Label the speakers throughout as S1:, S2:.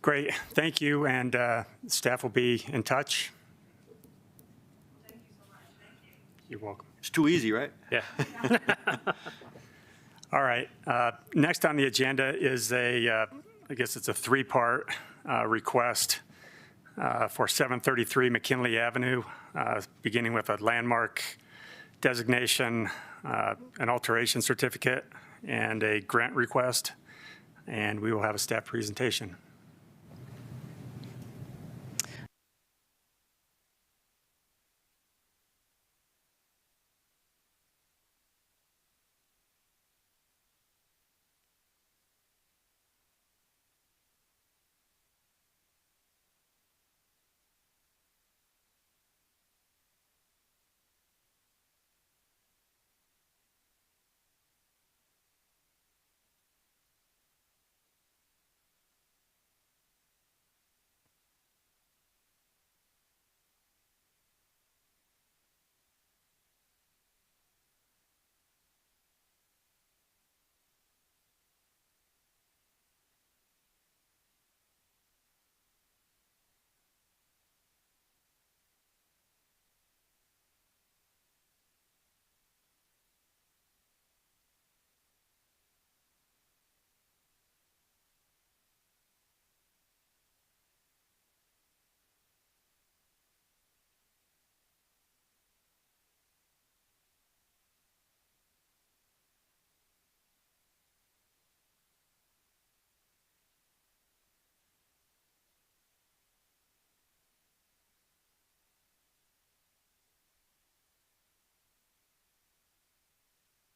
S1: Great, thank you, and staff will be in touch.
S2: Thank you so much. Thank you.
S1: You're welcome.
S3: It's too easy, right?
S1: Yeah. All right. Next on the agenda is I guess it's a three-part request for 733 McKinley Avenue, beginning with a landmark designation, an alteration certificate, and a grant request. And we will have a staff presentation.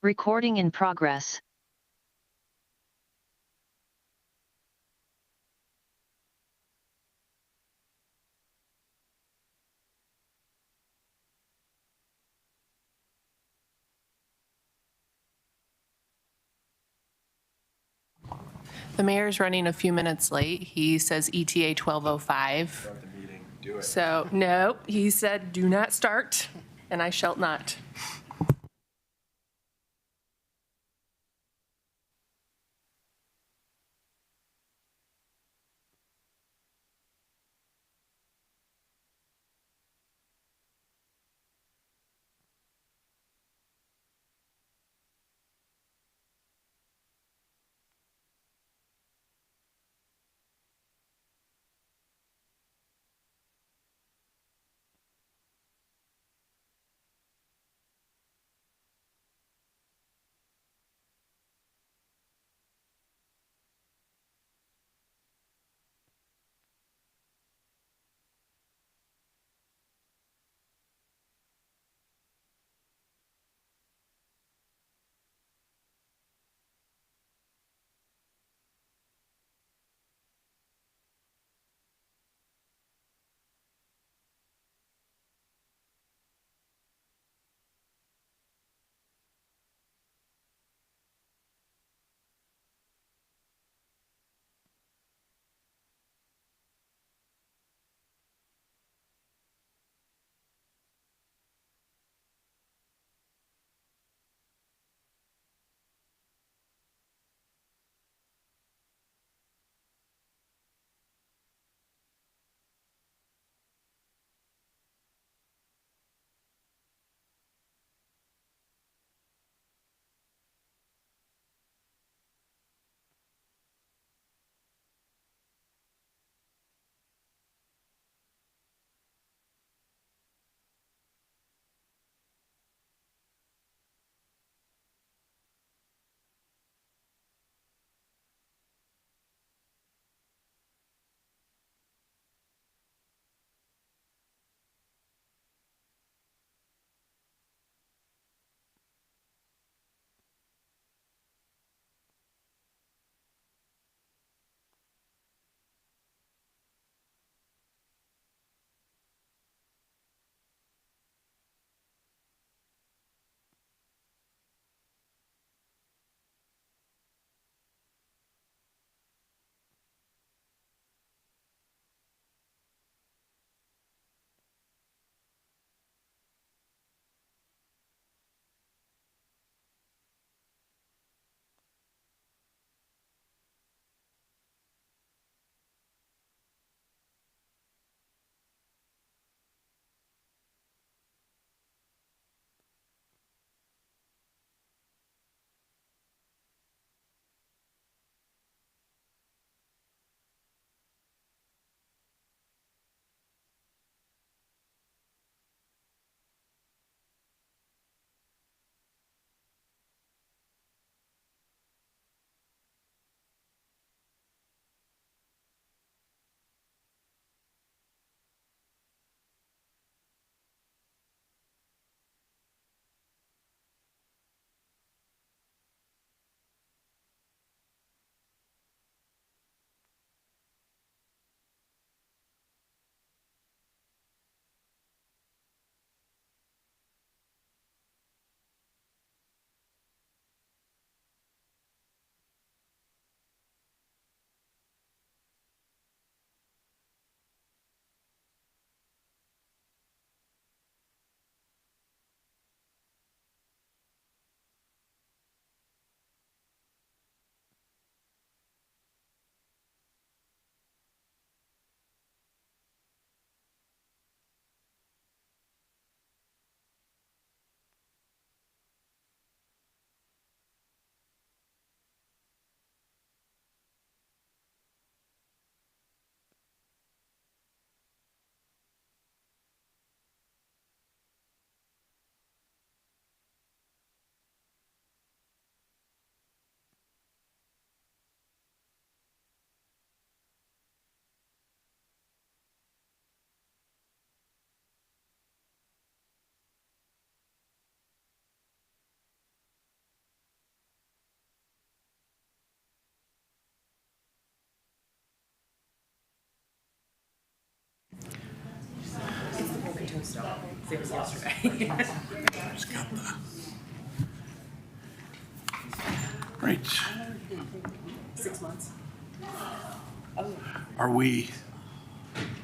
S4: Recording in progress.
S5: The mayor's running a few minutes late. He says ETA 12:05.
S3: Start the meeting, do it.
S5: So, no, he said, do not start, and I shall not.
S3: so it was yesterday.
S6: Just got the. Right.
S3: 6 months.
S6: Are we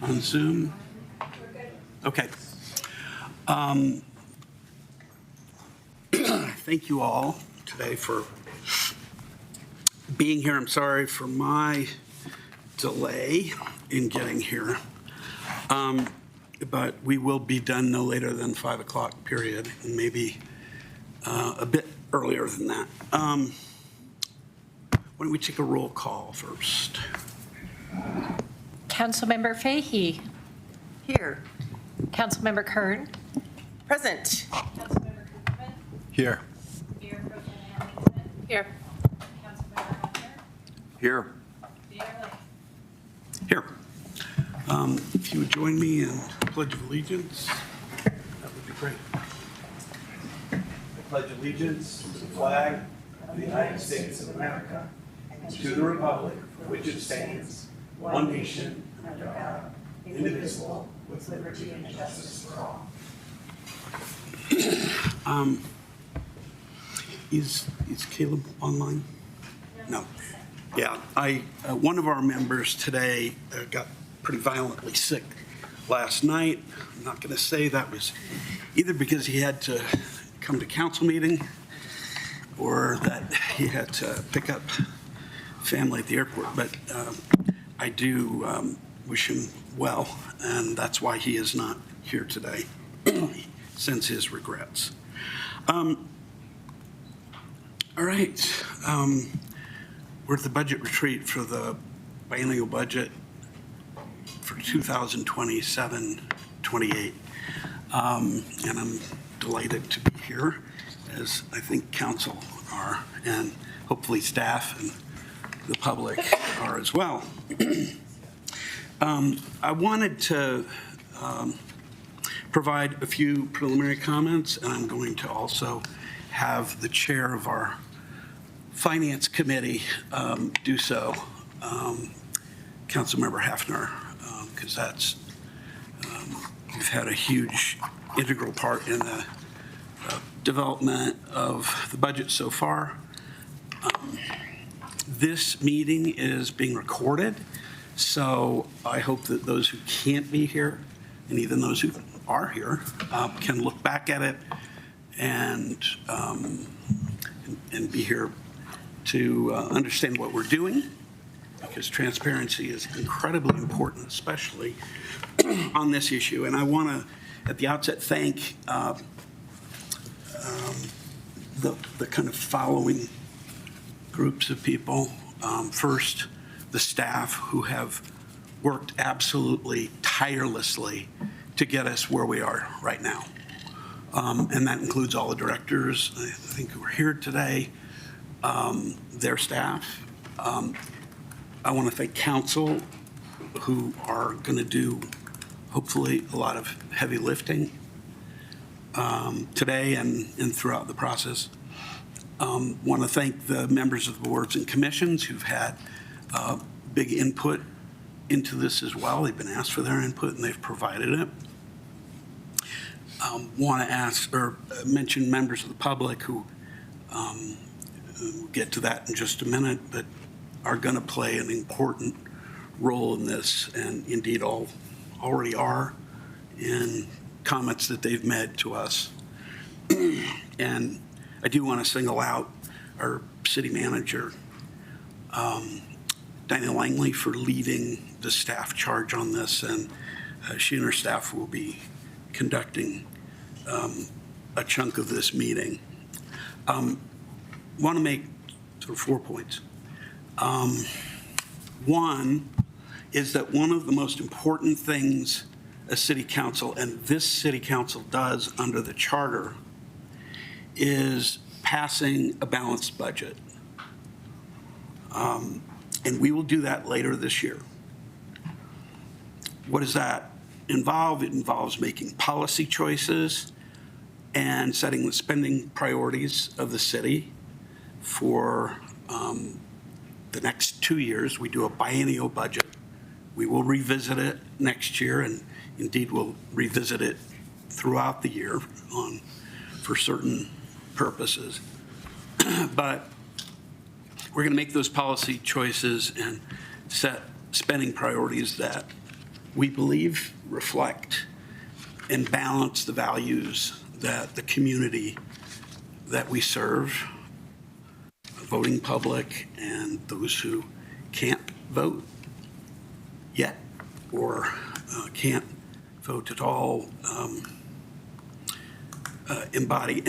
S6: on Zoom? Okay. Thank you all today for being here. I'm sorry for my delay in getting here. But we will be done no later than 5 o'clock, period, and maybe a bit earlier than that. Why don't we take a roll call first?
S7: Councilmember Fahy.
S3: Here.
S7: Councilmember Kern.
S3: Present.
S2: Councilmember Cooperman,
S8: Here.
S2: Mayor Pro Tem Hamilton,
S5: Here.
S2: Councilmember Hunter,
S8: Here.
S2: Mayor Lane.
S6: Here. If you would join me in Pledge of Allegiance, that would be great.
S9: I pledge allegiance to the flag of the United States of America and to the republic for which it stands, one nation, under God, indivisible, with liberty and justice for all.
S6: Is Caleb online? No. Yeah, one of our members today got pretty violently sick last night. I'm not going to say that was either because he had to come to council meeting or that he had to pick up family at the airport, but I do wish him well, and that's why he is not here today. He sends his regrets. All right. We're at the budget retreat for the biennial budget for 2027-28. And I'm delighted to be here, as I think council are, and hopefully staff and the public are as well. I wanted to provide a few preliminary comments, and I'm going to also have the chair of our Finance Committee do so, Councilmember Hafner, because that's, we've had a huge integral part in the development of the budget so far. This meeting is being recorded, so I hope that those who can't be here, and even those who are here, can look back at it and be here to understand what we're doing, because transparency is incredibly important, especially on this issue. And I want to, at the outset, thank the kind of following groups of people. First, the staff who have worked absolutely tirelessly to get us where we are right now. And that includes all the directors, I think, who are here today, their staff. I want to thank council, who are going to do, hopefully, a lot of heavy lifting today and throughout the process. Want to thank the members of the boards and commissions who've had big input into this as well. They've been asked for their input, and they've provided it. Want to ask or mention members of the public who, we'll get to that in just a minute, but are going to play an important role in this, and indeed all already are in comments that they've made to us. And I do want to single out our city manager, Diana Langley, for leading the staff charge on this, and she and her staff will be conducting a chunk of this meeting. Want to make sort of 4 points. One is that one of the most important things a city council, and this city council does under the charter, is passing a balanced budget. And we will do that later this year. What does that involve? It involves making policy choices and setting the spending priorities of the city for the next 2 years. We do a biennial budget. We will revisit it next year, and indeed we'll revisit it throughout the year for certain purposes. But we're going to make those policy choices and set spending priorities that we believe reflect and balance the values that the community that we serve, voting public and those who can't vote yet or can't vote at all, embody.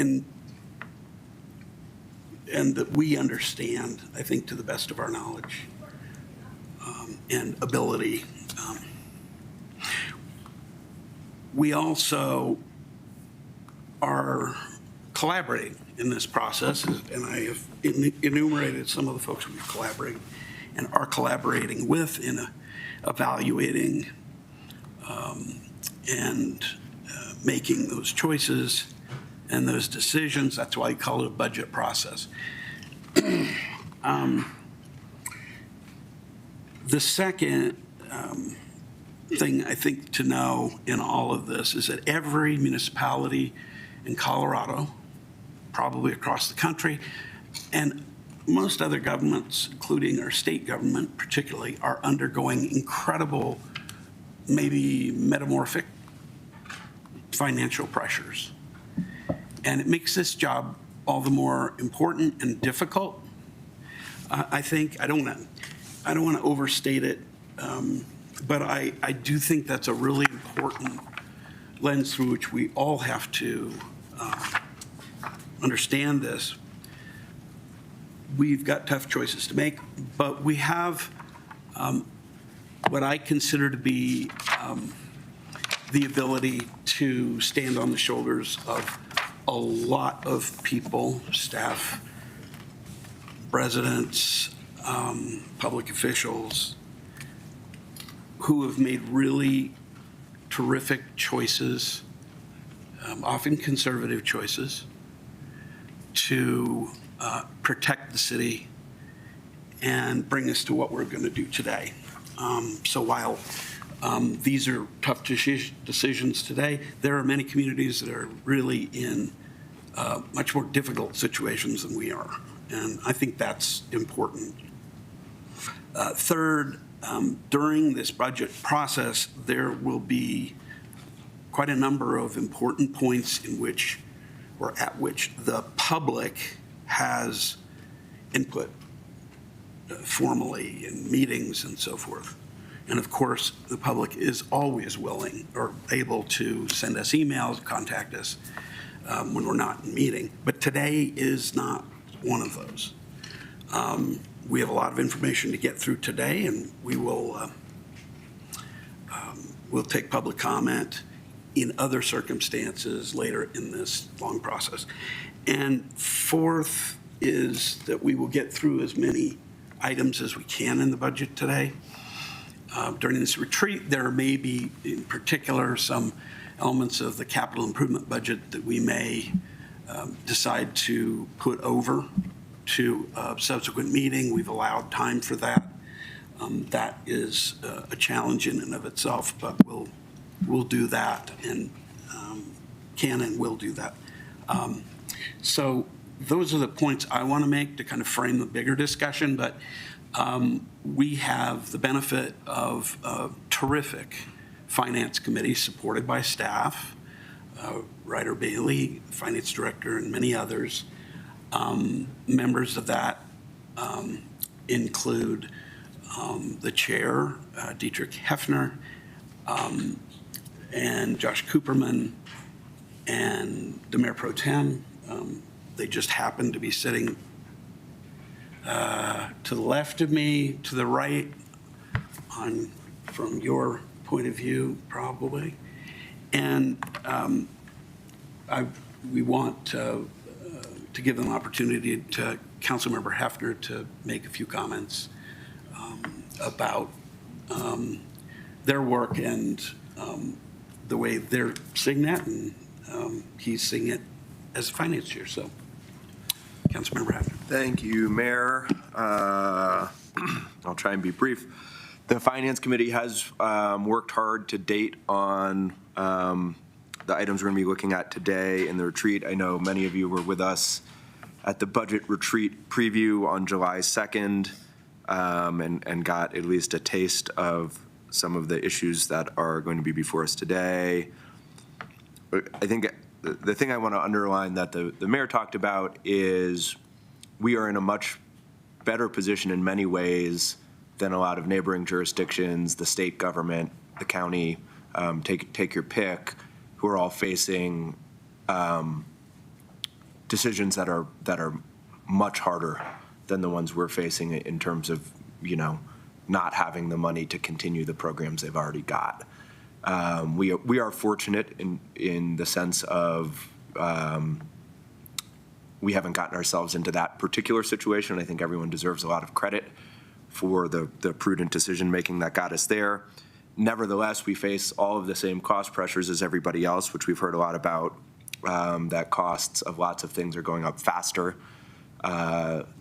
S6: And that we understand, I think, to the best of our knowledge and ability. We also are collaborating in this process, and I have enumerated some of the folks we've collaborated and are collaborating with in evaluating and making those choices and those decisions. That's why I call it a budget process. The second thing I think to know in all of this is that every municipality in Colorado, probably across the country, and most other governments, including our state government particularly, are undergoing incredible, maybe metamorphic financial pressures. And it makes this job all the more important and difficult. I think, I don't want to overstate it, but I do think that's a really important lens through which we all have to understand this. We've got tough choices to make, but we have what I consider to be the ability to stand on the shoulders of a lot of people, staff, residents, public officials who have made really terrific choices, often conservative choices, to protect the city and bring us to what we're going to do today. So while these are tough decisions today, there are many communities that are really in much more difficult situations than we are. And I think that's important. Third, during this budget process, there will be quite a number of important points in which, or at which, the public has input formally in meetings and so forth. And of course, the public is always willing or able to send us emails, contact us when we're not in meeting. But today is not one of those. We have a lot of information to get through today, and we will we'll take public comment in other circumstances later in this long process. And fourth is that we will get through as many items as we can in the budget today. During this retreat, there may be, in particular, some elements of the capital improvement budget that we may decide to put over to a subsequent meeting. We've allowed time for that. That is a challenge in and of itself, but we'll do that and can and will do that. So those are the points I want to make to kind of frame the bigger discussion, but we have the benefit of a terrific finance committee supported by staff, Ryder Bailey, finance director, and many others. Members of that include the chair, Dietrich Hefner, and Josh Cooperman, and the mayor pro tem. They just happen to be sitting to the left of me, to the right, from your point of view, probably. And we want to give them opportunity to Councilmember Hefner to make a few comments about their work and the way they're seeing that, and he's seeing it as a finance chair. So, Councilmember Hefner.
S8: Thank you, Mayor. I'll try and be brief. The Finance Committee has worked hard to date on the items we're going to be looking at today in the retreat. I know many of you were with us at the budget retreat preview on July 2nd and got at least a taste of some of the issues that are going to be before us today. I think the thing I want to underline that the mayor talked about is we are in a much better position in many ways than a lot of neighboring jurisdictions, the state government, the county, take your pick, who are all facing decisions that are much harder than the ones we're facing in terms of, not having the money to continue the programs they've already got. We are fortunate in the sense of we haven't gotten ourselves into that particular situation. I think everyone deserves a lot of credit for the prudent decision-making that got us there. Nevertheless, we face all of the same cost pressures as everybody else, which we've heard a lot about, that costs of lots of things are going up faster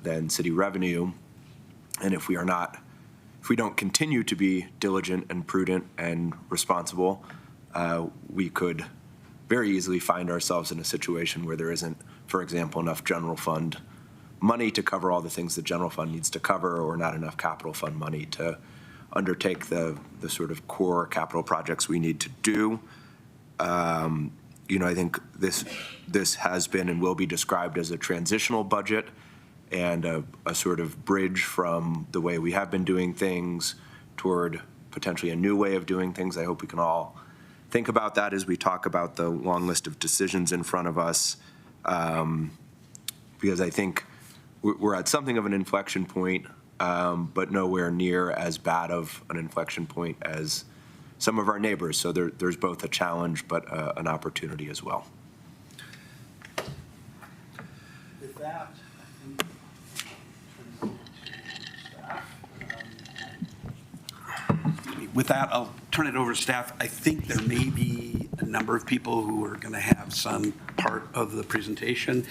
S8: than city revenue. And if we don't continue to be diligent and prudent and responsible, we could very easily find ourselves in a situation where there isn't, for example, enough general fund money to cover all the things the general fund needs to cover, or not enough capital fund money to undertake the sort of core capital projects we need to do. I think this has been and will be described as a transitional budget and a sort of bridge from the way we have been doing things toward potentially a new way of doing things. I hope we can all think about that as we talk about the long list of decisions in front of us, because I think we're at something of an inflection point, but nowhere near as bad of an inflection point as some of our neighbors. So there's both a challenge but an opportunity as well.
S6: With that, I'll turn it over to staff. I think there may be a number of people who are going to have some part of the presentation.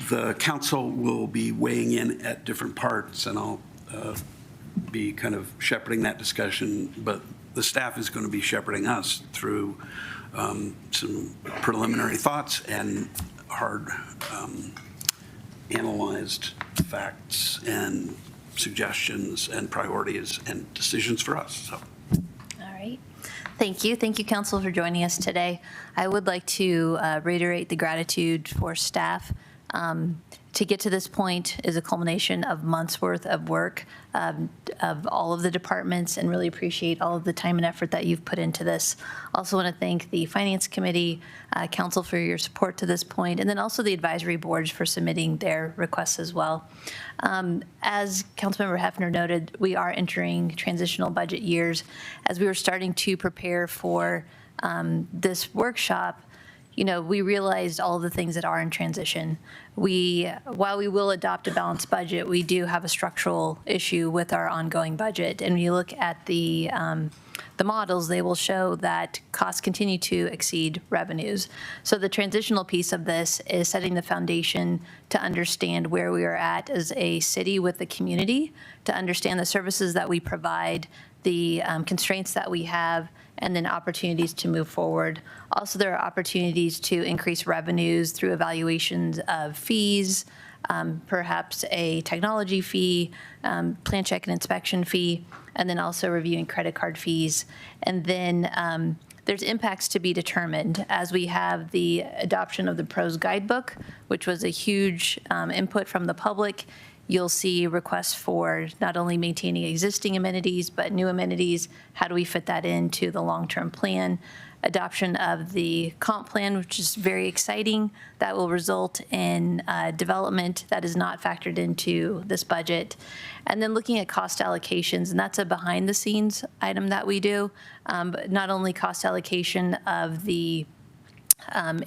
S6: The council will be weighing in at different parts, and I'll be kind of shepherding that discussion, but the staff is going to be shepherding us through some preliminary thoughts and hard analyzed facts and suggestions and priorities and decisions for us. So.
S10: All right. Thank you. Thank you, Council, for joining us today. I would like to reiterate the gratitude for staff. To get to this point is a culmination of months' worth of work of all of the departments, and really appreciate all of the time and effort that you've put into this. Also want to thank the Finance Committee, Council, for your support to this point, and then also the advisory boards for submitting their requests as well. As Councilmember Hefner noted, we are entering transitional budget years. As we were starting to prepare for this workshop, we realized all of the things that are in transition. While we will adopt a balanced budget, we do have a structural issue with our ongoing budget. And when you look at the models, they will show that costs continue to exceed revenues. So the transitional piece of this is setting the foundation to understand where we are at as a city with the community, to understand the services that we provide, the constraints that we have, and then opportunities to move forward. Also, there are opportunities to increase revenues through evaluations of fees, perhaps a technology fee, plan check and inspection fee, and then also reviewing credit card fees. And then there's impacts to be determined as we have the adoption of the PROS Guidebook, which was a huge input from the public. You'll see requests for not only maintaining existing amenities, but new amenities. How do we fit that into the long-term plan? Adoption of the comp plan, which is very exciting. That will result in development that is not factored into this budget. And then looking at cost allocations, and that's a behind-the-scenes item that we do. But not only cost allocation of the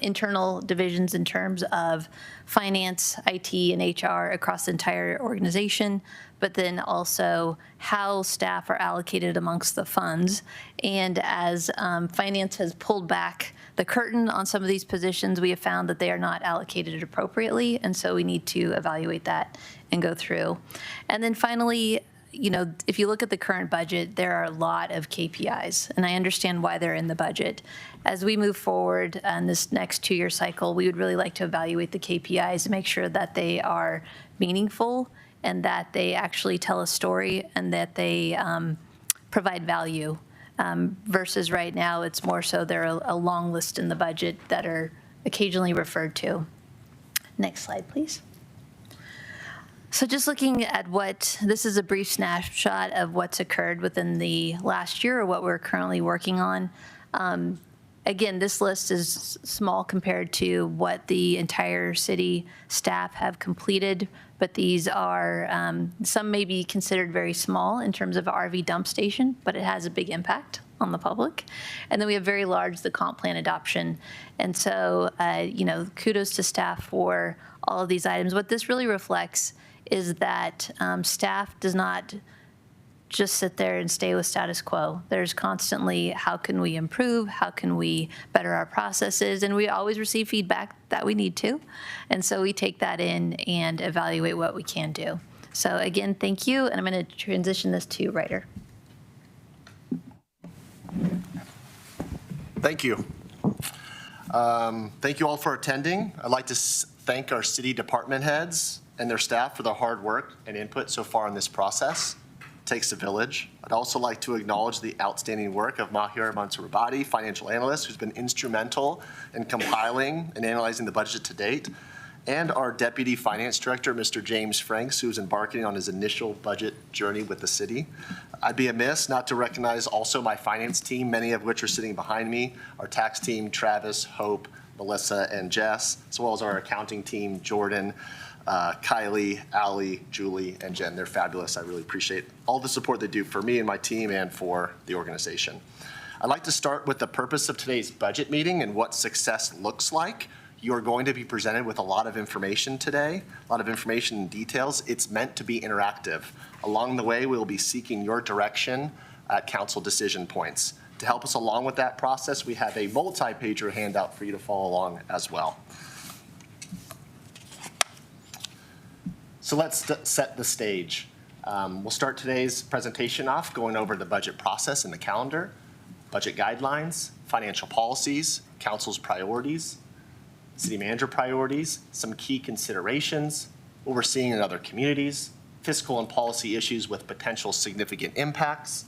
S10: internal divisions in terms of finance, IT, and HR across the entire organization, but then also how staff are allocated amongst the funds. And as finance has pulled back the curtain on some of these positions, we have found that they are not allocated appropriately, and so we need to evaluate that and go through. And then finally, if you look at the current budget, there are a lot of KPIs, and I understand why they're in the budget. As we move forward on this next 2-year cycle, we would really like to evaluate the KPIs and make sure that they are meaningful and that they actually tell a story and that they provide value. Versus right now, it's more so they're a long list in the budget that are occasionally referred to. Next slide, please. So just looking at this is a brief snapshot of what's occurred within the last year or what we're currently working on. Again, this list is small compared to what the entire city staff have completed, but these are, some may be considered very small in terms of RV dump station, but it has a big impact on the public. And then we have very large, the comp plan adoption. And so, kudos to staff for all of these items. What this really reflects is that staff does not just sit there and stay with status quo. There's constantly, how can we improve? How can we better our processes? And we always receive feedback that we need to. And so we take that in and evaluate what we can do. So again, thank you. And I'm going to transition this to Ryder.
S11: Thank you. Thank you all for attending. I'd like to thank our city department heads and their staff for their hard work and input so far in this process. It takes a village. I'd also like to acknowledge the outstanding work of Mahir Mansourabadi, financial analyst, who's been instrumental in compiling and analyzing the budget to date, and our Deputy Finance Director, Mr. James Franks, who's embarking on his initial budget journey with the city. I'd be amiss not to recognize also my finance team, many of which are sitting behind me, our tax team, Travis, Hope, Melissa, and Jess, as well as our accounting team, Jordan, Kylie, Allie, Julie, and Jen. They're fabulous. I really appreciate all the support they do for me and my team and for the organization. I'd like to start with the purpose of today's budget meeting and what success looks like. You're going to be presented with a lot of information today, a lot of information and details. It's meant to be interactive. Along the way, we'll be seeking your direction at council decision points. To help us along with that process, we have a multi-pager handout for you to follow along as well. So let's set the stage. We'll start today's presentation off going over the budget process and the calendar, budget guidelines, financial policies, council's priorities, city manager priorities, some key considerations, what we're seeing in other communities, fiscal and policy issues with potential significant impacts,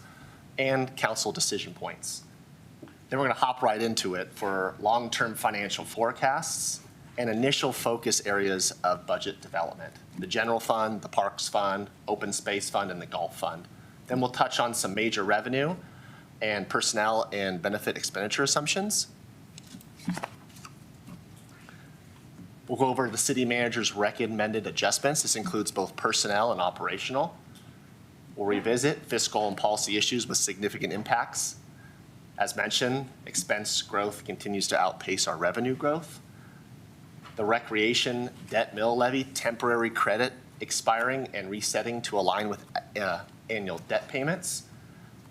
S11: and council decision points. Then we're going to hop right into it for long-term financial forecasts and initial focus areas of budget development, the general fund, the parks fund, open space fund, and the golf fund. Then we'll touch on some major revenue and personnel and benefit expenditure assumptions. We'll go over the city manager's recommended adjustments. This includes both personnel and operational. We'll revisit fiscal and policy issues with significant impacts. As mentioned, expense growth continues to outpace our revenue growth. The recreation debt mill levy temporary credit expiring and resetting to align with annual debt payments.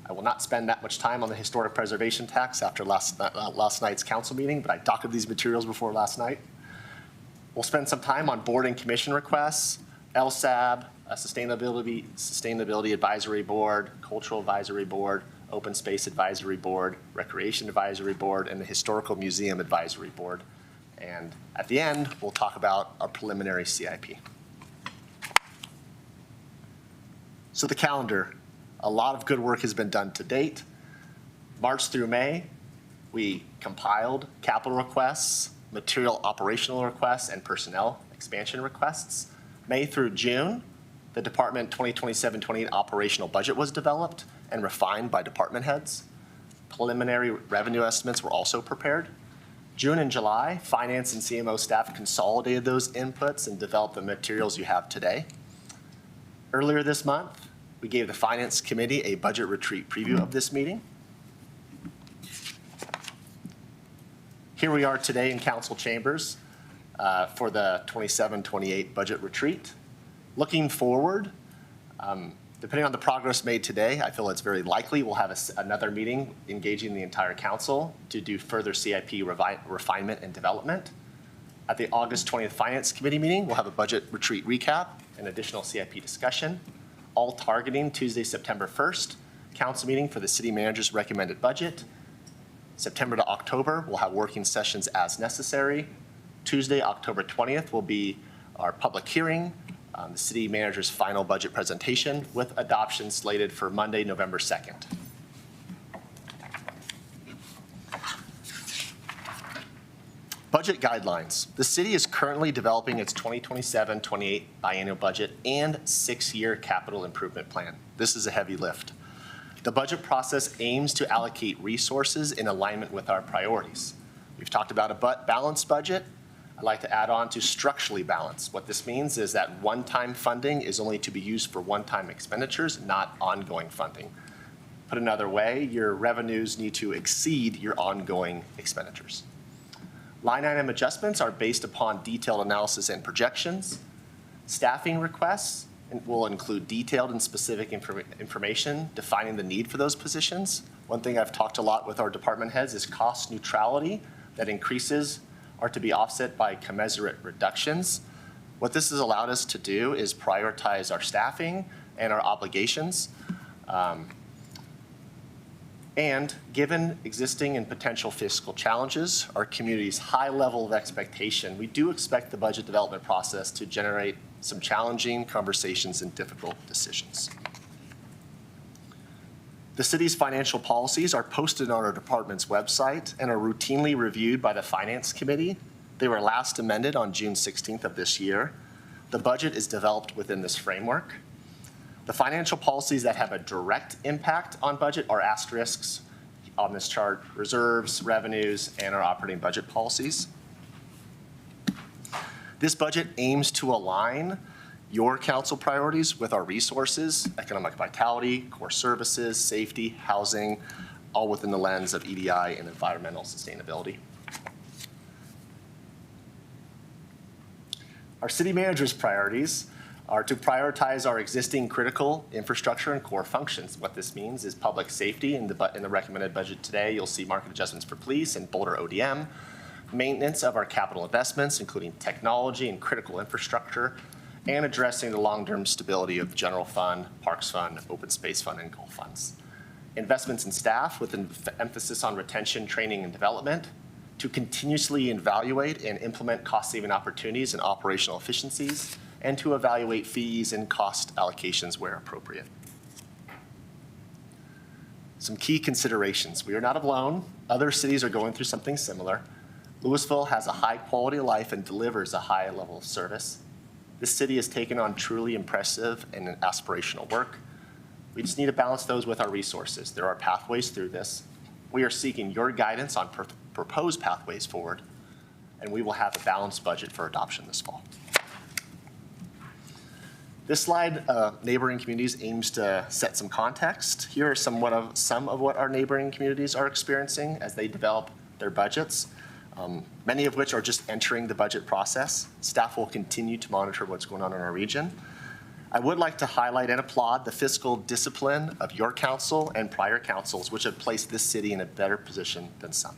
S11: I will not spend that much time on the historic preservation tax after last night's council meeting, but I docketed these materials before last night. We'll spend some time on board and commission requests, LSAB, Sustainability Advisory Board, Cultural Advisory Board, Open Space Advisory Board, Recreation Advisory Board, and the Historical Museum Advisory Board. And at the end, we'll talk about our preliminary CIP. So the calendar, a lot of good work has been done to date. March through May, we compiled capital requests, material operational requests, and personnel expansion requests. May through June, the Department 2027-28 operational budget was developed and refined by department heads. Preliminary revenue estimates were also prepared. June and July, finance and CMO staff consolidated those inputs and developed the materials you have today. Earlier this month, we gave the Finance Committee a budget retreat preview of this meeting. Here we are today in council chambers for the 27-28 budget retreat. Looking forward, depending on the progress made today, I feel it's very likely we'll have another meeting engaging the entire council to do further CIP refinement and development. At the August 20th Finance Committee meeting, we'll have a budget retreat recap and additional CIP discussion. all targeting Tuesday, September 1st, council meeting for the city manager's recommended budget. September to October, we'll have working sessions as necessary. Tuesday, October 20th will be our public hearing, the city manager's final budget presentation with adoption slated for Monday, November 2nd. Budget guidelines. The city is currently developing its 2027-28 biennial budget and 6-year capital improvement plan. This is a heavy lift. The budget process aims to allocate resources in alignment with our priorities. We've talked about a balanced budget. I'd like to add on to structurally balanced. What this means is that one-time funding is only to be used for one-time expenditures, not ongoing funding. Put another way, your revenues need to exceed your ongoing expenditures. Line item adjustments are based upon detailed analysis and projections. Staffing requests will include detailed and specific information defining the need for those positions. One thing I've talked a lot with our department heads is cost neutrality, that increases are to be offset by commensurate reductions. What this has allowed us to do is prioritize our staffing and our obligations. And given existing and potential fiscal challenges, our community's high level of expectation, we do expect the budget development process to generate some challenging conversations and difficult decisions. The city's financial policies are posted on our department's website and are routinely reviewed by the Finance Committee. They were last amended on June 16th of this year. The budget is developed within this framework. The financial policies that have a direct impact on budget are asterisks on this chart: reserves, revenues, and our operating budget policies. This budget aims to align your council priorities with our resources: economic vitality, core services, safety, housing, all within the lens of EDI and environmental sustainability. Our city manager's priorities are to prioritize our existing critical infrastructure and core functions. What this means is public safety. In the recommended budget today, you'll see market adjustments for police and Boulder ODM, maintenance of our capital investments, including technology and critical infrastructure, and addressing the long-term stability of the general fund, parks fund, open space fund, and Gulf funds. Investments in staff with an emphasis on retention, training, and development to continuously evaluate and implement cost-saving opportunities and operational efficiencies, and to evaluate fees and cost allocations where appropriate. Some key considerations. We are not alone. Other cities are going through something similar. Louisville has a high quality of life and delivers a high level of service. This city has taken on truly impressive and aspirational work. We just need to balance those with our resources. There are pathways through this. We are seeking your guidance on proposed pathways forward, and we will have a balanced budget for adoption this fall. This slide, neighboring communities, aims to set some context. Here are some of what our neighboring communities are experiencing as they develop their budgets, many of which are just entering the budget process. Staff will continue to monitor what's going on in our region. I would like to highlight and applaud the fiscal discipline of your council and prior councils, which have placed this city in a better position than some.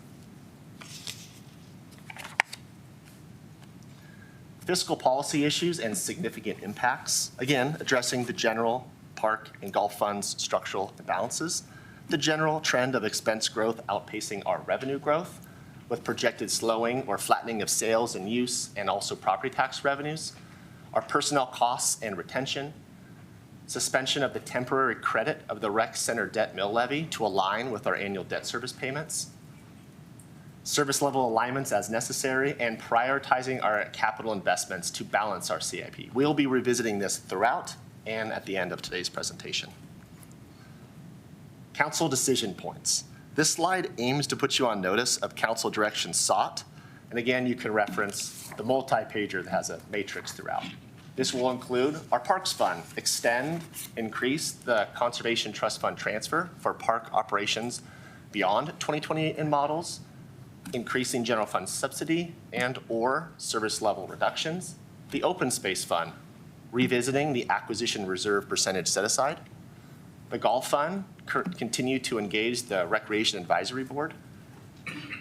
S11: Fiscal policy issues and significant impacts. Again, addressing the general park and Gulf funds structural imbalances. The general trend of expense growth outpacing our revenue growth, with projected slowing or flattening of sales and use and also property tax revenues. Our personnel costs and retention. Suspension of the temporary credit of the rec center debt mill levy to align with our annual debt service payments. Service level alignments as necessary, and prioritizing our capital investments to balance our CIP. We'll be revisiting this throughout and at the end of today's presentation. Council decision points. This slide aims to put you on notice of council direction sought. And again, you can reference the multi-pager that has a matrix throughout. This will include our Parks Fund, extend, increase the Conservation Trust Fund transfer for park operations beyond 2028 in models, increasing general fund subsidy and or service level reductions. The Open Space Fund, revisiting the acquisition reserve percentage set aside. The Golf Fund, continue to engage the Recreation Advisory Board.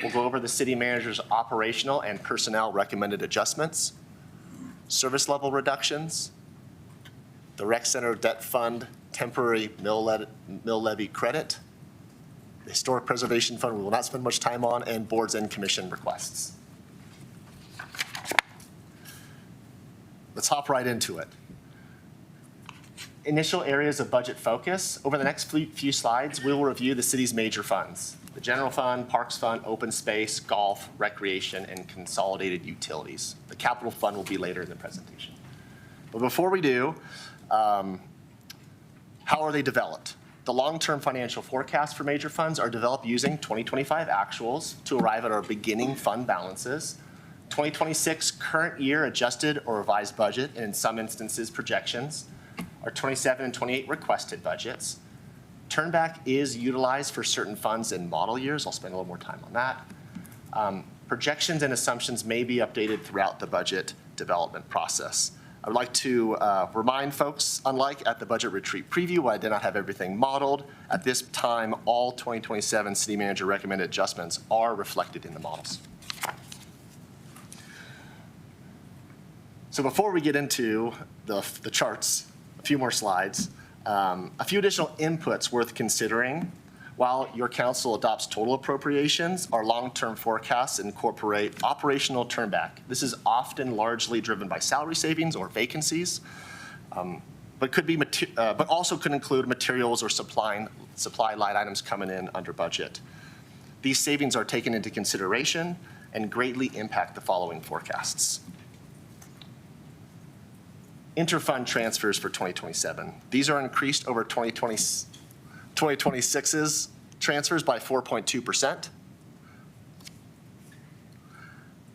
S11: We'll go over the city manager's operational and personnel recommended adjustments, service level reductions, the Rec Center Debt Fund temporary mill levy credit, the Historic Preservation Fund we will not spend much time on, and boards and commission requests. Let's hop right into it. Initial areas of budget focus. Over the next few slides, we will review the city's major funds: the general fund, parks fund, open space, golf, recreation, and consolidated utilities. The capital fund will be later in the presentation. But before we do, how are they developed? The long-term financial forecasts for major funds are developed using 2025 actuals to arrive at our beginning fund balances, 2026 current year adjusted or revised budget, and in some instances projections, our 27 and 28 requested budgets. Turnback is utilized for certain funds in model years. I'll spend a little more time on that. Projections and assumptions may be updated throughout the budget development process. I would like to remind folks, unlike at the budget retreat preview, where I did not have everything modeled, at this time, all 2027 city manager recommended adjustments are reflected in the models. So before we get into the charts, a few more slides, a few additional inputs worth considering. While your council adopts total appropriations, our long-term forecasts incorporate operational turnback. This is often largely driven by salary savings or vacancies, but also could include materials or supply line items coming in under budget. These savings are taken into consideration and greatly impact the following forecasts. Interfund transfers for 2027. These are increased over 2026's transfers by 4.2%.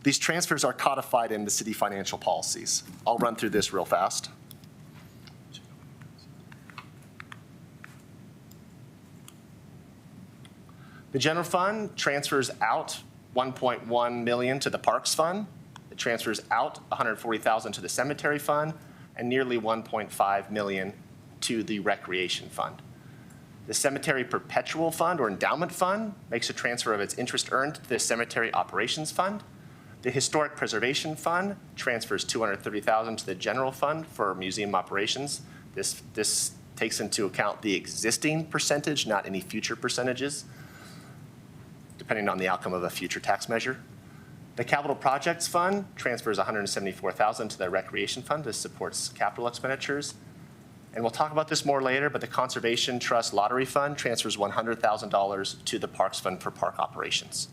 S11: These transfers are codified in the city financial policies. I'll run through this real fast. The general fund transfers out $1.1 million to the parks fund. It transfers out $140,000 to the cemetery fund, and nearly $1.5 million to the recreation fund. The cemetery perpetual fund or endowment fund makes a transfer of its interest earned to the cemetery operations fund. The historic preservation fund transfers $230,000 to the general fund for museum operations. This takes into account the existing percentage, not any future percentages, depending on the outcome of a future tax measure. The capital projects fund transfers $174,000 to the recreation fund. This supports capital expenditures. And we'll talk about this more later, but the conservation trust lottery fund transfers $100,000 to the parks fund for park operations.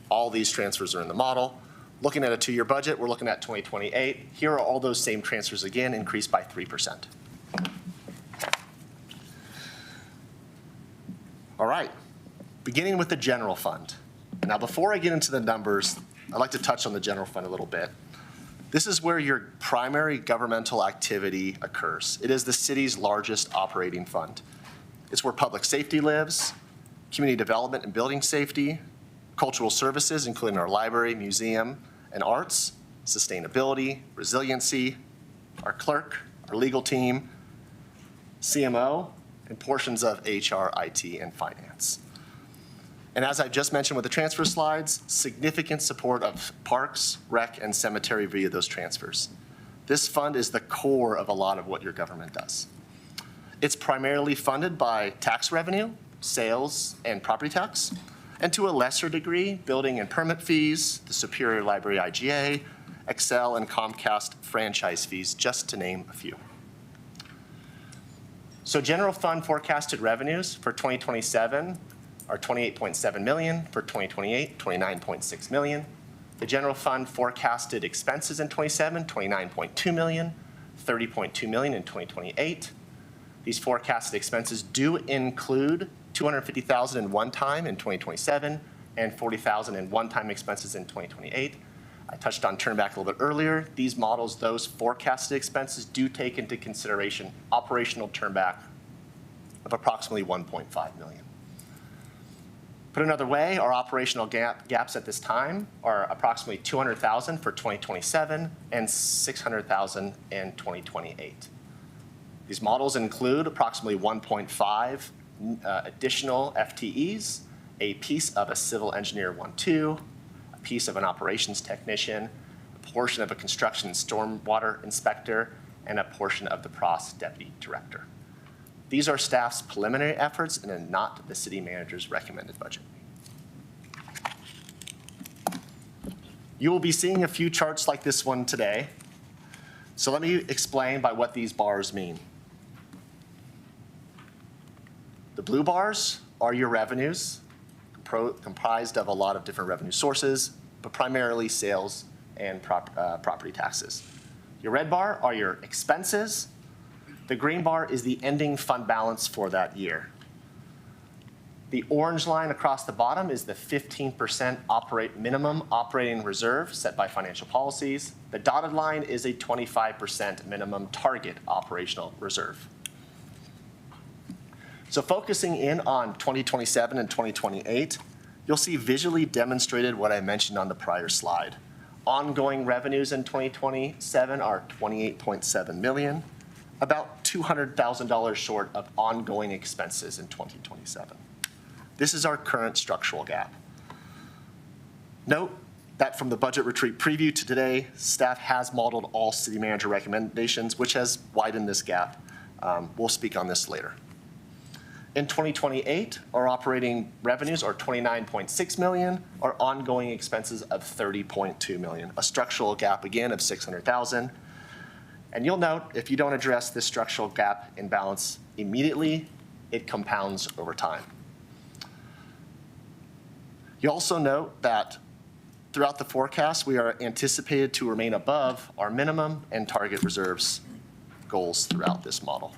S11: All these transfers are in the model. Looking at a 2-year budget, we're looking at 2028. Here are all those same transfers again, increased by 3%. All right, beginning with the general fund. Now, before I get into the numbers, I'd like to touch on the general fund a little bit. This is where your primary governmental activity occurs. It is the city's largest operating fund. It's where public safety lives, community development and building safety, cultural services, including our library, museum, and arts, sustainability, resiliency, our clerk, our legal team, CMO, and portions of HR, IT, and finance. And as I just mentioned with the transfer slides, significant support of parks, rec, and cemetery via those transfers. This fund is the core of a lot of what your government does. It's primarily funded by tax revenue, sales, and property tax, and to a lesser degree, building and permit fees, the Superior Library IGA, Excel, and Comcast franchise fees, just to name a few. So general fund forecasted revenues for 2027 are $28.7 million, for 2028, $29.6 million. The general fund forecasted expenses in 27, $29.2 million, $30.2 million in 2028. These forecasted expenses do include $250,000 in one-time in 2027 and $40,000 in one-time expenses in 2028. I touched on turnback a little bit earlier. These models, those forecasted expenses do take into consideration operational turnback of approximately $1.5 million. Put another way, our operational gaps at this time are approximately $200,000 for 2027 and $600,000 in 2028. These models include approximately 1.5 additional FTEs, a piece of a civil engineer 1-2, a piece of an operations technician, a portion of a construction and stormwater inspector, and a portion of the PROS deputy director. These are staff's preliminary efforts and are not the city manager's recommended budget. You will be seeing a few charts like this one today. So let me explain by what these bars mean. The blue bars are your revenues, comprised of a lot of different revenue sources, but primarily sales and property taxes. Your red bar are your expenses. The green bar is the ending fund balance for that year. The orange line across the bottom is the 15% minimum operating reserve set by financial policies. The dotted line is a 25% minimum target operational reserve. So focusing in on 2027 and 2028, you'll see visually demonstrated what I mentioned on the prior slide. Ongoing revenues in 2027 are $28.7 million, about $200,000 short of ongoing expenses in 2027. This is our current structural gap. Note that from the budget retreat preview to today, staff has modeled all city manager recommendations, which has widened this gap. We'll speak on this later. In 2028, our operating revenues are $29.6 million, our ongoing expenses of $30.2 million, a structural gap again of $600,000. And you'll note if you don't address this structural gap imbalance immediately, it compounds over time. You also note that throughout the forecast, we are anticipated to remain above our minimum and target reserves goals throughout this model.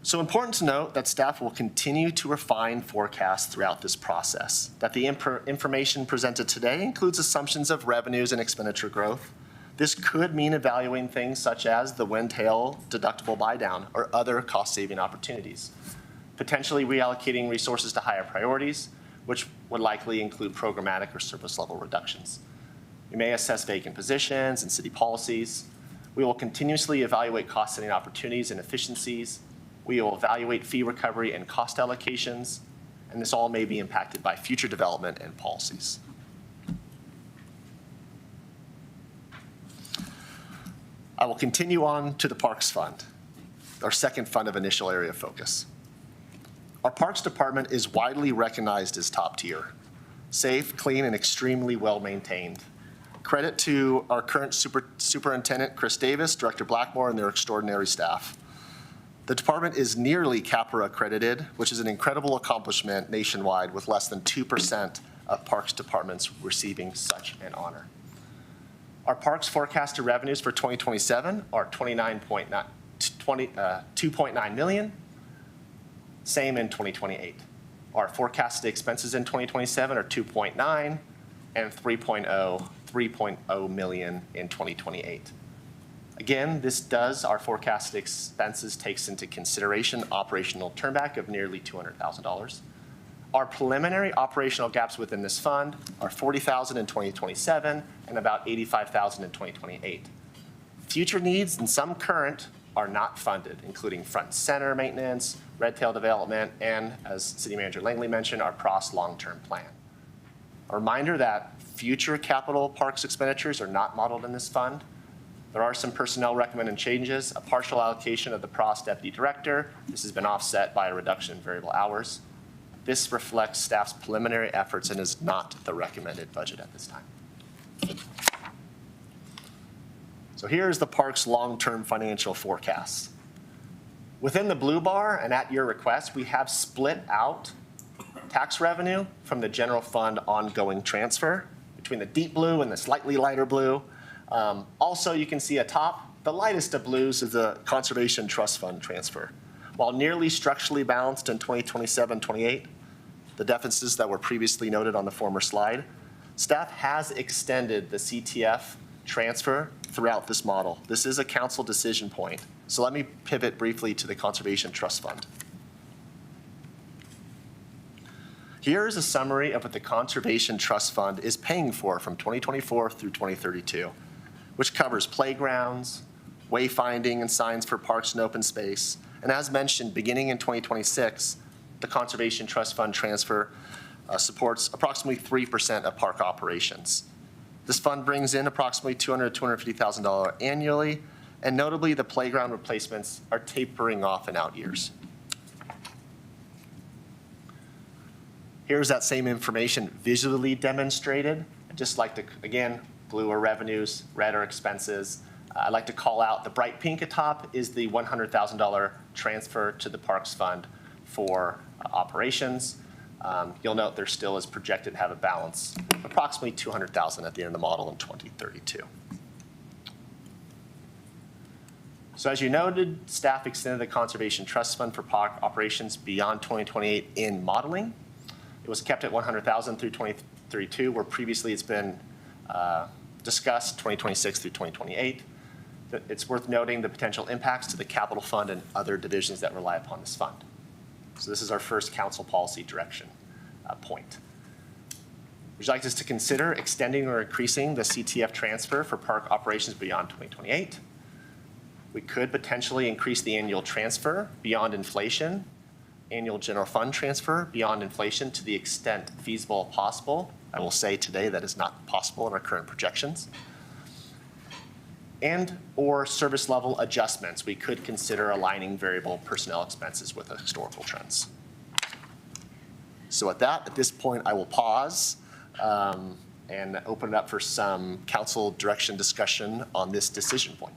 S11: So important to note that staff will continue to refine forecasts throughout this process, that the information presented today includes assumptions of revenues and expenditure growth. This could mean evaluating things such as the wind-hail deductible buy-down or other cost-saving opportunities, potentially reallocating resources to higher priorities, which would likely include programmatic or service level reductions. We may assess vacant positions and city policies. We will continuously evaluate cost-saving opportunities and efficiencies. We will evaluate fee recovery and cost allocations, and this all may be impacted by future development and policies. I will continue on to the Parks Fund, our second fund of initial area of focus. Our Parks Department is widely recognized as top tier, safe, clean, and extremely well maintained. Credit to our current Superintendent Chris Davis, Director Blackmore, and their extraordinary staff. The department is nearly CAPRA accredited, which is an incredible accomplishment nationwide, with less than 2% of Parks departments receiving such an honor. Our Parks forecasted revenues for 2027 are $2.9 million. Same in 2028. Our forecasted expenses in 2027 are 2.9 and 3.0 million in 2028. Again, our forecasted expenses takes into consideration operational turnback of nearly $200,000. Our preliminary operational gaps within this fund are $40,000 in 2027 and about $85,000 in 2028. Future needs and some current are not funded, including front center maintenance, red tail development, and, as City Manager Langley mentioned, our PROS long-term plan. A reminder that future capital parks expenditures are not modeled in this fund. There are some personnel recommended changes, a partial allocation of the PROS deputy director. This has been offset by a reduction in variable hours. This reflects staff's preliminary efforts and is not the recommended budget at this time. So here's the park's long-term financial forecast. Within the blue bar and at your request, we have split out tax revenue from the general fund ongoing transfer between the deep blue and the slightly lighter blue. Also, you can see atop, the lightest of blues is the Conservation Trust Fund transfer. While nearly structurally balanced in 2027-28, the deficits that were previously noted on the former slide, staff has extended the CTF transfer throughout this model. This is a council decision point. So let me pivot briefly to the Conservation Trust Fund. Here is a summary of what the Conservation Trust Fund is paying for from 2024 through 2032, which covers playgrounds, wayfinding and signs for parks and open space. And as mentioned, beginning in 2026, the Conservation Trust Fund transfer supports approximately 3% of park operations. This fund brings in approximately $200,000 to $250,000 annually, and notably, the playground replacements are tapering off in out years. Here's that same information visually demonstrated. I'd just like to, again, blue are revenues, red are expenses. I'd like to call out the bright pink atop is the $100,000 transfer to the Parks Fund for operations. You'll note there still is projected to have a balance, approximately $200,000 at the end of the model in 2032. So as you noted, staff extended the Conservation Trust Fund for park operations beyond 2028 in modeling. It was kept at $100,000 through 2032, where previously it's been discussed 2026 through 2028. It's worth noting the potential impacts to the capital fund and other divisions that rely upon this fund. So this is our first council policy direction point. Would you like us to consider extending or increasing the CTF transfer for park operations beyond 2028? We could potentially increase the annual transfer beyond inflation, annual general fund transfer beyond inflation to the extent feasible possible. I will say today that is not possible in our current projections. And or service level adjustments. We could consider aligning variable personnel expenses with historical trends. So at this point, I will pause and open it up for some council direction discussion on this decision point.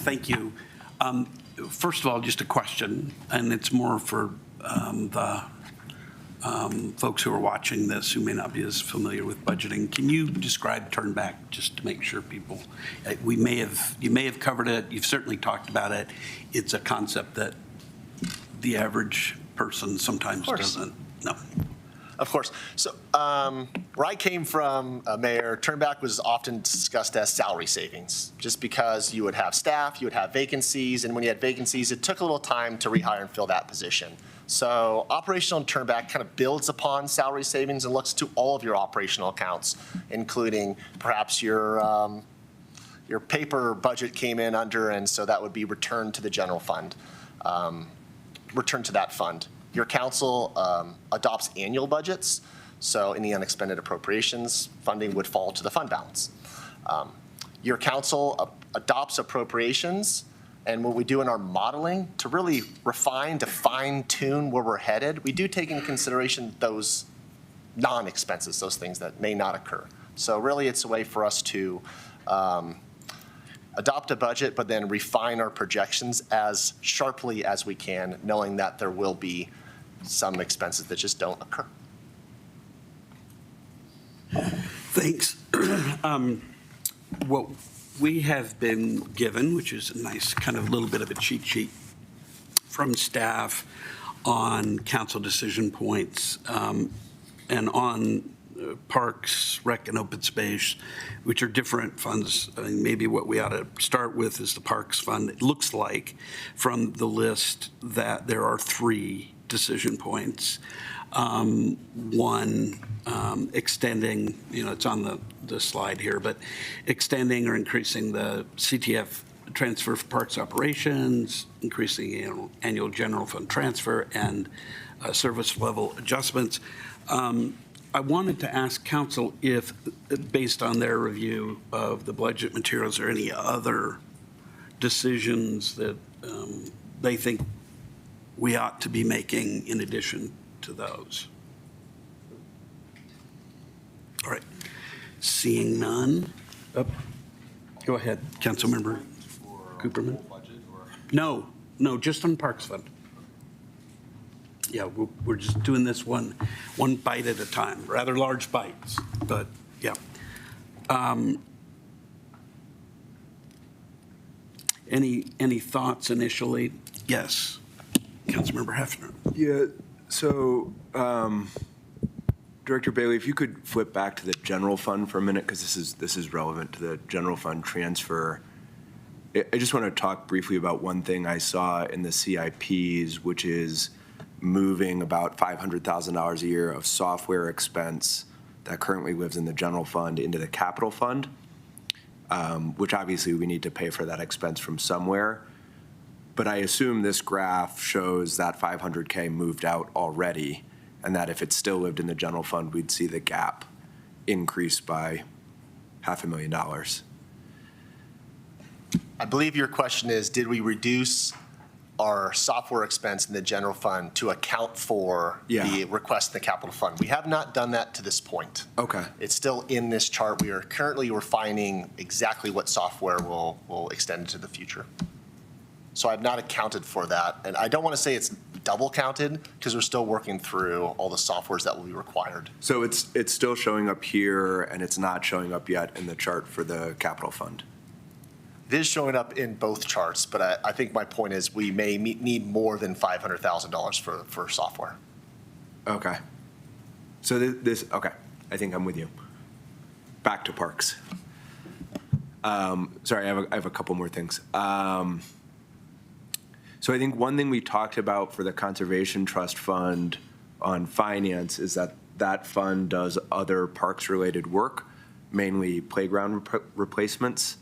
S6: Thank you. First of all, just a question, and it's more for the folks who are watching this who may not be as familiar with budgeting. Can you describe turnback just to make sure people, you may have covered it, you've certainly talked about it. It's a concept that the average person sometimes doesn't know.
S11: Of course. So where I came from, Mayor, turnback was often discussed as salary savings, just because you would have staff, you would have vacancies, and when you had vacancies, it took a little time to rehire and fill that position. So operational turnback kind of builds upon salary savings and looks to all of your operational accounts, including perhaps your paper budget came in under, and so that would be returned to the general fund, returned to that fund. Your council adopts annual budgets, so any unexpended appropriations funding would fall to the fund balance. Your council adopts appropriations, and what we do in our modeling to really refine, to fine tune where we're headed, we do take into consideration those non-expenses, those things that may not occur. So really it's a way for us to adopt a budget, but then refine our projections as sharply as we can, knowing that there will be some expenses that just don't occur.
S6: Thanks. What we have been given, which is a nice kind of little bit of a cheat sheet from staff on council decision points and on parks, rec, and open space, which are different funds. I mean, maybe what we ought to start with is the Parks Fund. It looks like from the list that there are 3 decision points. One, extending, it's on the slide here, but extending or increasing the CTF transfer for parks operations, increasing annual general fund transfer, and service level adjustments. I wanted to ask council if, based on their review of the budget materials, or any other decisions that they think we ought to be making in addition to those. All right. Seeing none. Go ahead, Councilmember Cooperman. No, just on Parks Fund. Yeah, we're just doing this one bite at a time, rather large bites, but yeah. Any thoughts initially? Yes, Councilmember Hefner.
S8: Yeah, so Director Bailey, if you could flip back to the general fund for a minute, because this is relevant to the general fund transfer. I just want to talk briefly about one thing I saw in the CIPs, which is moving about $500,000 a year of software expense that currently lives in the general fund into the capital fund, which obviously we need to pay for that expense from somewhere. But I assume this graph shows that $500K moved out already, and that if it still lived in the general fund, we'd see the gap increase by $500,000.
S11: I believe your question is, did we reduce our software expense in the general fund to account for the request in the capital fund? We have not done that to this point.
S8: Okay.
S11: It's still in this chart. We are currently refining exactly what software will extend into the future. So I've not accounted for that. And I don't want to say it's double counted because we're still working through all the softwares that will be required.
S8: So it's still showing up here, and it's not showing up yet in the chart for the capital fund?
S11: It is showing up in both charts, but I think my point is we may need more than $500,000 for software.
S8: Okay. So okay, I think I'm with you. Back to parks. Sorry, I have a couple more things. So I think one thing we talked about for the Conservation Trust Fund on finance is that that fund does other parks-related work, mainly playground replacements.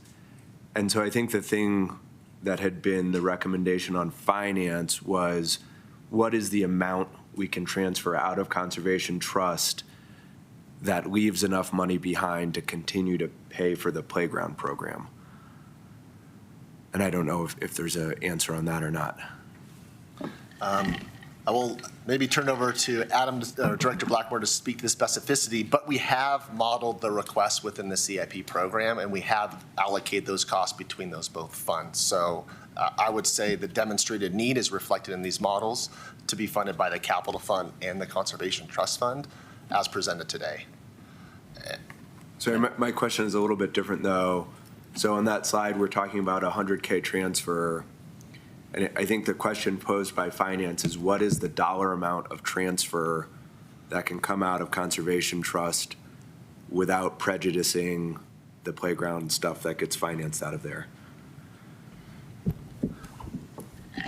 S8: And so I think the thing that had been the recommendation on finance was, what is the amount we can transfer out of Conservation Trust that leaves enough money behind to continue to pay for the playground program? And I don't know if there's an answer on that or not.
S11: I will maybe turn over to Adam, Director Blackmore, to speak to the specificity, but we have modeled the requests within the CIP program, and we have allocated those costs between those both funds. So I would say the demonstrated need is reflected in these models to be funded by the Capital Fund and the Conservation Trust Fund as presented today.
S8: So my question is a little bit different, though. So on that slide, we're talking about a $100K transfer. And I think the question posed by finance is, what is the dollar amount of transfer that can come out of Conservation Trust without prejudicing the playground stuff that gets financed out of there?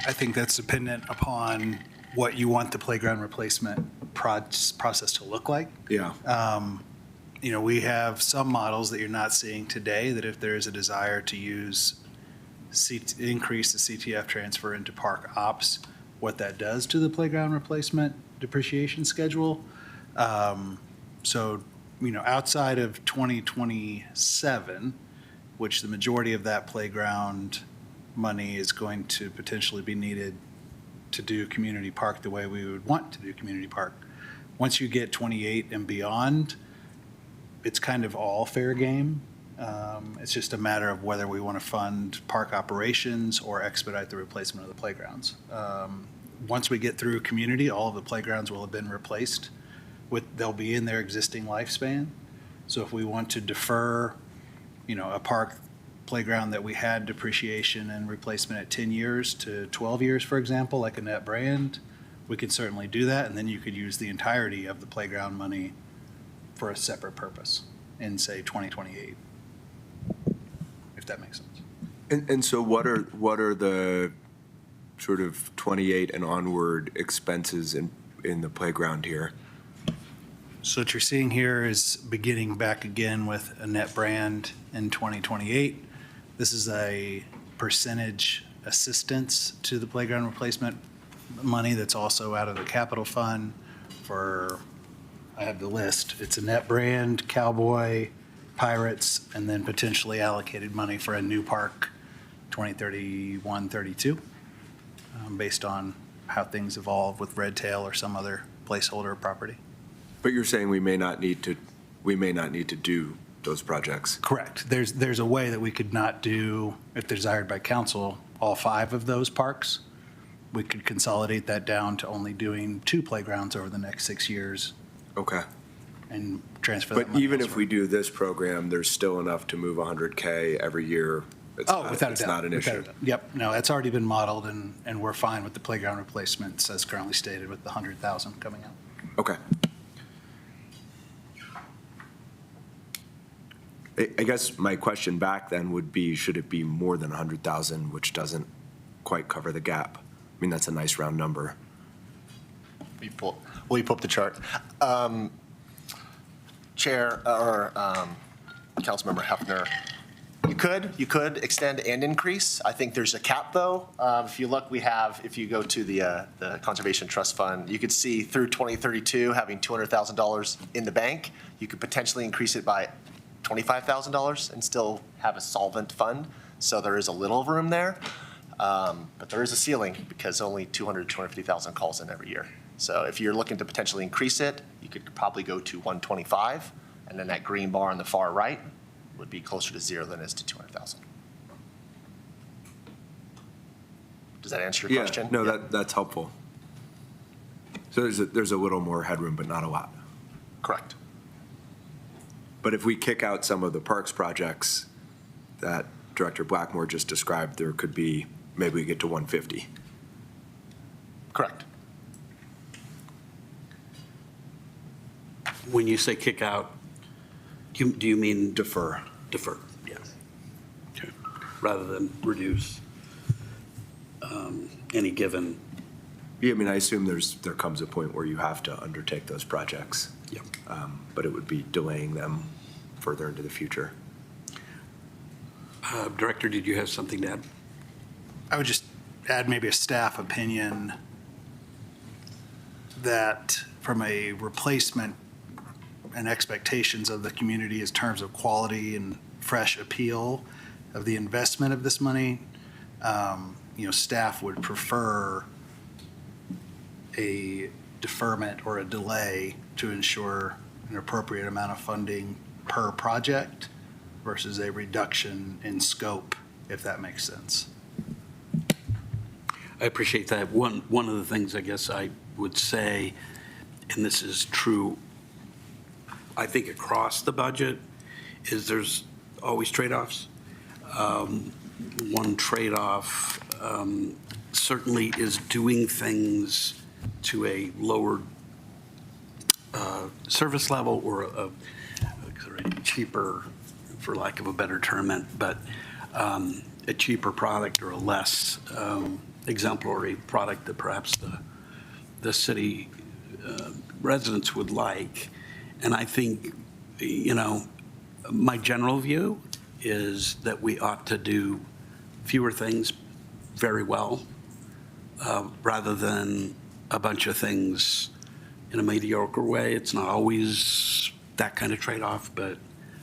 S12: I think that's dependent upon what you want the playground replacement process to look like.
S8: Yeah.
S12: You know, we have some models that you're not seeing today that if there is a desire to increase the CTF transfer into park ops, what that does to the playground replacement depreciation schedule. So, you know, outside of 2027, which the majority of that playground money is going to potentially be needed to do community park the way we would want to do community park. Once you get 28 and beyond, it's kind of all fair game. It's just a matter of whether we want to fund park operations or expedite the replacement of the playgrounds. Once we get through community, all of the playgrounds will have been replaced. They'll be in their existing lifespan. So if we want to defer, you know, a park playground that we had depreciation and replacement at 10 years to 12 years, for example, like a Net Brand, we could certainly do that. And then you could use the entirety of the playground money for a separate purpose in, say, 2028, if that makes sense.
S8: And so what are the sort of 28 and onward expenses in the playground here?
S12: So what you're seeing here is beginning back again with a Net Brand in 2028. This is a percentage assistance to the playground replacement money that's also out of the capital fund for, I have the list. It's a Net Brand, Cowboy, Pirates, and then potentially allocated money for a new park 2031, 32, based on how things evolve with Red Tail or some other placeholder property.
S8: But you're saying we may not need to do those projects?
S12: Correct. There's a way that we could not do, if desired by council, all 5 of those parks. We could consolidate that down to only doing 2 playgrounds over the next 6 years.
S8: Okay.
S12: And transfer that
S8: But
S12: money
S8: even if
S12: elsewhere.
S8: we do this program, there's still enough to move 100K every year.
S12: Without a doubt.
S8: It's not an
S12: Without a
S8: issue.
S12: doubt. Yep, no, that's already been modeled, and we're fine with the playground replacements as currently stated with the 100,000 coming out.
S8: Okay. I guess my question back then would be, should it be more than 100,000, which doesn't quite cover the gap? I mean, that's a nice round number.
S11: Will you pull up the chart? Chair, or Councilmember Hefner, You could extend and increase. I think there's a cap, though. If you look, if you go to the Conservation Trust Fund, you could see through 2032 having $200,000 in the bank. You could potentially increase it by $25,000 and still have a solvent fund. So there is a little room there. But there is a ceiling because only 250,000 calls in every year. So if you're looking to potentially increase it, you could probably go to 125, and then that green bar on the far right would be closer to zero than it is to 200,000. Does that answer your question?
S8: No, that's helpful. So there's a little more headroom, but not a lot.
S11: Correct.
S8: But if we kick out some of the parks projects that Director Blackmore just described, there could be, maybe we get to 150.
S11: Correct.
S6: When you say kick out, do you mean defer? Defer, yes. Okay. Rather than reduce any given.
S8: Yeah, I mean, I assume there comes a point where you have to undertake those projects.
S6: Yep.
S8: But it would be delaying them further into the future.
S6: Director, did you have something to add?
S12: I would just add maybe a staff opinion that from a replacement and expectations of the community in terms of quality and fresh appeal of the investment of this money, staff would prefer a deferment or a delay to ensure an appropriate amount of funding per project versus a reduction in scope, if that makes sense.
S13: I appreciate that. One of the things I guess I would say, and this is true, I think across the budget, is there's always trade-offs. One trade-off certainly is doing things to a lower service level or a cheaper, for lack of a better term, but a cheaper product or a less exemplary product that perhaps the city residents would like. And I think, my general view is that we ought to do fewer things very well rather than a bunch of things in a mediocre way. It's not always that kind of trade-off, but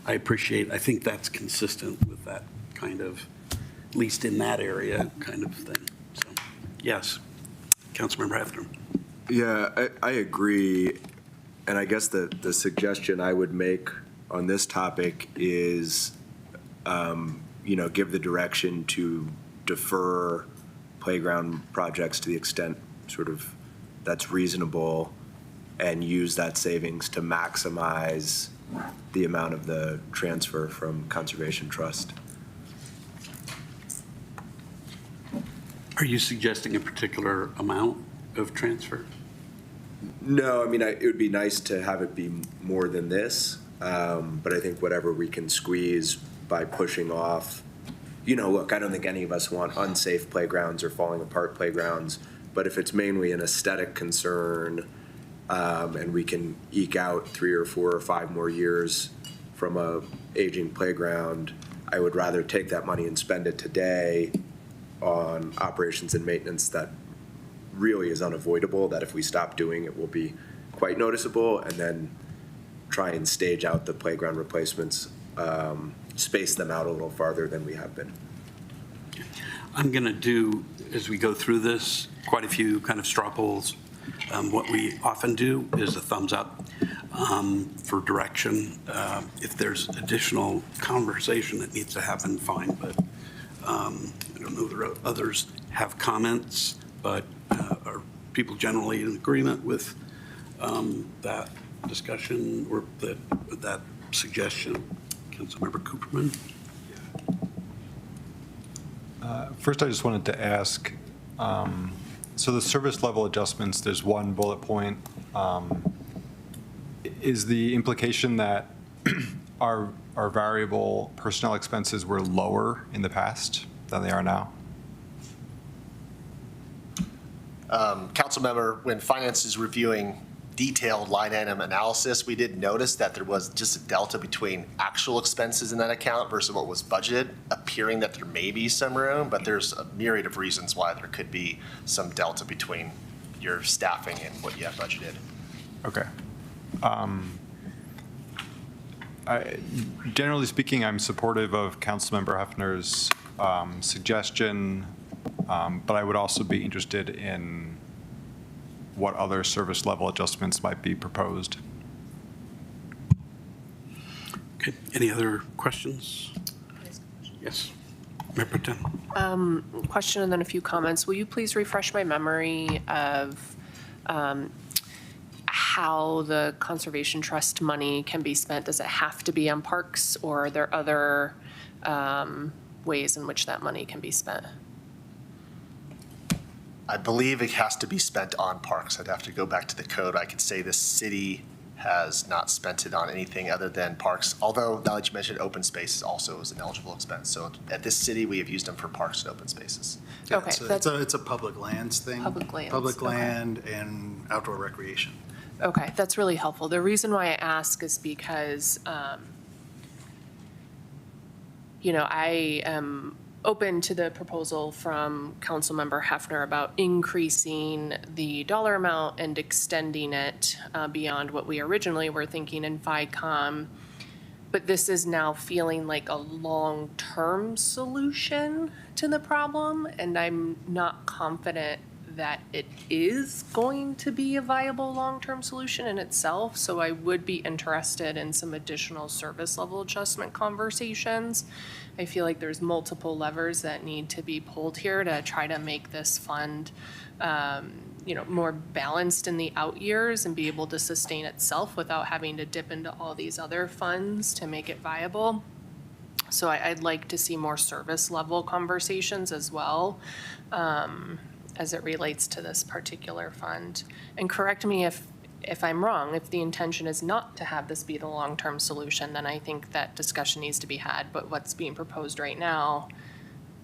S13: I think that's consistent with that kind of, at least in that area, kind of thing. So, yes, Councilmember Hefner.
S8: Yeah, I agree. And I guess the suggestion I would make on this topic is, give the direction to defer playground projects to the extent sort of that's reasonable and use that savings to maximize the amount of the transfer from Conservation Trust.
S13: Are you suggesting a particular amount of transfer?
S8: No, I mean, it would be nice to have it be more than this, but I think whatever we can squeeze by pushing off, look, I don't think any of us want unsafe playgrounds or falling apart playgrounds, but if it's mainly an aesthetic concern, and we can eke out 3 or 4 or 5 more years from a aging playground, I would rather take that money and spend it today on operations and maintenance that really is unavoidable, that if we stop doing it will be quite noticeable, and then try and stage out the playground replacements, space them out a little farther than we have been.
S13: I'm going to do, as we go through this, quite a few kind of straw polls. What we often do is a thumbs up for direction. If there's additional conversation that needs to happen, fine, but I don't know if others have comments, but are people generally in agreement with that discussion or that suggestion? Councilmember Cooperman?
S14: First, I just wanted to ask, so the service level adjustments, there's one bullet point. Is the implication that our variable personnel expenses were lower in the past than they are now?
S11: Council member, when finance is reviewing detailed line item analysis, we did notice that there was just a delta between actual expenses in that account versus what was budgeted, appearing that there may be some room, but there's a myriad of reasons why there could be some delta between your staffing and what you have budgeted.
S14: Okay. Generally speaking, I'm supportive of Councilmember Hefner's suggestion, but I would also be interested in what other service level adjustments might be proposed.
S6: Okay, any other questions? Yes, Mayor Pro Tem.
S5: Question and then a few comments. Will you please refresh my memory of how the Conservation Trust money can be spent? Does it have to be on parks, or are there other ways in which that money can be spent?
S11: I believe it has to be spent on parks. I'd have to go back to the code. I could say the city has not spent it on anything other than parks, although now that you mentioned open spaces also is an eligible expense. So at this city, we have used them for parks and open spaces.
S12: Yeah,
S5: Okay,
S12: It's a public lands thing.
S5: Public lands,
S12: Public
S5: okay.
S12: land and outdoor recreation.
S5: Okay, that's really helpful. The reason why I ask is because, I am open to the proposal from Councilmember Hefner about increasing the dollar amount and extending it beyond what we originally were thinking in FICOM. But this is now feeling like a long-term solution to the problem, and I'm not confident that it is going to be a viable long-term solution in itself. So I would be interested in some additional service level adjustment conversations. I feel like there's multiple levers that need to be pulled here to try to make this fund, more balanced in the out years and be able to sustain itself without having to dip into all these other funds to make it viable. So I'd like to see more service level conversations as well, as it relates to this particular fund. And correct me if I'm wrong, if the intention is not to have this be the long-term solution, then I think that discussion needs to be had. But what's being proposed right now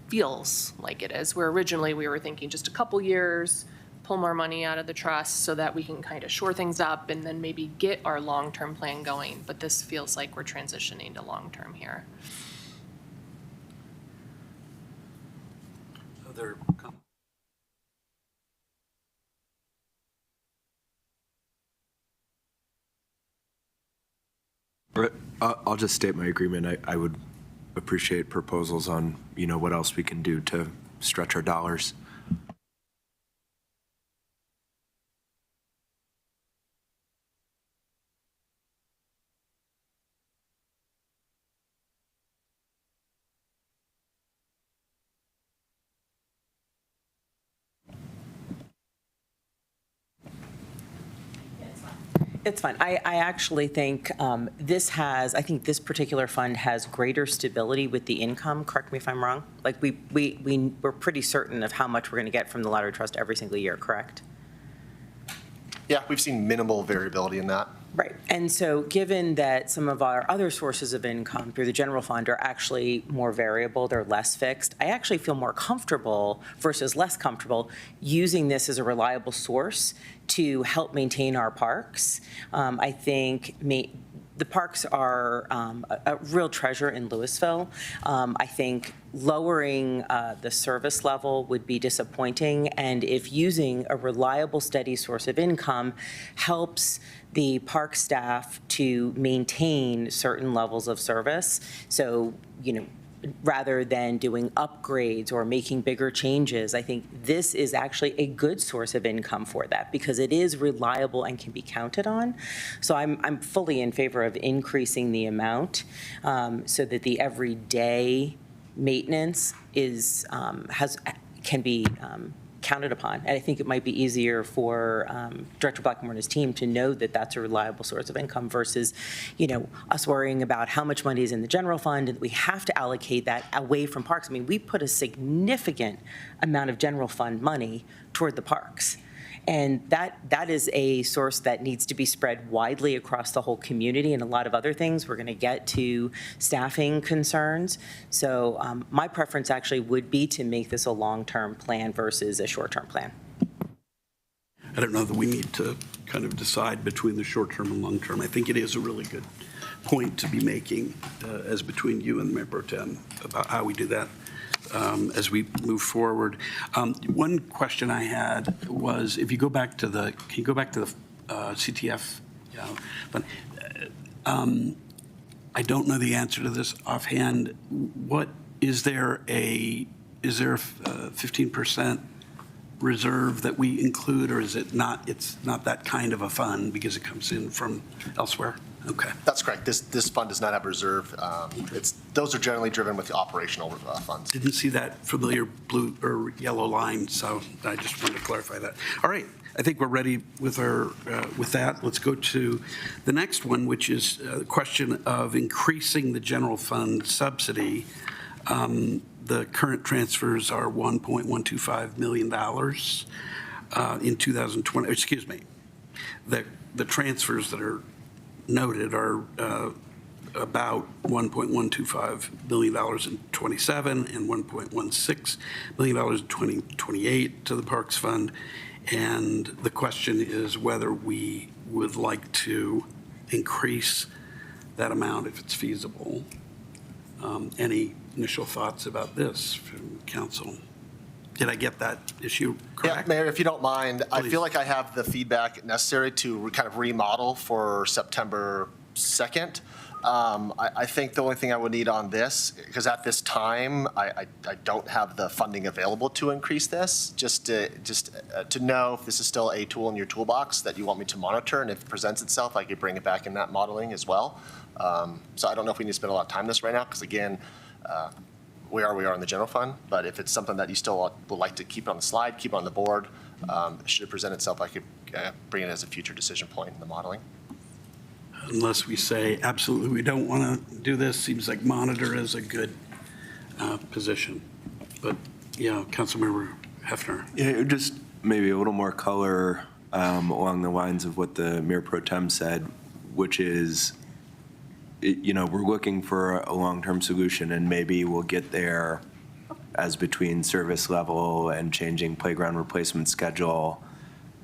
S5: feels like it is, where originally we were thinking just a couple years, pull more money out of the trust so that we can kind of shore things up and then maybe get our long-term plan going. But this feels like we're transitioning to long-term here.
S6: Other comments?
S8: I'll just state my agreement. I would appreciate proposals on, what else we can do to stretch our dollars.
S3: It's fine. I actually think I think this particular fund has greater stability with the income. Correct me if I'm wrong. Like we're pretty certain of how much we're going to get from the lottery trust every single year, correct?
S11: Yeah, we've seen minimal variability in that.
S3: Right. And so given that some of our other sources of income through the general fund are actually more variable, they're less fixed, I actually feel more comfortable versus less comfortable using this as a reliable source to help maintain our parks. I think the parks are a real treasure in Louisville. I think lowering the service level would be disappointing, and if using a reliable, steady source of income helps the park staff to maintain certain levels of service, so, rather than doing upgrades or making bigger changes, I think this is actually a good source of income for that because it is reliable and can be counted on. So I'm fully in favor of increasing the amount so that the everyday maintenance can be counted upon. And I think it might be easier for Director Blackmore and his team to know that that's a reliable source of income versus, us worrying about how much money is in the general fund and we have to allocate that away from parks. I mean, we put a significant amount of general fund money toward the parks. And that is a source that needs to be spread widely across the whole community, and a lot of other things. We're going to get to staffing concerns. So my preference actually would be to make this a long-term plan versus a short-term plan.
S6: I don't know that we need to kind of decide between the short term and long term. I think it is a really good point to be making as between you and Mayor Pro Tem about how we do that as we move forward. One question I had was, if you go back to the, can you go back to the CTF? Yeah, but I don't know the answer to this offhand. What, is there a 15% reserve that we include, or is it not, it's not that kind of a fund because it comes in from elsewhere? Okay.
S11: That's correct. This fund does not have reserve. Those are generally driven with the operational funds.
S6: Didn't see that familiar blue or yellow line, so I just wanted to clarify that. All right, I think we're ready with that. Let's go to the next one, which is the question of increasing the general fund subsidy. The current transfers are $1.125 million in 2020. Excuse me. The transfers that are noted are about $1.125 billion in 27 and $1.16 billion in 2028 to the Parks Fund. And the question is whether we would like to increase that amount if it's feasible. Any initial thoughts about this from council? Did I get that issue correct?
S11: Yeah, Mayor, if you don't mind, I
S6: Please.
S11: feel like I have the feedback necessary to kind of remodel for September 2nd. I think the only thing I would need on this, because at this time, I don't have the funding available to increase this, just to know if this is still a tool in your toolbox that you want me to monitor, and if it presents itself, I could bring it back in that modeling as well. So I don't know if we need to spend a lot of time on this right now, because again, we are in the general fund, but if it's something that you still would like to keep on the slide, keep on the board, should it present itself, I could bring it as a future decision point in the modeling.
S6: Unless we say, absolutely, we don't want to do this, seems like monitor is a good position. But, yeah, Councilmember Hefner.
S8: Yeah, just maybe a little more color along the lines of what the Mayor Pro Tem said, which is, we're looking for a long-term solution, and maybe we'll get there as between service level and changing playground replacement schedule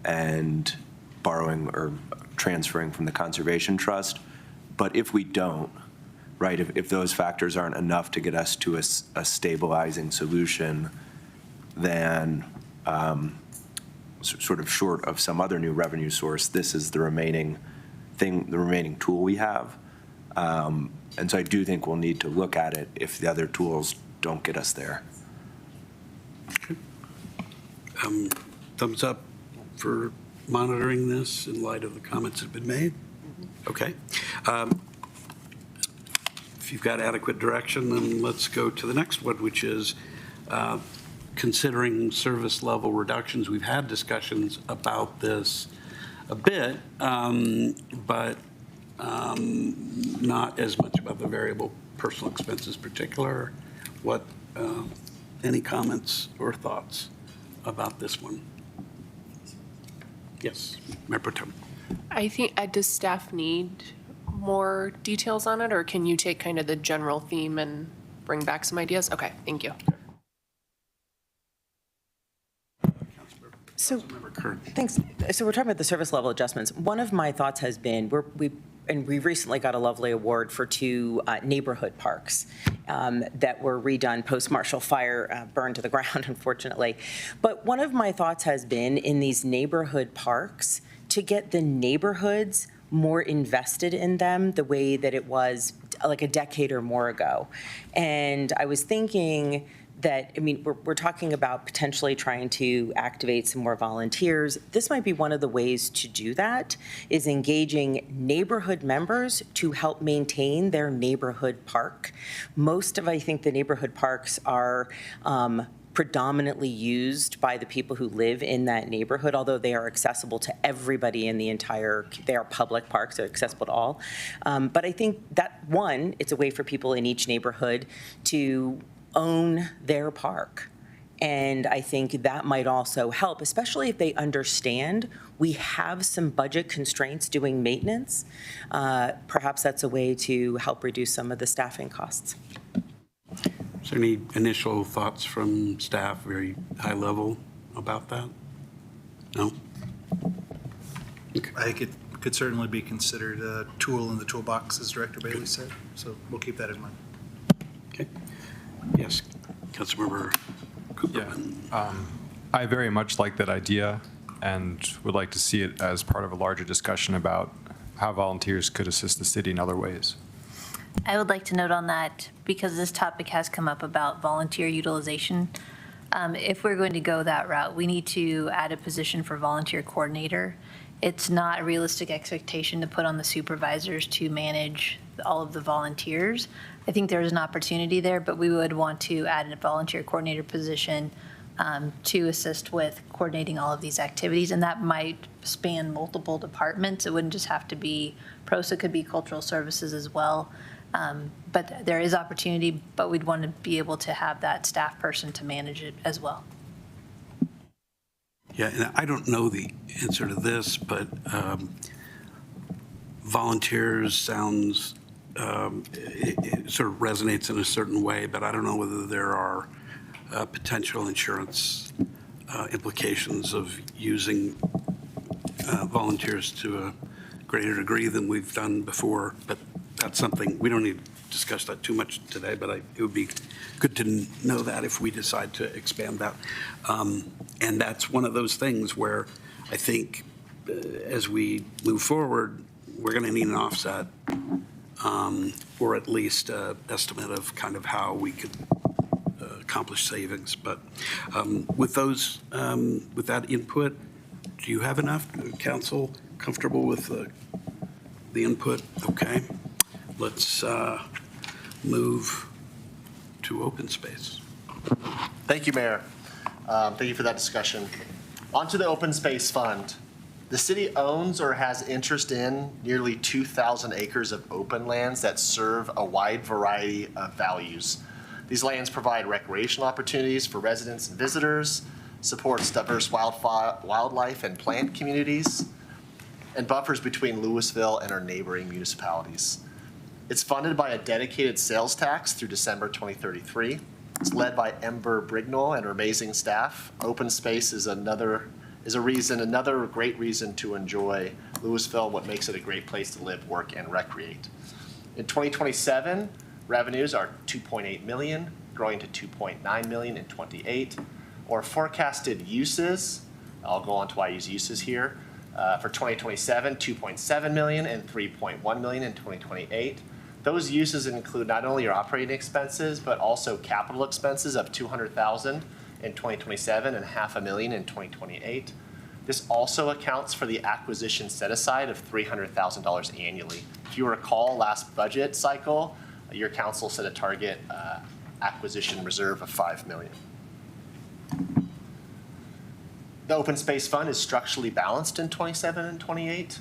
S8: and borrowing or transferring from the Conservation Trust. But if we don't, right, if those factors aren't enough to get us to a stabilizing solution, then sort of short of some other new revenue source, this is the remaining tool we have. And so I do think we'll need to look at it if the other tools don't get us there.
S6: Thumbs up for monitoring this in light of the comments that have been made? Okay. If you've got adequate direction, then let's go to the next one, which is considering service level reductions. We've had discussions about this a bit, but not as much about the variable personal expenses particular. What, any comments or thoughts about this one? Yes, Mayor Pro Tem.
S5: I think, does staff need more details on it, or can you take kind of the general theme and bring back some ideas? Okay, thank you.
S3: So, thanks. So we're talking about the service level adjustments. One of my thoughts has been, we recently got a lovely award for 2 neighborhood parks that were redone post-Marshall Fire, burned to the ground, unfortunately. But one of my thoughts has been in these neighborhood parks to get the neighborhoods more invested in them the way that it was like a decade or more ago. And I was thinking that, I mean, we're talking about potentially trying to activate some more volunteers. This might be one of the ways to do that, is engaging neighborhood members to help maintain their neighborhood park. Most of, I think, the neighborhood parks are predominantly used by the people who live in that neighborhood, although they are accessible to everybody in the entire, they are public parks, they're accessible to all. But I think that, one, it's a way for people in each neighborhood to own their park. And I think that might also help, especially if they understand we have some budget constraints doing maintenance. Perhaps that's a way to help reduce some of the staffing costs.
S6: Is there any initial thoughts from staff, very high level, about that? No?
S12: I think it could certainly be considered a tool in the toolbox, as Director Bailey said. So we'll keep that in mind.
S6: Okay. Yes, Councilmember Cooper.
S14: I very much like that idea and would like to see it as part of a larger discussion about how volunteers could assist the city in other ways.
S10: I would like to note on that, because this topic has come up about volunteer utilization. If we're going to go that route, we need to add a position for volunteer coordinator. It's not a realistic expectation to put on the supervisors to manage all of the volunteers. I think there's an opportunity there, but we would want to add a volunteer coordinator position to assist with coordinating all of these activities, and that might span multiple departments. It wouldn't just have to be PROSA, it could be cultural services as well. But there is opportunity, but we'd want to be able to have that staff person to manage it as well.
S6: Yeah, and I don't know the answer to this, but volunteers sounds, it sort of resonates in a certain way, but I don't know whether there are potential insurance implications of using volunteers to a greater degree than we've done before. But that's something, we don't need to discuss that too much today, but it would be good to know that if we decide to expand that. And that's one of those things where I think as we move forward, we're going to need an offset or at least an estimate of kind of how we could accomplish savings. But with those, with that input, do you have enough? Council comfortable with the input? Okay. Let's move to open space.
S11: Thank you, Mayor. Thank you for that discussion. On to the Open Space Fund. The city owns or has interest in nearly 2,000 acres of open lands that serve a wide variety of values. These lands provide recreational opportunities for residents and visitors, supports diverse wildlife and plant communities, and buffers between Louisville and our neighboring municipalities. It's funded by a dedicated sales tax through December 2033. It's led by Ember Brignall and her amazing staff. Open space is another great reason to enjoy Louisville, what makes it a great place to live, work, and recreate. In 2027, revenues are $2.8 million, growing to $2.9 million in 28. Or forecasted uses, I'll go on to why I use uses here, for 2027, $2.7 million and $3.1 million in 2028. Those uses include not only your operating expenses, but also capital expenses of $200,000 in 2027 and $500,000 in 2028. This also accounts for the acquisition set aside of $300,000 annually. If you recall, last budget cycle, your council set a target acquisition reserve of $5 million. The Open Space Fund is structurally balanced in 27 and 28.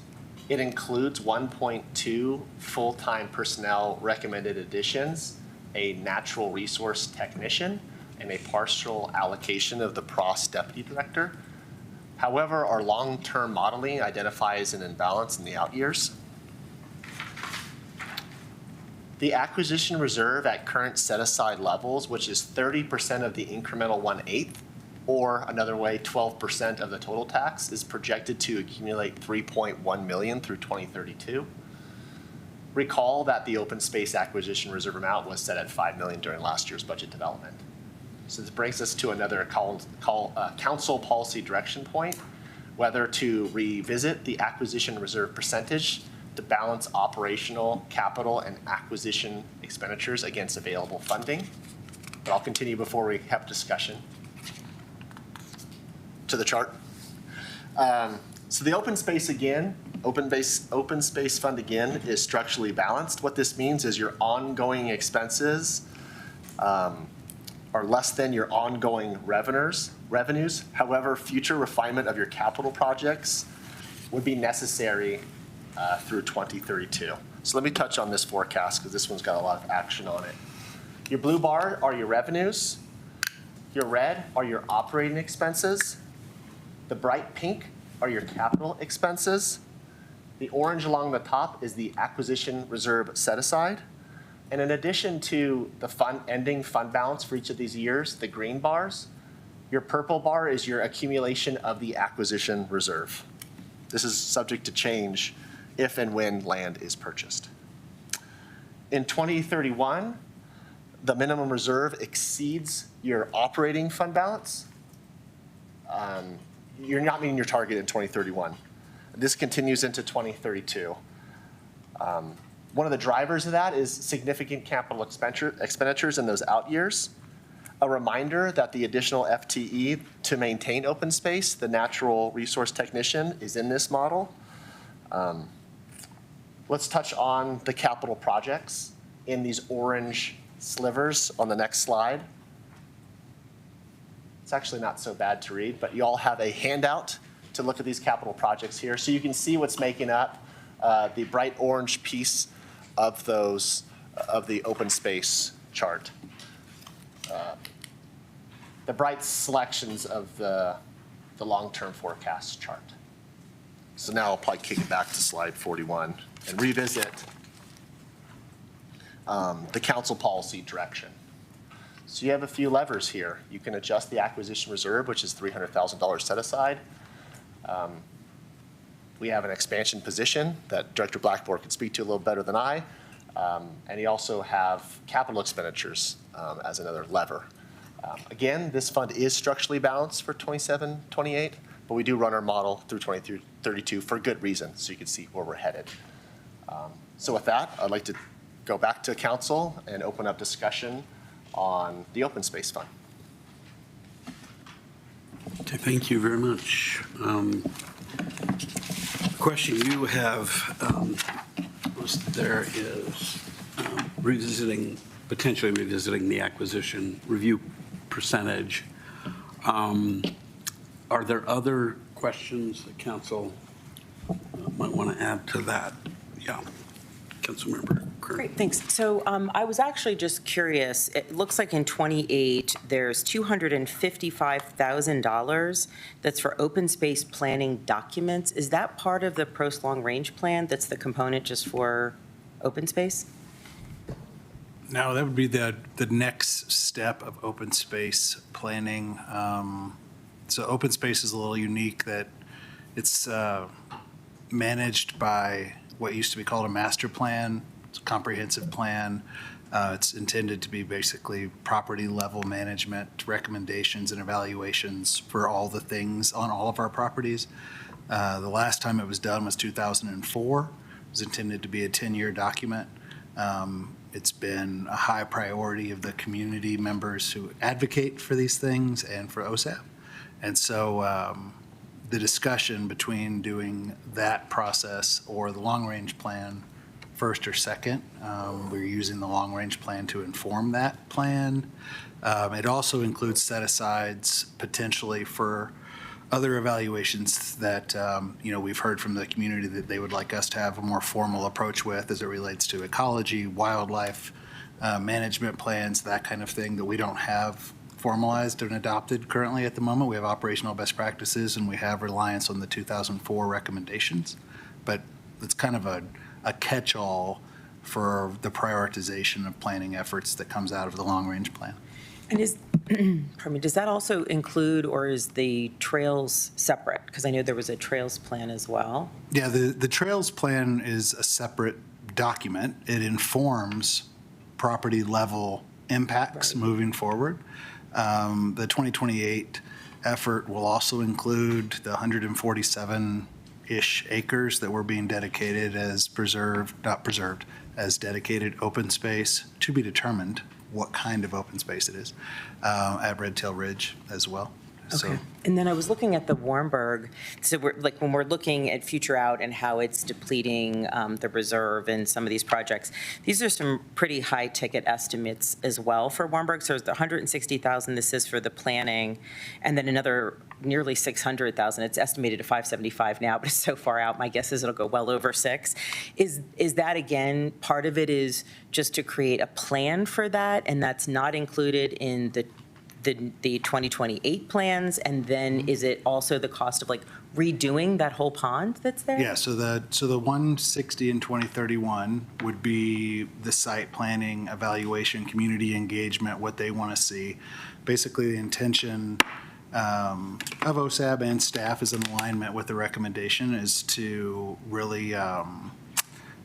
S11: It includes 1.2 full-time personnel recommended additions, a natural resource technician, and a partial allocation of the PROS deputy director. However, our long-term modeling identifies an imbalance in the out years. The acquisition reserve at current set-aside levels, which is 30% of the incremental 1/8, or another way, 12% of the total tax, is projected to accumulate $3.1 million through 2032. Recall that the open space acquisition reserve amount was set at $5 million during last year's budget development. So this brings us to another council policy direction point, whether to revisit the acquisition reserve percentage to balance operational, capital, and acquisition expenditures against available funding. But I'll continue before we have discussion. To the chart. So the open space again, open space fund again is structurally balanced. What this means is your ongoing expenses are less than your ongoing revenues. However, future refinement of your capital projects would be necessary through 2032. So let me touch on this forecast because this one's got a lot of action on it. Your blue bar are your revenues. Your red are your operating expenses. The bright pink are your capital expenses. The orange along the top is the acquisition reserve set aside. And in addition to the ending fund balance for each of these years, the green bars, your purple bar is your accumulation of the acquisition reserve. This is subject to change if and when land is purchased. In 2031, the minimum reserve exceeds your operating fund balance. You're not meeting your target in 2031. This continues into 2032. One of the drivers of that is significant capital expenditures in those out years. A reminder that the additional FTE to maintain open space, the natural resource technician, is in this model. Let's touch on the capital projects in these orange slivers on the next slide. It's actually not so bad to read, but you all have a handout to look at these capital projects here. So you can see what's making up the bright orange piece of those, of the open space chart. The bright selections of the long-term forecast chart. So now I'll probably kick it back to slide 41 and revisit the council policy direction. So you have a few levers here. You can adjust the acquisition reserve, which is $300,000 set aside. We have an expansion position that Director Blackmore can speak to a little better than I. And you also have capital expenditures as another lever. Again, this fund is structurally balanced for 27, 28, but we do run our model through 2032 for good reason, so you can see where we're headed. So with that, I'd like to go back to council and open up discussion on the open space fund.
S6: Okay, thank you very much. The question you have there is potentially revisiting the acquisition review percentage. Are there other questions that council might want to add to that? Yeah, Councilmember Kern.
S3: Great, thanks. So I was actually just curious. It looks like in 28, there's $255,000 that's for open space planning documents. Is that part of the Prost Long Range Plan that's the component just for open space?
S12: No, that would be the next step of open space planning. So open space is a little unique that it's managed by what used to be called a master plan. It's a comprehensive plan. It's intended to be basically property level management, recommendations and evaluations for all the things on all of our properties. The last time it was done was 2004. It was intended to be a 10-year document. It's been a high priority of the community members who advocate for these things and for OSAP. And so the discussion between doing that process or the long-range plan first or second, we're using the long-range plan to inform that plan. It also includes set-asides potentially for other evaluations that, we've heard from the community that they would like us to have a more formal approach with as it relates to ecology, wildlife, management plans, that kind of thing that we don't have formalized and adopted currently at the moment. We have operational best practices and we have reliance on the 2004 recommendations, but it's kind of a catch-all for the prioritization of planning efforts that comes out of the long-range plan.
S3: And pardon me, does that also include, or is the trails separate? Because I know there was a trails plan as well.
S12: Yeah, the trails plan is a separate document. It informs property level impacts moving forward. The 2028 effort will also include the 147-ish acres that were being dedicated as as dedicated open space, to be determined what kind of open space it is, at Red Tail Ridge as well.
S3: Okay. And then I was looking at the Warmberg, so when we're looking at future out and how it's depleting the reserve and some of these projects, these are some pretty high ticket estimates as well for Warmberg. So there's the $160,000, this is for the planning, and then another nearly $600,000. It's estimated at $575 now, but it's so far out, my guess is it'll go well over $6. Is that, again, part of it is just to create a plan for that, and that's not included in the 2028 plans, and then is it also the cost of redoing that whole pond that's there?
S12: Yeah, so the 160 in 2031 would be the site planning, evaluation, community engagement, what they want to see. Basically, the intention of OSAB and staff is in alignment with the recommendation is to really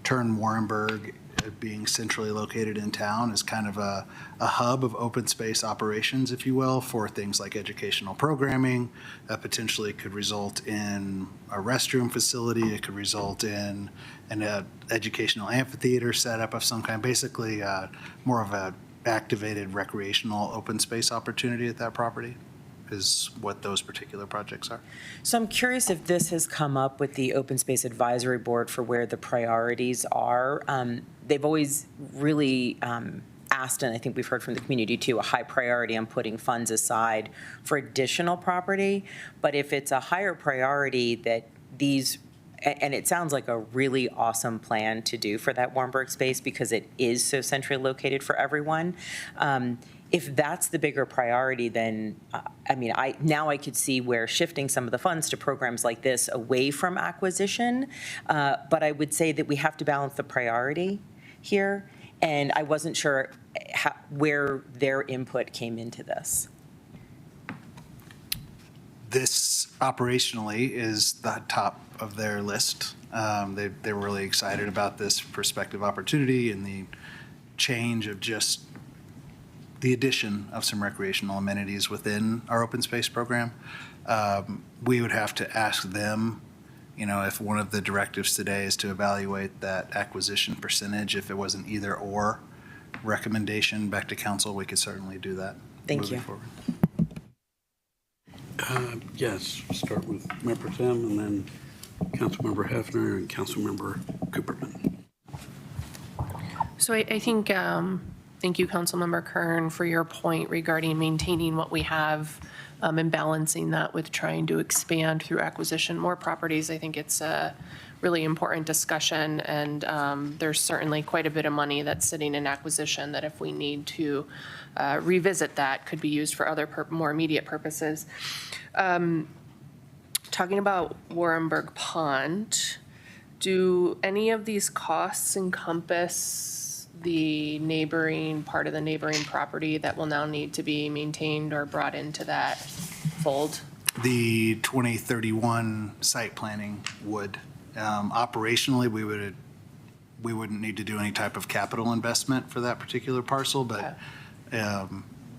S12: turn Warrenburg, being centrally located in town, as kind of a hub of open space operations, if you will, for things like educational programming. That potentially could result in a restroom facility. It could result in an educational amphitheater setup of some kind, basically more of a activated recreational open space opportunity at that property is what those particular projects are.
S3: So I'm curious if this has come up with the Open Space Advisory Board for where the priorities are. They've always really asked, and I think we've heard from the community too, a high priority on putting funds aside for additional property. But if it's a higher priority that these, and it sounds like a really awesome plan to do for that Warrenburg space because it is so centrally located for everyone. If that's the bigger priority, then, I could see where shifting some of the funds to programs like this away from acquisition. But I would say that we have to balance the priority here. And I wasn't sure where their input came into this.
S12: This operationally is the top of their list. They were really excited about this prospective opportunity and the change of just the addition of some recreational amenities within our open space program. We would have to ask them, if one of the directives today is to evaluate that acquisition percentage, if it was an either or recommendation back to council, we could certainly do that.
S3: Thank you.
S12: Forward.
S13: Yes, start with Member Tim and then Councilmember Hefner and Councilmember Cooperman.
S5: So I think, thank you, Councilmember Kern, for your point regarding maintaining what we have and balancing that with trying to expand through acquisition more properties. I think it's a really important discussion, and there's certainly quite a bit of money that's sitting in acquisition that if we need to revisit that could be used for other more immediate purposes. Talking about Warrenburg Pond, do any of these costs encompass the neighboring, part of the neighboring property that will now need to be maintained or brought into that fold?
S12: The 2031 site planning would. Operationally, we wouldn't need to do any type of capital investment for that particular parcel, but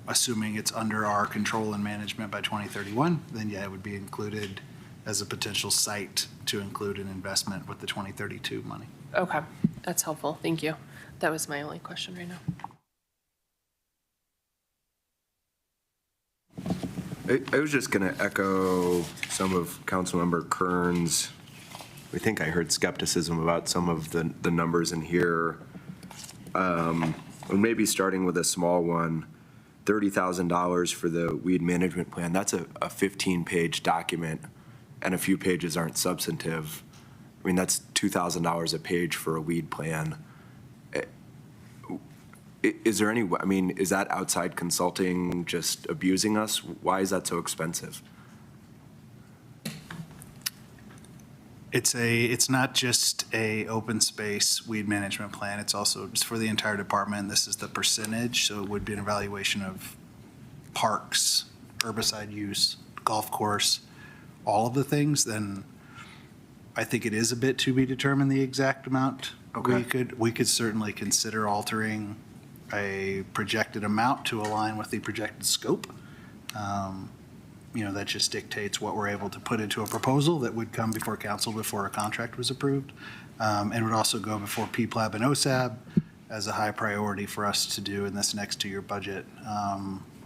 S12: assuming it's under our control and management by 2031, then yeah, it would be included as a potential site to include an investment with the 2032 money.
S5: Okay, that's helpful. Thank you. That was my only question right now.
S8: I was just going to echo some of Councilmember Kern's, I think I heard skepticism about some of the numbers in here. And maybe starting with a small one, $30,000 for the weed management plan. That's a 15-page document, and a few pages aren't substantive. I mean, that's $2,000 a page for a weed plan. Is there any, is that outside consulting just abusing us? Why is that so expensive?
S12: It's not just a open space weed management plan. It's also it's for the entire department. This is the percentage, so it would be an evaluation of parks, herbicide use, golf course, all of the things. Then I think it is a bit to be determined the exact amount.
S8: Okay.
S12: We could certainly consider altering a projected amount to align with the projected scope. That just dictates what we're able to put into a proposal that would come before council before a contract was approved. And would also go before PPLAB and OSAB as a high priority for us to do in this next 2-year budget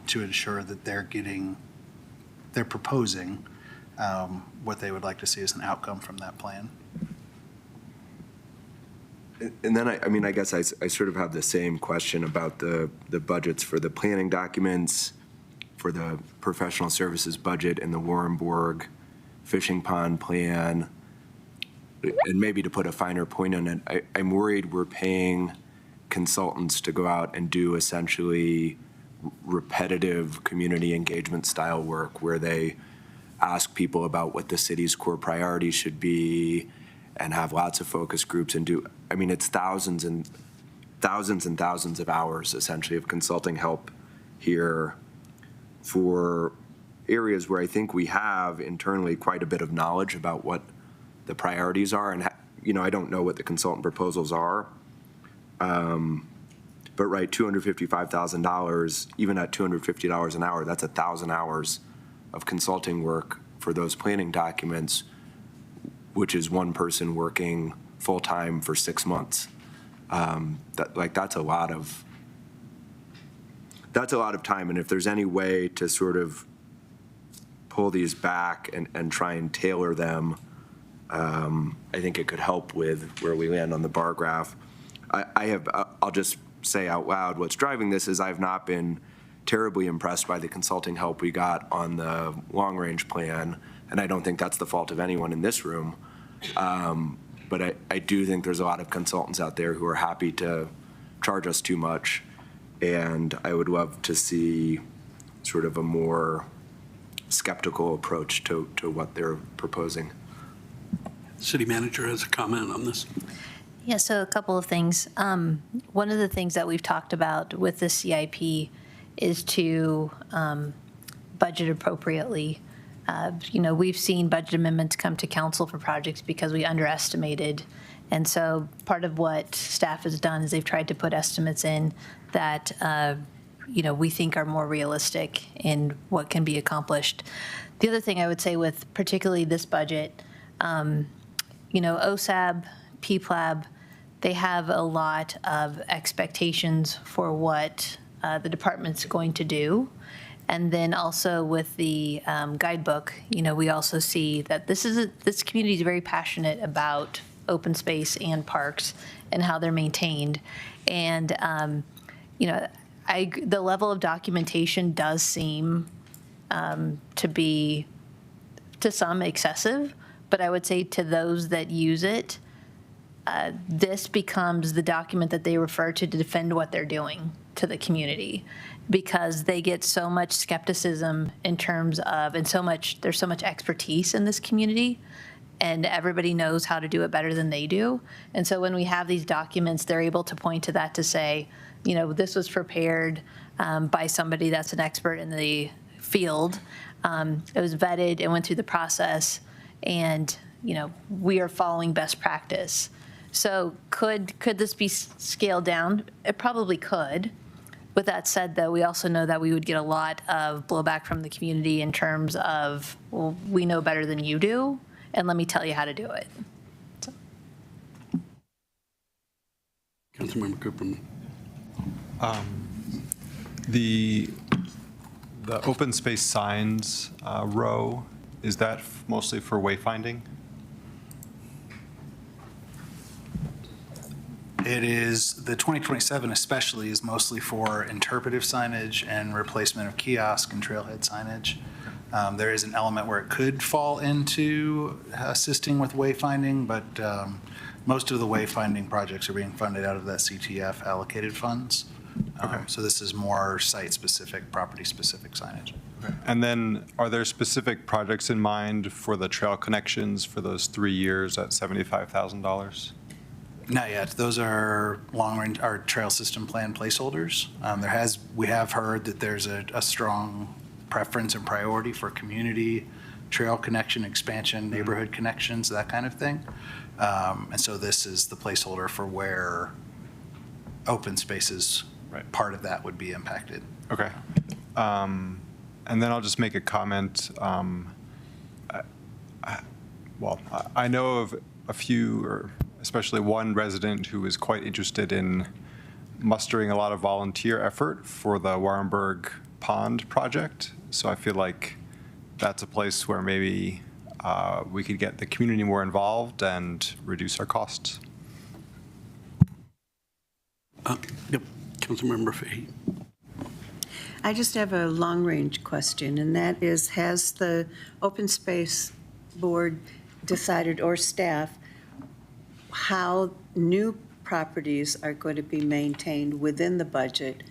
S12: to ensure that they're proposing what they would like to see as an outcome from that plan.
S8: And then, I guess I sort of have the same question about the budgets for the planning documents, for the professional services budget and the Warrenburg fishing pond plan. And maybe to put a finer point on it, I'm worried we're paying consultants to go out and do essentially repetitive community engagement style work where they ask people about what the city's core priorities should be and have lots of focus groups and do, it's thousands and thousands of hours essentially of consulting help here for, areas where I think we have internally quite a bit of knowledge about what the priorities are. And, I don't know what the consultant proposals are. But right, $255,000, even at $250 an hour, that's 1,000 hours of consulting work for those planning documents, which is one person working full-time for 6 months. That's a lot of time. And if there's any way to sort of pull these back and try and tailor them, I think it could help with where we land on the bar graph. I'll just say out loud, what's driving this is I've not been terribly impressed by the consulting help we got on the long-range plan, and I don't think that's the fault of anyone in this room. But I do think there's a lot of consultants out there who are happy to charge us too much, and I would love to see sort of a more skeptical approach to what they're proposing.
S6: City manager has a comment on this.
S10: Yeah, so a couple of things. One of the things that we've talked about with the CIP is to budget appropriately. We've seen budget amendments come to council for projects because we underestimated. And so part of what staff has done is they've tried to put estimates in that, we think are more realistic in what can be accomplished. The other thing I would say with particularly this budget, OSAB, PPLAB, they have a lot of expectations for what the department's going to do. And then also with the guidebook, we also see that this community is very passionate about open space and parks and how they're maintained. And, the level of documentation does seem to be, to some, excessive. But I would say to those that use it, this becomes the document that they refer to defend what they're doing to the community, because they get so much skepticism in terms of, there's so much expertise in this community, and everybody knows how to do it better than they do. And so when we have these documents, they're able to point to that to say, this was prepared by somebody that's an expert in the field. It was vetted and went through the process, and we are following best practice. So could this be scaled down? It probably could. With that said, though, we also know that we would get a lot of blowback from the community in terms of, well, we know better than you do, and let me tell you how to do it. So.
S6: Councilmember Cooperman.
S14: The open space signs row, is that mostly for wayfinding?
S12: It is, the 2027 especially is mostly for interpretive signage and replacement of kiosk and trailhead signage. There is an element where it could fall into assisting with wayfinding, but most of the wayfinding projects are being funded out of that CTF allocated funds. So this is more site-specific, property-specific signage.
S14: And then are there specific projects in mind for the trail connections for those 3 years at $75,000?
S12: Not yet. Those are long-range, our trail system plan placeholders. We have heard that there's a strong preference and priority for community trail connection, expansion, neighborhood connections, that kind of thing. And so this is the placeholder for where open spaces, part of that would be impacted.
S14: Okay. And then I'll just make a comment. I know of a few, or especially one resident who is quite interested in mustering a lot of volunteer effort for the Warrenburg Pond project. So I feel like that's a place where maybe we could get the community more involved and reduce our costs.
S6: Yep, Councilmember Fahey.
S15: I just have a long-range question, and that is, has the Open Space Board decided, or staff, how new properties are going to be maintained within the budget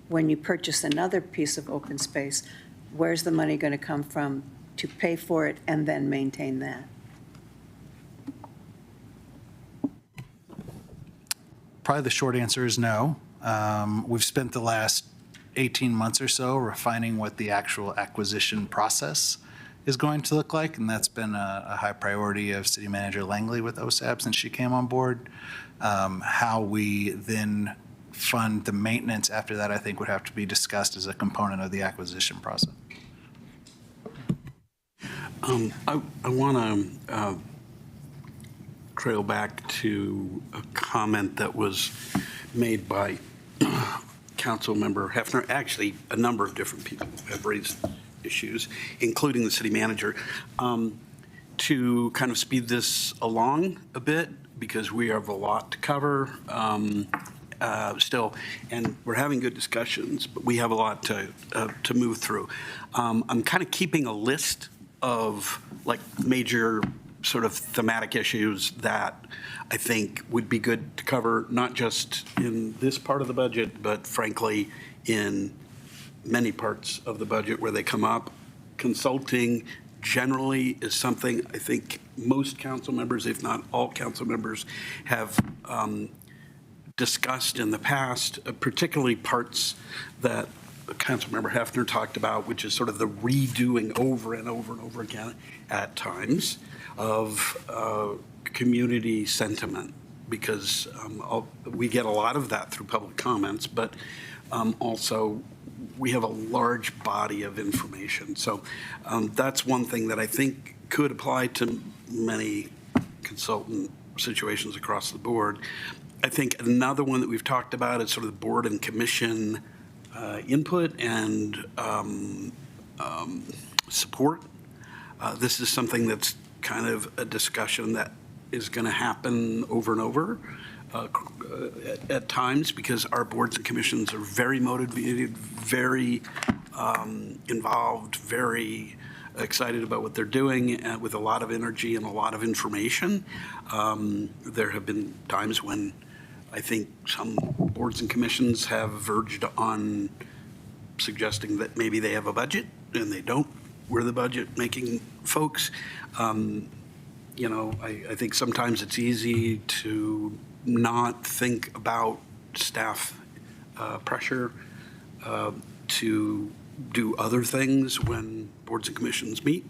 S15: when you purchase another piece of open space? Where's the money going to come from to pay for it and then maintain that?
S12: Probably the short answer is no. We've spent the last 18 months or so refining what the actual acquisition process is going to look like, and that's been a high priority of City Manager Langley with OSAB since she came on board. How we then fund the maintenance after that, I think, would have to be discussed as a component of the acquisition process.
S6: I want to trail back to a comment that was made by Councilmember Hefner. Actually, a number of different people have raised issues, including the city manager, to kind of speed this along a bit, because we have a lot to cover still, and we're having good discussions, but we have a lot to move through. I'm kind of keeping a list of like major sort of thematic issues that I think would be good to cover, not just in this part of the budget, but frankly, in many parts of the budget where they come up. Consulting generally is something I think most council members, if not all council members, have discussed in the past, particularly parts that Councilmember Hefner talked about, which is sort of the redoing over and over and over again at times of community sentiment, because we get a lot of that through public comments, but also we have a large body of information. So that's one thing that I think could apply to many consultant situations across the board. I think another one that we've talked about is sort of the board and commission input and support. This is something that's kind of a discussion that is going to happen over and over at times, because our boards and commissions are very motivated, very involved, very excited about what they're doing, with a lot of energy and a lot of information. There have been times when I think some boards and commissions have verged on suggesting that maybe they have a budget and they don't. We're the budget-making folks. You know, I think sometimes it's easy to not think about staff pressure to do other things when boards and commissions meet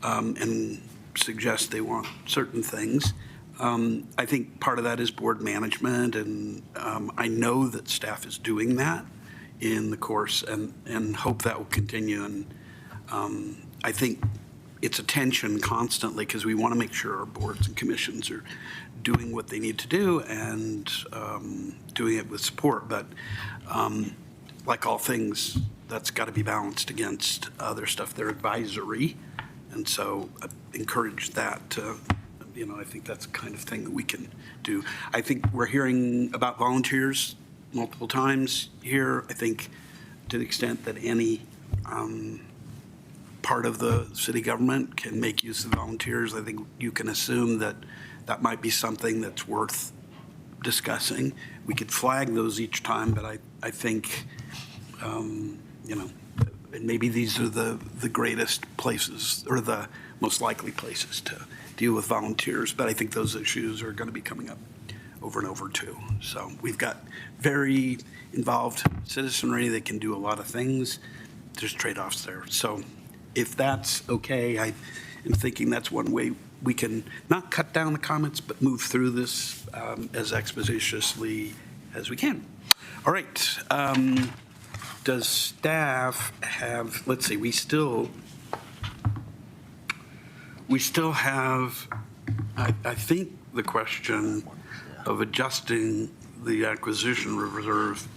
S6: and suggest they want certain things. I think part of that is board management, and I know that staff is doing that in the course, and hope that will continue. And I think it's a tension constantly, because we want to make sure our boards and commissions are doing what they need to do and doing it with support. But like all things, that's got to be balanced against other stuff. They're advisory, and so I encourage that. You know, I think that's the kind of thing that we can do. I think we're hearing about volunteers multiple times here. I think to the extent that any part of the city government can make use of volunteers, I think you can assume that that might be something that's worth discussing. We could flag those each time, but I think, you know, maybe these are the greatest places, or the most likely places to deal with volunteers, but I think those issues are going to be coming up over and over too. So we've got very involved citizenry that can do a lot of things. There's trade-offs there. So if that's okay, I am thinking that's one way we can not cut down the comments, but move through this as expeditiously as we can. All right. Does staff have, let's see, we still have, I think, the question of adjusting the acquisition reserve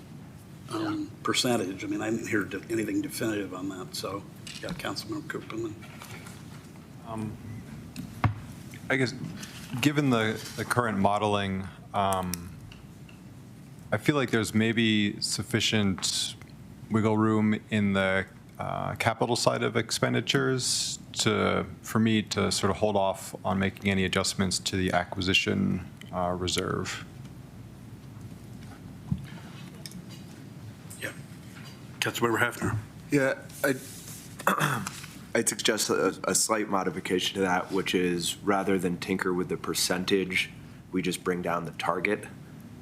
S6: percentage. I mean, I didn't hear anything definitive on that, so, yeah, Councilmember Koopman.
S14: I guess, given the current modeling, I feel like there's maybe sufficient wiggle room in the capital side of expenditures for me to sort of hold off on making any adjustments to the acquisition reserve.
S6: Yeah. Councilmember Hefner.
S8: Yeah, I'd suggest a slight modification to that, which is rather than tinker with the percentage, we just bring down the target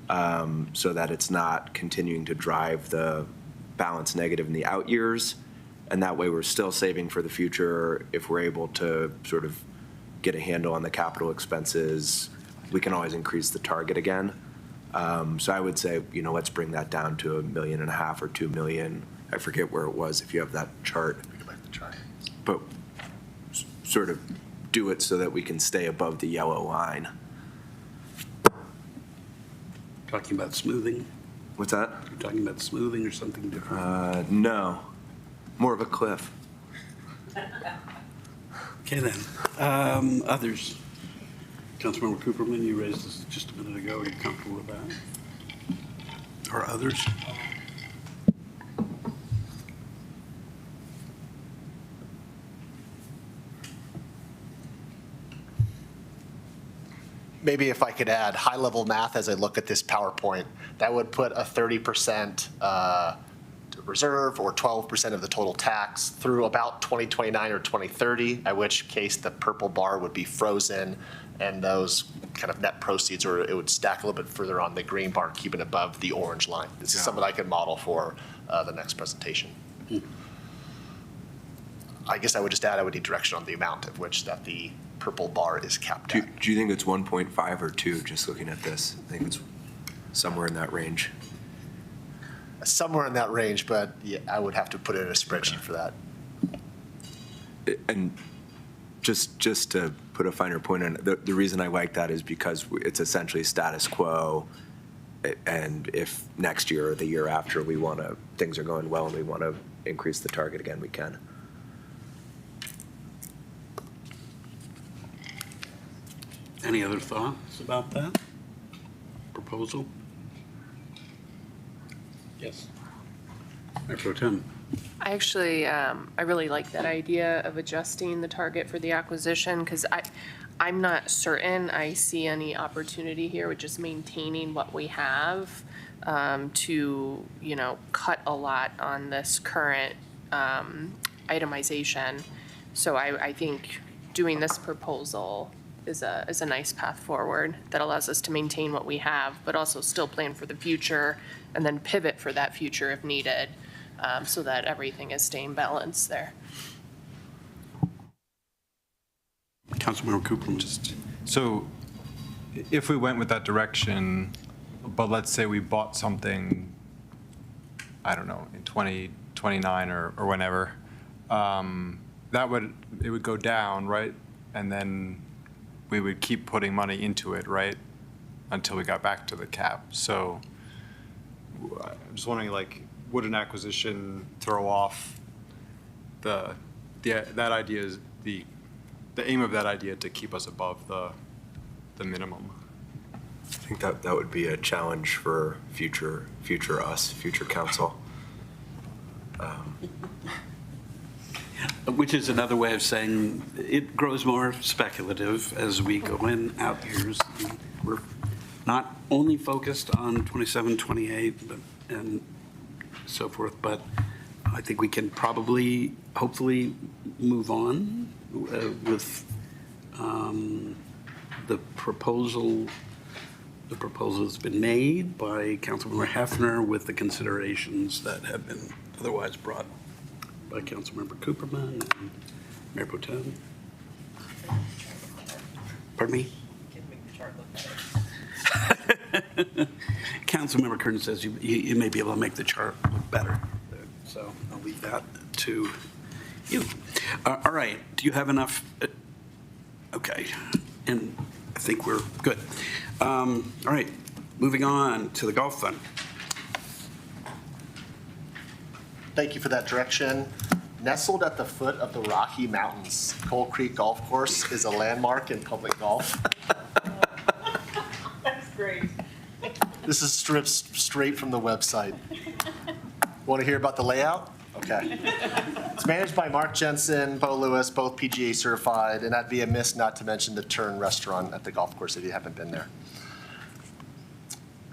S8: so that it's not continuing to drive the balance negative in the out years. And that way, we're still saving for the future. If we're able to sort of get a handle on the capital expenses, we can always increase the target again. So I would say, let's bring that down to $1.5 million or 2 million. I forget where it was, if you have that chart. But sort of do it so that we can stay above the yellow line.
S13: Talking about smoothing?
S8: What's that?
S13: You're talking about smoothing or something different?
S8: No, more of a cliff.
S13: Okay, then. Others? Councilmember Cooperman, you raised this just a minute ago. Are you comfortable with that? Or others?
S11: Maybe if I could add high-level math as I look at this PowerPoint, that would put a 30% reserve or 12% of the total tax through about 2029 or 2030, at which case the purple bar would be frozen and those kind of net proceeds, or it would stack a little bit further on the green bar, keeping above the orange line. This is something I can model for the next presentation. I guess I would just add, I would need direction on the amount at which that the purple bar is capped at.
S8: Do you think it's 1.5 or 2, just looking at this? I think it's somewhere in that range.
S11: Somewhere in that range, but yeah, I would have to put it in a spreadsheet for that.
S8: And just to put a finer point on it, the reason I like that is because it's essentially status quo. And if next year or the year after things are going well and we want to increase the target again, we can.
S13: Any other thoughts about that proposal? Yes. Mayor Pro Tem.
S5: I actually, I really like that idea of adjusting the target for the acquisition, because I'm not certain I see any opportunity here with just maintaining what we have to, cut a lot on this current itemization. So I think doing this proposal is a nice path forward that allows us to maintain what we have, but also still plan for the future and then pivot for that future if needed, so that everything is staying balanced there.
S13: Councilmember Cooperman.
S14: So if we went with that direction, but let's say we bought something, I don't know, in 2029 or whenever, it would go down, right? And then we would keep putting money into it, right? Until we got back to the cap. So I'm just wondering, would an acquisition throw off that idea is the aim of that idea to keep us above the minimum?
S8: I think that would be a challenge for future us, future council.
S13: Which is another way of saying it grows more speculative as we go in out years. We're not only focused on 27, 28, and so forth, but I think we can probably, hopefully, move on with the proposal. The proposal has been made by Councilmember Hefner with the considerations that have been otherwise brought by Councilmember Cooperman and Mayor Pro Tem. Pardon me? Councilmember Kern says you may be able to make the chart look better. So I'll leave that to you. All right. Do you have enough? Okay. And I think we're good. All right. Moving on to the golf fund.
S11: Thank you for that direction. Nestled at the foot of the Rocky Mountains, Coal Creek Golf Course is a landmark in public golf.
S2: That's great.
S11: This is stripped straight from the website. Want to hear about the layout? Okay. It's managed by Mark Jensen, Bo Lewis, both PGA certified, and I'd be amiss not to mention the Turn restaurant at the golf course if you haven't been there.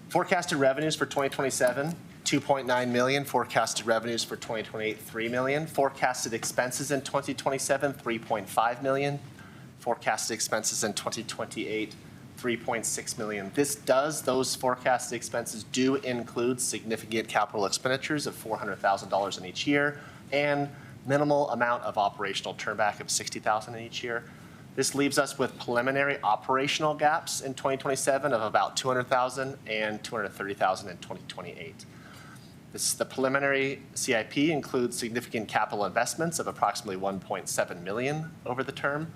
S11: Forecasted revenues for 2027, 2.9 million. Forecasted revenues for 2028, 3 million. Forecasted expenses in 2027, 3.5 million. Forecasted expenses in 2028, 3.6 million. Those forecasted expenses do include significant capital expenditures of $400,000 in each year and minimal amount of operational turnback of $60,000 in each year. This leaves us with preliminary operational gaps in 2027 of about $200,000 and $230,000 in 2028. The preliminary CIP includes significant capital investments of approximately $1.7 million over the term,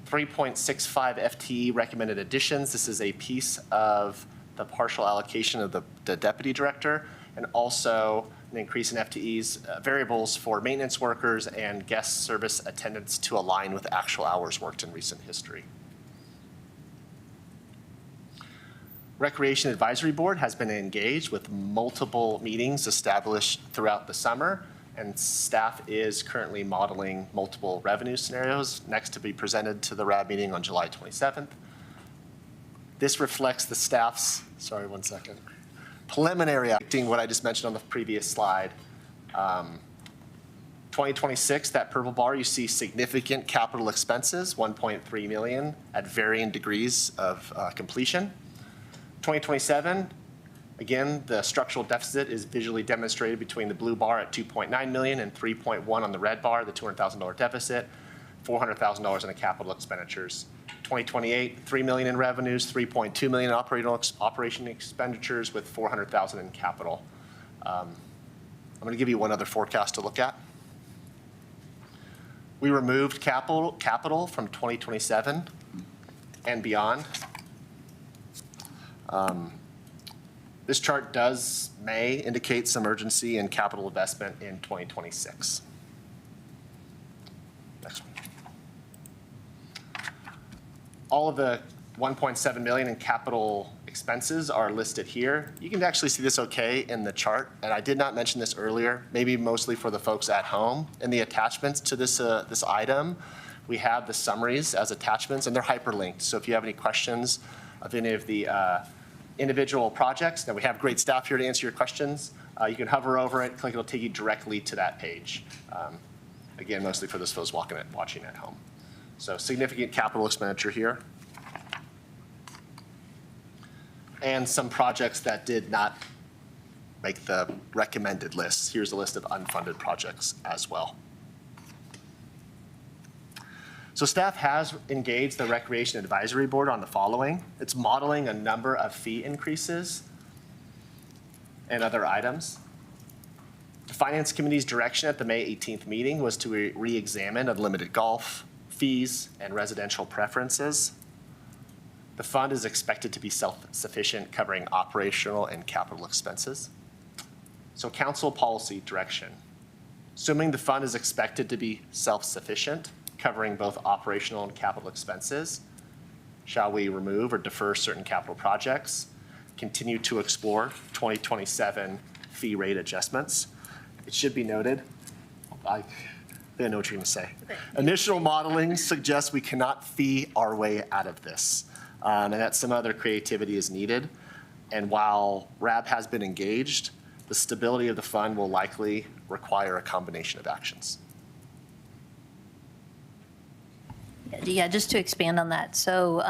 S11: 3.65 FTE recommended additions. This is a piece of the partial allocation of the deputy director, and also an increase in FTEs variables for maintenance workers and guest service attendants to align with actual hours worked in recent history. Recreation Advisory Board has been engaged with multiple meetings established throughout the summer, and staff is currently modeling multiple revenue scenarios next to be presented to the RAB meeting on July 27th. This reflects the staff's, preliminary, what I just mentioned on the previous slide. 2026, that purple bar, you see significant capital expenses, 1.3 million at varying degrees of completion. 2027, again, the structural deficit is visually demonstrated between the blue bar at 2.9 million and 3.1 on the red bar, the $200,000 deficit, $400,000 in the capital expenditures. 2028, 3 million in revenues, 3.2 million in operation expenditures with 400,000 in capital. I'm going to give you one other forecast to look at. We removed capital from 2027 and beyond. This chart may indicate some urgency in capital investment in 2026. Next one. All of the 1.7 million in capital expenses are listed here. You can actually see this okay in the chart, and I did not mention this earlier, maybe mostly for the folks at home. In the attachments to this item, we have the summaries as attachments, and they're hyperlinked. So if you have any questions of any of the individual projects, now we have great staff here to answer your questions. You can hover over it, click, it'll take you directly to that page. Again, mostly for those folks watching at home. So significant capital expenditure here. And some projects that did not make the recommended list. Here's a list of unfunded projects as well. So staff has engaged the Recreation Advisory Board on the following. It's modeling a number of fee increases and other items. The Finance Committee's direction at the May 18th meeting was to re-examine unlimited golf, fees, and residential preferences. The fund is expected to be self-sufficient, covering operational and capital expenses. So council policy direction. Assuming the fund is expected to be self-sufficient, covering both operational and capital expenses, shall we remove or defer certain capital projects, continue to explore 2027 fee rate adjustments? It should be noted, I know what you're going to say. Initial modeling suggests we cannot fee our way out of this, and that some other creativity is needed. And while RAB has been engaged, the stability of the fund will likely require a combination of actions.
S10: Yeah, just to expand on that. So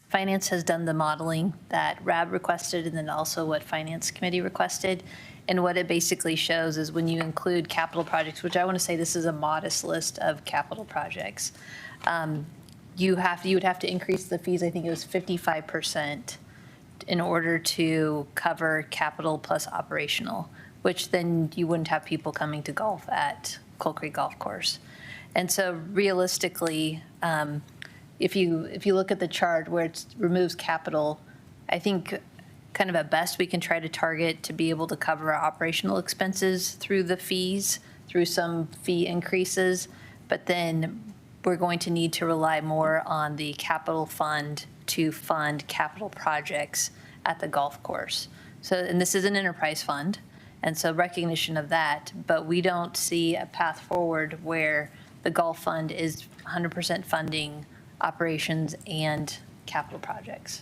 S10: Finance has done the modeling that RAB requested and then also what Finance Committee requested. And what it basically shows is when you include capital projects, which I want to say this is a modest list of capital projects, you would have to increase the fees, I think it was 55%, in order to cover capital plus operational, which then you wouldn't have people coming to golf at Coal Creek Golf Course. And so realistically, if you look at the chart where it removes capital, I think kind of at best we can try to target to be able to cover our operational expenses through the fees, through some fee increases, but then we're going to need to rely more on the capital fund to fund capital projects at the golf course. So, and this is an enterprise fund, and so recognition of that, but we don't see a path forward where the golf fund is 100% funding operations and capital projects.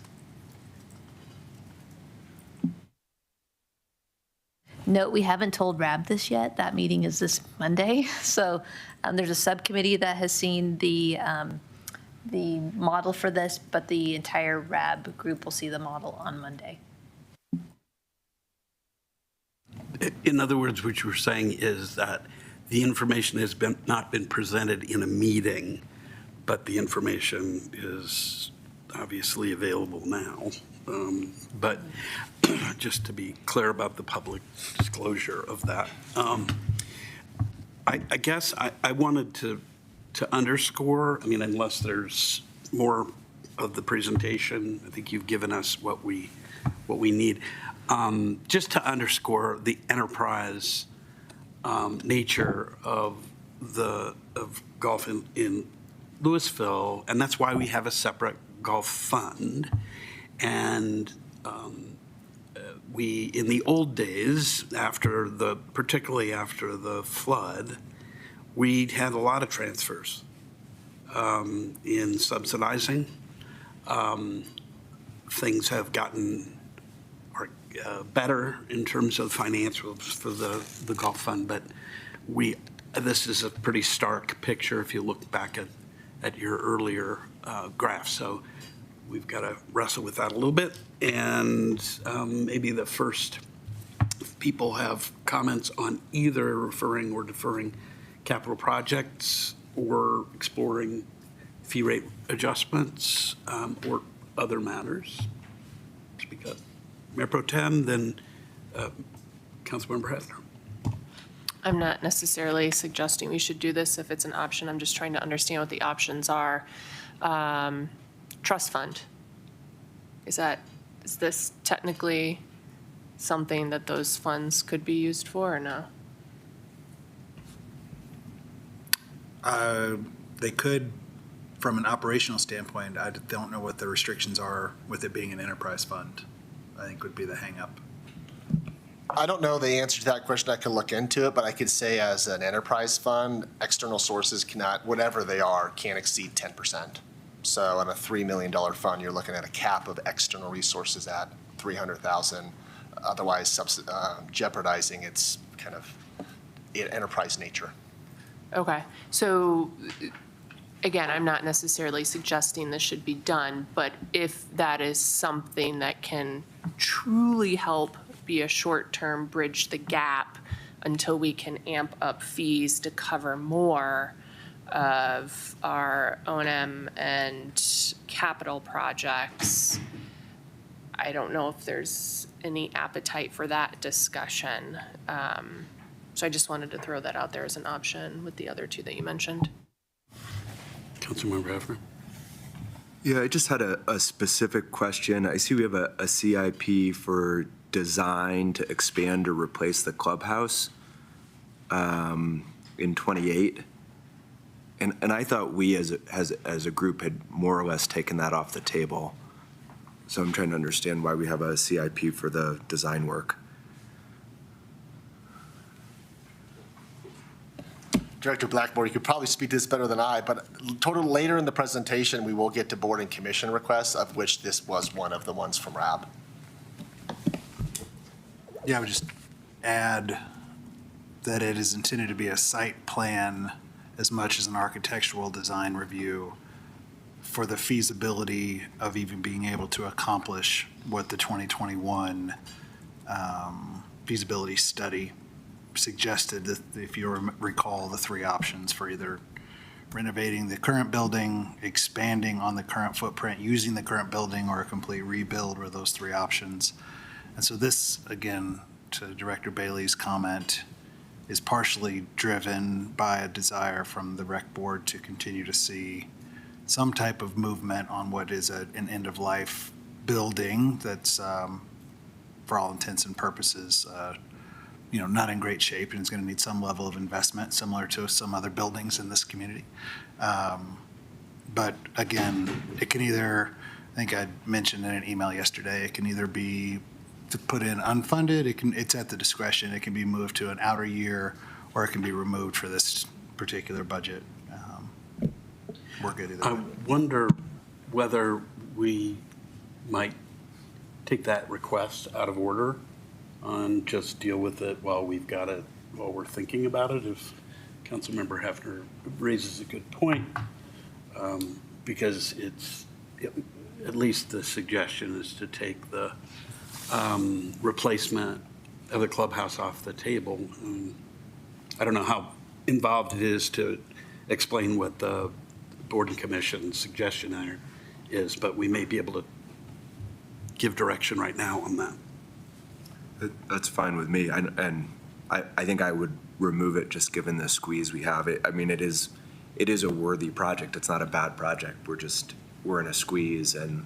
S10: Note, we haven't told RAB this yet. That meeting is this Monday. So there's a subcommittee that has seen the the model for this, but the entire RAB group will see the model on Monday.
S6: In other words, what you're saying is that the information has not been presented in a meeting, but the information is obviously available now. But just to be clear about the public disclosure of that, I guess I wanted to underscore, I mean, unless there's more of the presentation, I think you've given us what we need. Just to underscore the enterprise nature of golf in Louisville, and that's why we have a separate golf fund. And we, in the old days, particularly after the flood, we had a lot of transfers in subsidizing. Things have gotten better in terms of financials for the golf fund, but this is a pretty stark picture if you look back at your earlier graph. So we've got to wrestle with that a little bit. And maybe the first, if people have comments on either referring or deferring capital projects or exploring fee rate adjustments or other matters. Speak up. Mayor Pro Tem, then Councilmember Hefner.
S5: I'm not necessarily suggesting we should do this if it's an option. I'm just trying to understand what the options are. Trust fund. Is this technically something that those funds could be used for or no?
S12: They could, from an operational standpoint. I don't know what the restrictions are with it being an enterprise fund, I think would be the hang up.
S11: I don't know the answer to that question. I can look into it, but I could say as an enterprise fund, external sources cannot, whatever they are, can't exceed 10%. So on a $3 million fund, you're looking at a cap of external resources at $300,000, otherwise jeopardizing its kind of enterprise nature.
S5: Okay, so again, I'm not necessarily suggesting this should be done, but if that is something that can truly help be a short-term bridge the gap until we can amp up fees to cover more of our O&M and capital projects, I don't know if there's any appetite for that discussion. So I just wanted to throw that out there as an option with the other two that you mentioned.
S6: Councilmember Hefner.
S8: Yeah, I just had a specific question. I see we have a CIP for design to expand or replace the clubhouse in 28. And I thought we as a group had more or less taken that off the table. So I'm trying to understand why we have a CIP for the design work.
S11: Director Blackmore, you could probably speak to this better than I, but later in the presentation, we will get to board and commission requests, of which this was one of the ones from RAB.
S12: Yeah, I would just add that it is intended to be a site plan as much as an architectural design review for the feasibility of even being able to accomplish what the 2021 feasibility study suggested, that if you recall the three options for either renovating the current building, expanding on the current footprint, using the current building, or a complete rebuild were those three options. And so this, again, to Director Bailey's comment, is partially driven by a desire from the rec board to continue to see some type of movement on what is an end-of-life building that's, for all intents and purposes, not in great shape, and is going to need some level of investment, similar to some other buildings in this community. But again, it can either, I think I mentioned in an email yesterday, it can either be to put in unfunded, it's at the discretion, it can be moved to an outer year, or it can be removed for this particular budget. We're good either way.
S6: I wonder whether we might take that request out of order and just deal with it while we've got it, while we're thinking about it. If Councilmember Hefner raises a good point,
S13: because it's, at least the suggestion is to take the replacement of the clubhouse off the table. I don't know how involved it is to explain what the board and commission suggestion there is, but we may be able to give direction right now on that.
S8: That's fine with me. And I think I would remove it just given the squeeze we have. I mean, it is a worthy project. It's not a bad project. We're in a squeeze, and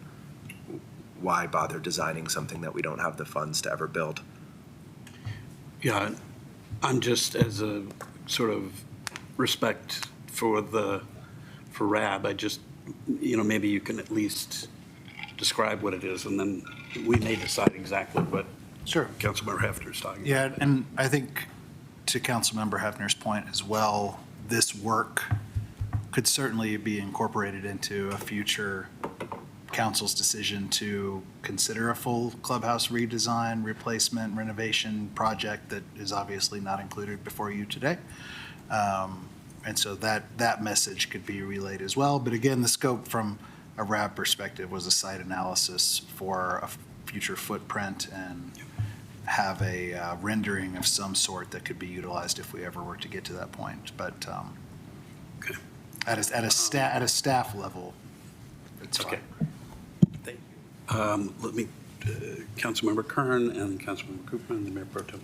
S8: why bother designing something that we don't have the funds to ever build?
S13: Yeah, I'm just, as a sort of respect for RAB, I just, maybe you can at least describe what it is, and then we may decide exactly what
S12: Sure.
S13: Councilmember Hefner's talking about.
S12: Yeah, and I think to Councilmember Hefner's point as well, this work could certainly be incorporated into a future council's decision to consider a full clubhouse redesign, replacement, renovation project that is obviously not included before you today. And so that message could be relayed as well. But again, the scope from a RAB perspective was a site analysis for a future footprint and have a rendering of some sort that could be utilized if we ever were to get to that point. But at a staff level, it's fine.
S13: Thank you. Let me, Councilmember Kern and Councilmember Cooper and the Mayor Pro Tem.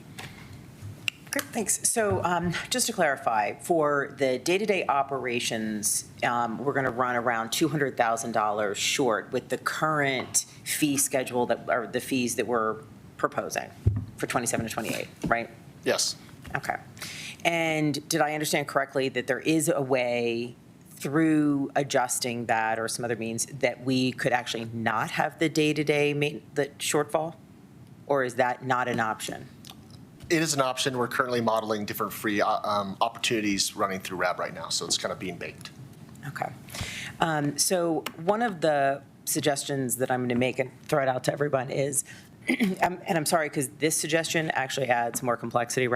S3: Great, thanks. So just to clarify, for the day-to-day operations, we're going to run around $200,000 short with the current fee schedule or the fees that we're proposing for 27 to 28, right?
S11: Yes.
S3: Okay. And did I understand correctly that there is a way through adjusting that or some other means that we could actually not have the day-to-day the shortfall? Or is that not an option?
S11: It is an option. We're currently modeling different free opportunities running through RAB right now, so it's kind of being baked.
S3: Okay. So one of the suggestions that I'm going to make and throw it out to everyone is, and I'm sorry, because this suggestion actually adds more complexity,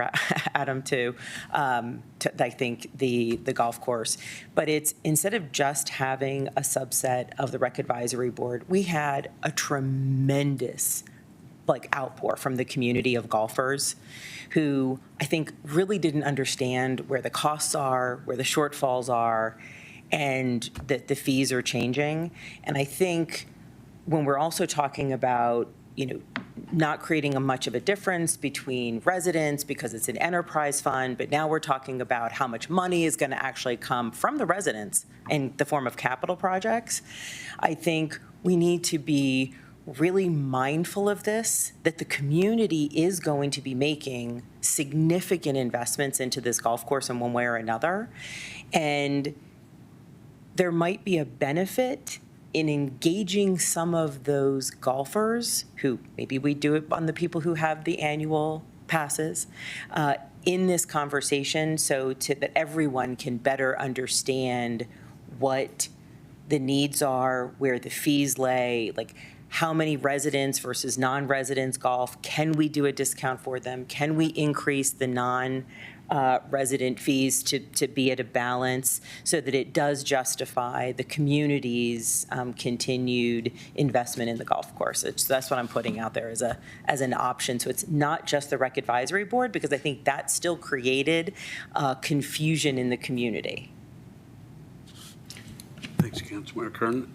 S3: Adam, to I think, the golf course. But it's, instead of just having a subset of the Rec Advisory Board, we had a tremendous outpour from the community of golfers who I think really didn't understand where the costs are, where the shortfalls are, and that the fees are changing. And I think when we're also talking about, not creating much of a difference between residents because it's an enterprise fund, but now we're talking about how much money is going to actually come from the residents in the form of capital projects. I think we need to be really mindful of this, that the community is going to be making significant investments into this golf course in one way or another. And there might be a benefit in engaging some of those golfers who, maybe we do it on the people who have the annual passes, in this conversation so that everyone can better understand what the needs are, where the fees lay, how many residents versus non-residents golf, can we do a discount for them? Can we increase the non-resident fees to be at a balance so that it does justify the community's continued investment in the golf course? That's what I'm putting out there as an option. So it's not just the Rec Advisory Board, because I think that still created confusion in the community.
S13: Thanks, Councilmember Kern.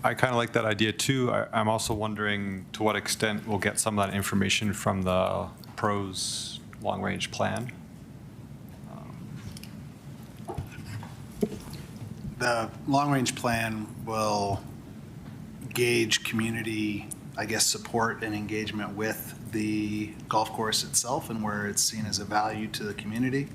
S14: I kind of like that idea too. I'm also wondering to what extent we'll get some of that information from the PROS long-range plan.
S12: The long-range plan will gauge community, support and engagement with the golf course itself and where it's seen as a value to the community.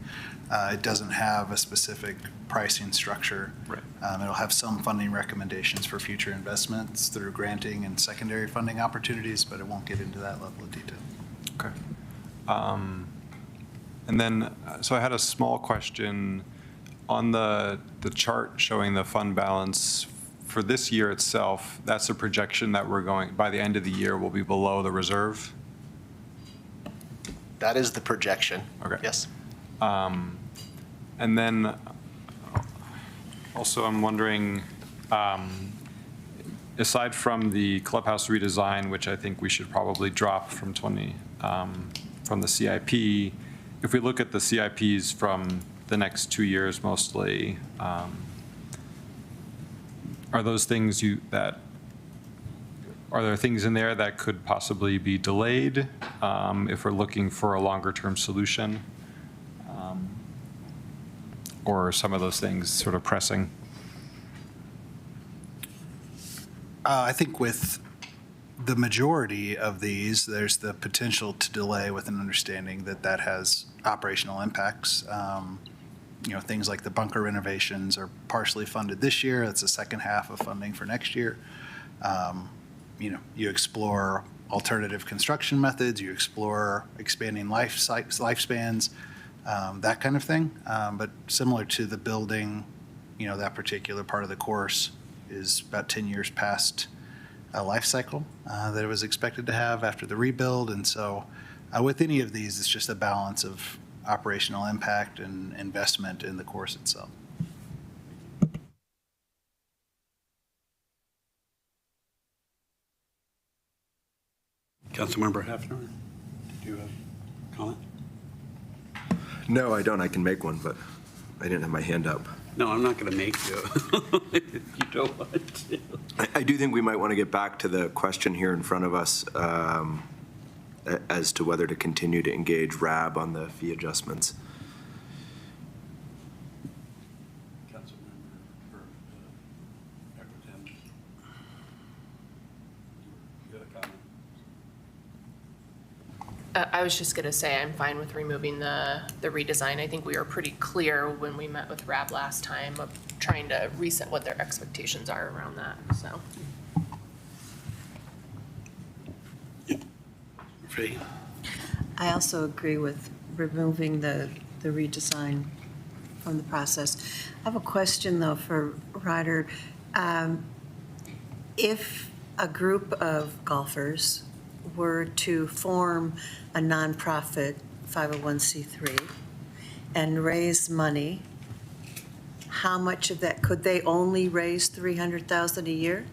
S12: It doesn't have a specific pricing structure.
S14: Right.
S12: It'll have some funding recommendations for future investments through granting and secondary funding opportunities, but it won't get into that level of detail.
S14: Okay. And then, so I had a small question on the chart showing the fund balance for this year itself. That's a projection that we're going, by the end of the year, we'll be below the reserve.
S11: That is the projection.
S14: Okay.
S11: Yes.
S14: And then also I'm wondering, aside from the clubhouse redesign, which I think we should probably drop from from the CIP, if we look at the CIPs from the next 2 years mostly, are those things are there things in there that could possibly be delayed if we're looking for a longer term solution? Or are some of those things sort of pressing?
S12: I think with the majority of these, there's the potential to delay with an understanding that that has operational impacts. Things like the bunker renovations are partially funded this year. That's the second half of funding for next year. You explore alternative construction methods, you explore expanding lifespans, that kind of thing. But similar to the building, that particular part of the course is about 10 years past a life cycle that it was expected to have after the rebuild. And so with any of these, it's just a balance of operational impact and investment in the course itself.
S6: Councilmember Hefner, did you have a comment?
S8: No, I don't. I can make one, but I didn't have my hand up.
S6: No, I'm not going to make you. You don't want to.
S8: I do think we might want to get back to the question here in front of us as to whether to continue to engage RAB on the fee adjustments.
S5: I was just going to say, I'm fine with removing the redesign. I think we were pretty clear when we met with RAB last time of trying to reset what their expectations are around that, so.
S6: Faye?
S15: I also agree with removing the redesign from the process. I have a question, though, for Ryder. If a group of golfers were to form a nonprofit 501c3 and raise money, how much of that, could they only raise $300,000 a year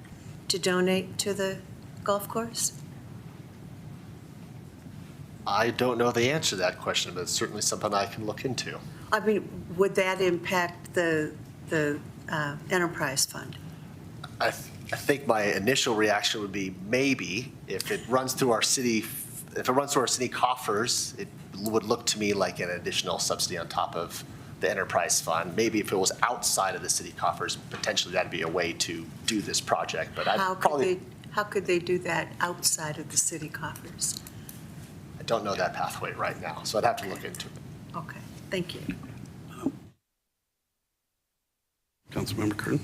S15: to donate to the golf course?
S11: I don't know the answer to that question, but it's certainly something I can look into.
S15: I mean, would that impact the enterprise fund?
S11: I think my initial reaction would be maybe. If it runs through our city coffers, it would look to me like an additional subsidy on top of the enterprise fund. Maybe if it was outside of the city coffers, potentially that'd be a way to do this project. But
S15: How could they do that outside of the city coffers?
S11: I don't know that pathway right now, so I'd have to look into it.
S15: Okay, thank you.
S6: Councilmember Kern?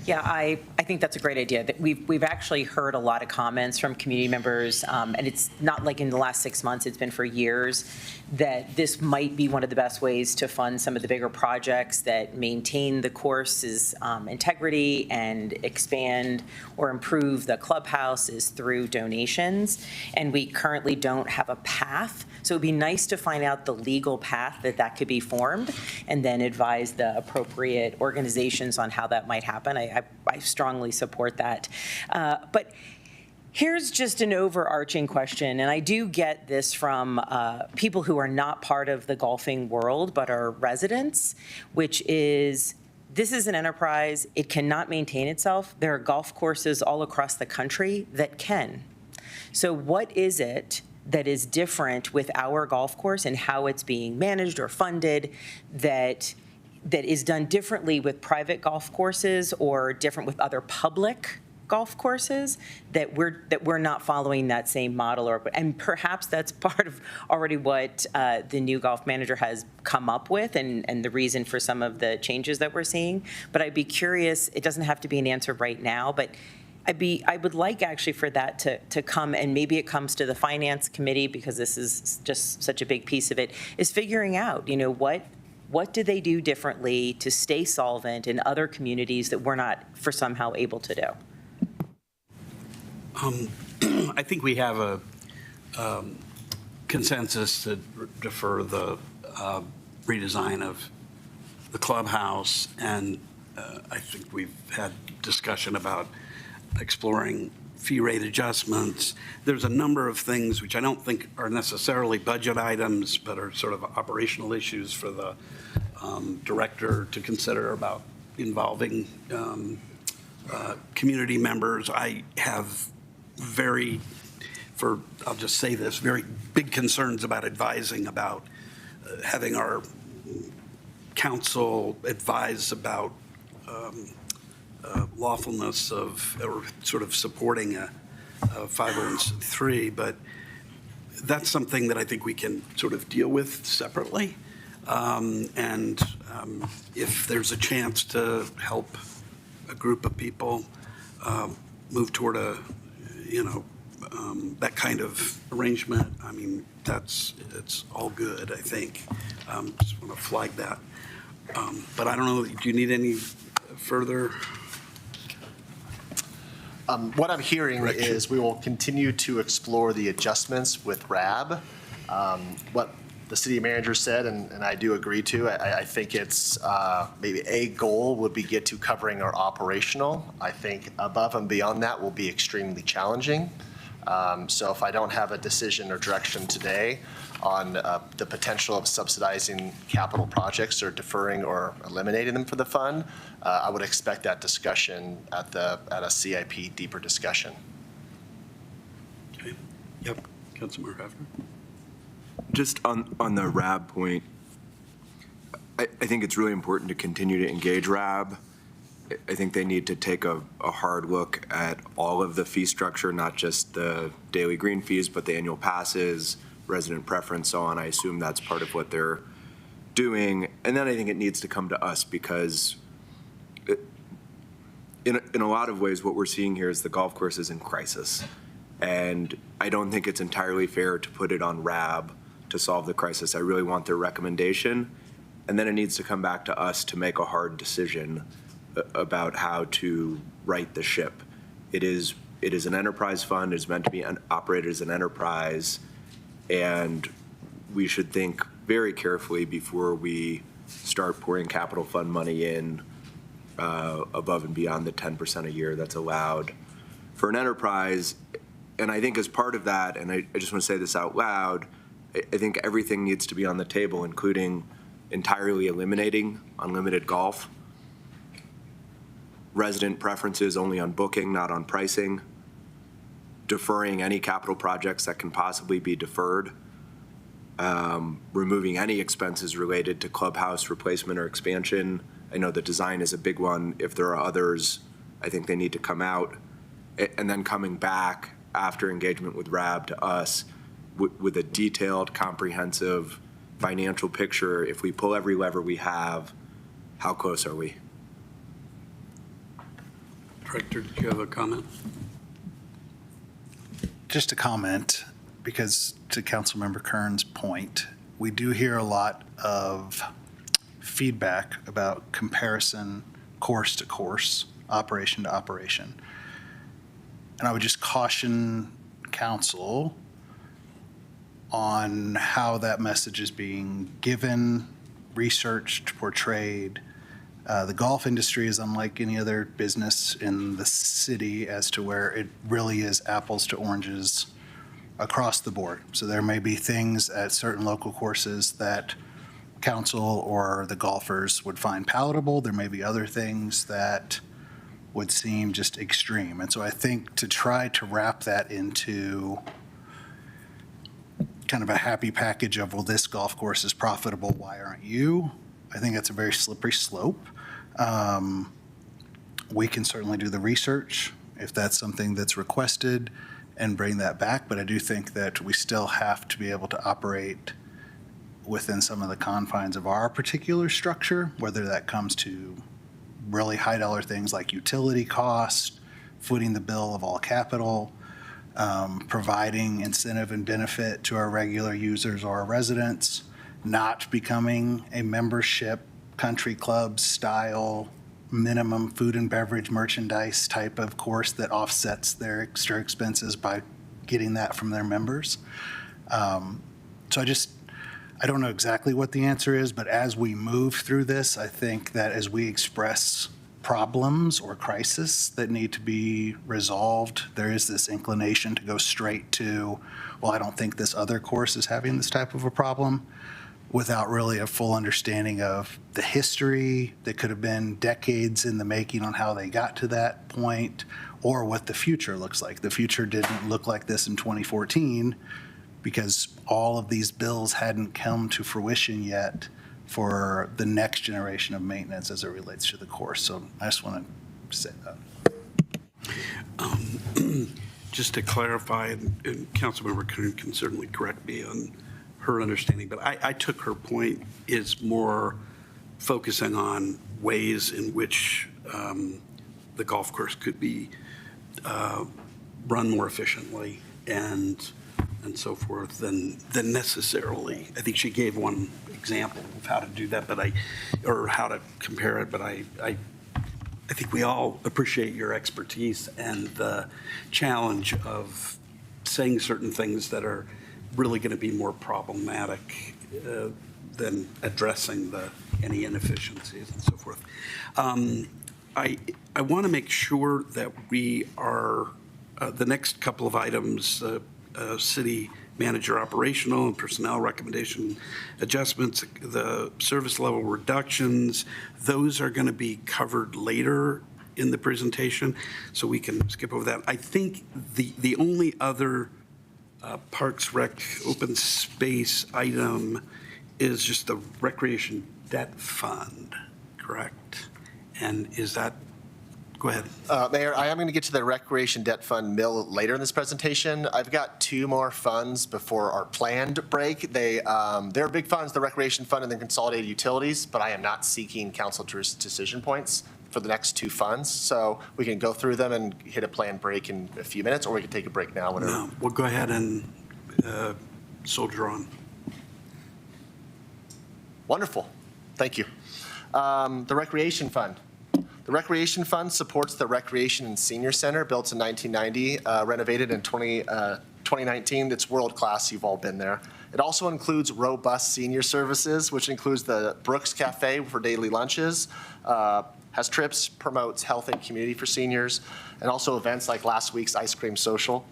S3: Yeah, I think that's a great idea. That we've actually heard a lot of comments from community members, and it's not like in the last 6 months, it's been for years, that this might be one of the best ways to fund some of the bigger projects that maintain the course's integrity and expand or improve the clubhouse is through donations. And we currently don't have a path. So it'd be nice to find out the legal path that could be formed and then advise the appropriate organizations on how that might happen. I strongly support that. But here's just an overarching question, and I do get this from people who are not part of the golfing world but are residents, which is this is an enterprise. It cannot maintain itself. There are golf courses all across the country that can. So what is it that is different with our golf course and how it's being managed or funded that is done differently with private golf courses or different with other public golf courses that we're not following that same model? And perhaps that's part of already what the new golf manager has come up with and the reason for some of the changes that we're seeing. But I'd be curious, it doesn't have to be an answer right now, but I would like actually for that to come, and maybe it comes to the finance committee because this is just such a big piece of it, is figuring out, what do they do differently to stay solvent in other communities that we're not for somehow able to do?
S6: I think we have a consensus to defer the
S13: redesign of the clubhouse, and I think we've had discussion about exploring fee rate adjustments. There's a number of things which I don't think are necessarily budget items, but are sort of operational issues for the director to consider about involving community members. I have I'll just say this, very big concerns about advising about having our council advise about lawfulness of, or sort of supporting a 501c3, but that's something that I think we can sort of deal with separately. And if there's a chance to help a group of people move toward that kind of arrangement, I mean, it's all good, I think. Just want to flag that. But I don't know, do you need any further?
S11: What I'm hearing is we will continue to explore the adjustments with RAB. What the city manager said, and I do agree to, I think it's maybe a goal would be get to covering our operational. I think above and beyond that will be extremely challenging. So if I don't have a decision or direction today on the potential of subsidizing capital projects or deferring or eliminating them for the fund, I would expect that discussion at a CIP deeper discussion.
S13: Okay. Yep. Councilmember Hefner.
S8: Just on the RAB point, I think it's really important to continue to engage RAB. I think they need to take a hard look at all of the fee structure, not just the daily green fees, but the annual passes, resident preference, so on. I assume that's part of what they're doing. And then I think it needs to come to us because in a lot of ways, what we're seeing here is the golf course is in crisis. And I don't think it's entirely fair to put it on RAB to solve the crisis. I really want their recommendation. And then it needs to come back to us to make a hard decision about how to right the ship. It is an enterprise fund. It's meant to be operated as an enterprise. And we should think very carefully before we start pouring capital fund money in above and beyond the 10% a year that's allowed for an enterprise. And I think as part of that, and I just want to say this out loud, I think everything needs to be on the table, including entirely eliminating unlimited golf, resident preferences only on booking, not on pricing, deferring any capital projects that can possibly be deferred, removing any expenses related to clubhouse replacement or expansion. I know the design is a big one. If there are others, I think they need to come out, and then coming back after engagement with RAB to us with a detailed, comprehensive financial picture. If we pull every lever we have, how close are we?
S13: Director, did you have a comment?
S12: Just a comment, because to Councilmember Kern's point, we do hear a lot of feedback about comparison course to course, operation to operation. And I would just caution council on how that message is being given, researched, portrayed. The golf industry is unlike any other business in the city as to where it really is apples to oranges across the board. So there may be things at certain local courses that council or the golfers would find palatable. There may be other things that would seem just extreme. And so I think to try to wrap that into kind of a happy package of, well, this golf course is profitable, why aren't you? I think that's a very slippery slope. We can certainly do the research if that's something that's requested and bring that back, but I do think that we still have to be able to operate within some of the confines of our particular structure, whether that comes to really high dollar things like utility cost, footing the bill of all capital, providing incentive and benefit to our regular users or our residents, not becoming a membership country club style minimum food and beverage merchandise type of course that offsets their extra expenses by getting that from their members. So I don't know exactly what the answer is, but as we move through this, I think that as we express problems or crisis that need to be resolved, there is this inclination to go straight to, well, I don't think this other course is having this type of a problem, without really a full understanding of the history that could have been decades in the making on how they got to that point, or what the future looks like. The future didn't look like this in 2014 because all of these bills hadn't come to fruition yet for the next generation of maintenance as it relates to the course. So I just want to say that.
S6: Just to clarify, and Councilmember Kern can certainly correct me on her understanding, but I took her point is more focusing on ways in which the golf course could be run more efficiently and so forth than necessarily. I think she gave one example of how to do that, or how to compare it, but I think we all appreciate your expertise and the challenge of saying certain things that are really going to be more problematic than addressing any inefficiencies and so forth. I want to make sure that we are, the next couple of items, city manager operational and personnel recommendation adjustments, the service level reductions, those are going to be covered later in the presentation, so we can skip over that. I think the only other Parks Rec open space item is just the recreation debt fund, correct? And is that, go ahead.
S11: Mayor, I am going to get to the Recreation Debt Fund mill later in this presentation. I've got two more funds before our planned break. They're big funds, the Recreation Fund and the Consolidated Utilities, but I am not seeking council decision points for the next two funds. So we can go through them and hit a planned break in a few minutes, or we can take a break now. Whatever.
S6: No, we'll go ahead and soldier on.
S11: Wonderful. Thank you. The Recreation Fund. The Recreation Fund supports the Recreation and Senior Center built in 1990, renovated in 2019. It's world-class. You've all been there. It also includes robust senior services, which includes the Brooks Cafe for daily lunches, has trips, promotes health and community for seniors, and also events like last week's ice cream social.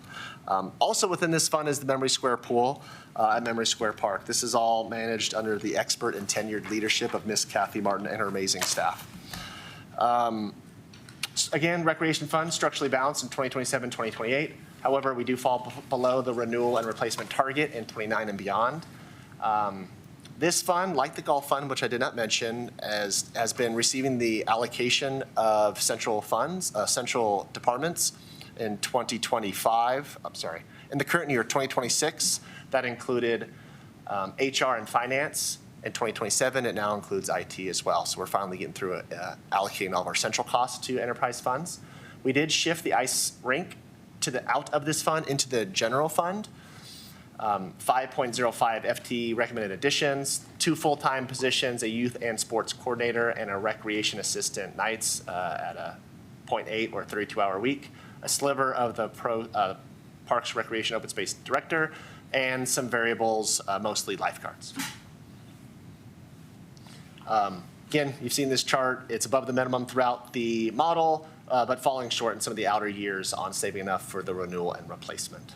S11: Also within this fund is the Memory Square Pool at Memory Square Park. This is all managed under the expert and tenured leadership of Miss Kathy Martin and her amazing staff. Again, Recreation Fund structurally balanced in 2027, 2028. However, we do fall below the renewal and replacement target in 29 and beyond. This fund, like the Golf Fund, which I did not mention, has been receiving the allocation of central funds, central departments in 2025. I'm sorry, in the current year, 2026. That included HR and finance. In 2027, it now includes IT as well. So we're finally getting through allocating all of our central costs to enterprise funds. We did shift the ice rink out of this fund into the general fund. 5.05 FTE recommended additions, 2 full-time positions, a youth and sports coordinator, and a recreation assistant nights at a 0.8 or 32-hour week, a sliver of the Parks Recreation Open Space Director, and some variables, mostly lifeguards. Again, you've seen this chart. It's above the minimum throughout the model, but falling short in some of the outer years on saving enough for the renewal and replacement.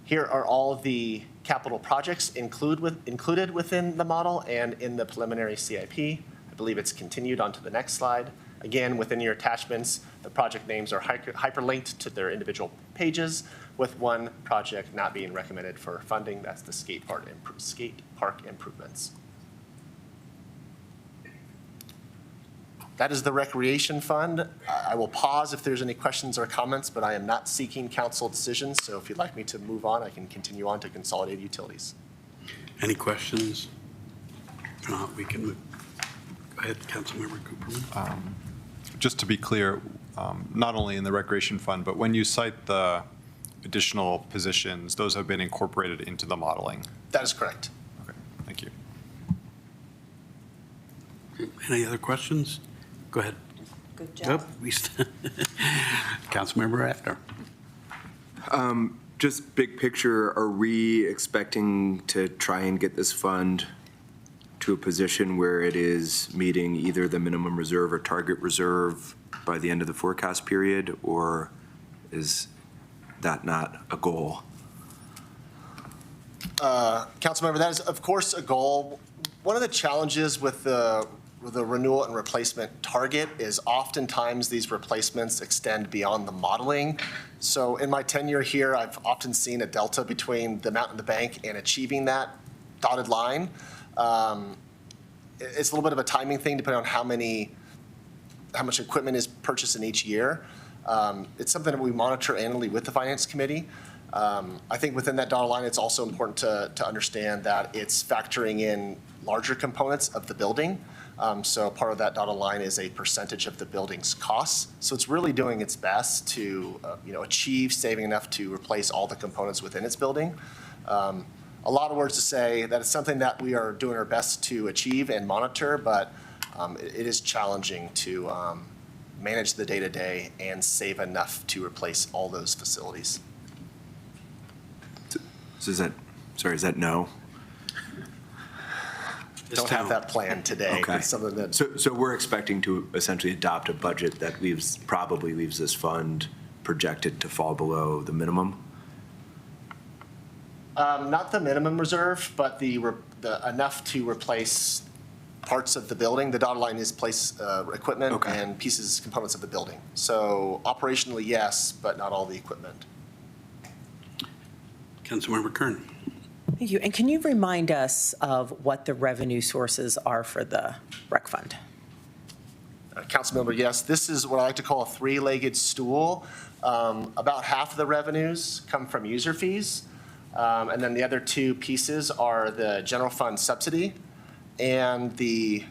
S11: Here are all of the capital projects included within the model and in the preliminary CIP. I believe it's continued onto the next slide. Again, within your attachments, the project names are hyperlinked to their individual pages, with one project not being recommended for funding. That's the skate park improvements. That is the Recreation Fund. I will pause if there's any questions or comments, but I am not seeking council decisions. So if you'd like me to move on, I can continue on to Consolidated Utilities.
S6: Any questions? If not, we can move. Go ahead, Councilmember Cooperman.
S14: Just to be clear, not only in the Recreation Fund, but when you cite the additional positions, those have been incorporated into the modeling?
S11: That is correct.
S14: Okay, thank you.
S6: Any other questions? Go ahead.
S3: Good job.
S6: Councilmember Raffner.
S8: Just big picture, are we expecting to try and get this fund to a position where it is meeting either the minimum reserve or target reserve by the end of the forecast period, or is that not a goal?
S11: Councilmember, that is, of course, a goal. One of the challenges with the renewal and replacement target is oftentimes these replacements extend beyond the modeling. So in my tenure here, I've often seen a delta between the amount in the bank and achieving that dotted line. It's a little bit of a timing thing depending on how much equipment is purchased in each year. It's something that we monitor annually with the Finance Committee. I think within that dotted line, it's also important to understand that it's factoring in larger components of the building. So part of that dotted line is a percentage of the building's costs. So it's really doing its best to achieve saving enough to replace all the components within its building. A lot of words to say that it's something that we are doing our best to achieve and monitor, but it is challenging to manage the day-to-day and save enough to replace all those facilities.
S8: So is that no?
S11: Don't have that plan today.
S8: Okay.
S11: It's something that.
S8: So we're expecting to essentially adopt a budget that probably leaves this fund projected to fall below the minimum?
S11: Not the minimum reserve, but the enough to replace parts of the building. The dotted line is equipment and components of the building. So operationally, yes, but not all the equipment.
S6: Councilmember Kern.
S3: Thank you. And can you remind us of what the revenue sources are for the rec fund?
S11: Councilmember, yes, this is what I like to call a three-legged stool. About half of the revenues come from user fees. And then the other two pieces are the general fund subsidy and the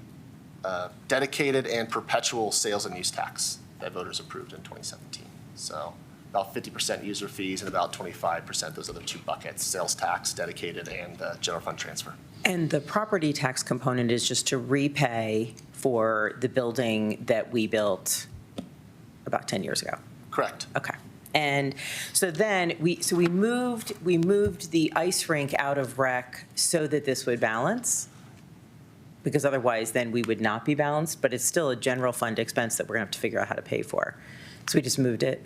S11: dedicated and perpetual sales and use tax that voters approved in 2017. So about 50% user fees and about 25% those other two buckets, sales tax, dedicated, and general fund transfer.
S3: And the property tax component is just to repay for the building that we built about 10 years ago?
S11: Correct.
S3: Okay. And so then we moved the ice rink out of rec so that this would balance? Because otherwise then we would not be balanced, but it's still a general fund expense that we're gonna have to figure out how to pay for. So we just moved it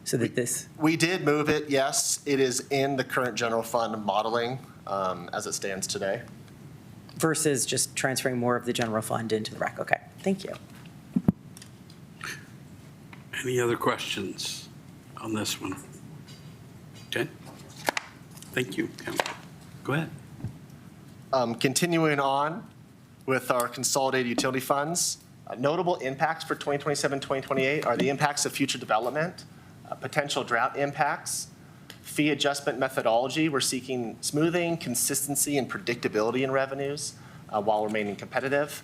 S3: so that this.
S11: We did move it, yes. It is in the current general fund modeling as it stands today.
S3: Versus just transferring more of the general fund into the rec. Okay, thank you.
S6: Any other questions on this one? Okay. Thank you, Council. Go ahead.
S11: Continuing on with our consolidated utility funds, notable impacts for 2027, 2028 are the impacts of future development, potential drought impacts, fee adjustment methodology. We're seeking smoothing, consistency, and predictability in revenues while remaining competitive.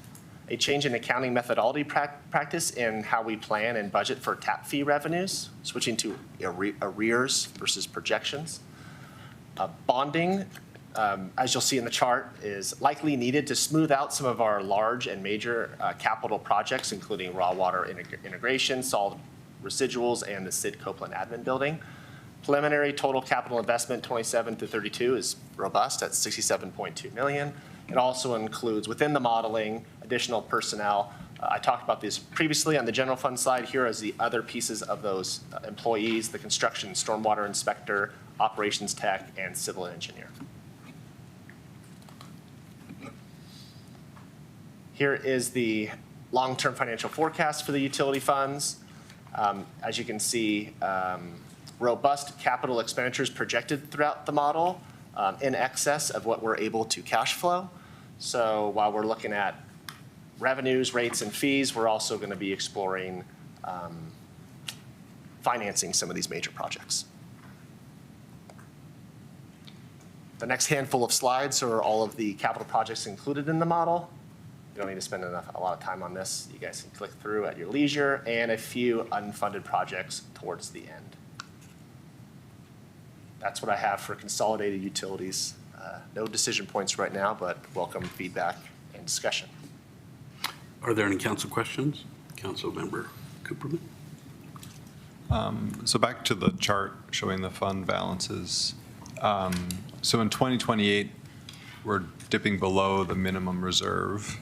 S11: A change in accounting methodology practice in how we plan and budget for tap fee revenues, switching to arrears versus projections. Bonding, as you'll see in the chart, is likely needed to smooth out some of our large and major capital projects, including raw water integration, solid residuals, and the Sid Copeland admin building. Preliminary total capital investment 27 through 32 is robust at $67.2 million. It also includes, within the modeling, additional personnel. I talked about this previously on the general fund side. Here is the other pieces of those employees: the construction stormwater inspector, operations tech, and civil engineer. Here is the long-term financial forecast for the utility funds. As you can see, robust capital expenditures projected throughout the model, in excess of what we're able to cash flow. So while we're looking at revenues, rates, and fees, we're also going to be exploring financing some of these major projects. The next handful of slides are all of the capital projects included in the model. You don't need to spend a lot of time on this. You guys can click through at your leisure, and a few unfunded projects towards the end. That's what I have for consolidated utilities. No decision points right now, but welcome feedback and discussion.
S6: Are there any council questions? Councilmember Cooperman?
S14: So back to the chart showing the fund balances. So in 2028, we're dipping below the minimum reserve.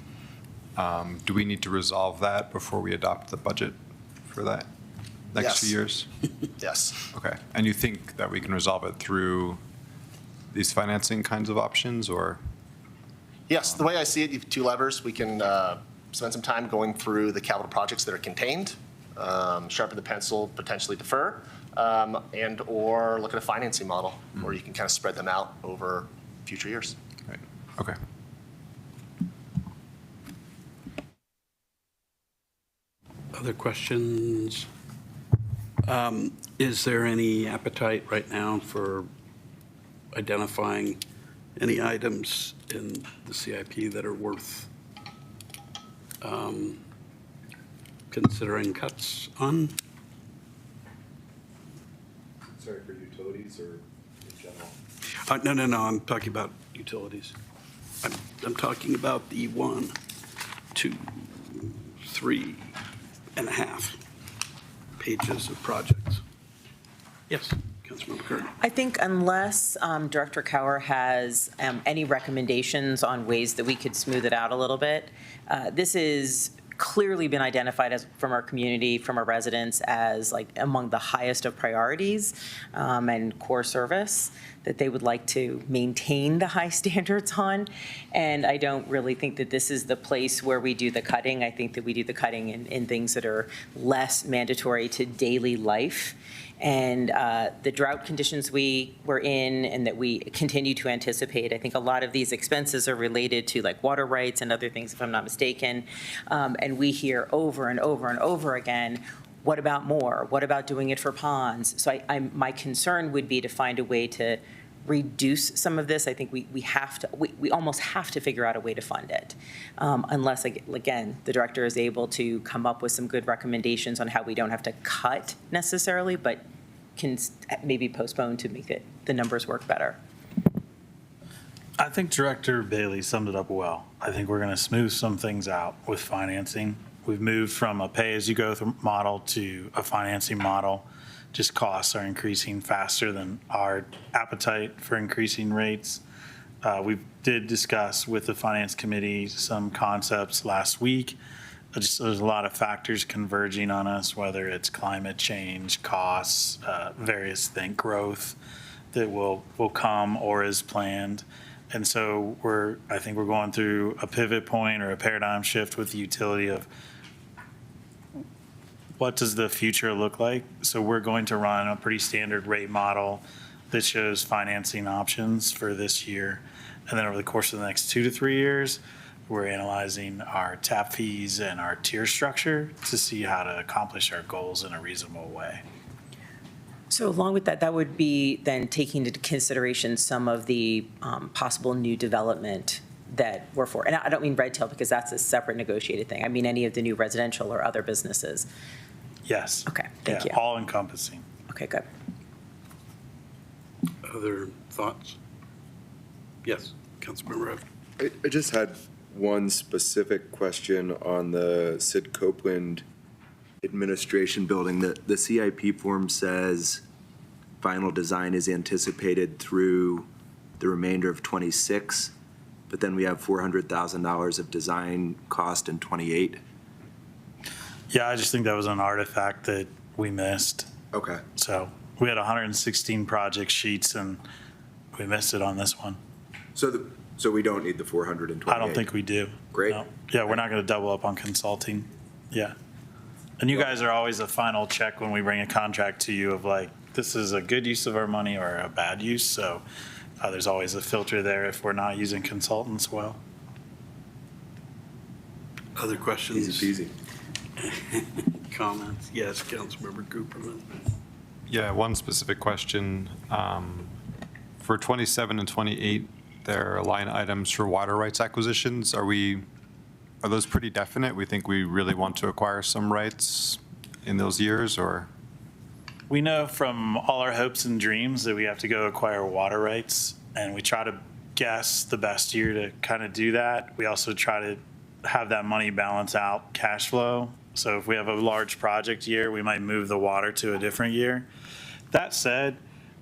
S14: Do we need to resolve that before we adopt the budget for that next few
S11: Yes.
S14: years?
S11: Yes.
S14: Okay. And you think that we can resolve it through these financing kinds of options, or?
S11: Yes, the way I see it, you have two levers. We can spend some time going through the capital projects that are contained, sharpen the pencil, potentially defer, and/or look at a financing model where you can kind of spread them out over future years.
S14: Right. Okay.
S13: Other questions? Is there any appetite right now for identifying any items in the CIP that are worth considering cuts on?
S8: Sorry, for utilities or in general?
S13: No, I'm talking about utilities. I'm talking about the 1, 2, 3.5 pages of projects. Yes, Councilmember Kern.
S3: I think unless Director Cower has any recommendations on ways that we could smooth it out a little bit, this is clearly been identified as, from our community, from our residents, as like among the highest of priorities and core service that they would like to maintain the high standards on. And I don't really think that this is the place where we do the cutting. I think that we do the cutting in things that are less mandatory to daily life. And the drought conditions we were in and that we continue to anticipate, I think a lot of these expenses are related to like water rights and other things, if I'm not mistaken. And we hear over and over and over again, what about more? What about doing it for ponds? So my concern would be to find a way to reduce some of this. I think we almost have to figure out a way to fund it. Unless, again, the director is able to come up with some good recommendations on how we don't have to cut necessarily, but can maybe postpone to make the numbers work better.
S16: I think Director Bailey summed it up well. I think we're going to smooth some things out with financing. We've moved from a pay-as-you-go model to a financing model. Just costs are increasing faster than our appetite for increasing rates. We did discuss with the Finance Committee some concepts last week. There's a lot of factors converging on us, whether it's climate change, costs, various things, growth that will come or is planned. And so I think we're going through a pivot point or a paradigm shift with the utility of what does the future look like? So we're going to run a pretty standard rate model that shows financing options for this year. And then over the course of the next 2 to 3 years, we're analyzing our tap fees and our tier structure to see how to accomplish our goals in a reasonable way.
S3: So along with that, that would be then taking into consideration some of the possible new development that we're for. And I don't mean Red Tail because that's a separate negotiated thing. I mean any of the new residential or other businesses.
S16: Yes.
S3: Okay, thank you.
S16: All encompassing.
S3: Okay, good.
S13: Other thoughts? Yes, Councilmember Rove.
S8: I just had one specific question on the Sid Copeland administration building. The CIP form says final design is anticipated through the remainder of '26, but then we have $400,000 of design cost in '28.
S16: Yeah, I just think that was an artifact that we missed.
S8: Okay.
S16: So we had 116 project sheets and we missed it on this one.
S8: So we don't need the 428?
S16: I don't think we do.
S8: Great.
S16: No. Yeah, we're not going to double up on consulting. Yeah. And you guys are always a final check when we bring a contract to you of like, this is a good use of our money or a bad use. So there's always a filter there if we're not using consultants well.
S13: Other questions?
S8: Easy peasy.
S13: Comments? Yes, Councilmember Cooperman.
S14: Yeah, one specific question. For 27 and 28, there are line items for water rights acquisitions. Are those pretty definite? We think we really want to acquire some rights in those years, or?
S16: We know from all our hopes and dreams that we have to go acquire water rights, and we try to guess the best year to kind of do that. We also try to have that money balance out cash flow So if we have a large project year, we might move the water to a different year. That said,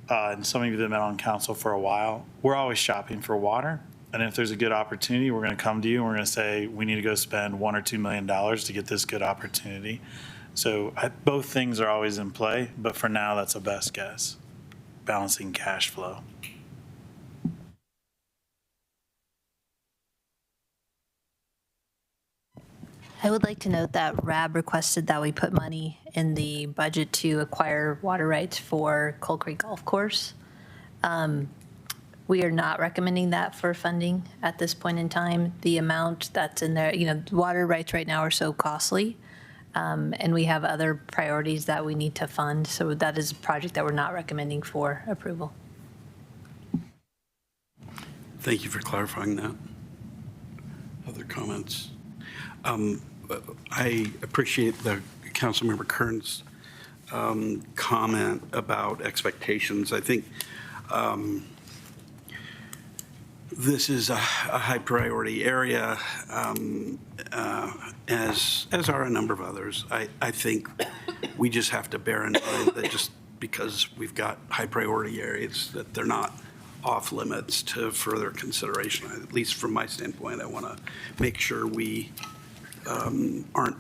S16: and some of you that have been on council for a while, we're always shopping for water. And if there's a good opportunity, we're going to come to you and we're going to say, we need to go spend $1 or $2 million to get this good opportunity. So both things are always in play, but for now, that's a best guess, balancing cash flow.
S10: I would like to note that RAB requested that we put money in the budget to acquire water rights for Coal Creek Golf Course. We are not recommending that for funding at this point in time. The amount that's in there, water rights right now are so costly, and we have other priorities that we need to fund. So that is a project that we're not recommending for approval.
S6: Thank you for clarifying that. Other comments? I appreciate the Councilmember Kern's comment about expectations. I think this is a high priority area, as are a number of others. I think we just have to bear in mind that just because we've got high priority areas, that they're not off limits to further consideration. At least from my standpoint, I want to make sure we aren't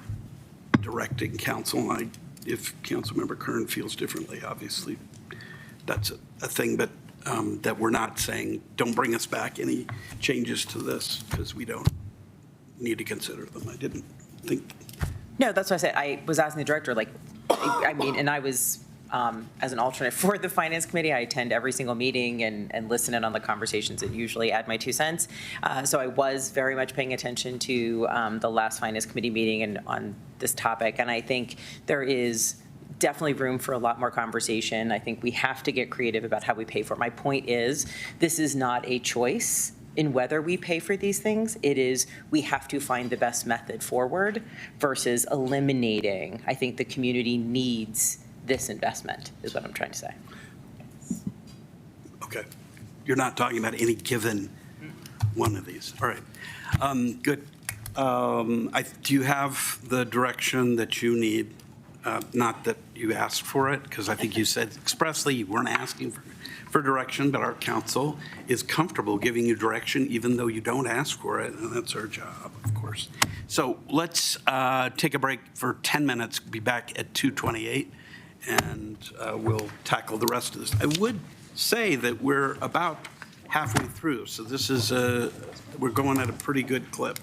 S6: directing council. If Councilmember Kern feels differently, obviously that's a thing, but that we're not saying, don't bring us back any changes to this because we don't need to consider them. I didn't think.
S3: No, that's what I said. I was asking the director, and I was, as an alternate for the Finance Committee, I attend every single meeting and listen in on the conversations and usually add my 2 cents. So I was very much paying attention to the last Finance Committee meeting and on this topic. And I think there is definitely room for a lot more conversation. I think we have to get creative about how we pay for it. My point is, this is not a choice in whether we pay for these things. It is, we have to find the best method forward versus eliminating. I think the community needs this investment, is what I'm trying to say.
S6: Okay. You're not talking about any given one of these. All right. Good. Do you have the direction that you need? Not that you asked for it, because I think you said expressly you weren't asking for direction, but our council is comfortable giving you direction even though you don't ask for it, and that's our job, of course. So let's take a break for 10 minutes, be back at 2:28, and we'll tackle the rest of this. I would say that we're about halfway through, so this is we're going at a pretty good clip.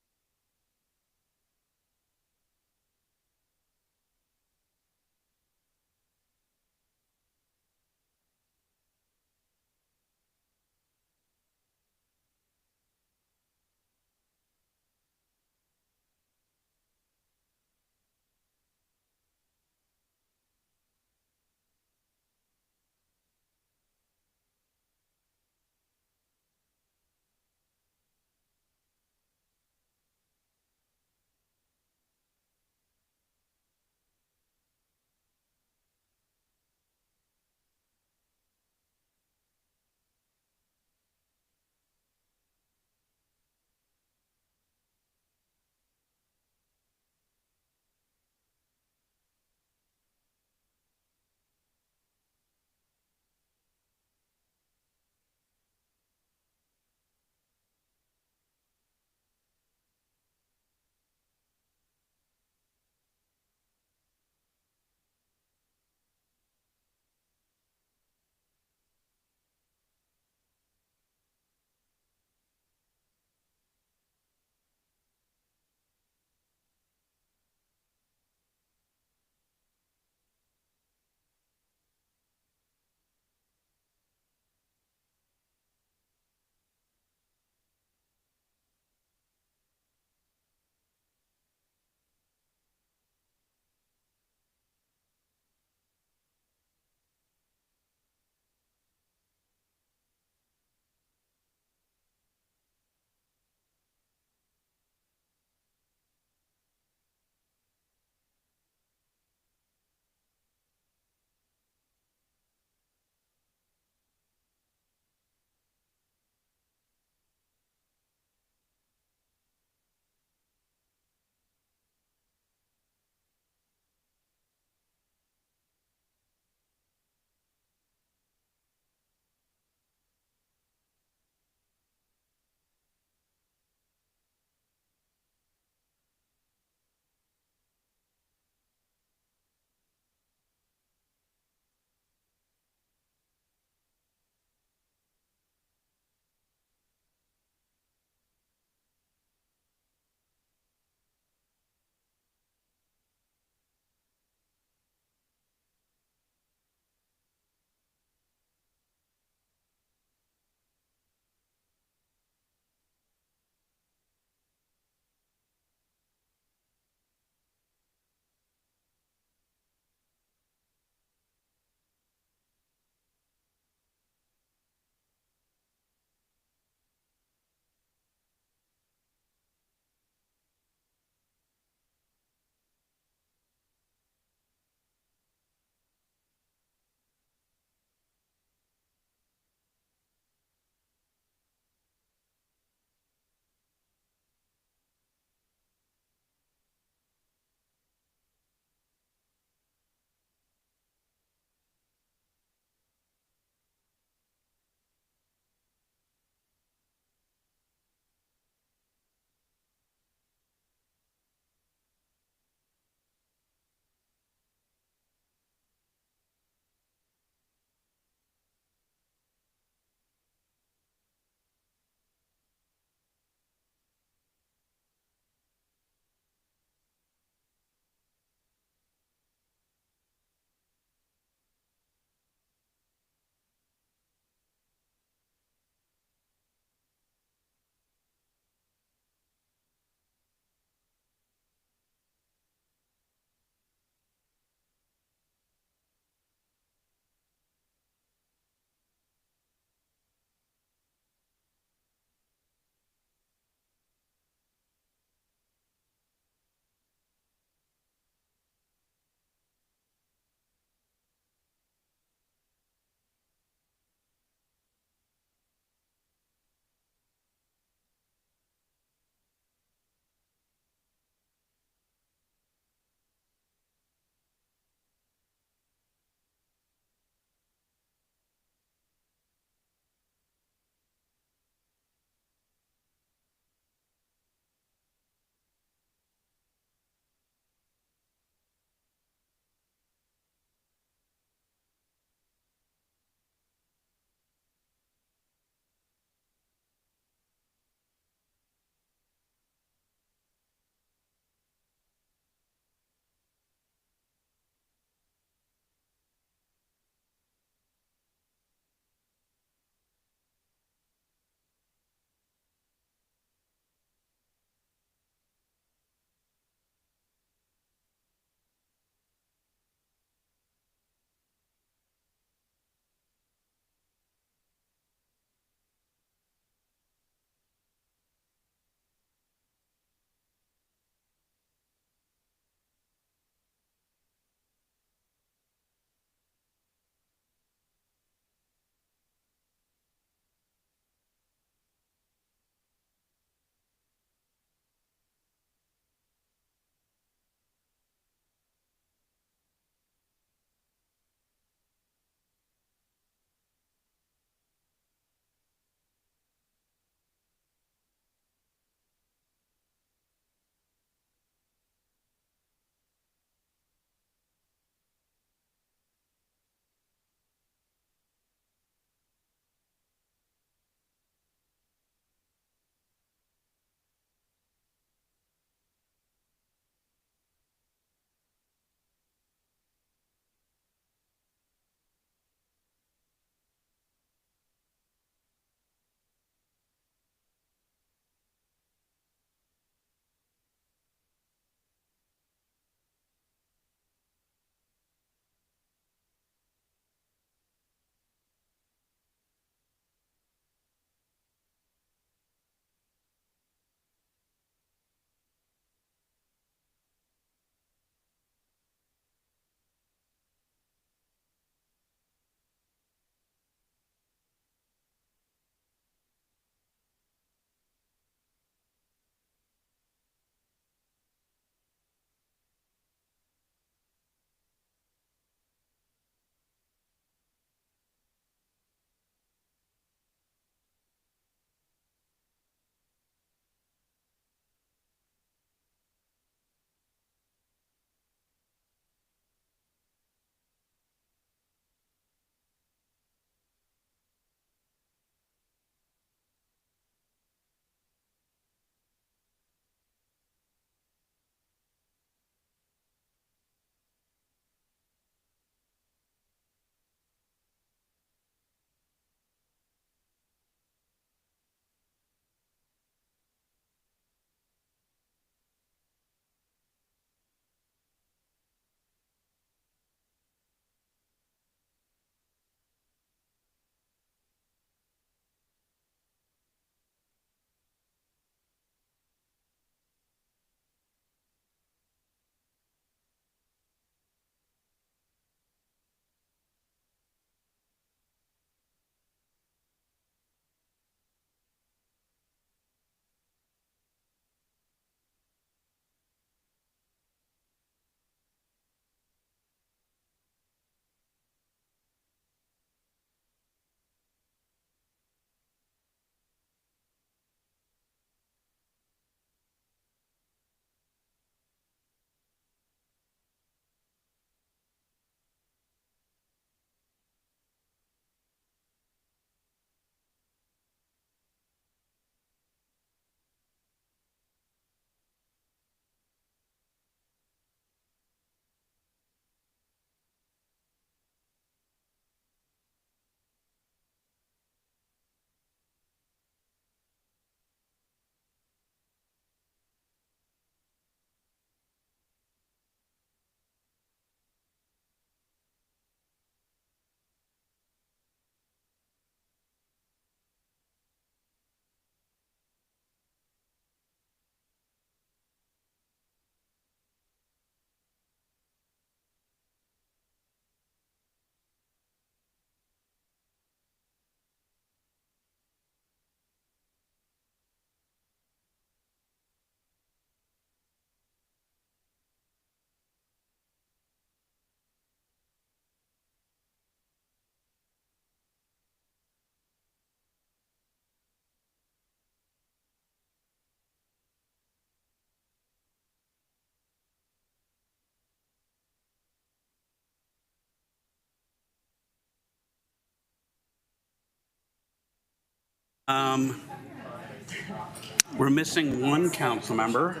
S6: We're missing one council member.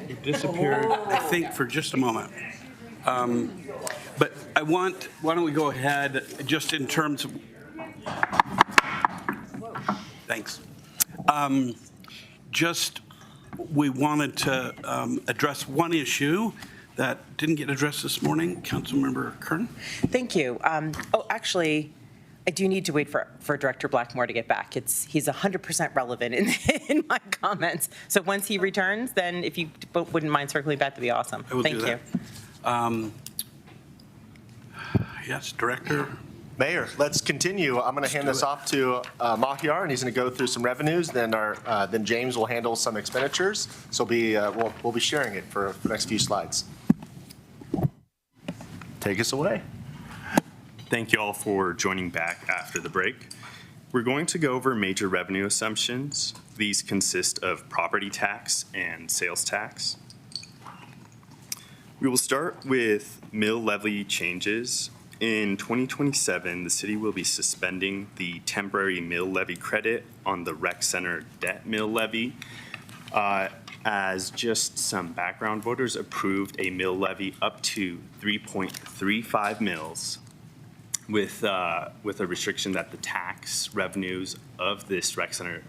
S6: He disappeared, I think, for just a moment. But why don't we go ahead, just in terms of, thanks. We wanted to address one issue that didn't get addressed this morning. Councilmember Kern?
S3: Thank you. Actually, I do need to wait for Director Blackmore to get back. He's 100% relevant in my comments. So once he returns, then if you wouldn't mind circling back, that'd be awesome.
S6: I will
S3: Thank
S6: do
S3: you.
S6: that. Yes, Director?
S11: Mayor, let's continue. I'm going to hand this off to Mahyar, and he's going to go through some revenues. Then James will handle some expenditures. So we'll be sharing it for the next few slides. Take us away.
S17: Thank you all for joining back after the break. We're going to go over major revenue assumptions. These consist of property tax and sales tax. We will start with mill levy changes. In 2027, the city will be suspending the temporary mill levy credit on the rec center debt mill levy. As just some background, voters approved a mill levy up to 3.35 mills with a restriction that the tax revenues of this rec center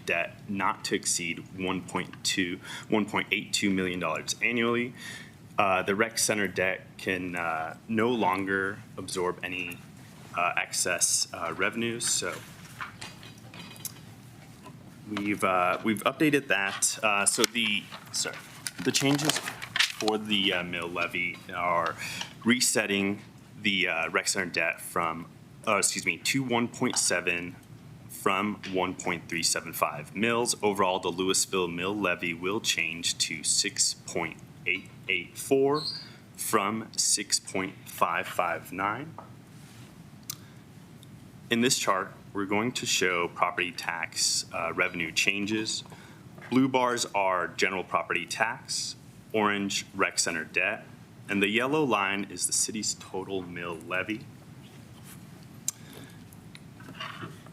S17: debt not to exceed $1.82 million annually. The rec center debt can no longer absorb any excess revenues, so we've updated that. So the changes for the mill levy are resetting the rec center debt from to 1.7 from 1.375 mils. Overall, the Louisville mill levy will change to 6.884 from 6.559. In this chart, we're going to show property tax revenue changes. Blue bars are general property tax, orange rec center debt, and the yellow line is the city's total mill levy.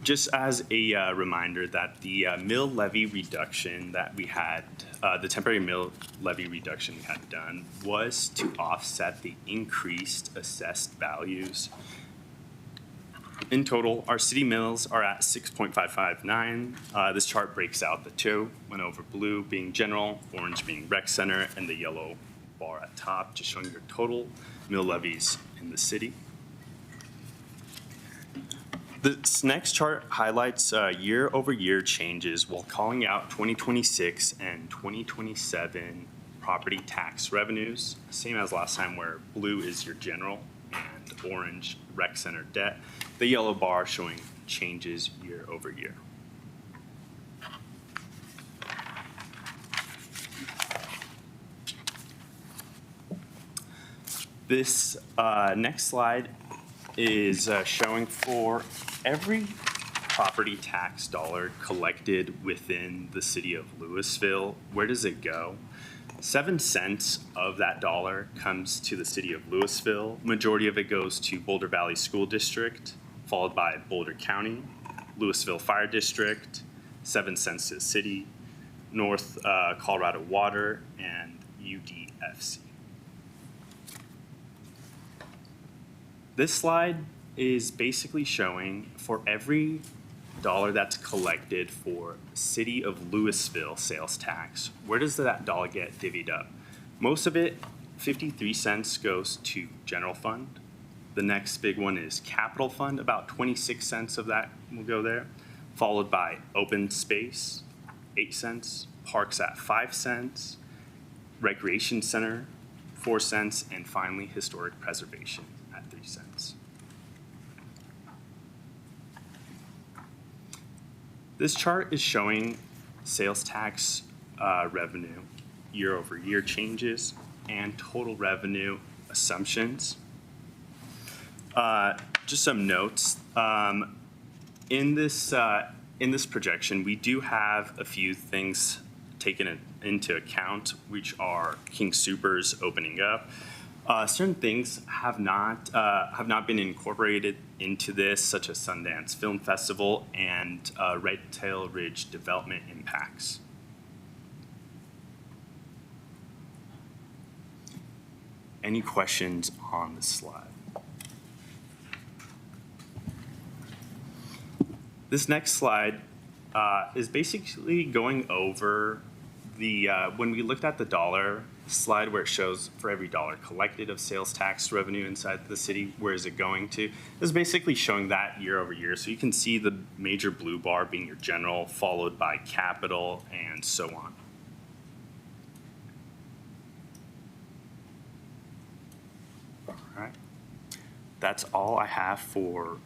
S17: Just as a reminder that the mill levy reduction that we had, the temporary mill levy reduction we had done was to offset the increased assessed values. In total, our city mills are at 6.559. This chart breaks out the two, went over blue being general, orange being rec center, and the yellow bar at top, just showing your total mill levies in the city. This next chart highlights year-over-year changes while calling out 2026 and 2027 property tax revenues, same as last time where blue is your general and orange rec center debt. The yellow bar showing changes year over year. This next slide is showing for every property tax dollar collected within the city of Louisville, where does it go? 7 cents of that dollar comes to the city of Louisville. Majority of it goes to Boulder Valley School District, followed by Boulder County, Louisville Fire District, 7 cents to the city, North Colorado Water, and UDFC. This slide is basically showing for every dollar that's collected for city of Louisville sales tax, where does that dollar get divvied up? Most of it, 53 cents, goes to general fund. The next big one is capital fund. About 26 cents of that will go there, followed by open space, 8 cents, parks at 5 cents, recreation center, 4 cents, and finally historic preservation at 3 cents. This chart is showing sales tax revenue year over year changes and total revenue assumptions. Just some notes. In this projection, we do have a few things taken into account, which are King Soopers opening up. Certain things have not been incorporated into this, such as Sundance Film Festival and Red Tail Ridge development impacts. Any questions on the slide? This next slide is basically going over the, when we looked at the dollar slide where it shows for every dollar collected of sales tax revenue inside the city, where is it going to? This is basically showing that year over year. So you can see the major blue bar being your general, followed by capital, and so on. All right. That's all I have for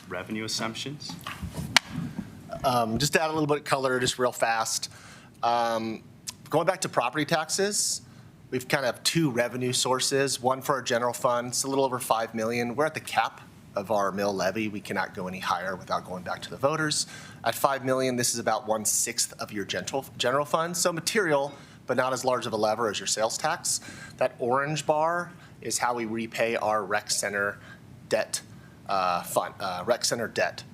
S17: revenue assumptions.
S11: Just to add a little bit of color, just real fast. Going back to property taxes, we've kind of two revenue sources. One for our general fund, it's a little over $5 million. We're at the cap of our mill levy. We cannot go any higher without going back to the voters. At $5 million, this is about 1/6 of your general fund. So material, but not as large of a lever as your sales tax. That orange bar is how we repay our rec center debt fund, rec center debt.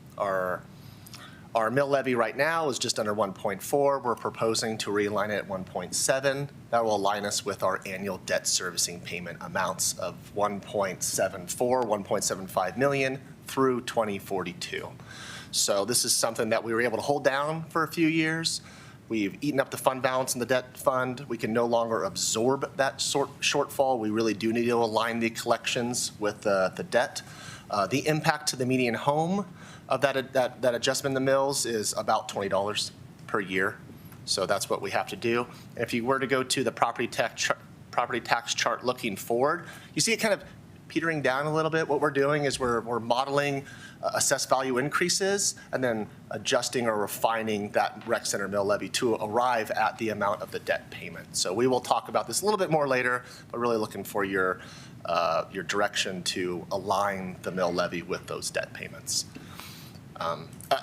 S11: Our mill levy right now is just under 1.4. We're proposing to realign it at 1.7. That will align us with our annual debt servicing payment amounts of 1.75 million through 2042. So this is something that we were able to hold down for a few years. We've eaten up the fund balance in the debt fund. We can no longer absorb that shortfall. We really do need to align the collections with the debt. The impact to the median home of that adjustment in the mills is about $20 per year. So that's what we have to do. And if you were to go to the property tax chart looking forward, you see it kind of petering down a little bit. What we're doing is we're modeling assessed value increases and then adjusting or refining that rec center mill levy to arrive at the amount of the debt payment. So we will talk about this a little bit more later, but really looking for your direction to align the mill levy with those debt payments.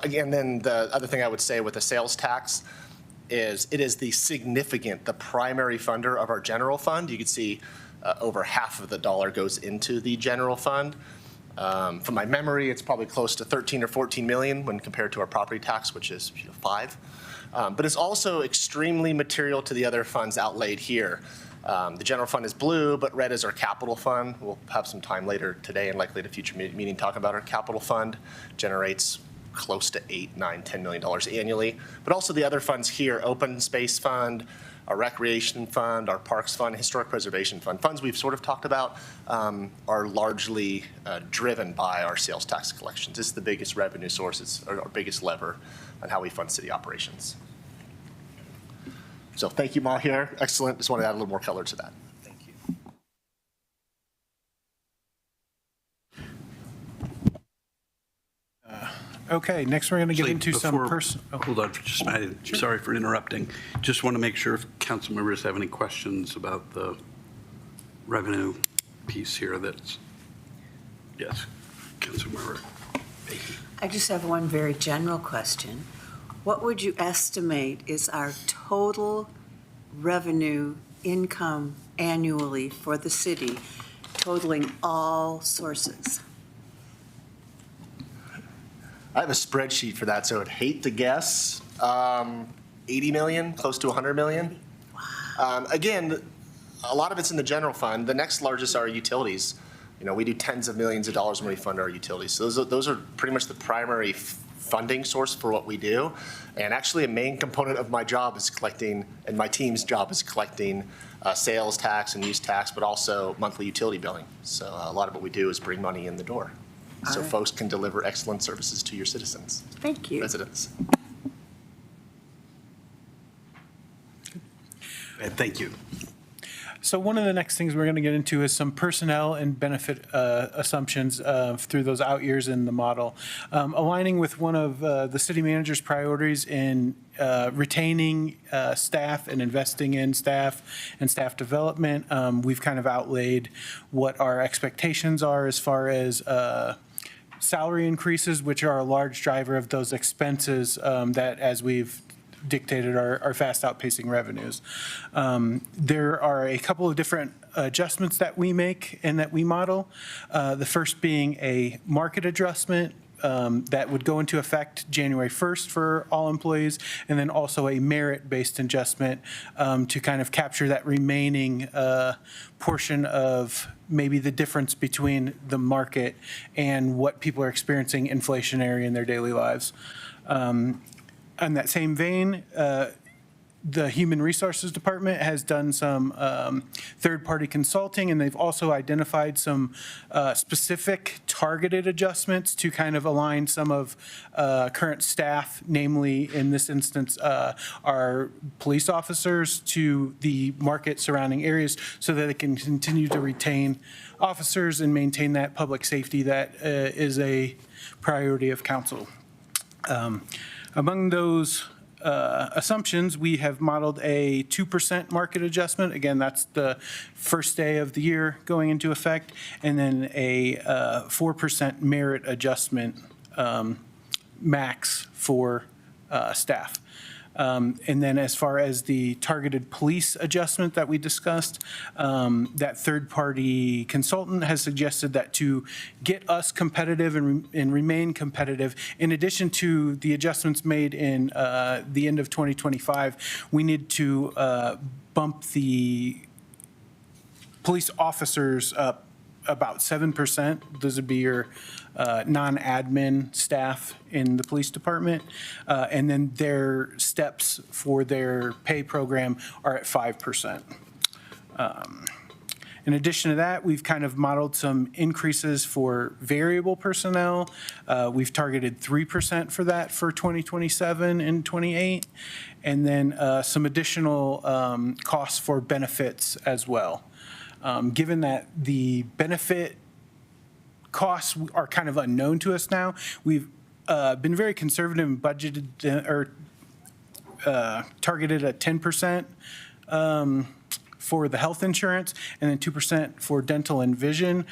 S11: Again, then the other thing I would say with the sales tax is it is the primary funder of our general fund. You can see over half of the dollar goes into the general fund. From my memory, it's probably close to 13 or 14 million when compared to our property tax, which is 5. But it's also extremely material to the other funds outlaid here. The general fund is blue, but red is our capital fund. We'll have some time later today and likely at a future meeting talking about our capital fund. Generates close to $8, $9, $10 million annually. But also the other funds here, open space fund, our recreation fund, our parks fund, historic preservation fund. Funds we've sort of talked about are largely driven by our sales tax collections. This is the biggest revenue source, it's our biggest lever on how we fund city operations. So thank you, Mahir. Excellent. Just wanted to add a little more color to that. Thank you.
S12: Okay, next we're going to get into some
S13: Hold on for just a minute.
S12: Sure.
S13: Sorry for interrupting. Just want to make sure if council members have any questions about the revenue piece here. That's, yes, Councilmember Fahey.
S15: I just have one very general question. What would you estimate is our total revenue income annually for the city, totaling all sources?
S11: I have a spreadsheet for that, so I'd hate to guess. 80 million, close to 100 million. Again, a lot of it's in the general fund. The next largest are utilities. You know, we do tens of millions of dollars when we fund our utilities. So those are pretty much the primary funding source for what we do. And actually a main component of my job is collecting, and my team's job is collecting sales tax and use tax, but also monthly utility billing. So a lot of what we do is bring money in the door. So folks can deliver excellent services to your citizens.
S15: Thank you.
S11: Residents.
S13: Thank you.
S12: So one of the next things we're going to get into is some personnel and benefit assumptions through those out years in the model. Aligning with one of the city manager's priorities in retaining staff and investing in staff and staff development, we've kind of outlaid what our expectations are as far as salary increases, which are a large driver of those expenses that, as we've dictated our fast outpacing revenues. There are a couple of different adjustments that we make and that we model. The first being a market adjustment that would go into effect January 1st for all employees, and then also a merit-based adjustment to kind of capture that remaining portion of maybe the difference between the market and what people are experiencing inflationary in their daily lives. In that same vein, the Human Resources Department has done some third-party consulting, and they've also identified some specific targeted adjustments to kind of align some of current staff, namely in this instance, our police officers to the market surrounding areas so that they can continue to retain officers and maintain that public safety that is a priority of council. Among those assumptions, we have modeled a 2% market adjustment. Again, that's the first day of the year going into effect, and then a 4% merit adjustment max for staff. And then as far as the targeted police adjustment that we discussed, that third-party consultant has suggested that to get us competitive and remain competitive, in addition to the adjustments made in the end of 2025, we need to bump the police officers up about 7%. Those would be your non-admin staff in the police department. And then their steps for their pay program are at 5%. In addition to that, we've kind of modeled some increases for variable personnel. We've targeted 3% for that for 2027 and 28, and then some additional costs for benefits as well. Given that the benefit costs are kind of unknown to us now, we've been very conservative and budgeted or targeted at 10% for the health insurance and then 2% for dental and vision.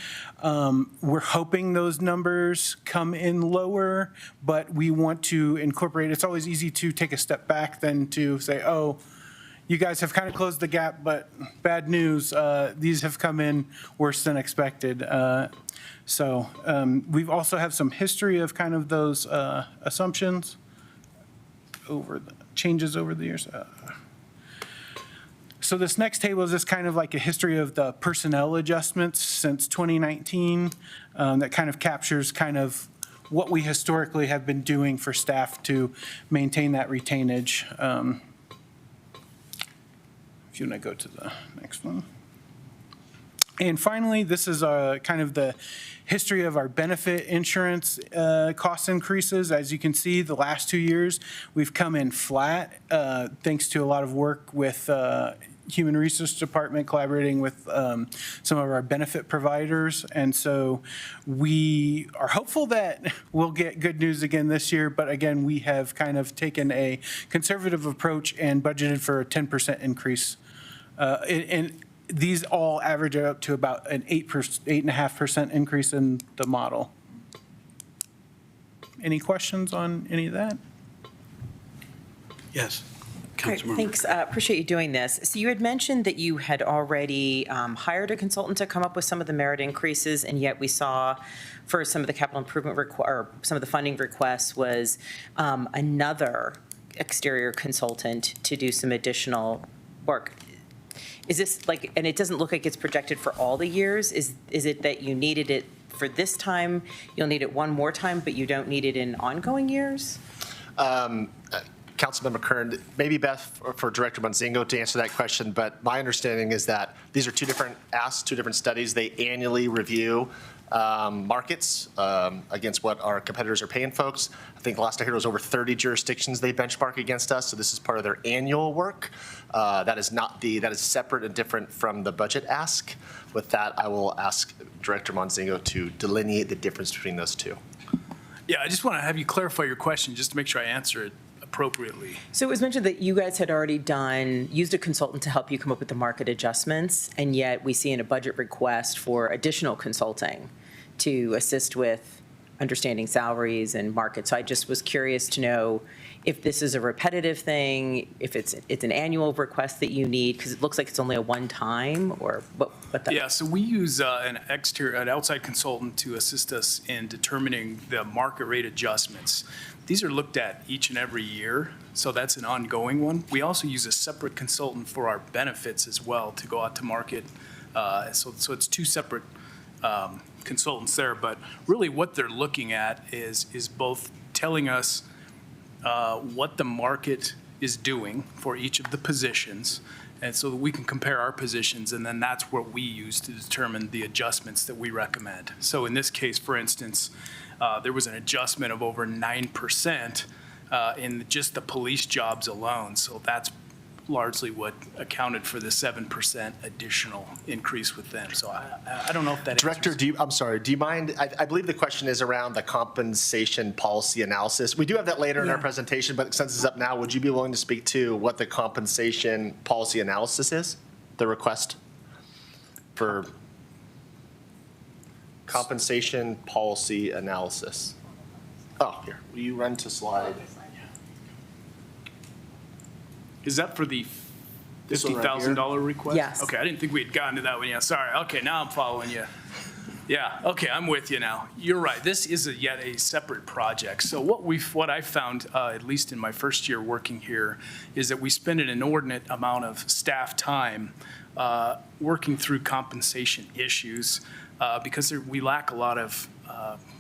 S12: We're hoping those numbers come in lower, but we want to incorporate, it's always easy to take a step back than to say, oh, you guys have kind of closed the gap, but bad news, these have come in worse than expected. So we've also have some history of kind of those assumptions over the changes over the years. So this next table is just kind of like a history of the personnel adjustments since 2019 that kind of captures kind of what we historically have been doing for staff to maintain that retainage. If you want to go to the next one. And finally, this is kind of the history of our benefit insurance cost increases. As you can see, the last 2 years, we've come in flat thanks to a lot of work with Human Resource Department collaborating with some of our benefit providers. And so we are hopeful that we'll get good news again this year. But again, we have kind of taken a conservative approach and budgeted for a 10% increase. And these all average up to about an 8.5% increase in the model. Any questions on any of that?
S6: Yes.
S3: Great, thanks. Appreciate you doing this. So you had mentioned that you had already hired a consultant to come up with some of the merit increases, and yet we saw for some of the capital improvement or some of the funding requests was another exterior consultant to do some additional work. Is this like, and it doesn't look like it's projected for all the years, is it that you needed it for this time, you'll need it one more time, but you don't need it in ongoing years?
S11: Councilmember Kern, maybe best for Director Monzingo to answer that question, but my understanding is that these are two different asks, two different studies. They annually review markets against what our competitors are paying folks. I think last I heard it was over 30 jurisdictions they benchmark against us, so this is part of their annual work. That is separate and different from the budget ask. With that, I will ask Director Monzingo to delineate the difference between those two.
S18: Yeah, I just want to have you clarify your question just to make sure I answer it appropriately.
S3: So it was mentioned that you guys had already used a consultant to help you come up with the market adjustments, and yet we see in a budget request for additional consulting to assist with understanding salaries and markets. So I just was curious to know if this is a repetitive thing, if it's an annual request that you need, because it looks like it's only a one-time, or what that?
S18: Yeah, so we use an outside consultant to assist us in determining the market rate adjustments. These are looked at each and every year, so that's an ongoing one. We also use a separate consultant for our benefits as well to go out to market. So it's two separate consultants there, but really what they're looking at is both telling us what the market is doing for each of the positions, and so that we can compare our positions, and then that's what we use to determine the adjustments that we recommend. So in this case, for instance, there was an adjustment of over 9% in just the police jobs alone. So that's largely what accounted for the 7% additional increase with them. So I don't know if that
S11: Director,
S18: answers.
S11: I'm sorry, do you mind, I believe the question is around the compensation policy analysis. We do have that later in our presentation, but since it's up now, would you be willing to speak to what the compensation policy analysis is? The request for compensation policy analysis. Oh, here, will you run to slide?
S18: Is that for the
S11: This one right here?
S18: $50,000 request?
S3: Yes.
S18: Okay, I didn't think we had gotten to that one yet. Sorry. Okay, now I'm following you. Yeah, okay, I'm with you now. You're right. This is yet a separate project. So what I found, at least in my first year working here, is that we spend an inordinate amount of staff time working through compensation issues because we lack a lot of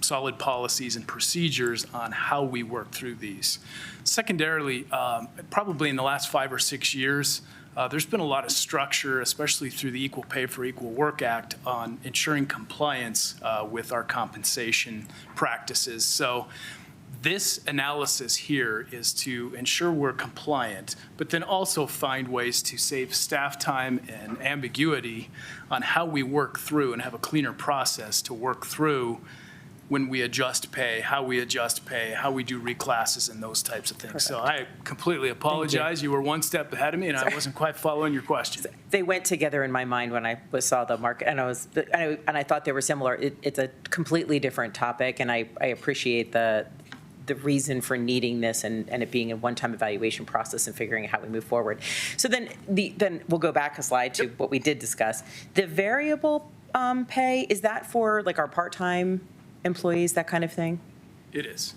S18: solid policies and procedures on how we work through these. Secondarily, probably in the last 5 or 6 years, there's been a lot of structure, especially through the Equal Pay for Equal Work Act, on ensuring compliance with our compensation practices. So this analysis here is to ensure we're compliant, but then also find ways to save staff time and ambiguity on how we work through and have a cleaner process to work through when we adjust pay, how we adjust pay, how we do reclasses and those types of things. So I completely apologize. You were one step ahead of me and I wasn't quite following your question.
S3: They went together in my mind when I saw the market, and I thought they were similar. It's a completely different topic, and I appreciate the reason for needing this and it being a one-time evaluation process and figuring out how we move forward. So then we'll go back a slide to what we did discuss. The variable pay, is that for like our part-time employees, that kind of thing?
S18: It is.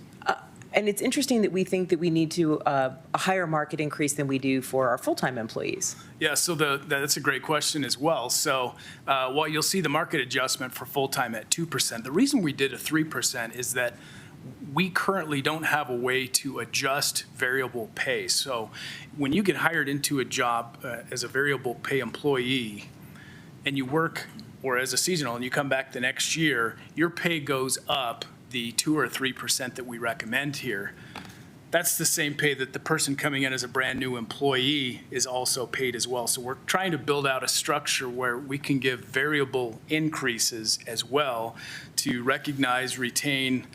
S3: And it's interesting that we think that we need to a higher market increase than we do for our full-time employees.
S18: Yeah, so that's a great question as well. So while you'll see the market adjustment for full-time at 2%, the reason we did a 3% is that we currently don't have a way to adjust variable pay. So when you get hired into a job as a variable pay employee and you work, or as a seasonal, and you come back the next year, your pay goes up the 2 or 3% that we recommend here. That's the same pay that the person coming in as a brand new employee is also paid as well. So we're trying to build out a structure where we can give variable increases as well to recognize, retain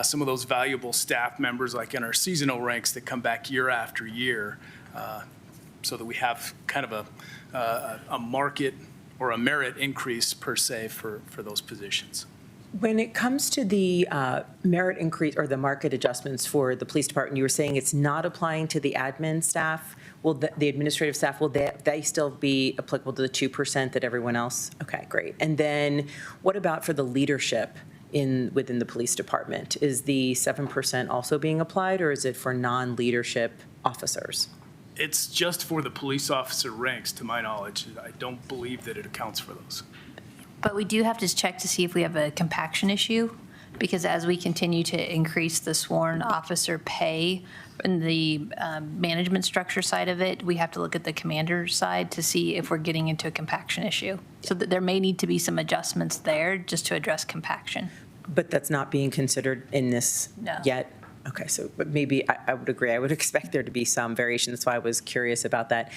S18: some of those valuable staff members like in our seasonal ranks that come back year after year, so that we have kind of a market or a merit increase per se for those positions.
S3: When it comes to the merit increase or the market adjustments for the police department, you were saying it's not applying to the admin staff. Will the administrative staff, will they still be applicable to the 2% that everyone else? Okay, great. And then what about for the leadership within the police department? Is the 7% also being applied, or is it for non-leadership officers?
S18: It's just for the police officer ranks, to my knowledge. I don't believe that it accounts for those.
S10: But we do have to check to see if we have a compaction issue, because as we continue to increase the sworn officer pay in the management structure side of it, we have to look at the commander side to see if we're getting into a compaction issue. So that there may need to be some adjustments there just to address compaction.
S3: But that's not being considered in this yet? Okay, so but maybe I would agree. I would expect there to be some variation. That's why I was curious about that.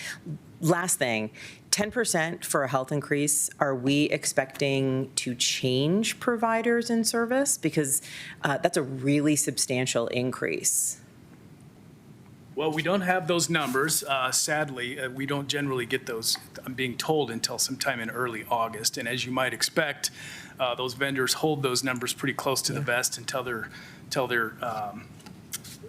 S3: Last thing, 10% for a health increase, are we expecting to change providers in service? Because that's a really substantial increase.
S18: Well, we don't have those numbers. Sadly, we don't generally get those, I'm being told, until sometime in early August. And as you might expect, those vendors hold those numbers pretty close to the vest until they're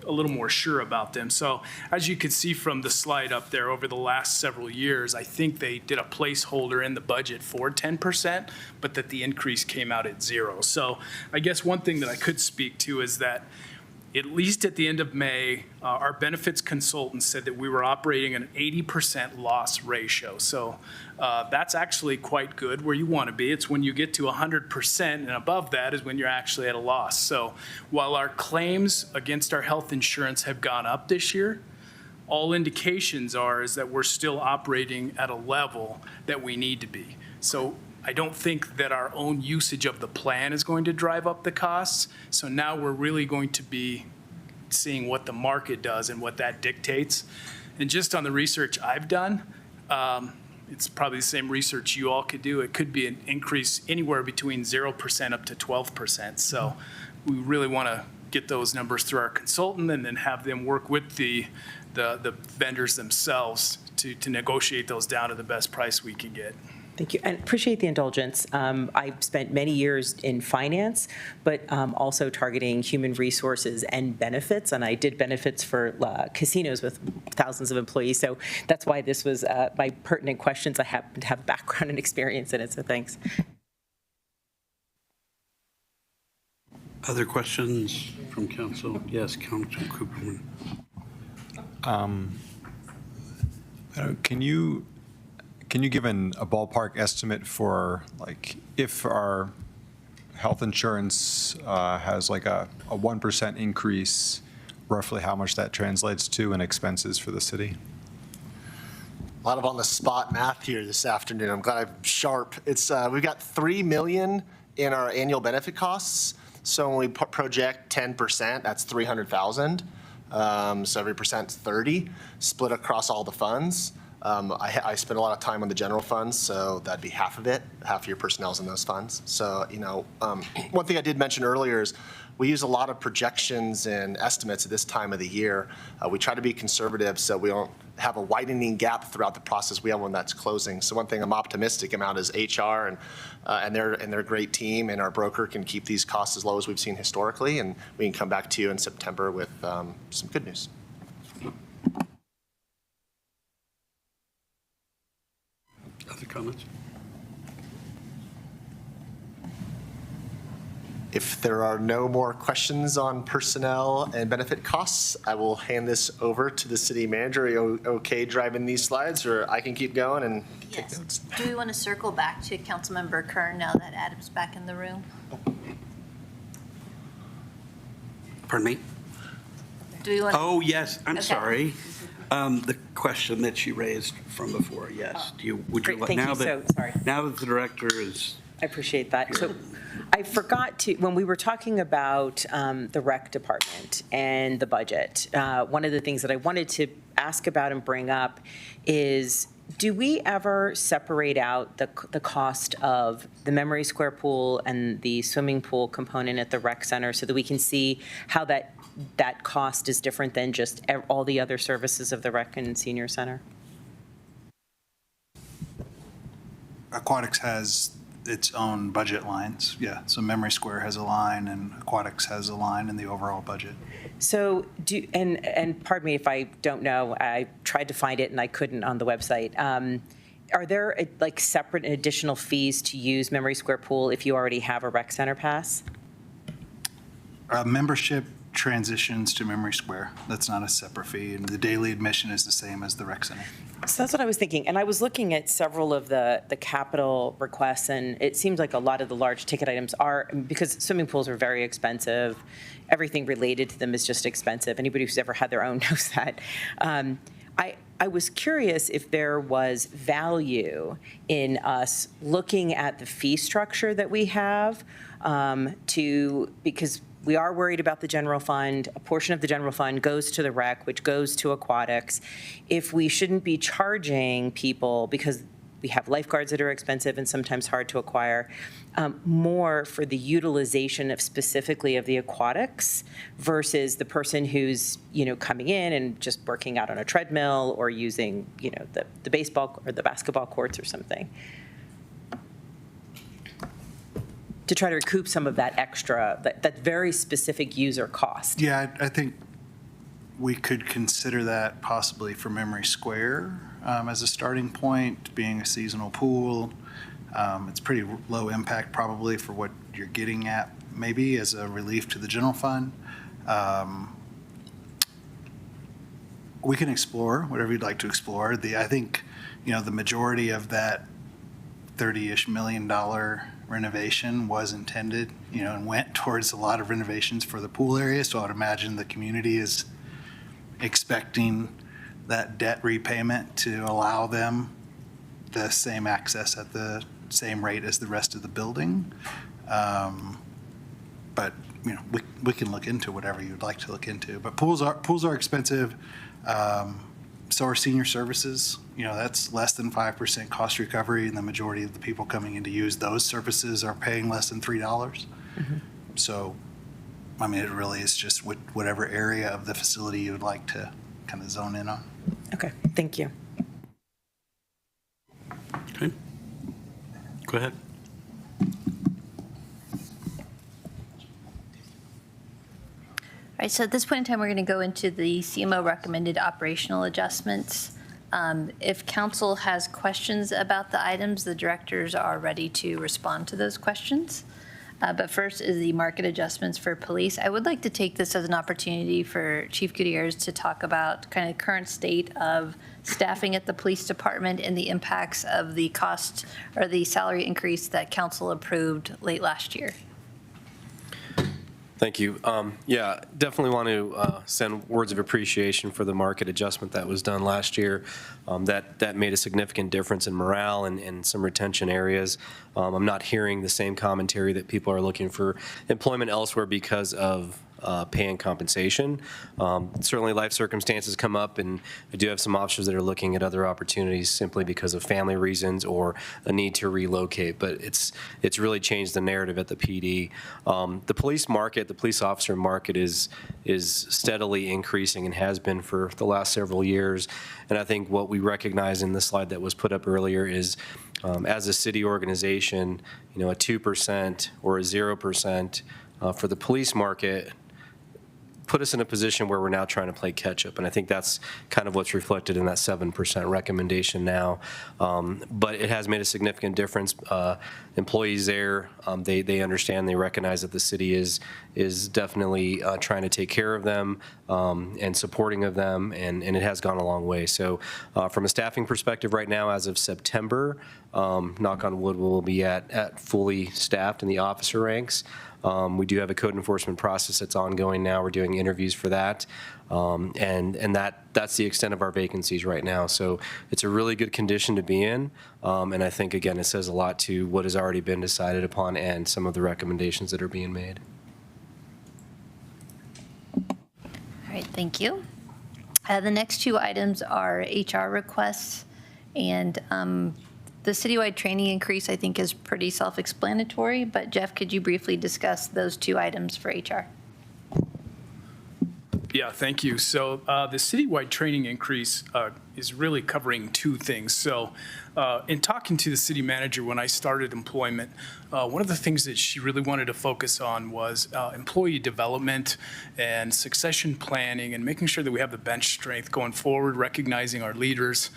S18: a little more sure about them. So as you can see from the slide up there, over the last several years, I think they did a placeholder in the budget for 10%, but that the increase came out at 0. So I guess one thing that I could speak to is that at least at the end of May, our benefits consultant said that we were operating an 80% loss ratio. So that's actually quite good where you want to be. It's when you get to 100% and above that is when you're actually at a loss. So while our claims against our health insurance have gone up this year, all indications is that we're still operating at a level that we need to be. So I don't think that our own usage of the plan is going to drive up the costs. So now we're really going to be seeing what the market does and what that dictates. And just on the research I've done, it's probably the same research you all could do. It could be an increase anywhere between 0% up to 12%. So we really want to get those numbers through our consultant and then have them work with the vendors themselves to negotiate those down to the best price we can get.
S3: Thank you, and appreciate the indulgence. I've spent many years in finance, but also targeting human resources and benefits, and I did benefits for casinos with thousands of employees, so that's why this was my pertinent questions. I happen to have background and experience in it, so thanks.
S6: Other questions from council? Yes, Councilman Cooperman.
S14: Can you give a ballpark estimate for, like, if our health insurance has like a 1% increase, roughly how much that translates to in expenses for the city?
S11: A lot of on-the-spot math here this afternoon. I'm glad I'm sharp. It's we've got $3 million in our annual benefit costs. So when we project 10%, that's $300,000. So every percent's 30, split across all the funds. I spend a lot of time on the general funds, so that'd be half of it. Half of your personnel's in those funds. So, one thing I did mention earlier is we use a lot of projections and estimates at this time of the year. We try to be conservative so we don't have a widening gap throughout the process. We have one that's closing. So one thing I'm optimistic about is HR and their great team and our broker can keep these costs as low as we've seen historically, and we can come back to you in September with some good news.
S6: Other comments?
S11: If there are no more questions on personnel and benefit costs, I will hand this over to the city manager. Are you okay driving these slides, or I can keep going and take notes?
S10: Do we want to circle back to Councilmember Kern now that Adam's back in the room?
S6: Pardon me?
S10: Do we want?
S6: Oh, yes, I'm
S10: Okay.
S6: sorry. The question that she raised from before, yes. Would you
S3: Great,
S6: like,
S3: thank
S6: now
S3: you.
S6: that,
S3: So, sorry.
S6: now that the director is,
S3: I appreciate that. So I forgot to, when we were talking about the rec department and the budget, one of the things that I wanted to ask about and bring up is, do we ever separate out the cost of the Memory Square pool and the swimming pool component at the rec center so that we can see how that cost is different than just all the other services of the rec and senior center?
S12: Aquatics has its own budget lines, yeah. So Memory Square has a line and Aquatics has a line in the overall budget.
S3: So and pardon me if I don't know, I tried to find it and I couldn't on the website. Are there like separate and additional fees to use Memory Square Pool if you already have a rec center pass?
S12: Membership transitions to Memory Square. That's not a separate fee, and the daily admission is the same as the rec center.
S3: So that's what I was thinking. And I was looking at several of the capital requests, and it seems like a lot of the large ticket items are, because swimming pools are very expensive. Everything related to them is just expensive. Anybody who's ever had their own knows that. I was curious if there was value in us looking at the fee structure that we have because we are worried about the general fund. A portion of the general fund goes to the rec, which goes to aquatics. If we shouldn't be charging people, because we have lifeguards that are expensive and sometimes hard to acquire, more for the utilization of specifically of the aquatics versus the person who's, coming in and just working out on a treadmill or using, the baseball or the basketball courts or something. to try to recoup some of that extra, that very specific user cost.
S12: Yeah, I think we could consider that possibly for Memory Square as a starting point, being a seasonal pool. It's pretty low impact probably for what you're getting at, maybe as a relief to the general fund. We can explore whatever you'd like to explore. I think, the majority of that $30-ish million renovation was intended, and went towards a lot of renovations for the pool area. So I would imagine the community is expecting that debt repayment to allow them the same access at the same rate as the rest of the building. But, we can look into whatever you'd like to look into. But pools are expensive. So are senior services. That's less than 5% cost recovery, and the majority of the people coming in to use those services are paying less than $3. So, it really is just whatever area of the facility you would like to kind of zone in on.
S3: Okay, thank you.
S6: Okay. Go ahead.
S10: All right, so at this point in time, we're going to go into the CMO recommended operational adjustments. If council has questions about the items, the directors are ready to respond to those questions. But first is the market adjustments for police. I would like to take this as an opportunity for Chief Gutierrez to talk about kind of current state of staffing at the police department and the impacts of the cost or the salary increase that council approved late last year.
S19: Thank you. Yeah, definitely want to send words of appreciation for the market adjustment that was done last year. That made a significant difference in morale and some retention areas. I'm not hearing the same commentary that people are looking for employment elsewhere because of pay and compensation. Certainly life circumstances come up, and I do have some officers that are looking at other opportunities simply because of family reasons or a need to relocate, but it's really changed the narrative at the PD. The police market, the police officer market is steadily increasing and has been for the last several years, and I think what we recognize in the slide that was put up earlier is as a city organization, a 2% or a 0% for the police market put us in a position where we're now trying to play catch up. And I think that's kind of what's reflected in that 7% recommendation now. But it has made a significant difference. Employees there, they understand, they recognize that the city is definitely trying to take care of them and supporting of them, and it has gone a long way. So from a staffing perspective right now, as of September, knock on wood, we'll be at fully staffed in the officer ranks. We do have a code enforcement process that's ongoing now. We're doing interviews for that. And that's the extent of our vacancies right now. So it's a really good condition to be in. And I think, again, it says a lot to what has already been decided upon and some of the recommendations that are being made.
S10: All right, thank you. The next two items are HR requests, and the citywide training increase, I think, is pretty self-explanatory, but Jeff, could you briefly discuss those two items for HR?
S18: Yeah, thank you. So the citywide training increase is really covering two things. So in talking to the city manager when I started employment, one of the things that she really wanted to focus on was employee development and succession planning and making sure that we have the bench strength going forward, recognizing our leaders,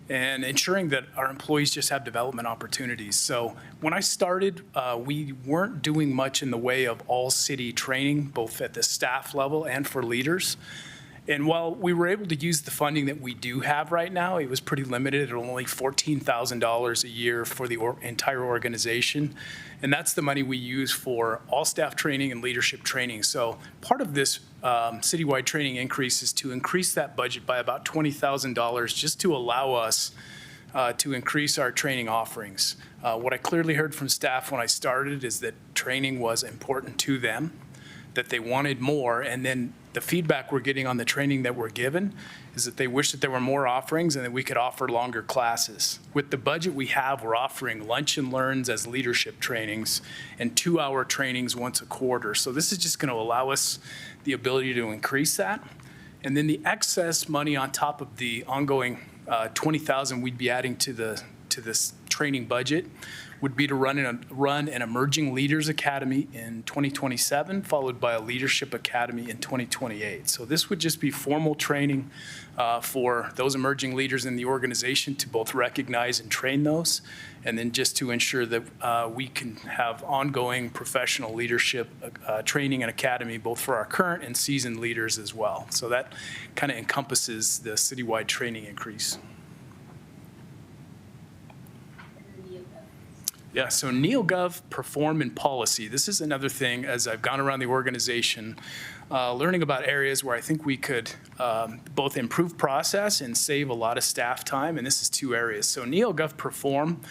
S18: and ensuring that our employees just have development opportunities. So when I started, we weren't doing much in the way of all-city training, both at the staff level and for leaders. And while we were able to use the funding that we do have right now, it was pretty limited at only $14,000 a year for the entire organization. And that's the money we use for all staff training and leadership training. So part of this citywide training increase is to increase that budget by about $20,000 just to allow us to increase our training offerings. What I clearly heard from staff when I started is that training was important to them, that they wanted more, and then the feedback we're getting on the training that we're given is that they wish that there were more offerings and that we could offer longer classes. With the budget we have, we're offering lunch and learns as leadership trainings and 2-hour trainings once a quarter. So this is just going to allow us the ability to increase that. And then the excess money on top of the ongoing $20,000 we'd be adding to this training budget would be to run an Emerging Leaders Academy in 2027, followed by a Leadership Academy in 2028. So this would just be formal training for those emerging leaders in the organization to both recognize and train those, and then just to ensure that we can have ongoing professional leadership training and academy, both for our current and seasoned leaders as well. So that kind of encompasses the citywide training increase. Yeah, so NeoGov Perform and Policy. This is another thing, as I've gone around the organization, learning about areas where I think we could both improve process and save a lot of staff time, and this is two areas. So NeoGov Perform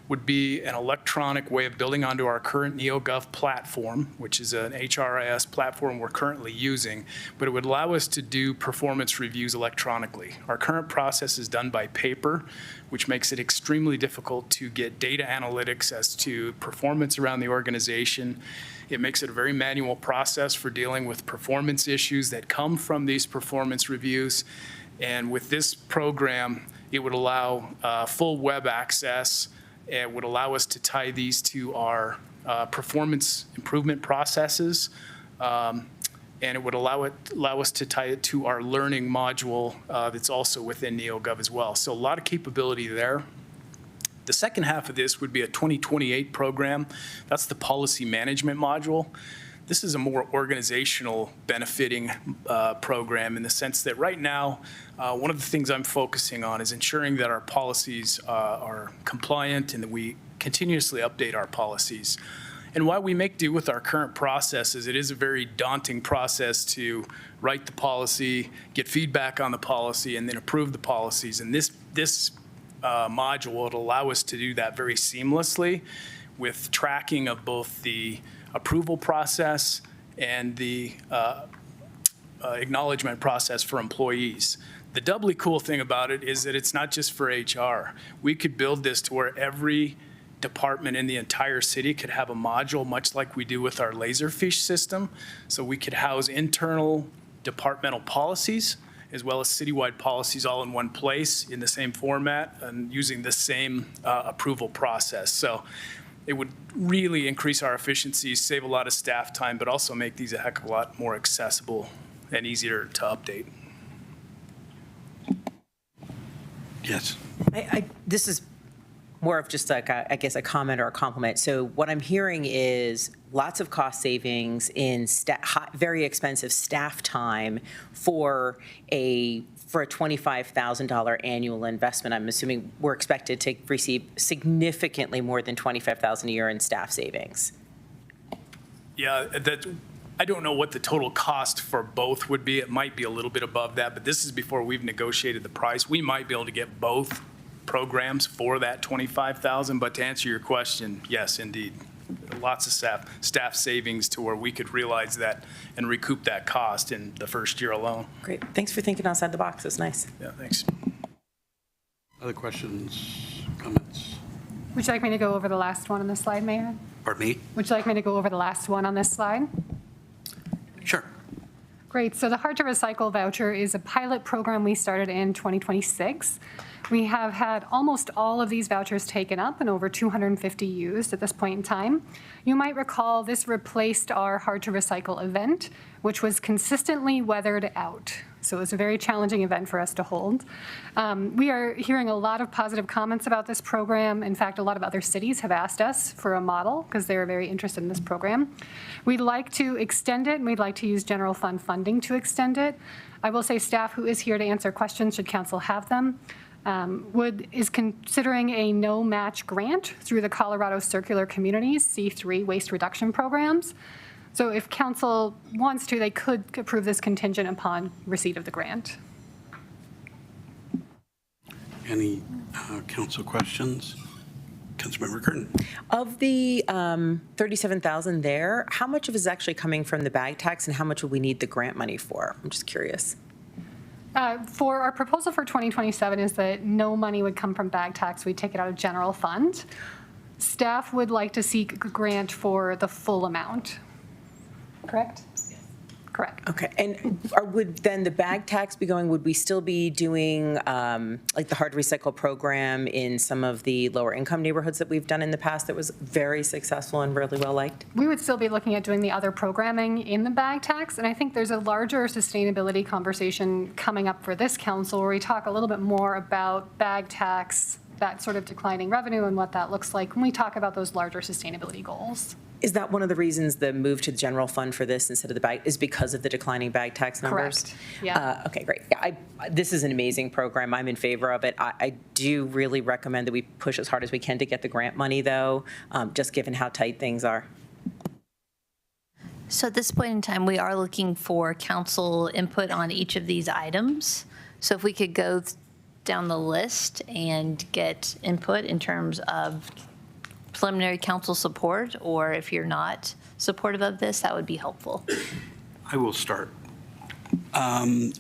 S18: would be an electronic way of building onto our current NeoGov platform, which is an HRIS platform we're currently using, but it would allow us to do performance reviews electronically. Our current process is done by paper, which makes it extremely difficult to get data analytics as to performance around the organization. It makes it a very manual process for dealing with performance issues that come from these performance reviews. And with this program, it would allow full web access. It would allow us to tie these to our performance improvement processes, and it would allow us to tie it to our learning module that's also within NeoGov as well. So a lot of capability there. The second half of this would be a 2028 program. That's the policy management module. This is a more organizational benefiting program in the sense that right now, one of the things I'm focusing on is ensuring that our policies are compliant and that we continuously update our policies. And while we make do with our current processes, it is a very daunting process to write the policy, get feedback on the policy, and then approve the policies. And this module will allow us to do that very seamlessly with tracking of both the approval process and the acknowledgement process for employees. The doubly cool thing about it is that it's not just for HR. We could build this to where every department in the entire city could have a module, much like we do with our Laserfish system. So we could house internal departmental policies as well as citywide policies all in one place in the same format and using the same approval process. So it would really increase our efficiencies, save a lot of staff time, but also make these a heck of a lot more accessible and easier to update.
S6: Yes.
S3: This is more of just like, I guess, a comment or a compliment. So what I'm hearing is lots of cost savings in very expensive staff time for a $25,000 annual investment. I'm assuming we're expected to receive significantly more than $25,000 a year in staff savings.
S18: Yeah, I don't know what the total cost for both would be. It might be a little bit above that, but this is before we've negotiated the price. We might be able to get both programs for that $25,000, but to answer your question, yes, indeed. Lots of staff savings to where we could realize that and recoup that cost in the first year alone.
S3: Great. Thanks for thinking outside the box. That's nice.
S18: Yeah, thanks.
S6: Other questions, comments?
S20: Would you like me to go over the last one on this slide, Mayor?
S6: Pardon me?
S20: Would you like me to go over the last one on this slide?
S6: Sure.
S20: Great. So the Hard to Recycle voucher is a pilot program we started in 2026. We have had almost all of these vouchers taken up and over 250 used at this point in time. You might recall this replaced our Hard to Recycle event, which was consistently weathered out. So it was a very challenging event for us to hold. We are hearing a lot of positive comments about this program. In fact, a lot of other cities have asked us for a model because they're very interested in this program. We'd like to extend it, and we'd like to use general fund funding to extend it. I will say staff who is here to answer questions should council have them. is considering a no-match grant through the Colorado Circular Communities C3 waste reduction programs. So if council wants to, they could approve this contingent upon receipt of the grant.
S6: Any council questions? Councilmember Curtin.
S3: Of the 37,000 there, how much of it is actually coming from the bag tax and how much would we need the grant money for? I'm just curious.
S20: For our proposal for 2027 is that no money would come from bag tax. We'd take it out of general fund. Staff would like to seek a grant for the full amount. Correct? Correct.
S3: Okay, and would then the bag tax be going, would we still be doing like the hard to recycle program in some of the lower income neighborhoods that we've done in the past that was very successful and really well liked?
S20: We would still be looking at doing the other programming in the bag tax, and I think there's a larger sustainability conversation coming up for this council where we talk a little bit more about bag tax, that sort of declining revenue and what that looks like when we talk about those larger sustainability goals.
S3: Is that one of the reasons the move to the general fund for this instead of the bag, is because of the declining bag tax numbers?
S20: Correct. Yeah.
S3: Okay, great. Yeah, this is an amazing program. I'm in favor of it. I do really recommend that we push as hard as we can to get the grant money, though, just given how tight things are.
S10: So at this point in time, we are looking for council input on each of these items. So if we could go down the list and get input in terms of preliminary council support, or if you're not supportive of this, that would be helpful.
S6: I will start. On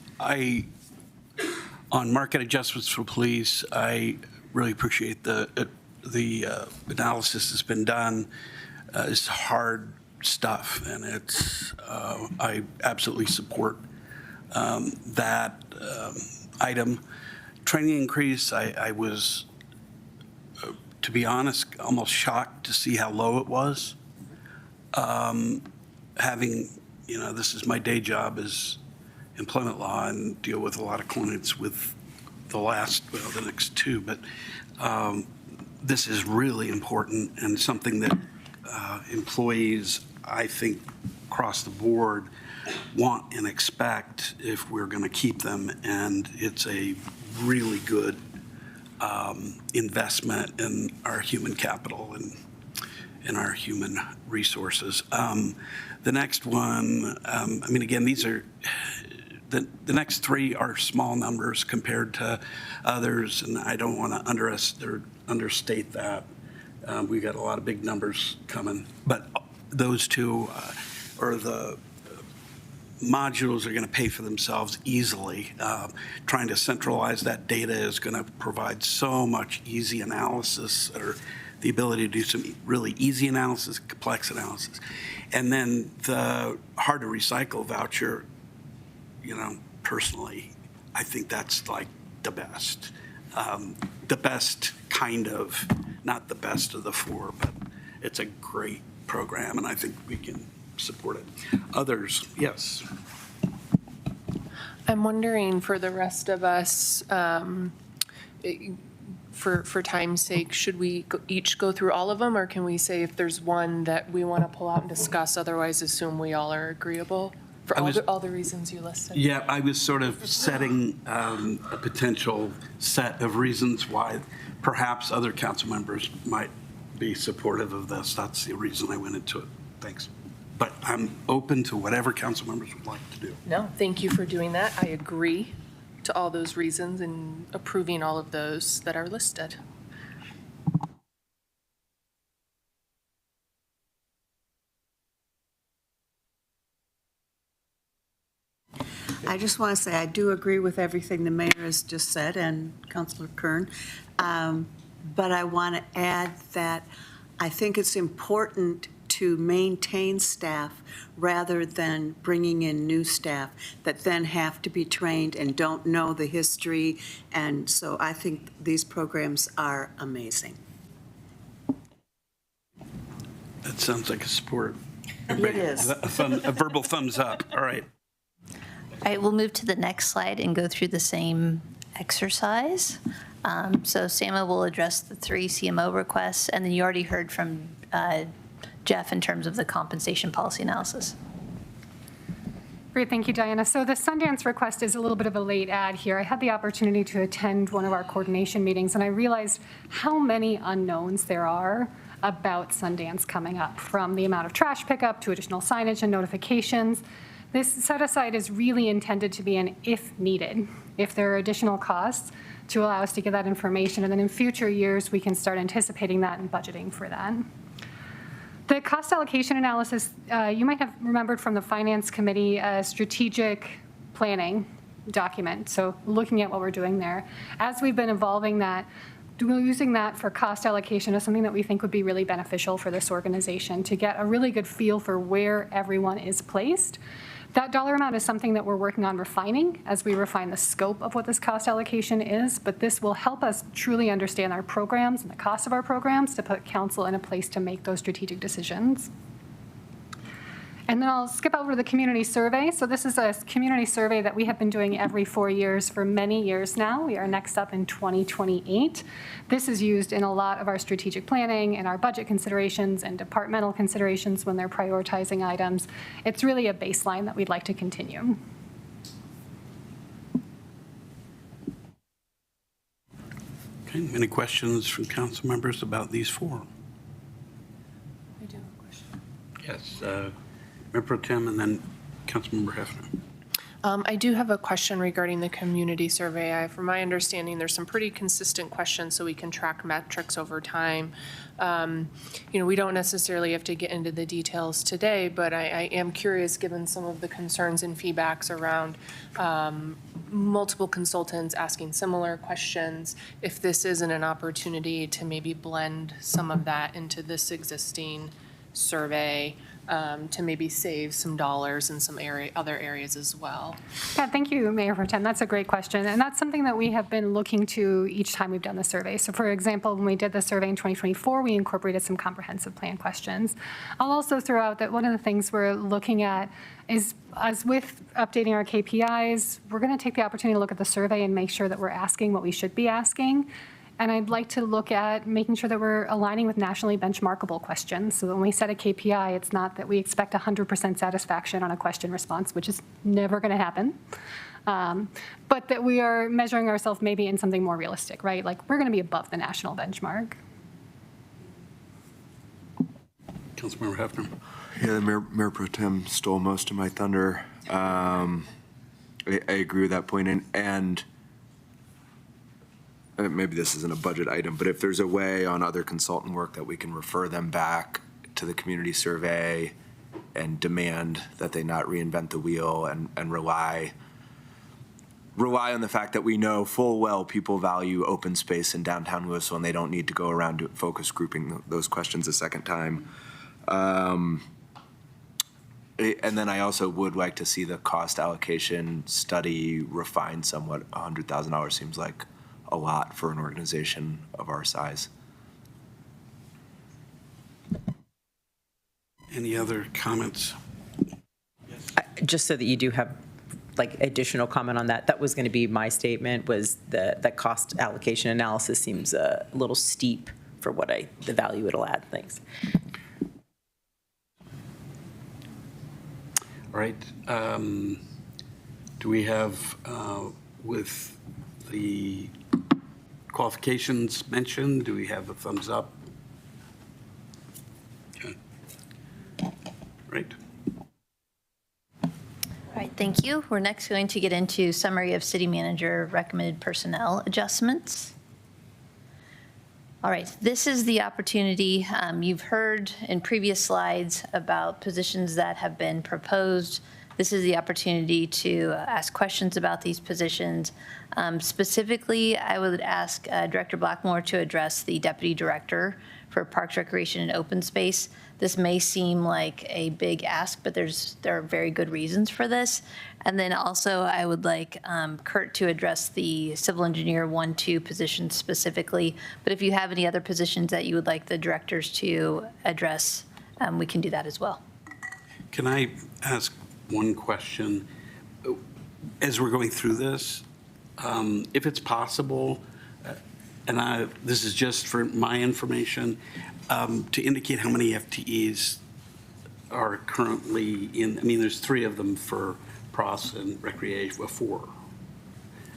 S6: market adjustments for police, I really appreciate the analysis that's been done. It's hard stuff, and I absolutely support that item. Training increase, I was, to be honest, almost shocked to see how low it was. Having, this is my day job is employment law and deal with a lot of clients with the next two, but this is really important and something that employees, I think, across the board want and expect if we're going to keep them, and it's a really good investment in our human capital and in our human resources. The next one, again, these are, the next three are small numbers compared to others, and I don't want to understate that. We got a lot of big numbers coming, but those two are the modules are going to pay for themselves easily. Trying to centralize that data is going to provide so much easy analysis, or the ability to do some really easy analysis, complex analysis. And then the hard to recycle voucher, personally, I think that's like the best. The best kind of, not the best of the four, but it's a great program, and I think we can support it. Others, yes.
S5: I'm wondering for the rest of us, for time's sake, should we each go through all of them, or can we say if there's one that we want to pull out and discuss, otherwise assume we all are agreeable for all the reasons you listed?
S6: Yeah, I was sort of setting a potential set of reasons why perhaps other council members might be supportive of this. That's the reason I went into it. Thanks. But I'm open to whatever council members would like to do.
S5: No, thank you for doing that. I agree to all those reasons and approving all of those that are listed.
S15: I just want to say I do agree with everything the mayor has just said and Councilor Kern. But I want to add that I think it's important to maintain staff rather than bringing in new staff that then have to be trained and don't know the history. And so I think these programs are amazing.
S6: That sounds like a support.
S15: It is.
S6: A verbal thumbs up. All right.
S10: All right, we'll move to the next slide and go through the same exercise. So Sama will address the 3 CMO requests, and then you already heard from Jeff in terms of the compensation policy analysis.
S20: Great, thank you, Diana. So the Sundance request is a little bit of a late add here. I had the opportunity to attend one of our coordination meetings, and I realized how many unknowns there are about Sundance coming up, from the amount of trash pickup to additional signage and notifications. This set-aside is really intended to be an if needed, if there are additional costs, to allow us to get that information, and then in future years, we can start anticipating that and budgeting for that. The cost allocation analysis, you might have remembered from the Finance Committee strategic planning document, so looking at what we're doing there. As we've been evolving that, using that for cost allocation is something that we think would be really beneficial for this organization, to get a really good feel for where everyone is placed, That dollar amount is something that we're working on refining as we refine the scope of what this cost allocation is, but this will help us truly understand our programs and the cost of our programs to put council in a place to make those strategic decisions. And then I'll skip over to the community survey. So this is a community survey that we have been doing every 4 years for many years now. We are next up in 2028. This is used in a lot of our strategic planning and our budget considerations and departmental considerations when they're prioritizing items. It's really a baseline that we'd like to continue.
S6: Okay, any questions from council members about these four?
S5: I do have a question.
S6: Yes, Mayor Pro Tem and then Councilmember Hefner.
S5: I do have a question regarding the community survey. From my understanding, there's some pretty consistent questions so we can track metrics over time. We don't necessarily have to get into the details today, but I am curious, given some of the concerns and feedbacks around multiple consultants asking similar questions, if this isn't an opportunity to maybe blend some of that into this existing survey to maybe save some dollars in some other areas as well.
S20: Yeah, thank you, Mayor Pro Tem. That's a great question. And that's something that we have been looking to each time we've done the survey. So for example, when we did the survey in 2024, we incorporated some comprehensive plan questions. I'll also throw out that one of the things we're looking at is, as with updating our KPIs, we're going to take the opportunity to look at the survey and make sure that we're asking what we should be asking. And I'd like to look at making sure that we're aligning with nationally benchmarkable questions. So when we set a KPI, it's not that we expect 100% satisfaction on a question response, which is never going to happen, but that we are measuring ourselves maybe in something more realistic, right? Like we're going to be above the national benchmark.
S6: Councilmember Hefner.
S8: Yeah, the Mayor Pro Tem stole most of my thunder. I agree with that point, and maybe this isn't a budget item, but if there's a way on other consultant work that we can refer them back to the community survey and demand that they not reinvent the wheel and rely on the fact that we know full well people value open space in downtown Louisville and they don't need to go around to focus grouping those questions a second time. And then I also would like to see the cost allocation study refined somewhat. $100,000 seems like a lot for an organization of our size.
S6: Any other comments?
S3: Just so that you do have like additional comment on that, that was going to be my statement, was that cost allocation analysis seems a little steep for what the value it'll add. Thanks.
S6: All right. Do we have, with the qualifications mentioned, do we have a thumbs up? Okay. Great.
S10: All right, thank you. We're next going to get into summary of city manager recommended personnel adjustments. All right, this is the opportunity. You've heard in previous slides about positions that have been proposed. This is the opportunity to ask questions about these positions. Specifically, I would ask Director Blackmore to address the Deputy Director for Parks, Recreation, and Open Space. This may seem like a big ask, but there are very good reasons for this. And then also, I would like Kurt to address the Civil Engineer 1-2 position specifically. But if you have any other positions that you would like the directors to address, we can do that as well.
S6: Can I ask one question? As we're going through this, if it's possible, and this is just for my information, to indicate how many FTEs are currently in, I mean, there's 3 of them for pros and recreation, well, 4,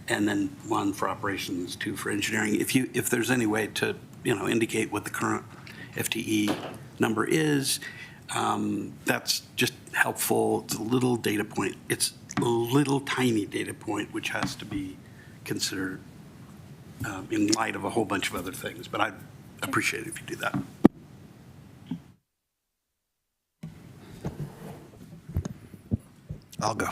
S6: and then 1 for operations, 2 for engineering. If there's any way to, indicate what the current FTE number is, that's just helpful. It's a little data point. It's a little tiny data point, which has to be considered in light of a whole bunch of other things. But I'd appreciate it if you do that.
S12: I'll go.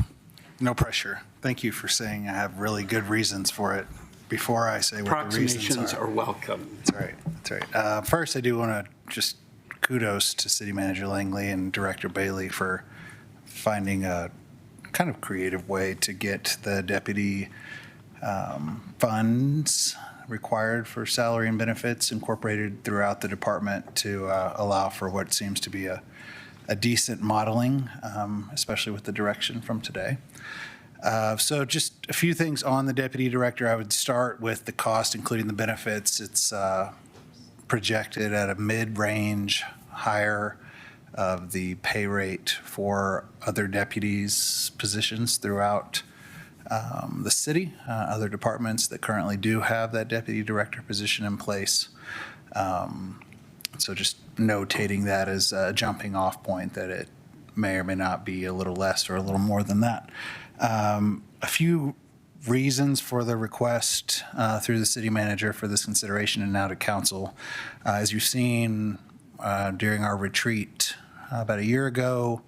S12: No pressure. Thank you for saying I have really good reasons for it before I say what the reasons
S6: Approximations are welcome.
S12: That's right. That's right. First, I do want to just kudos to City Manager Langley and Director Bailey for finding a kind of creative way to get the deputy funds required for salary and benefits incorporated throughout the department to allow for what seems to be a decent modeling, especially with the direction from today. So just a few things on the deputy director. I would start with the cost, including the benefits. It's projected at a mid-range higher of the pay rate for other deputies' positions throughout the city, other departments that currently do have that deputy director position in place. So just notating that as a jumping off point, that it may or may not be a little less or a little more than that. A few reasons for the request through the city manager for this consideration and now to council. As you've seen during our retreat about a year ago,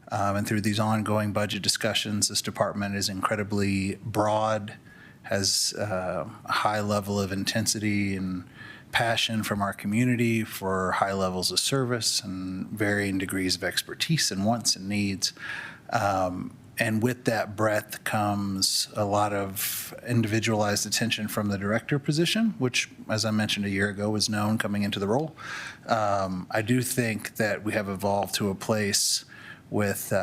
S12: and through these ongoing budget discussions, this department is incredibly broad, has a high level of intensity and passion from our community for high levels of service and varying degrees of expertise and wants and needs. And with that breadth comes a lot of individualized attention from the director position, which, as I mentioned a year ago, was known coming into the role. I do think that we have evolved to a place with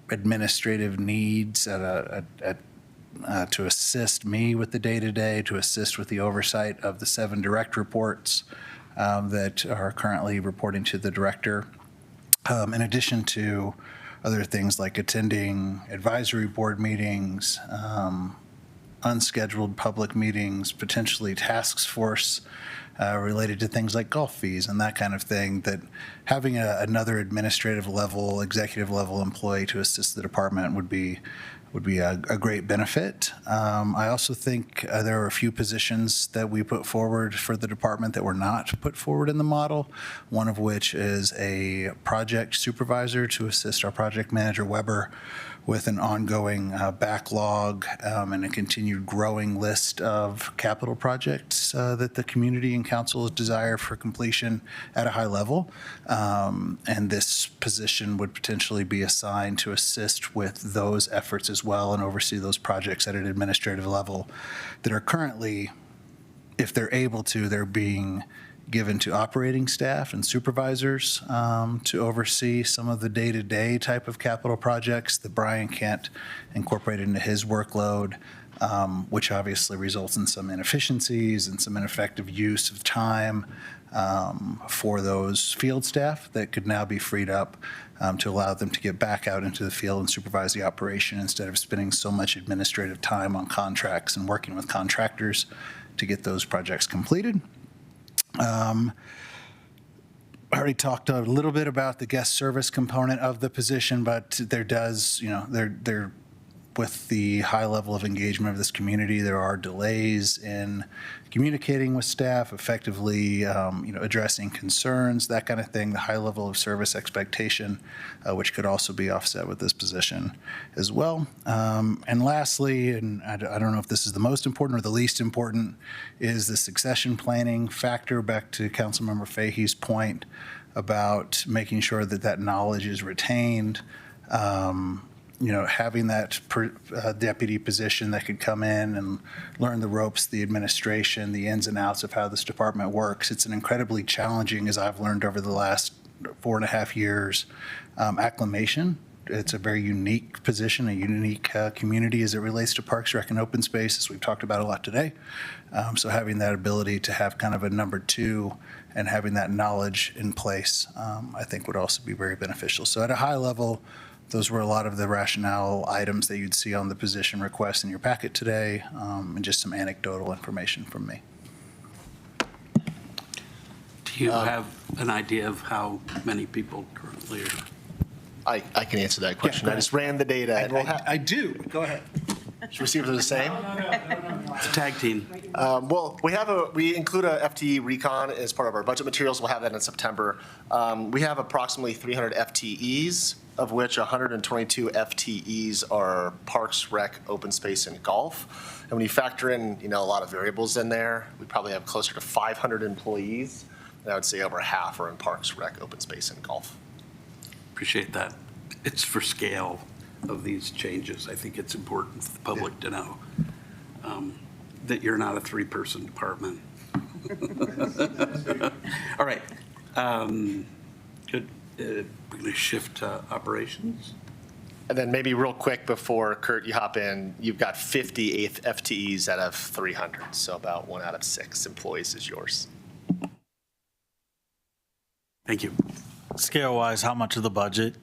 S12: administrative needs to assist me with the day-to-day, to assist with the oversight of the 7 direct reports that are currently reporting to the director, in addition to other things like attending advisory board meetings, unscheduled public meetings, potentially task force related to things like golf fees and that kind of thing, that having another administrative level, executive level employee to assist the department would be a great benefit. I also think there are a few positions that we put forward for the department that were not put forward in the model, one of which is a project supervisor to assist our project manager, Weber, with an ongoing backlog and a continued growing list of capital projects that the community and council desire for completion at a high level. And this position would potentially be assigned to assist with those efforts as well and oversee those projects at an administrative level that are currently, if they're able to, they're being given to operating staff and supervisors to oversee some of the day-to-day type of capital projects that Brian can't incorporate into his workload, which obviously results in some inefficiencies and some ineffective use of time for those field staff that could now be freed up to allow them to get back out into the field and supervise the operation instead of spending so much administrative time on contracts and working with contractors to get those projects completed. I already talked a little bit about the guest service component of the position, but there does, there with the high level of engagement of this community, there are delays in communicating with staff, effectively, addressing concerns, that kind of thing, the high level of service expectation, which could also be offset with this position as well. And lastly, and I don't know if this is the most important or the least important, is the succession planning factor, back to Councilmember Fahey's point about making sure that that knowledge is retained. Having that deputy position that could come in and learn the ropes, the administration, the ins and outs of how this department works. It's an incredibly challenging, as I've learned over the last 4.5 years, acclimation. It's a very unique position, a unique community as it relates to Parks, Rec, and Open Space, as we've talked about a lot today. So having that ability to have kind of a number 2 and having that knowledge in place, I think would also be very beneficial. So at a high level, those were a lot of the rationale items that you'd see on the position request in your packet today, and just some anecdotal information from me.
S13: Do you have an idea of how many people currently are?
S11: I can answer that question. I just ran the data.
S12: I do. Go ahead.
S11: Should we see if they're the same?
S13: It's a tag team.
S11: Well, we include a FTE recon as part of our budget materials. We'll have that in September. We have approximately 300 FTEs, of which 122 FTEs are Parks, Rec, Open Space, and Golf. And when you factor in, a lot of variables in there, we probably have closer to 500 employees. And I would say over half are in Parks, Rec, Open Space, and Golf.
S13: Appreciate that. It's for scale. of these changes. I think it's important for the public to know that you're not a three-person department. All right. Good. We're going to shift to operations.
S11: And then maybe real quick before Kurt, you hop in, you've got 50 FTEs out of 300, so about 1 out of 6 employees is yours.
S13: Thank you.
S16: Scale-wise, how much of the budget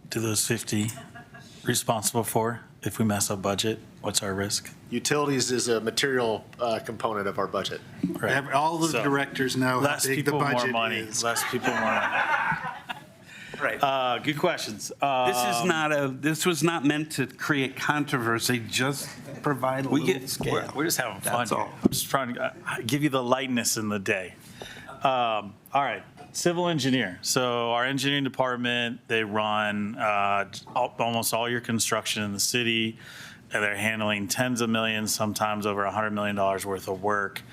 S16: do those 50 responsible for? If we mess up budget, what's our risk?
S11: Utilities is a material component of our budget.
S16: Right.
S12: All the
S16: So,
S12: directors know how
S16: less
S12: big the
S16: people, more
S12: budget
S16: money.
S12: is.
S16: Less people, more money.
S13: Right.
S16: Good questions.
S13: This was not meant to create controversy, just provide a little scale.
S16: We're just having fun.
S13: That's
S16: here.
S13: all.
S16: I'm just trying to give you the lightness in the day. All right, civil engineer. So our engineering department, they run almost all your construction in the city. And they're handling tens of millions, sometimes over $100 million worth of work.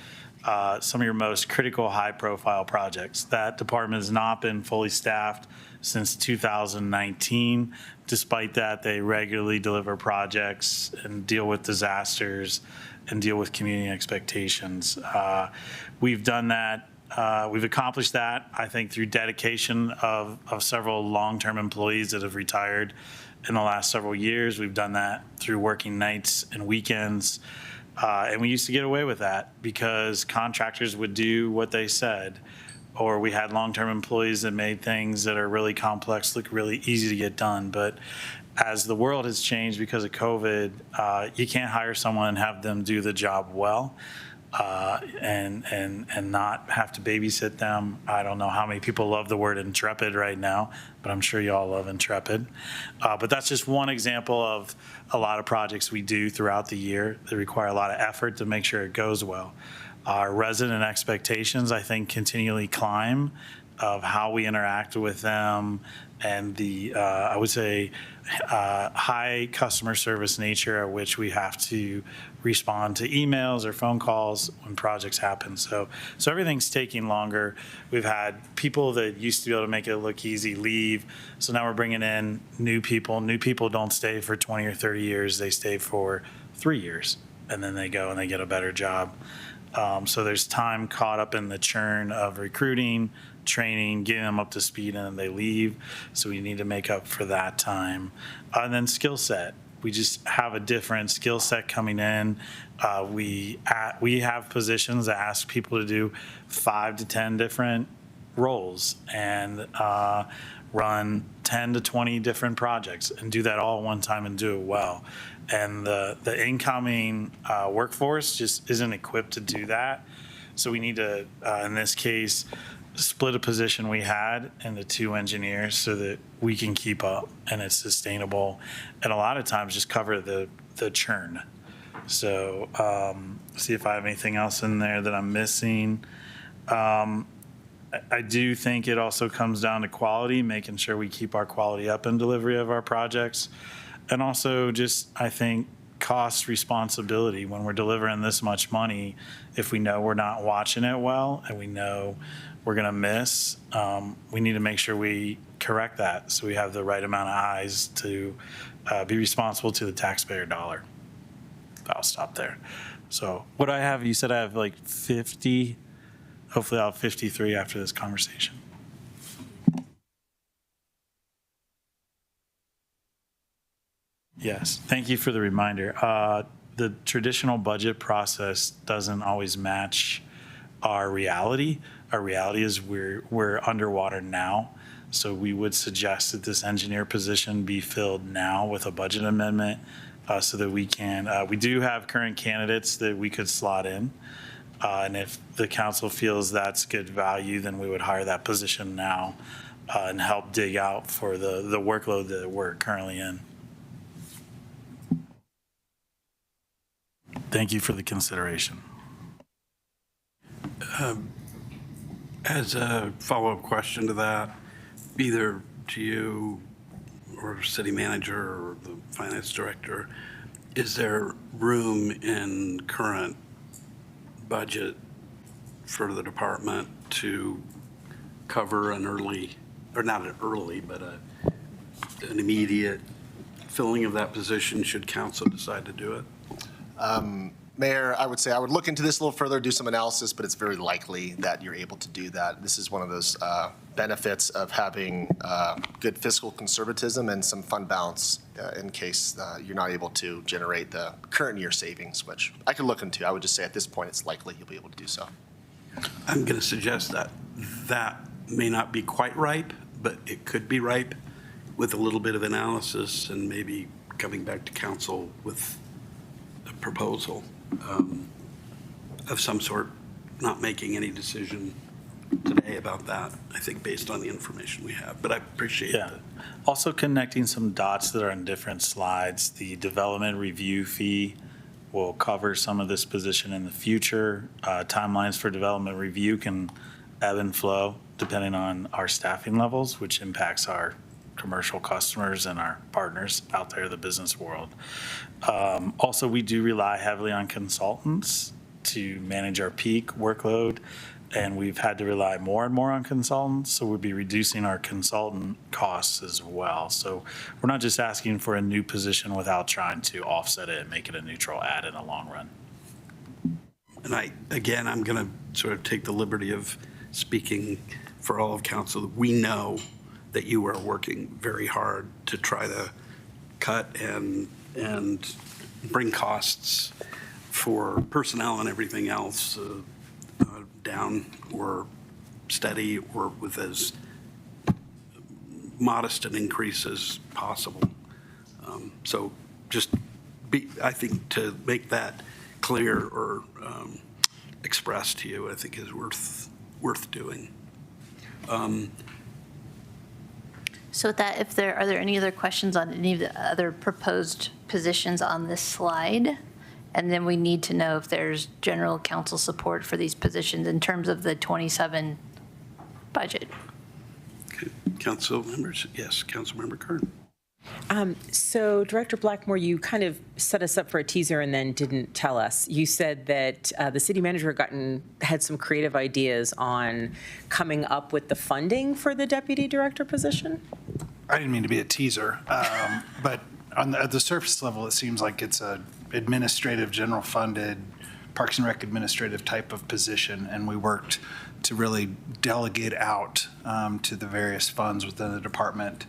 S16: Some of your most critical, high-profile projects. That department has not been fully staffed since 2019. Despite that, they regularly deliver projects and deal with disasters and deal with community expectations. We've done that. We've accomplished that, I think, through dedication of several long-term employees that have retired in the last several years. We've done that through working nights and weekends. And we used to get away with that because contractors would do what they said, or we had long-term employees that made things that are really complex look really easy to get done. But as the world has changed because of COVID, you can't hire someone and have them do the job well. And not have to babysit them. I don't know how many people love the word intrepid right now, but I'm sure you all love intrepid. But that's just one example of a lot of projects we do throughout the year that require a lot of effort to make sure it goes well. Our resident expectations, I think, continually climb of how we interact with them and the, I would say, high customer service nature at which we have to respond to emails or phone calls when projects happen. So everything's taking longer. We've had people that used to be able to make it look easy leave. So now we're bringing in new people. New people don't stay for 20 or 30 years. They stay for 3 years, and then they go and they get a better job. So there's time caught up in the churn of recruiting, training, getting them up to speed, and then they leave. So we need to make up for that time. And then skill set. We just have a different skill set coming in. We have positions that ask people to do 5 to 10 different roles and run 10 to 20 different projects and do that all at one time and do it well. And the incoming workforce just isn't equipped to do that. So we need to, in this case, split a position we had into 2 engineers so that we can keep up and it's sustainable. And a lot of times just cover the churn. So see if I have anything else in there that I'm missing. I do think it also comes down to quality, making sure we keep our quality up in delivery of our projects. And also just, I think, cost responsibility. When we're delivering this much money, if we know we're not watching it well and we know we're going to miss, we need to make sure we correct that so we have the right amount of eyes to be responsible to the taxpayer dollar. I'll stop there. So what I have, you said I have like 50, hopefully I'll have 53 after this conversation. Yes, thank you for the reminder. The traditional budget process doesn't always match our reality. Our reality is we're underwater now. So we would suggest that this engineer position be filled now with a budget amendment so that we can, we do have current candidates that we could slot in. And if the council feels that's good value, then we would hire that position now and help dig out for the workload that we're currently in. Thank you for the consideration.
S13: As a follow-up question to that, either to you or city manager or the finance director, is there room in current budget for the department to cover an early, or not an early, but an immediate
S6: filling of that position should council decide to do it?
S11: Mayor, I would say I would look into this a little further, do some analysis, but it's very likely that you're able to do that. This is one of those benefits of having good fiscal conservatism and some fund balance in case you're not able to generate the current year savings, which I could look into. I would just say at this point, it's likely you'll be able to do so.
S6: I'm going to suggest that that may not be quite ripe, but it could be ripe with a little bit of analysis and maybe coming back to council with a proposal of some sort, not making any decision today about that, I think, based on the information we have. But I appreciate
S16: Yeah. Also connecting some dots that are in different slides. The development review fee will cover some of this position in the future. Timelines for development review can ebb and flow depending on our staffing levels, which impacts our commercial customers and our partners out there in the business world. Also, we do rely heavily on consultants to manage our peak workload, and we've had to rely more and more on consultants, so we'll be reducing our consultant costs as well. So we're not just asking for a new position without trying to offset it and make it a neutral add in the long run.
S6: And I'm going to sort of take the liberty of speaking for all of council. We know that you are working very hard to try to cut and bring costs for personnel and everything else down or steady or with as modest an increase as possible. So just I think to make that clear or expressed to you, I think is worth doing.
S10: So with that, are there any other questions on any of the other proposed positions on this slide? And then we need to know if there's general council support for these positions in terms of the 27 budget.
S6: Okay. Council members, yes, Councilmember Kern.
S3: So Director Blackmore, you kind of set us up for a teaser and then didn't tell us. You said that the city manager had some creative ideas on coming up with the funding for the deputy director position?
S12: I didn't mean to be a teaser, but at the surface level, it seems like it's a administrative, general funded, Parks and Rec administrative type of position, and we worked to really delegate out to the various funds within the department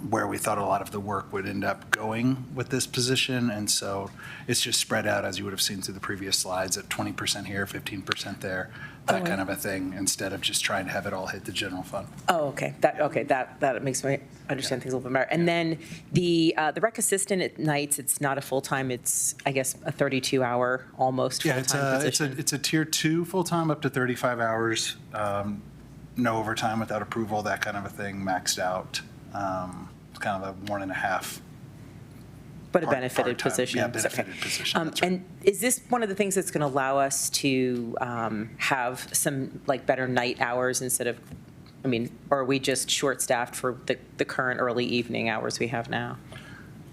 S12: where we thought a lot of the work would end up going with this position. And so it's just spread out, as you would have seen through the previous slides, at 20% here, 15% there, that kind of a thing, instead of just trying to have it all hit the general fund.
S3: Oh, okay. That makes me understand things a little bit better. And then the rec assistant at nights, it's not a full-time, it's, I guess, a 32-hour almost full-time position.
S12: It's a tier 2 full-time up to 35 hours, no overtime without approval, that kind of a thing, maxed out. It's kind of a 1.5.
S3: But a benefited position.
S12: Yeah, benefited position. That's right.
S3: And is this one of the things that's going to allow us to have some better night hours instead of, or are we just short-staffed for the current early evening hours we have now?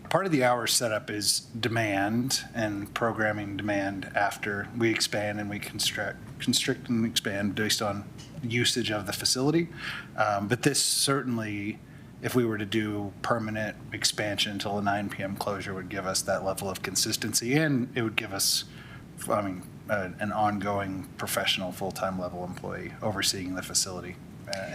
S12: Part of the hour setup is demand and programming demand after we expand and we constrict and expand based on usage of the facility. But this certainly, if we were to do permanent expansion until a 9 p.m. closure, would give us that level of consistency, and it would give us, an ongoing professional full-time level employee overseeing the facility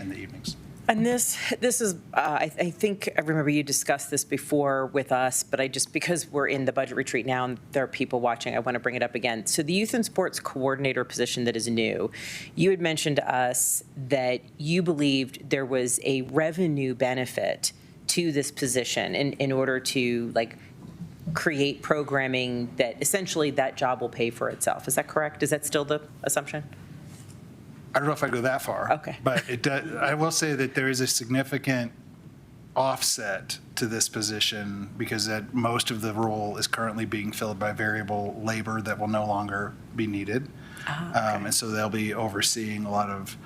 S12: in the evenings.
S3: And this is, I think, I remember you discussed this before with us, but because we're in the budget retreat now and there are people watching, I want to bring it up again. So the youth and sports coordinator position that is new, you had mentioned to us that you believed there was a revenue benefit to this position in order to create programming that essentially that job will pay for itself. Is that correct? Is that still the assumption?
S12: I don't know if I go that far.
S3: Okay.
S12: But it does, I will say that there is a significant offset to this position because that most of the role is currently being filled by variable labor that will no longer be needed. And so they'll be overseeing a lot of,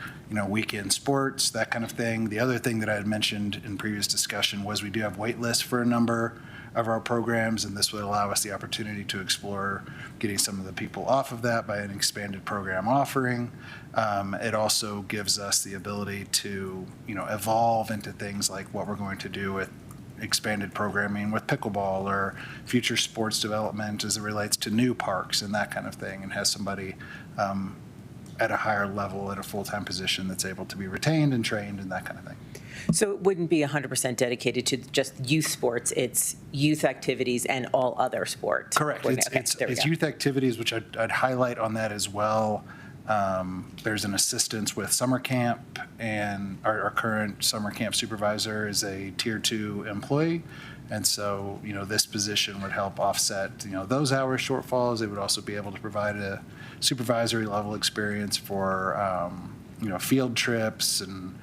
S12: weekend sports, that kind of thing. The other thing that I had mentioned in previous discussion was we do have wait lists for a number of our programs, and this would allow us the opportunity to explore getting some of the people off of that by an expanded program offering. It also gives us the ability to, evolve into things like what we're going to do with expanded programming with pickleball or future sports development as it relates to new parks and that kind of thing, and has somebody at a higher level at a full-time position that's able to be retained and trained and that kind of thing.
S3: So it wouldn't be 100% dedicated to just youth sports, it's youth activities and all other sports?
S12: Correct. It's youth activities, which I'd highlight on that as well. There's an assistance with summer camp, and our current summer camp supervisor is a Tier 2 employee. And so, this position would help offset, those hours shortfalls. They would also be able to provide a supervisory level experience for, field trips and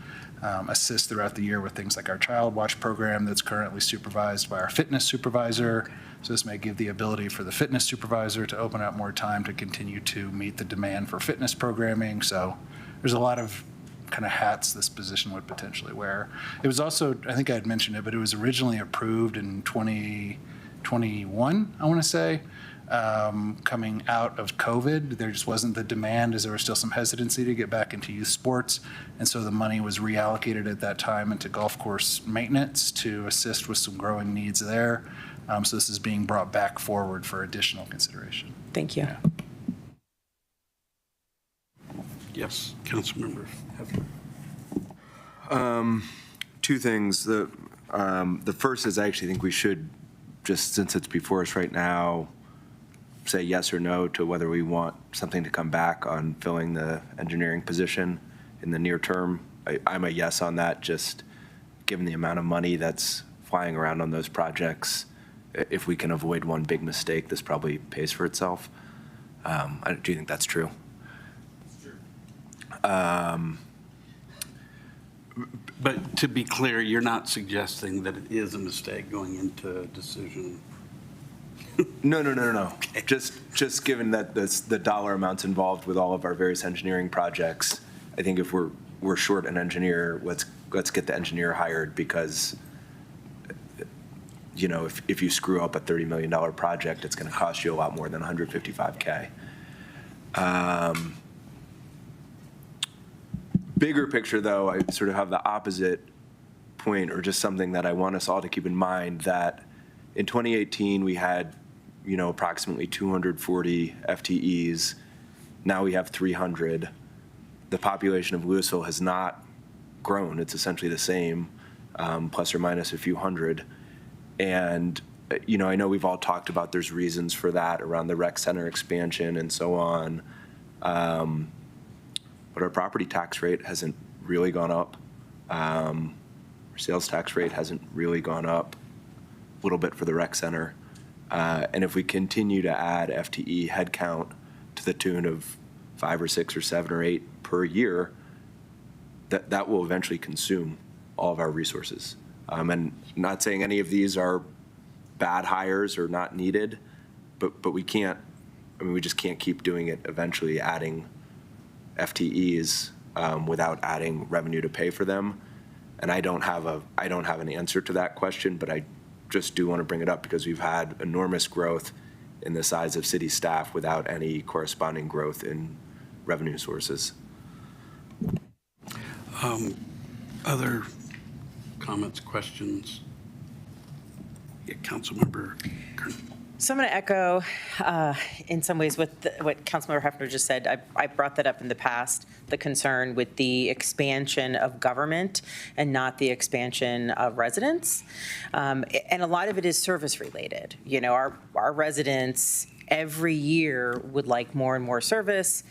S12: assist throughout the year with things like our Child Watch program that's currently supervised by our fitness supervisor. So this may give the ability for the fitness supervisor to open up more time to continue to meet the demand for fitness programming. So there's a lot of kind of hats this position would potentially wear. It was also, I think I had mentioned it, but it was originally approved in 2021, I want to say. Coming out of COVID, there just wasn't the demand, as there was still some hesitancy to get back into youth sports. And so the money was reallocated at that time into golf course maintenance to assist with some growing needs there. So this is being brought back forward for additional consideration.
S3: Thank you.
S12: Yeah.
S6: Yes, Councilmember Hefner.
S8: Two things. The first is I actually think we should, just since it's before us right now, say yes or no to whether we want something to come back on filling the engineering position in the near term. I'm a yes on that, just given the amount of money that's flying around on those projects. If we can avoid one big mistake, this probably pays for itself. Do you think that's true?
S6: But to be clear, you're not suggesting that it is a mistake going into a decision?
S8: No. Okay. Just given that the dollar amounts involved with all of our various engineering projects, I think if we're short an engineer, let's get the engineer hired, because if you screw up a $30 million project, it's going to cost you a lot more than $155K. Bigger picture, though, I sort of have the opposite point, or just something that I want us all to keep in mind, that in 2018 we had approximately 240 FTEs. Now we have 300. The population of Louisville has not grown. It's essentially the same, plus or minus a few hundred. And, I know we've all talked about there's reasons for that around the rec center expansion and so on. But our property tax rate hasn't really gone up. Our sales tax rate hasn't really gone up. A little bit for the rec center. And if we continue to add FTE headcount to the tune of 5 or 6 or 7 or 8 per year, that will eventually consume all of our resources. And not saying any of these are bad hires or not needed, but we can't, we just can't keep doing it, eventually adding FTEs without adding revenue to pay for them. And I don't have an answer to that question, but I just do want to bring it up because we've had enormous growth in the size of city staff without any corresponding growth in revenue sources.
S6: Other comments, questions? Yeah, Councilmember Kern.
S3: So I'm going to echo in some ways what Councilmember Hefner just said. I brought that up in the past, the concern with the expansion of government and not the expansion of residents. And a lot of it is service related. Our residents every year would like more and more service.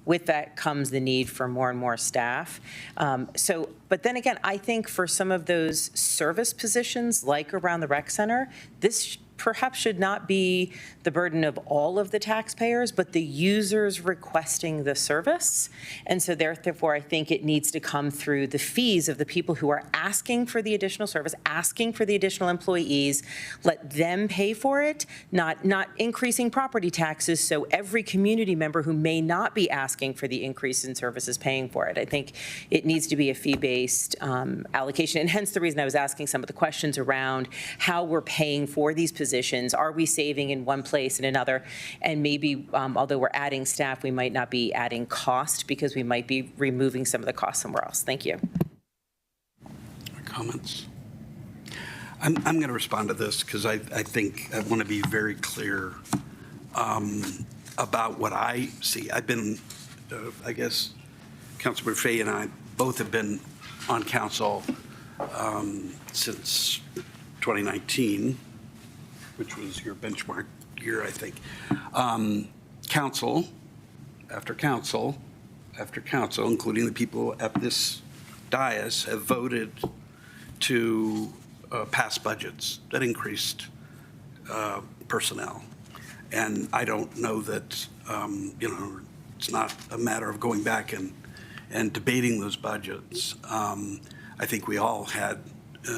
S3: With that comes the need for more and more staff. But then again, I think for some of those service positions, like around the rec center, this perhaps should not be the burden of all of the taxpayers, but the users requesting the service. And so therefore, I think it needs to come through the fees of the people who are asking for the additional service, asking for the additional employees, let them pay for it, not increasing property taxes, so every community member who may not be asking for the increase in service is paying for it. I think it needs to be a fee-based allocation, and hence the reason I was asking some of the questions around how we're paying for these positions. Are we saving in one place and another? And maybe, although we're adding staff, we might not be adding cost because we might be removing some of the cost somewhere else. Thank you.
S6: Comments? I'm going to respond to this because I think I want to be very clear about what I see. I've been, I guess, Councilmember Fahey and I both have been on council since 2019, which was your benchmark year, I think. Council after council after council, including the people at this dais, have voted to pass budgets that increased personnel. And I don't know that, it's not a matter of going back and debating those budgets. I think we all had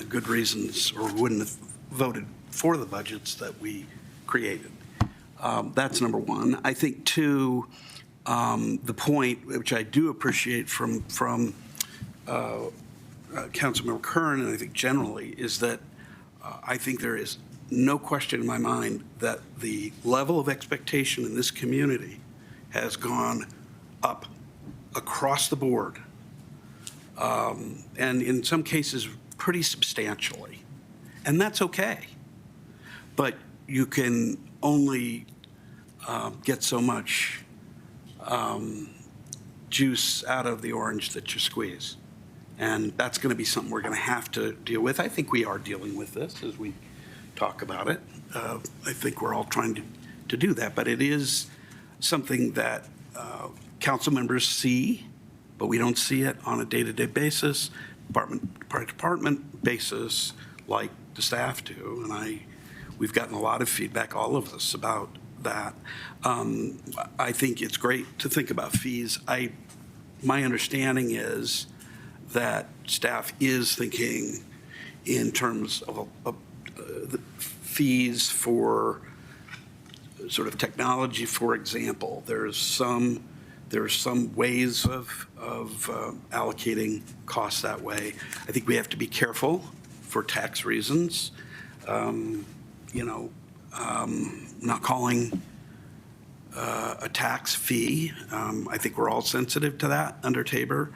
S6: good reasons or wouldn't have voted for the budgets that we created. That's number one. I think, two, the point, which I do appreciate from Councilmember Kern, and I think generally, is that I think there is no question in my mind that the level of expectation in this community has gone up across the board, and in some cases pretty substantially. And that's okay. But you can only get so much juice out of the orange that you squeeze. And that's going to be something we're going to have to deal with. I think we are dealing with this as we talk about it. I think we're all trying to do that. But it is something that council members see, but we don't see it on a day-to-day basis, department basis, like the staff do. And we've gotten a lot of feedback, all of us, about that. I think it's great to think about fees. My understanding is that staff is thinking in terms of the fees for sort of technology, for example. There's some ways of allocating costs that way. I think we have to be careful for tax reasons. Not calling a tax fee. I think we're all sensitive to that under Tabor,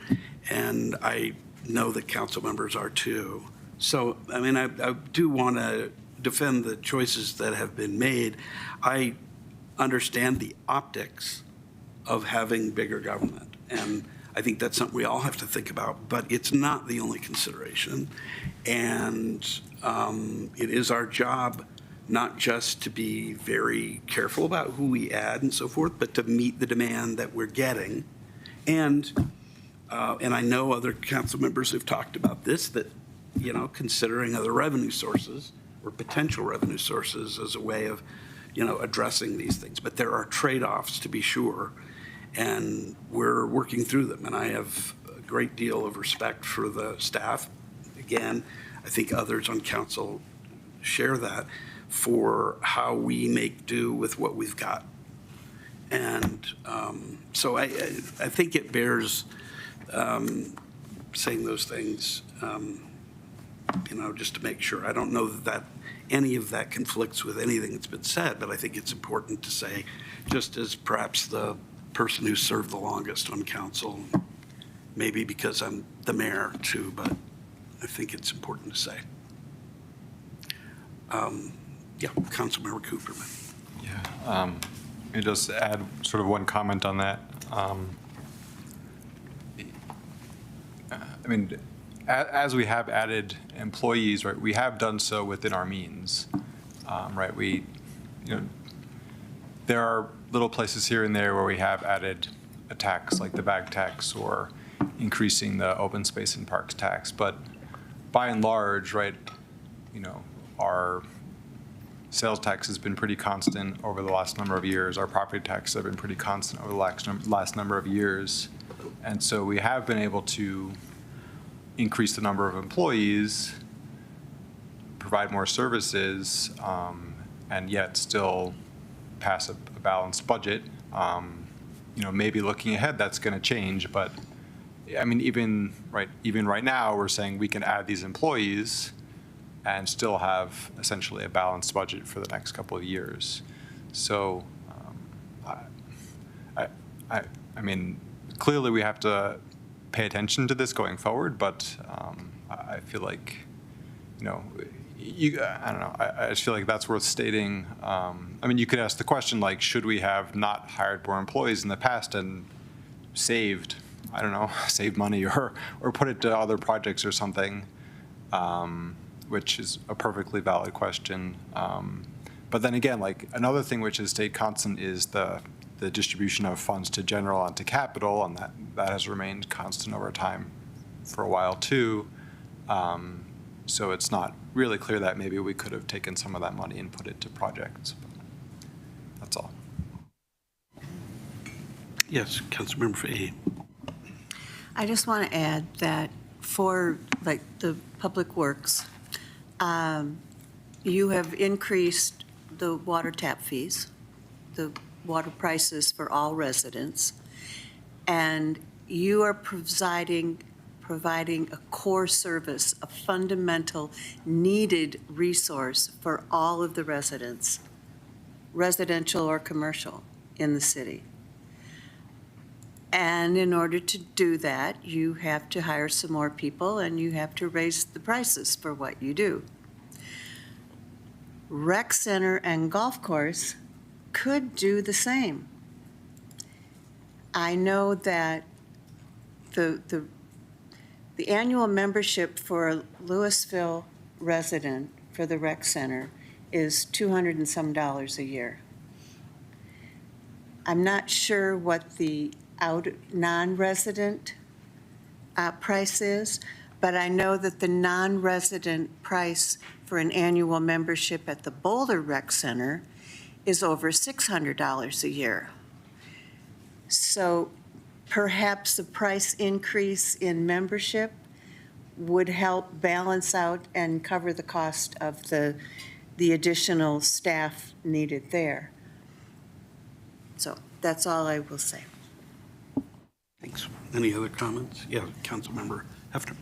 S6: and I know that council members are too. So, I mean, I do want to defend the choices that have been made. I understand the optics of having bigger government, and I think that's something we all have to think about, but it's not the only consideration. And it is our job not just to be very careful about who we add and so forth, but to meet the demand that we're getting. And I know other council members have talked about this, that, considering other revenue sources or potential revenue sources as a way of, addressing these things. But there are trade-offs, to be sure, and we're working through them. And I have a great deal of respect for the staff. Again, I think others on council share that, for how we make do with what we've got. And so I think it bears saying those things, just to make sure. I don't know that any of that conflicts with anything that's been said, but I think it's important to say, just as perhaps the person who served the longest on council, maybe because I'm the mayor too, but I think it's important to say. Yeah, Councilmember Cooperman.
S14: Yeah, let me just add sort of one comment on that. I mean, as we have added employees, right, we have done so within our means, right? There are little places here and there where we have added a tax, like the bag tax, or increasing the open space and parks tax. But by and large, right, our sales tax has been pretty constant over the last number of years. Our property taxes have been pretty constant over the last number of years. And so we have been able to increase the number of employees, provide more services, and yet still pass a balanced budget. Maybe looking ahead, that's going to change. But I mean, even right now, we're saying we can add these employees and still have essentially a balanced budget for the next couple of years. So, I mean, clearly we have to pay attention to this going forward, but I feel like, I don't know, I just feel like that's worth stating. I mean, you could ask the question, like, should we have not hired more employees in the past and saved, I don't know, saved money or put it to other projects or something, which is a perfectly valid question. But then again, like, another thing which has stayed constant is the distribution of funds to general and to capital, and that has remained constant over time for a while too. So it's not really clear that maybe we could have taken some of that money and put it to projects. That's all.
S6: Yes, Councilmember Fahey.
S15: I just want to add that for like the Public Works, you have increased the water tap fees, the water prices for all residents, and you are providing a core service, a fundamental needed resource for all of the residents, residential or commercial, in the city. And in order to do that, you have to hire some more people and you have to raise the prices for what you do. Rec center and golf course could do the same. I know that the annual membership for a Louisville resident for the rec center is $200 and some a year. I'm not sure what the non-resident price is, but I know that the non-resident price for an annual membership at the Boulder Rec Center is over $600 a year. So perhaps the price increase in membership would help balance out and cover the cost of the additional staff needed there. So that's all I will say.
S6: Thanks. Any other comments? Yeah, Councilmember Hefner.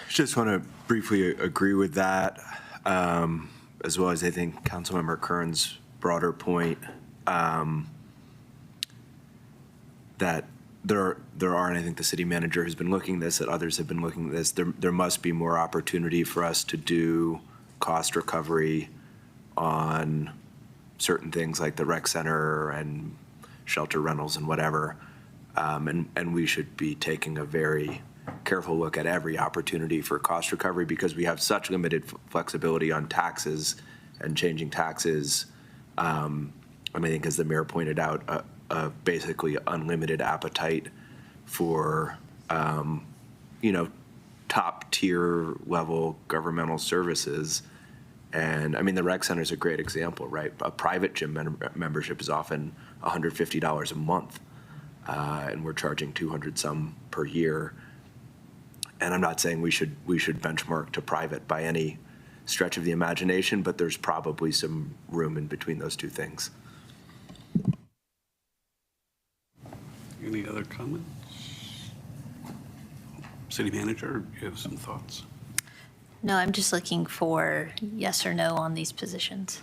S8: Just want to briefly agree with that, as well as I think Councilmember Kern's broader point, that there are, and I think the city manager has been looking at this, that others have been looking at this, there must be more opportunity for us to do cost recovery on certain things like the rec center and shelter rentals and whatever. And we should be taking a very careful look at every opportunity for cost recovery because we have such limited flexibility on taxes and changing taxes. And I think, as the mayor pointed out, basically unlimited appetite for, top tier level governmental services. And I mean, the rec center is a great example, right? A private gym membership is often $150 a month. And we're charging 200 some per year. And I'm not saying we should benchmark to private by any stretch of the imagination, but there's probably some room in between those two things.
S6: Any other comments? City manager, you have some thoughts?
S10: No, I'm just looking for yes or no on these positions.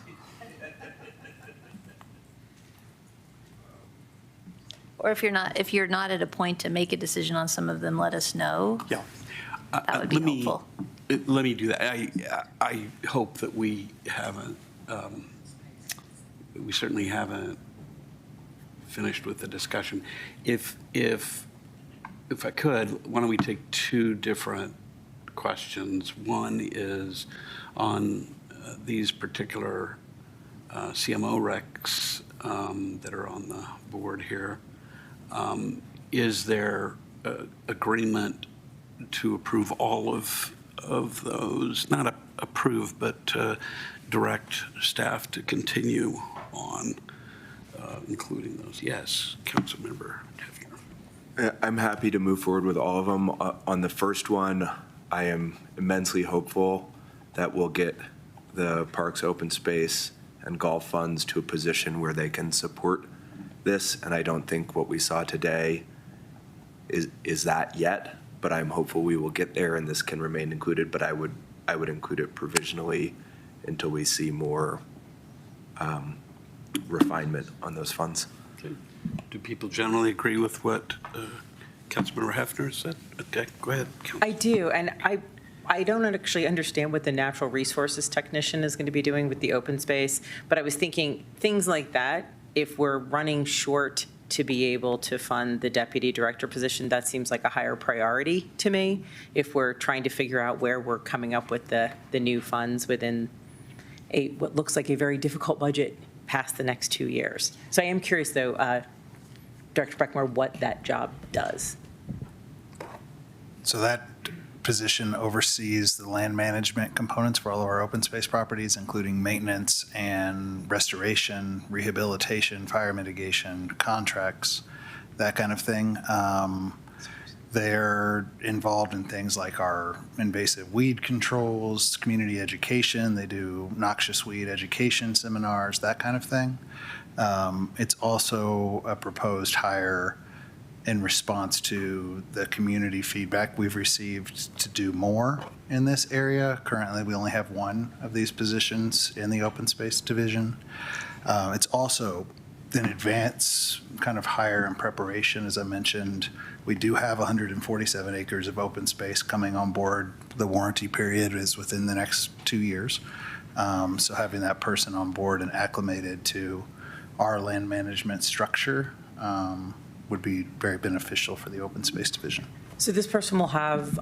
S10: Or if you're not at a point to make a decision on some of them, let us know.
S6: Yeah.
S10: That would be helpful.
S6: Let me do that. I hope that we certainly haven't finished with the discussion. If I could, why don't we take two different questions? One is on these particular CMO recs that are on the board here. Is there agreement to approve all of those? Not approve, but direct staff to continue on, including those? Yes, Councilmember Hefner.
S8: I'm happy to move forward with all of them. On the first one, I am immensely hopeful that we'll get the parks, open space, and golf funds to a position where they can support this, and I don't think what we saw today is that yet, but I'm hopeful we will get there and this can remain included, but I would include it provisionally until we see more refinement on those funds.
S6: Okay. Do people generally agree with what Councilmember Hefner said? Okay, go ahead.
S3: I do, and I I don't actually understand what the natural resources technician is going to be doing with the open space, but I was thinking things like that, if we're running short to be able to fund the deputy director position, that seems like a higher priority to me. If we're trying to figure out where we're coming up with the new funds within what looks like a very difficult budget past the next 2 years. So I am curious, though, Director Beckmore, what that job does.
S12: So that position oversees the land management components for all of our open space properties, including maintenance and restoration, rehabilitation, fire mitigation, contracts, that kind of thing. They're involved in things like our invasive weed controls, community education. They do noxious weed education seminars, that kind of thing. It's also a proposed hire in response to the community feedback we've received to do more in this area. Currently, we only have one of these positions in the open space division. It's also an advance kind of hire in preparation. As I mentioned, we do have 147 acres of open space coming on board. The warranty period is within the next 2 years. So having that person on board and acclimated to our land management structure would be very beneficial for the open space division.
S3: So this person will have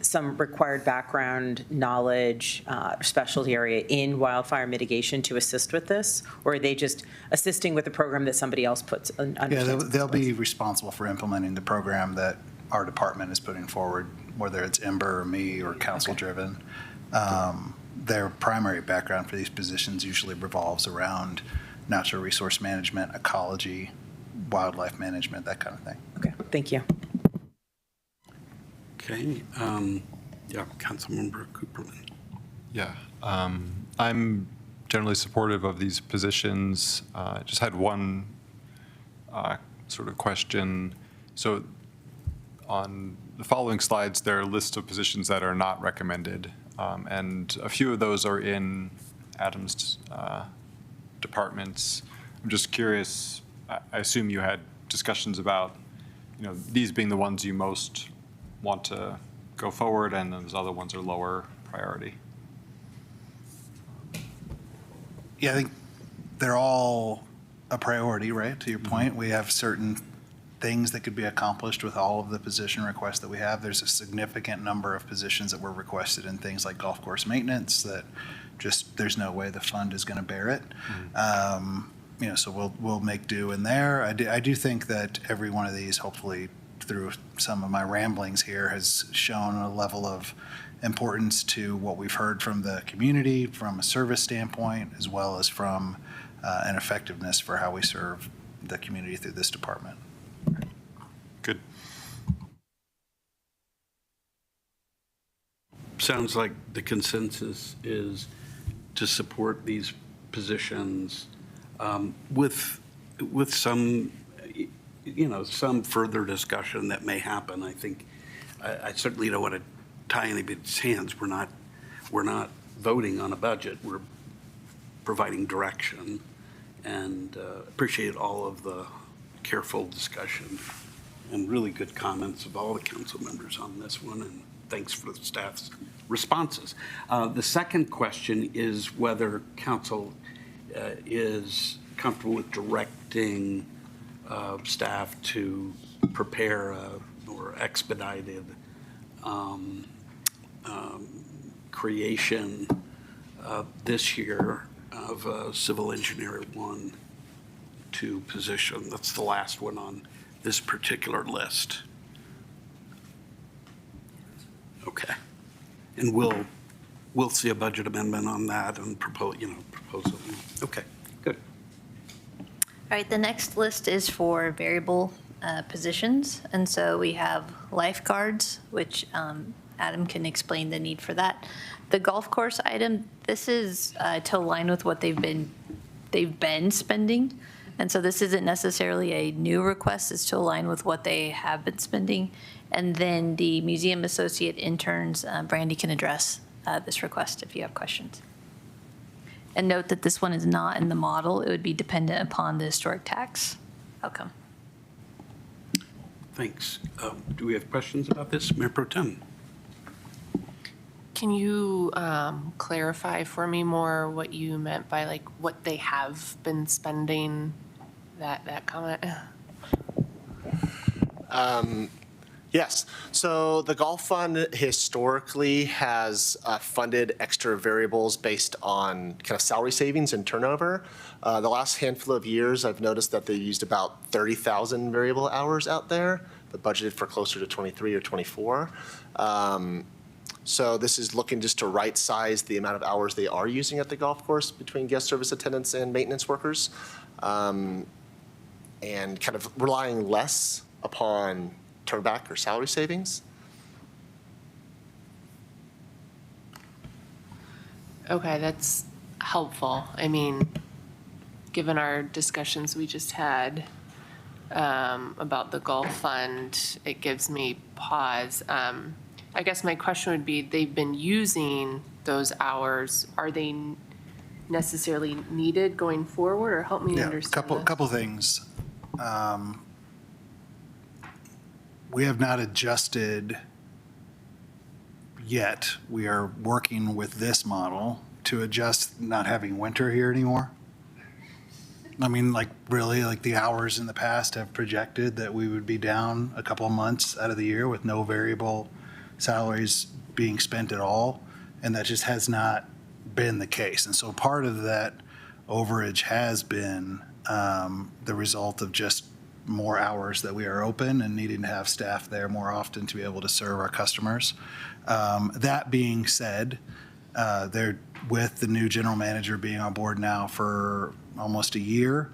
S3: some required background, knowledge, specialty area in wildfire mitigation to assist with this? Or are they just assisting with the program that somebody else puts under?
S12: Yeah, they'll be responsible for implementing the program that our department is putting forward, whether it's Ember or me or council-driven. Their primary background for these positions usually revolves around natural resource management, ecology, wildlife management, that kind of thing.
S3: Okay, thank you.
S6: Okay, yeah, Councilmember Cooperman.
S14: Yeah, I'm generally supportive of these positions. Just had one sort of question. So on the following slides, there are a list of positions that are not recommended, and a few of those are in Adam's departments. I'm just curious, I assume you had discussions about, these being the ones you most want to go forward, and those other ones are lower priority.
S12: Yeah, I think they're all a priority, right? To your point, we have certain things that could be accomplished with all of the position requests that we have. There's a significant number of positions that were requested in things like golf course maintenance that just, there's no way the fund is going to bear it. So we'll make do in there. I do think that every one of these, hopefully through some of my ramblings here, has shown a level of importance to what we've heard from the community, from a service standpoint, as well as from an effectiveness for how we serve the community through this department.
S14: Good.
S6: Sounds like the consensus is to support these positions with some, some further discussion that may happen. I think I certainly don't want to tie anybody's hands. We're not voting on a budget. We're providing direction, and appreciate all of the careful discussion and really good comments of all the council members on this one, and thanks for the staff's responses. The second question is whether council is comfortable with directing staff to prepare or expedited creation this year of a civil engineer 1-2 position. That's the last one on this particular list. Okay. And we'll see a budget amendment on that and propose it. Okay, good.
S10: All right, the next list is for variable positions. And so we have lifeguards, which Adam can explain the need for that. The golf course item, this is to align with what they've been spending. And so this isn't necessarily a new request, it's to align with what they have been spending. And then the museum associate interns, Brandy can address this request if you have questions. And note that this one is not in the model. It would be dependent upon the historic tax outcome.
S6: Thanks. Do we have questions about this? Mayor Pro Tem.
S5: Can you clarify for me more what you meant by like what they have been spending, that comment?
S11: Yes. So the Golf Fund historically has funded extra variables based on kind of salary savings and turnover. The last handful of years, I've noticed that they used about 30,000 variable hours out there, but budgeted for closer to 23 or 24. So this is looking just to right-size the amount of hours they are using at the golf course between guest service attendants and maintenance workers, and kind of relying less upon turnback or salary savings.
S5: Okay, that's helpful. I mean, given our discussions we just had about the Golf Fund, it gives me pause. I guess my question would be, they've been using those hours. Are they necessarily needed going forward, or help me understand this?
S12: Couple things. We have not adjusted yet. We are working with this model to adjust not having winter here anymore. I mean, like really, like the hours in the past have projected that we would be down a couple of months out of the year with no variable salaries being spent at all. And that just has not been the case. And so part of that overage has been the result of just more hours that we are open and needing to have staff there more often to be able to serve our customers. That being said, they're with the new general manager being on board now for almost a year.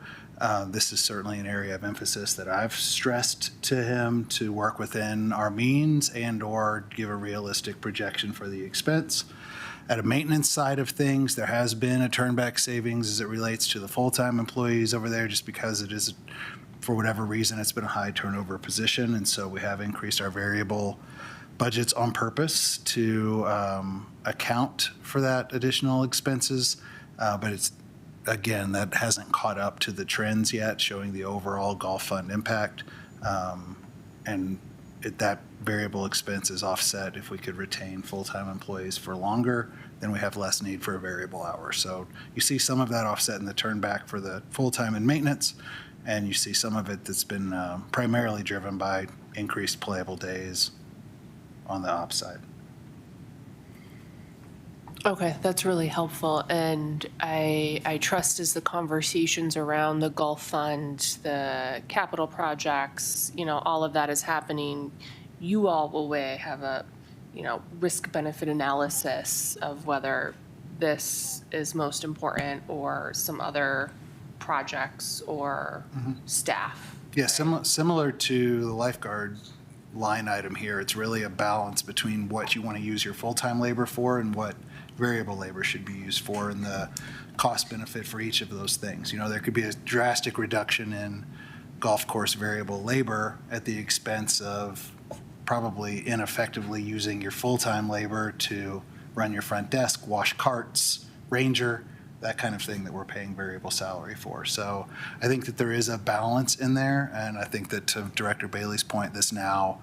S12: This is certainly an area of emphasis that I've stressed to him to work within our means and or give a realistic projection for the expense. At a maintenance side of things, there has been a turnback savings as it relates to the full-time employees over there, just because it is, for whatever reason, it's been a high turnover position. And so we have increased our variable budgets on purpose to account for that additional expenses. But it's, again, that hasn't caught up to the trends yet, showing the overall Golf Fund impact. And that variable expense is offset if we could retain full-time employees for longer, then we have less need for a variable hour. So you see some of that offset in the turnback for the full-time and maintenance, and you see some of it that's been primarily driven by increased playable days on the ops side.
S5: Okay, that's really helpful. And I trust as the conversations around the Golf Fund, the capital projects, all of that is happening, you all will have a, risk-benefit analysis of whether this is most important or some other projects or staff.
S12: Yeah, similar to the lifeguard line item here, it's really a balance between what you want to use your full-time labor for and what variable labor should be used for, and the cost benefit for each of those things. There could be a drastic reduction in golf course variable labor at the expense of probably ineffectively using your full-time labor to run your front desk, wash carts, ranger, that kind of thing that we're paying variable salary for. So I think that there is a balance in there, and I think that, to Director Bailey's point, this now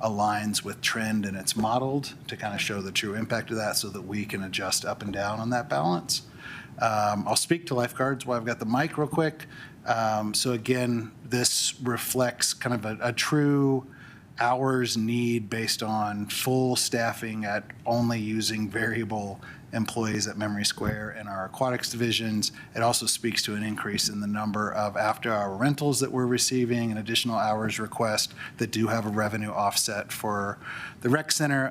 S12: aligns with trend and it's modeled to kind of show the true impact of that so that we can adjust up and down on that balance. I'll speak to lifeguards while I've got the mic real quick. So again, this reflects kind of a true hours need based on full staffing at only using variable employees at Memory Square and our aquatics divisions. It also speaks to an increase in the number of after-hour rentals that we're receiving and additional hours requests that do have a revenue offset for the rec center.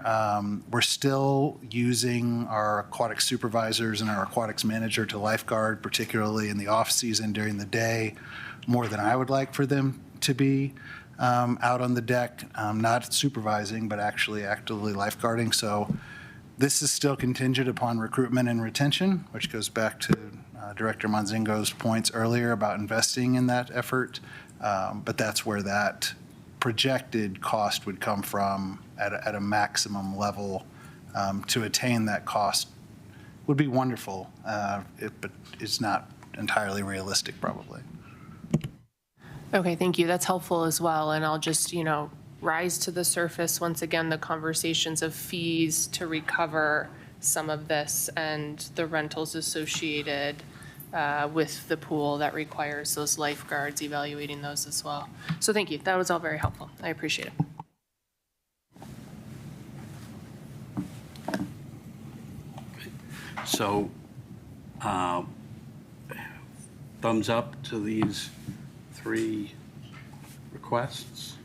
S12: We're still using our aquatic supervisors and our aquatics manager to lifeguard, particularly in the off-season during the day, more than I would like for them to be out on the deck, not supervising, but actually actively lifeguarding. So this is still contingent upon recruitment and retention, which goes back to Director Monzingo's points earlier about investing in that effort. But that's where that projected cost would come from at a maximum level. To attain that cost would be wonderful, but it's not entirely realistic, probably.
S5: Okay, thank you. That's helpful as well. And I'll just, rise to the surface once again the conversations of fees to recover some of this and the rentals associated with the pool that requires those lifeguards, evaluating those as well. So thank you. That was all very helpful. I appreciate it.
S13: So, thumbs up to these 3 requests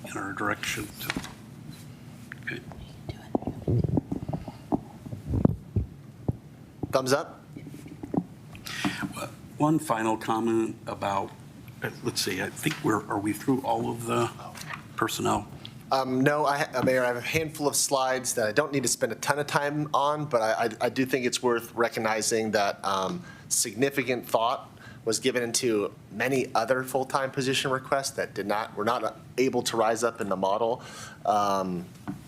S13: in our direction to, okay.
S11: Thumbs up?
S13: One final comment about, let's see, I think are we through all of the personnel?
S11: No, Mayor, I have a handful of slides that I don't need to spend a ton of time on, but I do think it's worth recognizing that significant thought was given into many other full-time position requests that were not able to rise up in the model,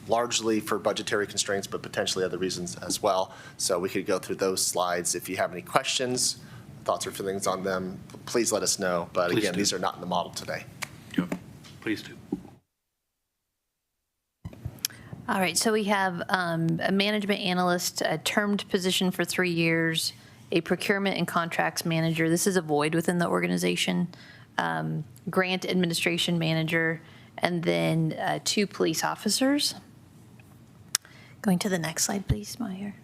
S11: largely for budgetary constraints, but potentially other reasons as well. So we could go through those slides. If you have any questions, thoughts or feelings on them, please let us know. But again, these are not in the model today.
S13: Yep, please do.
S10: All right, so we have a management analyst, a termed position for 3 years, a procurement and contracts manager. This is a void within the organization. Grant administration manager, and then 2 police officers. Going to the next slide, please, Meyer.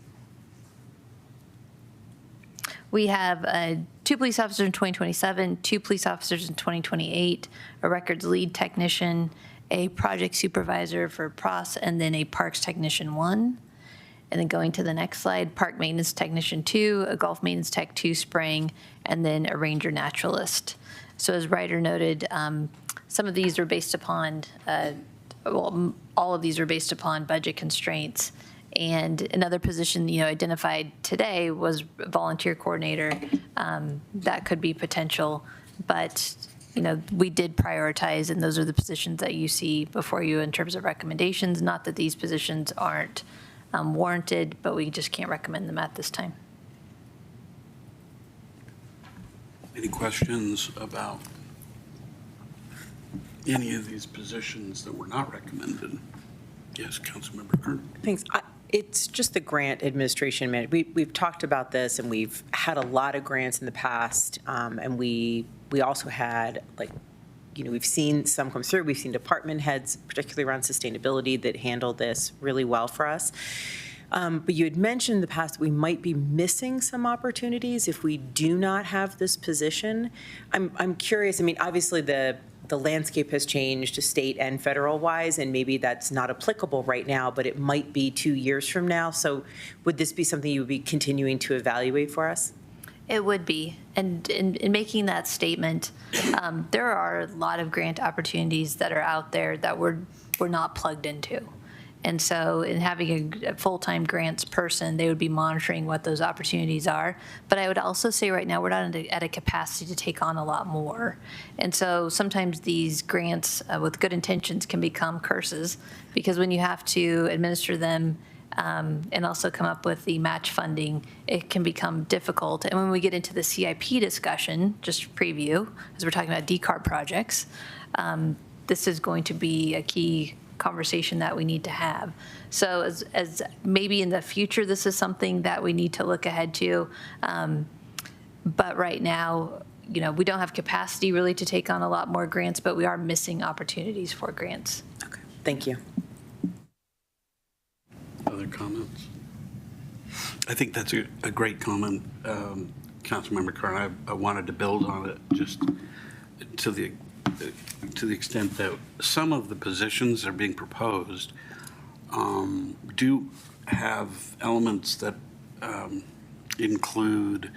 S10: We have 2 police officers in 2027, 2 police officers in 2028, a records lead technician, a project supervisor for PROS, and then a parks technician 1. And then going to the next slide, park maintenance technician 2, a golf maintenance tech 2 spraying, and then a ranger naturalist. So as Ryder noted, some of these are based upon, all of these are based upon budget constraints. And another position, identified today was volunteer coordinator. That could be potential, but we did prioritize, and those are the positions that you see before you in terms of recommendations. Not that these positions aren't warranted, but we just can't recommend them at this time.
S13: Any questions about any of these positions that were not recommended? Yes, Councilmember Kern.
S3: Thanks. It's just the grant administration manager. We've talked about this, and we've had a lot of grants in the past, and we also had, we've seen some come through. We've seen department heads, particularly around sustainability, that handle this really well for us. But you had mentioned in the past we might be missing some opportunities if we do not have this position. I'm curious. I mean, obviously the landscape has changed state and federal wise, and maybe that's not applicable right now, but it might be 2 years from now. So would this be something you would be continuing to evaluate for us?
S10: It would be. And in making that statement, there are a lot of grant opportunities that are out there that we're not plugged into. And so in having a full-time grants person, they would be monitoring what those opportunities are. But I would also say right now, we're not at a capacity to take on a lot more. And so sometimes these grants with good intentions can become curses, because when you have to administer them and also come up with the match funding, it can become difficult. And when we get into the CIP discussion, just preview, as we're talking about decarb projects, this is going to be a key conversation that we need to have. So as maybe in the future, this is something that we need to look ahead to. But right now, we don't have capacity really to take on a lot more grants, but we are missing opportunities for grants.
S3: Okay, thank you.
S13: Other comments? I think that's a great comment, Councilmember Kern. I wanted to build on it just to the extent that some of the positions that are being proposed do have elements that include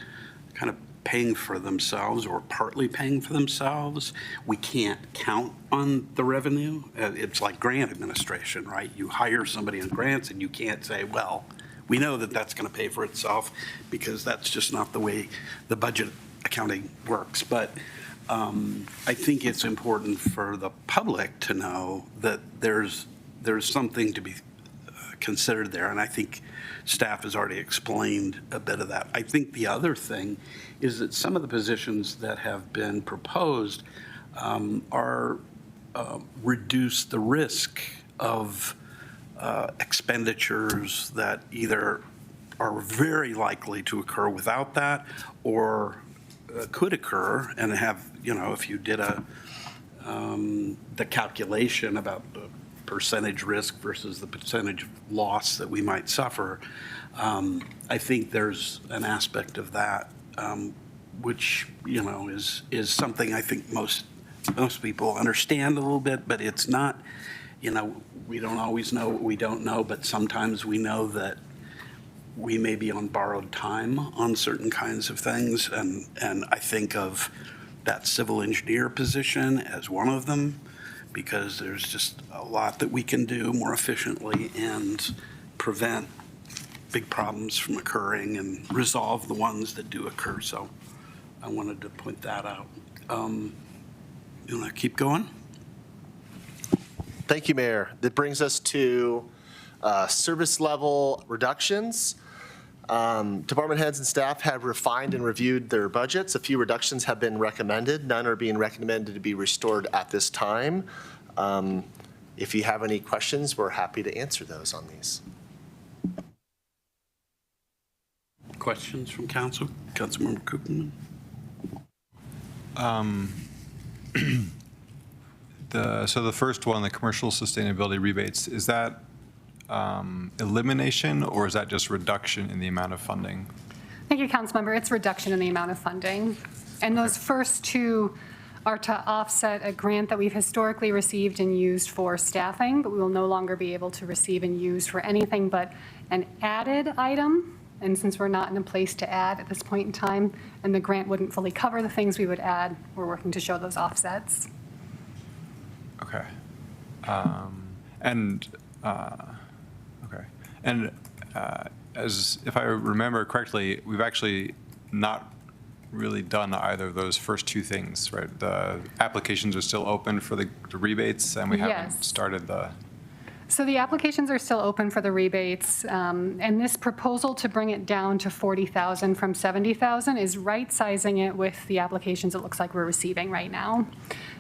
S13: kind of paying for themselves or partly paying for themselves. We can't count on the revenue. It's like grant administration, right? You hire somebody in grants and you can't say, well, we know that that's going to pay for itself, because that's just not the way the budget accounting works. But I think it's important for the public to know that there's something to be considered there, and I think staff has already explained a bit of that. I think the other thing is that some of the positions that have been proposed are
S6: reduce the risk of expenditures that either are very likely to occur without that or could occur and have, if you did the calculation about the percentage risk versus the percentage loss that we might suffer, I think there's an aspect of that which, is something I think most people understand a little bit, but it's not, we don't always know what we don't know, but sometimes we know that we may be on borrowed time on certain kinds of things. And I think of that civil engineer position as one of them, because there's just a lot that we can do more efficiently and prevent big problems from occurring and resolve the ones that do occur. So I wanted to point that out. You want to keep going?
S11: Thank you, Mayor. That brings us to service level reductions. Department heads and staff have refined and reviewed their budgets. A few reductions have been recommended. None are being recommended to be restored at this time. If you have any questions, we're happy to answer those on these.
S6: Questions from council? Councilmember Cooperman?
S14: So the first one, the commercial sustainability rebates, is that elimination or is that just reduction in the amount of funding?
S20: Thank you, Councilmember. It's reduction in the amount of funding. And those first two are to offset a grant that we've historically received and used for staffing, but we will no longer be able to receive and use for anything but an added item. And since we're not in a place to add at this point in time, and the grant wouldn't fully cover the things we would add, we're working to show those offsets.
S14: Okay. As if I remember correctly, we've actually not really done either of those first two things, right? The applications are still open for the rebates, and we haven't started the.
S20: So the applications are still open for the rebates, and this proposal to bring it down to 40,000 from 70,000 is right-sizing it with the applications it looks like we're receiving right now.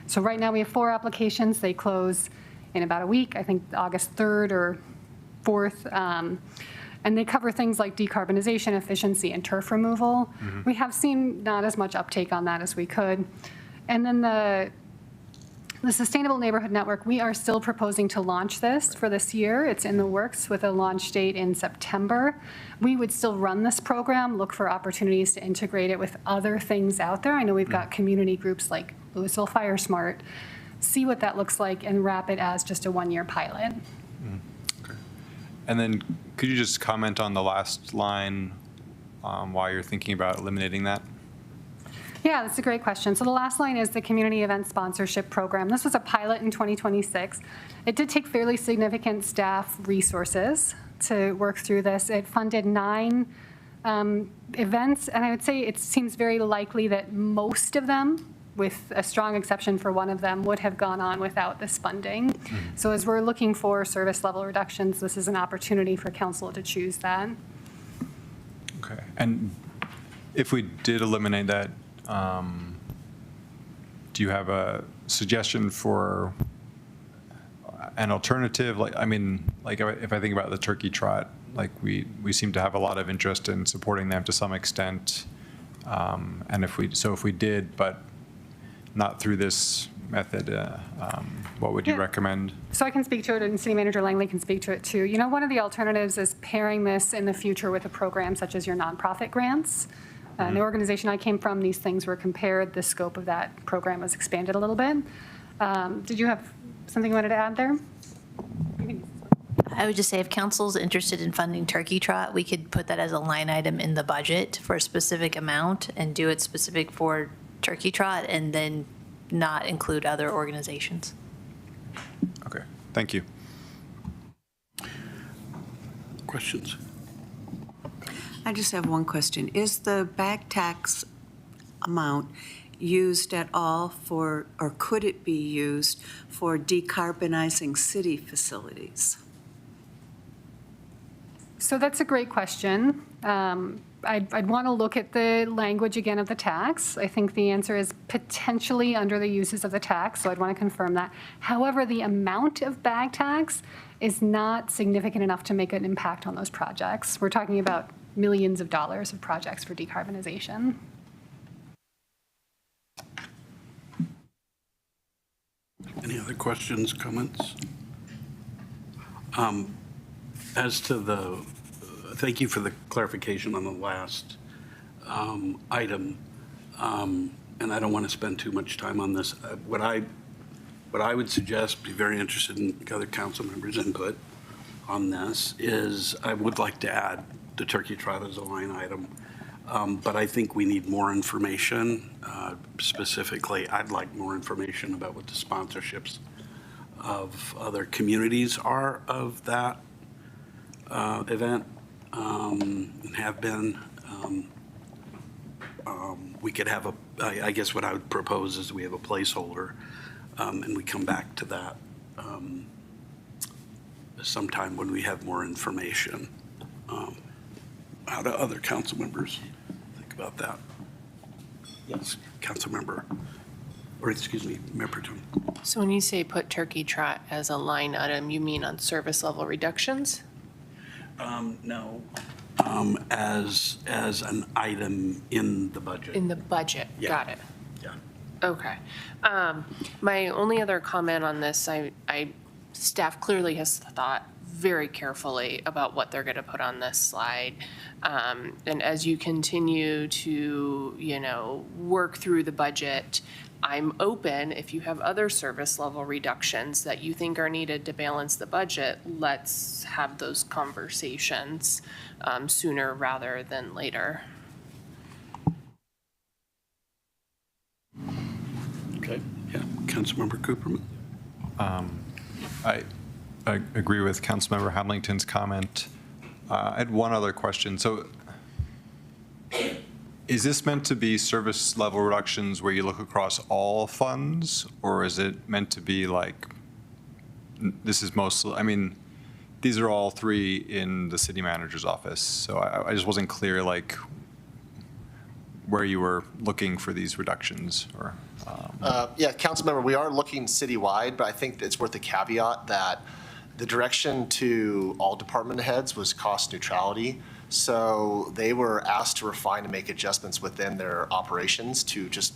S20: So right now we have 4 applications. They close in about a week, I think August 3rd or 4th. And they cover things like decarbonization, efficiency, and turf removal. Mm-hmm. We have seen not as much uptake on that as we could. And then the Sustainable Neighborhood Network, we are still proposing to launch this for this year. It's in the works with a launch date in September. We would still run this program, look for opportunities to integrate it with other things out there. I know we've got community groups like Louisville Fire Smart, see what that looks like and wrap it as just a 1-year pilot.
S14: Okay. And then could you just comment on the last line, why you're thinking about eliminating that?
S20: Yeah, that's a great question. So the last line is the Community Event Sponsorship Program. This was a pilot in 2026. It did take fairly significant staff resources to work through this. It funded 9 events, and I would say it seems very likely that most of them, with a strong exception for one of them, would have gone on without this funding. Mm-hmm. So as we're looking for service level reductions, this is an opportunity for council to choose that.
S14: Okay. And if we did eliminate that, do you have a suggestion for an alternative? Like, I mean, like if I think about the turkey trot, like we seem to have a lot of interest in supporting them to some extent. And if we did, but not through this method, what would you recommend?
S20: So I can speak to it, and City Manager Langley can speak to it too. You know, one of the alternatives is pairing this in the future with a program such as your nonprofit grants. The organization I came from, these things were compared. The scope of that program was expanded a little bit. Did you have something you wanted to add there?
S10: I would just say if council's interested in funding Turkey Trot, we could put that as a line item in the budget for a specific amount and do it specific for Turkey Trot and then not include other organizations.
S14: Okay, thank you.
S6: Questions?
S15: I just have one question. Is the bag tax amount used at all for, or could it be used for decarbonizing city facilities?
S20: So that's a great question. I'd want to look at the language again of the tax. I think the answer is potentially under the uses of the tax, so I'd want to confirm that. However, the amount of bag tax is not significant enough to make an impact on those projects. We're talking about millions of dollars of projects for decarbonization.
S6: Any other questions, comments? As to the, thank you for the clarification on the last item. And I don't want to spend too much time on this. What I would suggest, be very interested in other council members' input on this, is I would like to add the turkey trot as a line item. But I think we need more information. Specifically, I'd like more information about what the sponsorships of other communities are of that event and have been. We could have I guess what I would propose is we have a placeholder and we come back to that sometime when we have more information. How do other council members think about that? Yes, council member, or excuse me, Mayor Pro Tem.
S5: So when you say put turkey trot as a line item, you mean on service level reductions?
S6: No, as an item in the budget.
S5: In the budget,
S6: Yeah.
S5: got it.
S6: Yeah.
S5: Okay. My only other comment on this, staff clearly has thought very carefully about what they're going to put on this slide. And as you continue to, work through the budget, I'm open, if you have other service level reductions that you think are needed to balance the budget, let's have those conversations sooner rather than later.
S6: Okay, yeah, Councilmember Cooperman.
S14: I agree with Councilmember Hamilton's comment. I had one other question. So is this meant to be service level reductions where you look across all funds, or is it meant to be like, this is mostly, I mean, these are all three in the city manager's office. So I just wasn't clear like where you were looking for these reductions or.
S11: Yeah, Councilmember, we are looking citywide, but I think it's worth a caveat that the direction to all department heads was cost neutrality. So they were asked to refine and make adjustments within their operations to just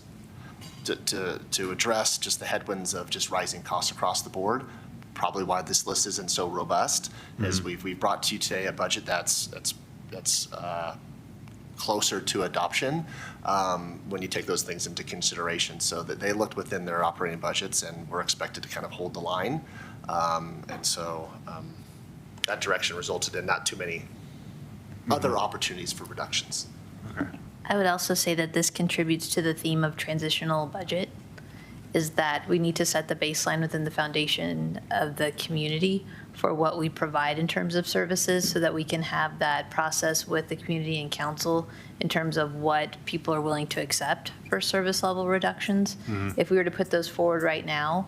S11: to address just the headwinds of just rising costs across the board. Probably why this list isn't so robust is we've brought to you today a budget that's closer to adoption when you take those things into consideration. So that they looked within their operating budgets and were expected to kind of hold the line. And so that direction resulted in not too many other opportunities for reductions.
S10: I would also say that this contributes to the theme of transitional budget, is that we need to set the baseline within the foundation of the community for what we provide in terms of services so that we can have that process with the community and council in terms of what people are willing to accept for service level reductions. If we were to put those forward right now,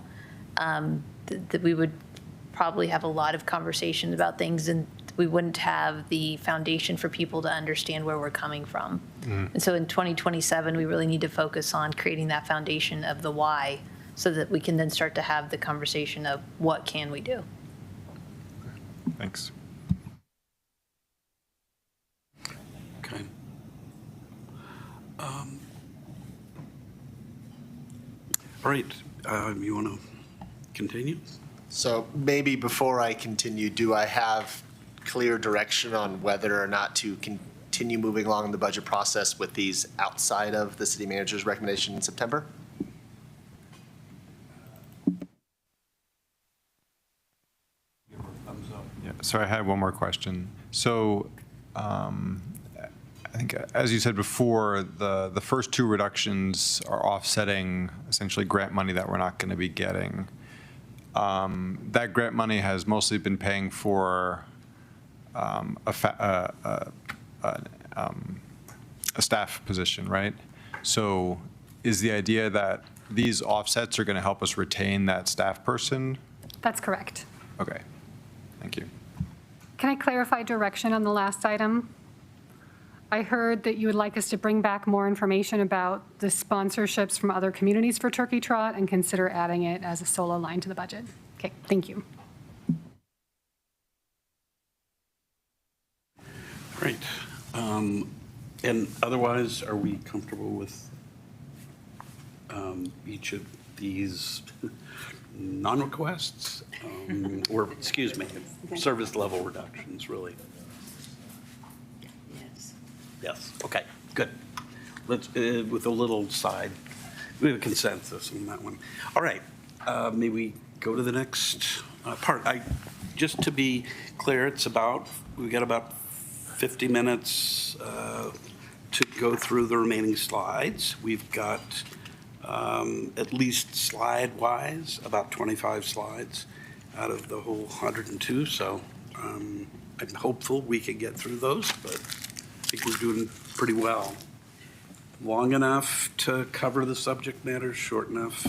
S10: that we would probably have a lot of conversations about things and we wouldn't have the foundation for people to understand where we're coming from. And so in 2027, we really need to focus on creating that foundation of the why so that we can then start to have the conversation of what can we do.
S14: Thanks.
S6: Okay. All right, you want to continue?
S11: So maybe before I continue, do I have clear direction on whether or not to continue moving along in the budget process with these outside of the city manager's recommendation in September?
S14: Yeah, so I had one more question. So I think, as you said before, the first two reductions are offsetting essentially grant money that we're not going to be getting. That grant money has mostly been paying for a staff position, right? So is the idea that these offsets are going to help us retain that staff person?
S20: That's correct.
S14: Okay, thank you.
S20: Can I clarify direction on the last item? I heard that you would like us to bring back more information about the sponsorships from other communities for Turkey Trot and consider adding it as a solo line to the budget. Okay, thank you.
S6: Great. And otherwise, are we comfortable with each of these non-requests? Or, excuse me, service level reductions, really? Yes, okay, good. Let's, with a little side, we have a consensus on that one. All right, may we go to the next part? Just to be clear, we've got about 50 minutes to go through the remaining slides. We've got at least slide-wise, about 25 slides out of the whole 102, so I'm hopeful we can get through those, but I think we're doing pretty well. Long enough to cover the subject matter, short enough.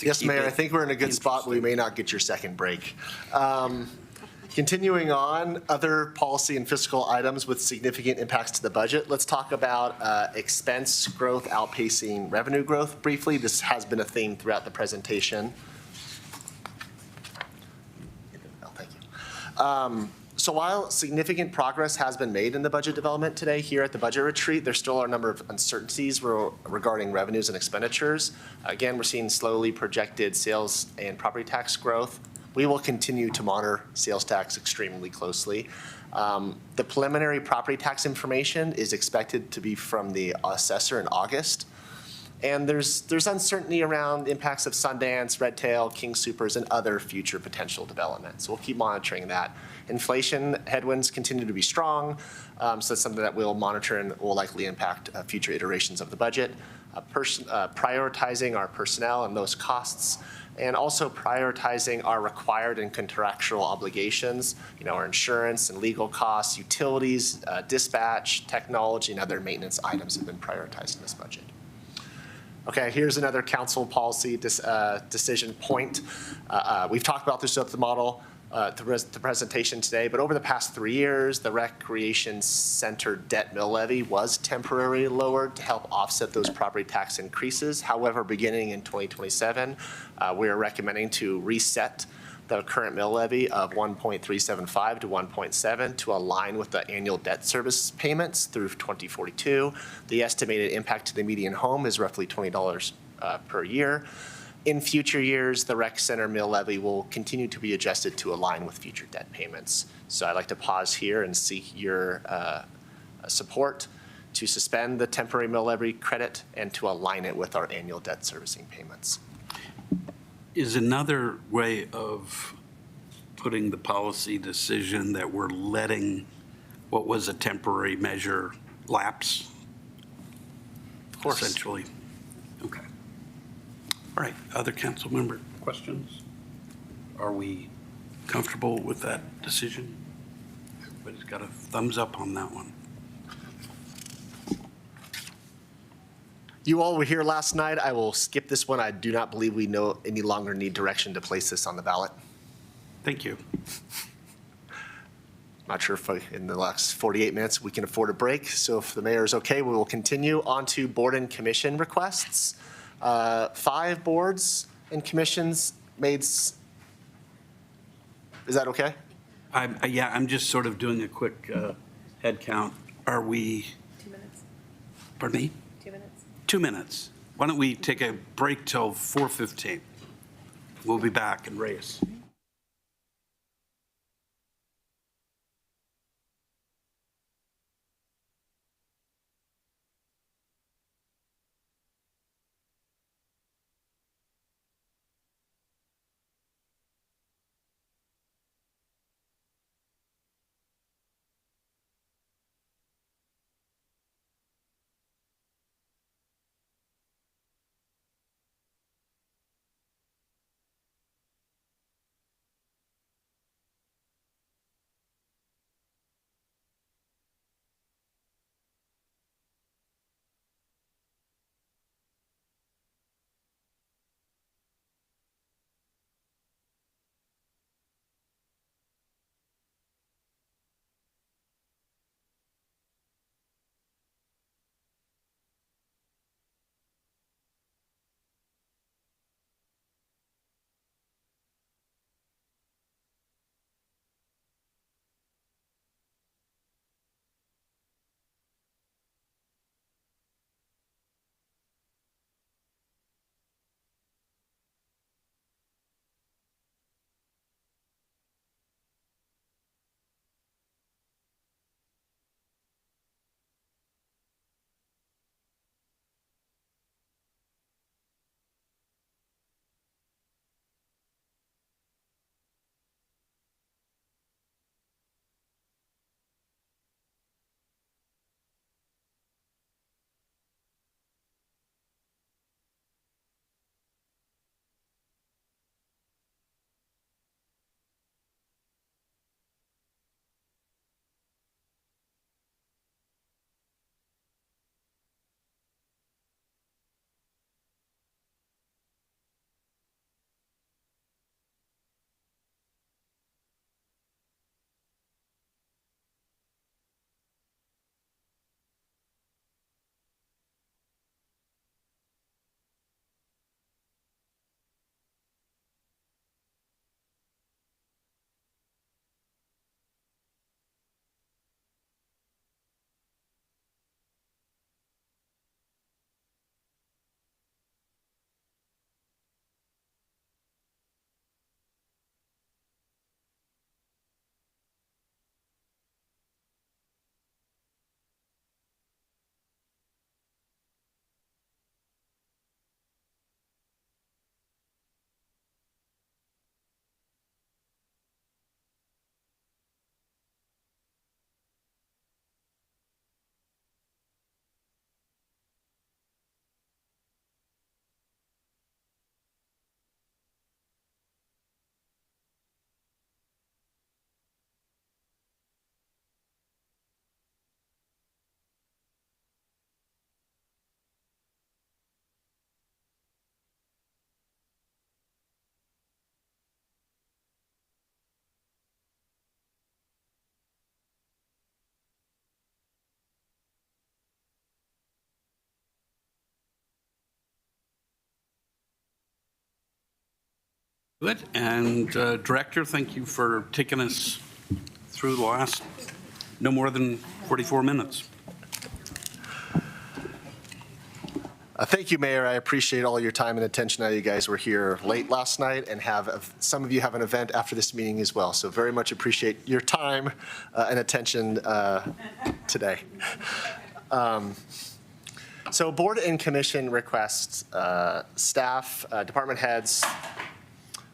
S11: Yes, Mayor, I think we're in a good spot, but we may not get your second break. Continuing on, other policy and fiscal items with significant impacts to the budget. Let's talk about expense growth outpacing revenue growth briefly. This has been a theme throughout the presentation. Oh, thank you. So while significant progress has been made in the budget development today here at the budget retreat, there still are a number of uncertainties regarding revenues and expenditures. Again, we're seeing slowly projected sales and property tax growth. We will continue to monitor sales tax extremely closely. The preliminary property tax information is expected to be from the assessor in August. And there's uncertainty around impacts of Sundance, Redtail, King Soopers, and other future potential developments. So we'll keep monitoring that. Inflation headwinds continue to be strong, so that's something that we'll monitor and will likely impact future iterations of the budget. Prioritizing our personnel and those costs, and also prioritizing our required and contractual obligations, our insurance and legal costs, utilities, dispatch, technology, and other maintenance items have been prioritized in this budget. Okay, here's another council policy decision point. We've talked about this throughout the model, the presentation today, but over the past 3 years, the Recreation Center debt mill levy was temporarily lowered to help offset those property tax increases. However, beginning in 2027, we are recommending to reset the current mill levy of 1.375 to 1.7 to align with the annual debt service payments through 2042. The estimated impact to the median home is roughly $20 per year. In future years, the Rec Center mill levy will continue to be adjusted to align with future debt payments. So I'd like to pause here and seek your support to suspend the temporary mill levy credit and to align it with our annual debt servicing payments.
S6: Is another way of putting the policy decision that we're letting what was a temporary measure lapse?
S11: Of course.
S6: Essentially. Okay. All right, other council member questions? Are we comfortable with that decision? Everybody's got a thumbs up on that one.
S11: You all were here last night. I will skip this one. I do not believe we any longer need direction to place this on the ballot.
S6: Thank you.
S11: Not sure if in the last 48 minutes we can afford a break. So if the mayor is okay, we will continue on to board and commission requests. 5 boards and commissions made. Is that okay?
S6: Yeah, I'm just sort of doing a quick head count. Are we?
S5: 2 minutes.
S6: Pardon me?
S5: 2 minutes.
S6: 2 minutes. Why don't we take a break till 4:15? We'll be back and race. Good. And Director, thank you for taking us through the last no more than 44 minutes.
S11: Thank you, Mayor. I appreciate all your time and attention. I know you guys were here late last night and some of you have an event after this meeting as well. So very much appreciate your time and attention today. So board and commission requests, staff, department heads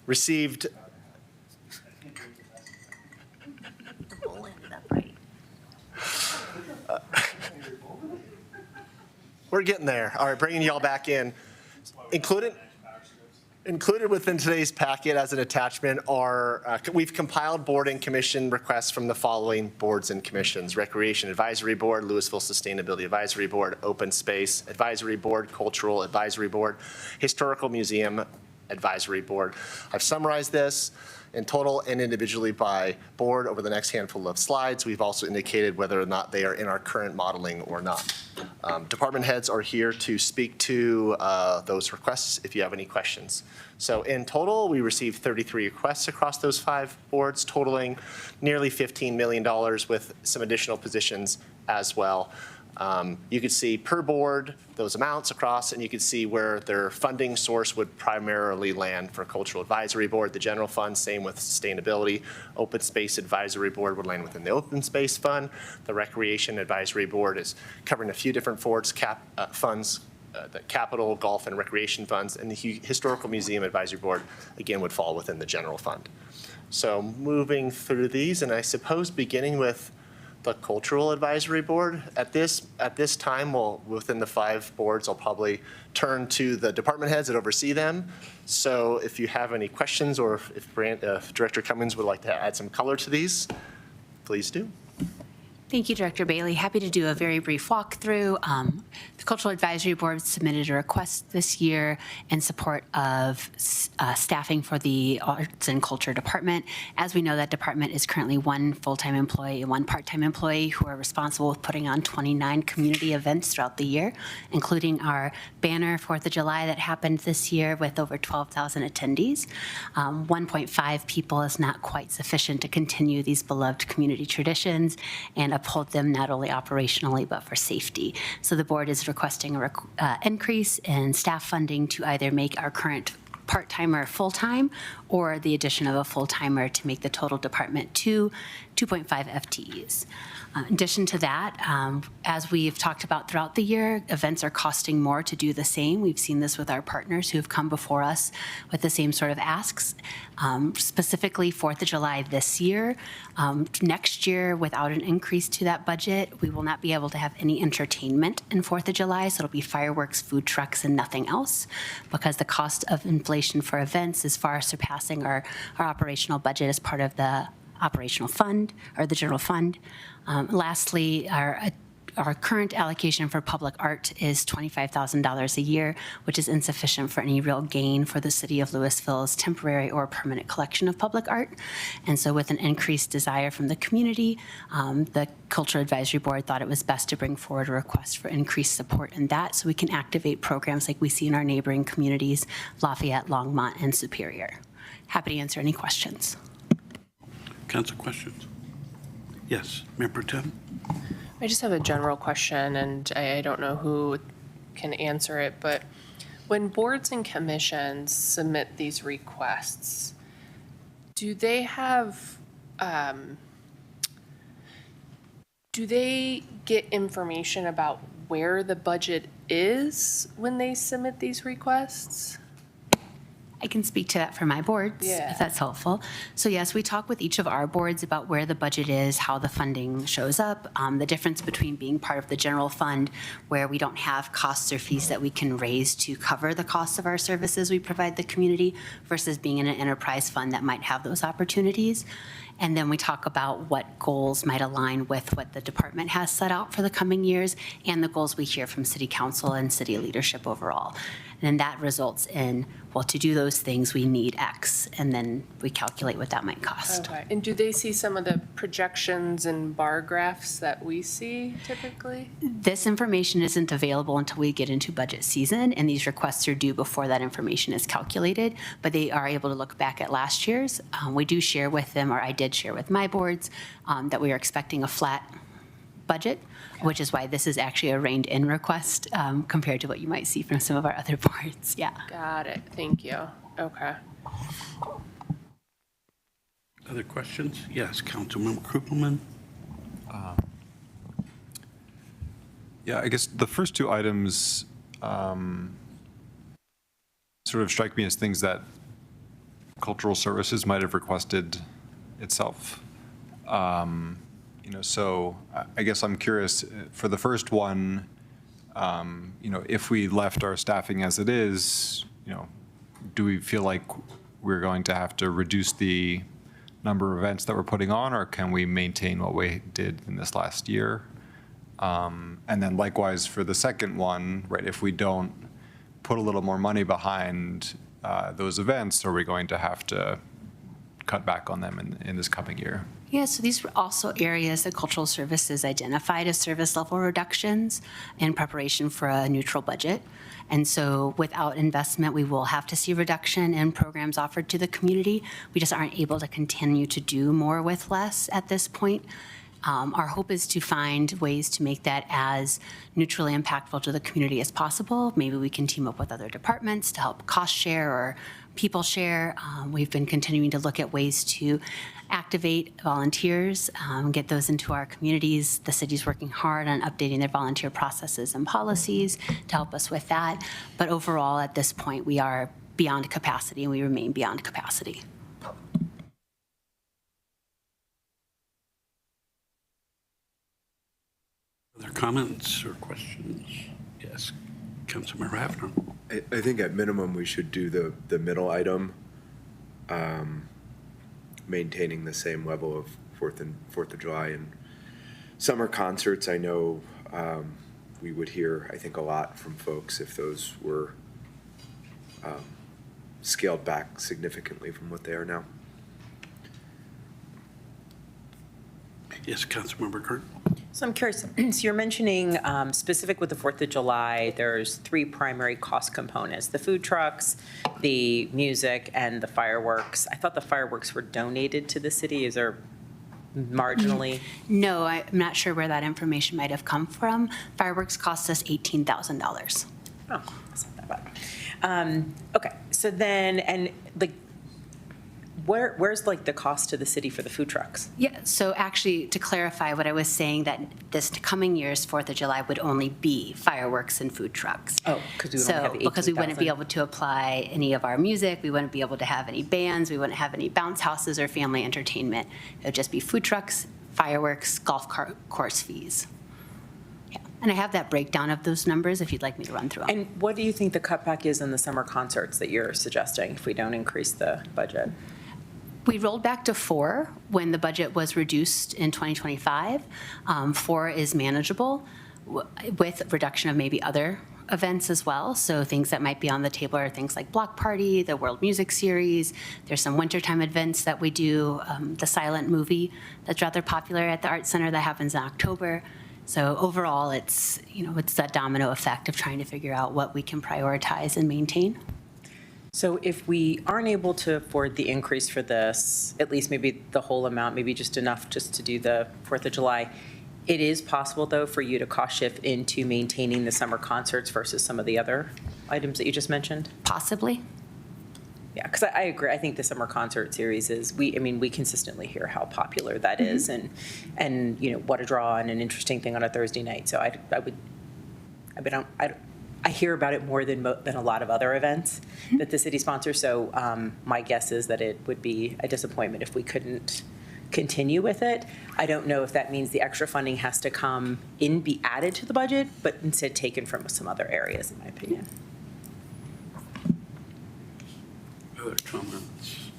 S11: received. We're getting there. All right, bringing y'all back in. Included within today's packet as an attachment are, we've compiled board and commission requests from the following boards and commissions: Recreation Advisory Board, Louisville Sustainability Advisory Board, Open Space Advisory Board, Cultural Advisory Board, Historical Museum Advisory Board. I've summarized this in total and individually by board over the next handful of slides. We've also indicated whether or not they are in our current modeling or not. Department heads are here to speak to those requests if you have any questions. So in total, we received 33 requests across those 5 boards, totaling nearly $15 million with some additional positions as well. You could see per board those amounts across, and you could see where their funding source would primarily land. For Cultural Advisory Board, the general fund, same with Sustainability. Open Space Advisory Board would land within the Open Space Fund. The Recreation Advisory Board is covering a few different funds, the capital, golf, and recreation funds, and the Historical Museum Advisory Board, again, would fall within the general fund. So moving through these, and I suppose beginning with the Cultural Advisory Board. At this time, within the 5 boards, I'll probably turn to the department heads that oversee them. So if you have any questions, or if Director Cummings would like to add some color to these, please do.
S21: Thank you, Director Bailey. Happy to do a very brief walkthrough. The Cultural Advisory Board submitted a request this year in support of staffing for the Arts and Culture Department. As we know, that department is currently 1 full-time employee and 1 part-time employee who are responsible with putting on 29 community events throughout the year, including our banner 4th of July that happened this year with over 12,000 attendees. 1.5 people is not quite sufficient to continue these beloved community traditions and uphold them not only operationally but for safety. So the board is requesting an increase in staff funding to either make our current part-timer full-time or the addition of a full-timer to make the total department to 2.5 FTEs. In addition to that, as we've talked about throughout the year, events are costing more to do the same. We've seen this with our partners who have come before us with the same sort of asks. Specifically 4th of July this year. Next year, without an increase to that budget, we will not be able to have any entertainment in 4th of July, so it'll be fireworks, food trucks, and nothing else, because the cost of inflation for events is far surpassing our operational budget as part of the operational fund, or the general fund. Lastly, our current allocation for public art is $25,000 a year, which is insufficient for any real gain for the city of Louisville's temporary or permanent collection of public art. And so with an increased desire from the community, the Cultural Advisory Board thought it was best to bring forward a request for increased support in that so we can activate programs like we see in our neighboring communities, Lafayette, Longmont, and Superior. Happy to answer any questions.
S6: Council questions? Yes, Mayor Pro Tem.
S5: I just have a general question, and I don't know who can answer it, but when boards and commissions submit these requests, do they have, do they get information about where the budget is when they submit these requests?
S21: I can speak to that for my boards, if that's helpful. So yes, we talk with each of our boards about where the budget is, how the funding shows up, the difference between being part of the general fund, where we don't have costs or fees that we can raise to cover the cost of our services we provide the community, versus being in an enterprise fund that might have those opportunities. And then we talk about what goals might align with what the department has set out for the coming years and the goals we hear from City Council and city leadership overall. then that results in, well, to do those things, we need X, and then we calculate what that might cost.
S5: Okay, and do they see some of the projections and bar graphs that we see typically?
S21: This information isn't available until we get into budget season, and these requests are due before that information is calculated, but they are able to look back at last year's. We do share with them, or I did share with my boards, that we are expecting a flat budget, which is why this is actually a reined-in request compared to what you might see from some of our other boards. Yeah.
S5: Got it, thank you. Okay.
S6: Other questions? Yes, Councilmember Kruppelman.
S14: Yeah, I guess the first two items sort of strike me as things that Cultural Services might have requested itself. So I guess I'm curious, for the first one, if we left our staffing as it is, do we feel like we're going to have to reduce the number of events that we're putting on, or can we maintain what we did in this last year? And then likewise for the second one, right, if we don't put a little more money behind those events, are we going to have to cut back on them in this coming year?
S21: Yeah, so these were also areas that Cultural Services identified as service level reductions in preparation for a neutral budget. And so without investment, we will have to see reduction in programs offered to the community. We just aren't able to continue to do more with less at this point. Our hope is to find ways to make that as neutrally impactful to the community as possible. Maybe we can team up with other departments to help cost share or people share. We've been continuing to look at ways to activate volunteers, get those into our communities. The city's working hard on updating their volunteer processes and policies to help us with that. But overall, at this point, we are beyond capacity, and we remain beyond capacity.
S6: Other comments or questions? Yes, Councilmember Hafner.
S8: I think at minimum, we should do the middle item, maintaining the same level of Fourth of July and summer concerts. I know we would hear, I think, a lot from folks if those were scaled back significantly from what they are now.
S6: Yes, Councilmember Kern.
S3: So I'm curious, so you're mentioning specific with the 4th of July, there's 3 primary cost components: the food trucks, the music, and the fireworks. I thought the fireworks were donated to the city. Is there marginally?
S21: No, I'm not sure where that information might have come from. Fireworks cost us $18,000.
S3: Oh, that's not that bad. Okay, so then, and like, where's like the cost to the city for the food trucks?
S21: Yeah, so actually, to clarify what I was saying, that this coming year's 4th of July would only be fireworks and food trucks.
S3: Oh, because we don't have the 18,000.
S21: Because we wouldn't be able to apply any of our music, we wouldn't be able to have any bands, we wouldn't have any bounce houses or family entertainment. It would just be food trucks, fireworks, golf course fees. Yeah, and I have that breakdown of those numbers if you'd like me to run through them.
S3: And what do you think the cutback is in the summer concerts that you're suggesting if we don't increase the budget?
S21: We rolled back to 4 when the budget was reduced in 2025. 4 is manageable with reduction of maybe other events as well. So things that might be on the table are things like Block Party, the World Music Series. There's some wintertime events that we do, the silent movie that's rather popular at the Art Center that happens in October. So overall, it's that domino effect of trying to figure out what we can prioritize and maintain.
S3: So if we aren't able to afford the increase for this, at least maybe the whole amount, maybe just enough just to do the 4th of July, it is possible, though, for you to cost shift into maintaining the summer concerts versus some of the other items that you just mentioned?
S21: Possibly.
S3: Yeah, because I agree. I think the summer concert series is, we consistently hear how popular that is, and what a draw and an interesting thing on a Thursday night. So I hear about it more than a lot of other events that the city sponsors. So my guess is that it would be a disappointment if we couldn't continue with it. I don't know if that means the extra funding has to be added to the budget, but instead taken from some other areas, in my opinion.
S6: Other comments?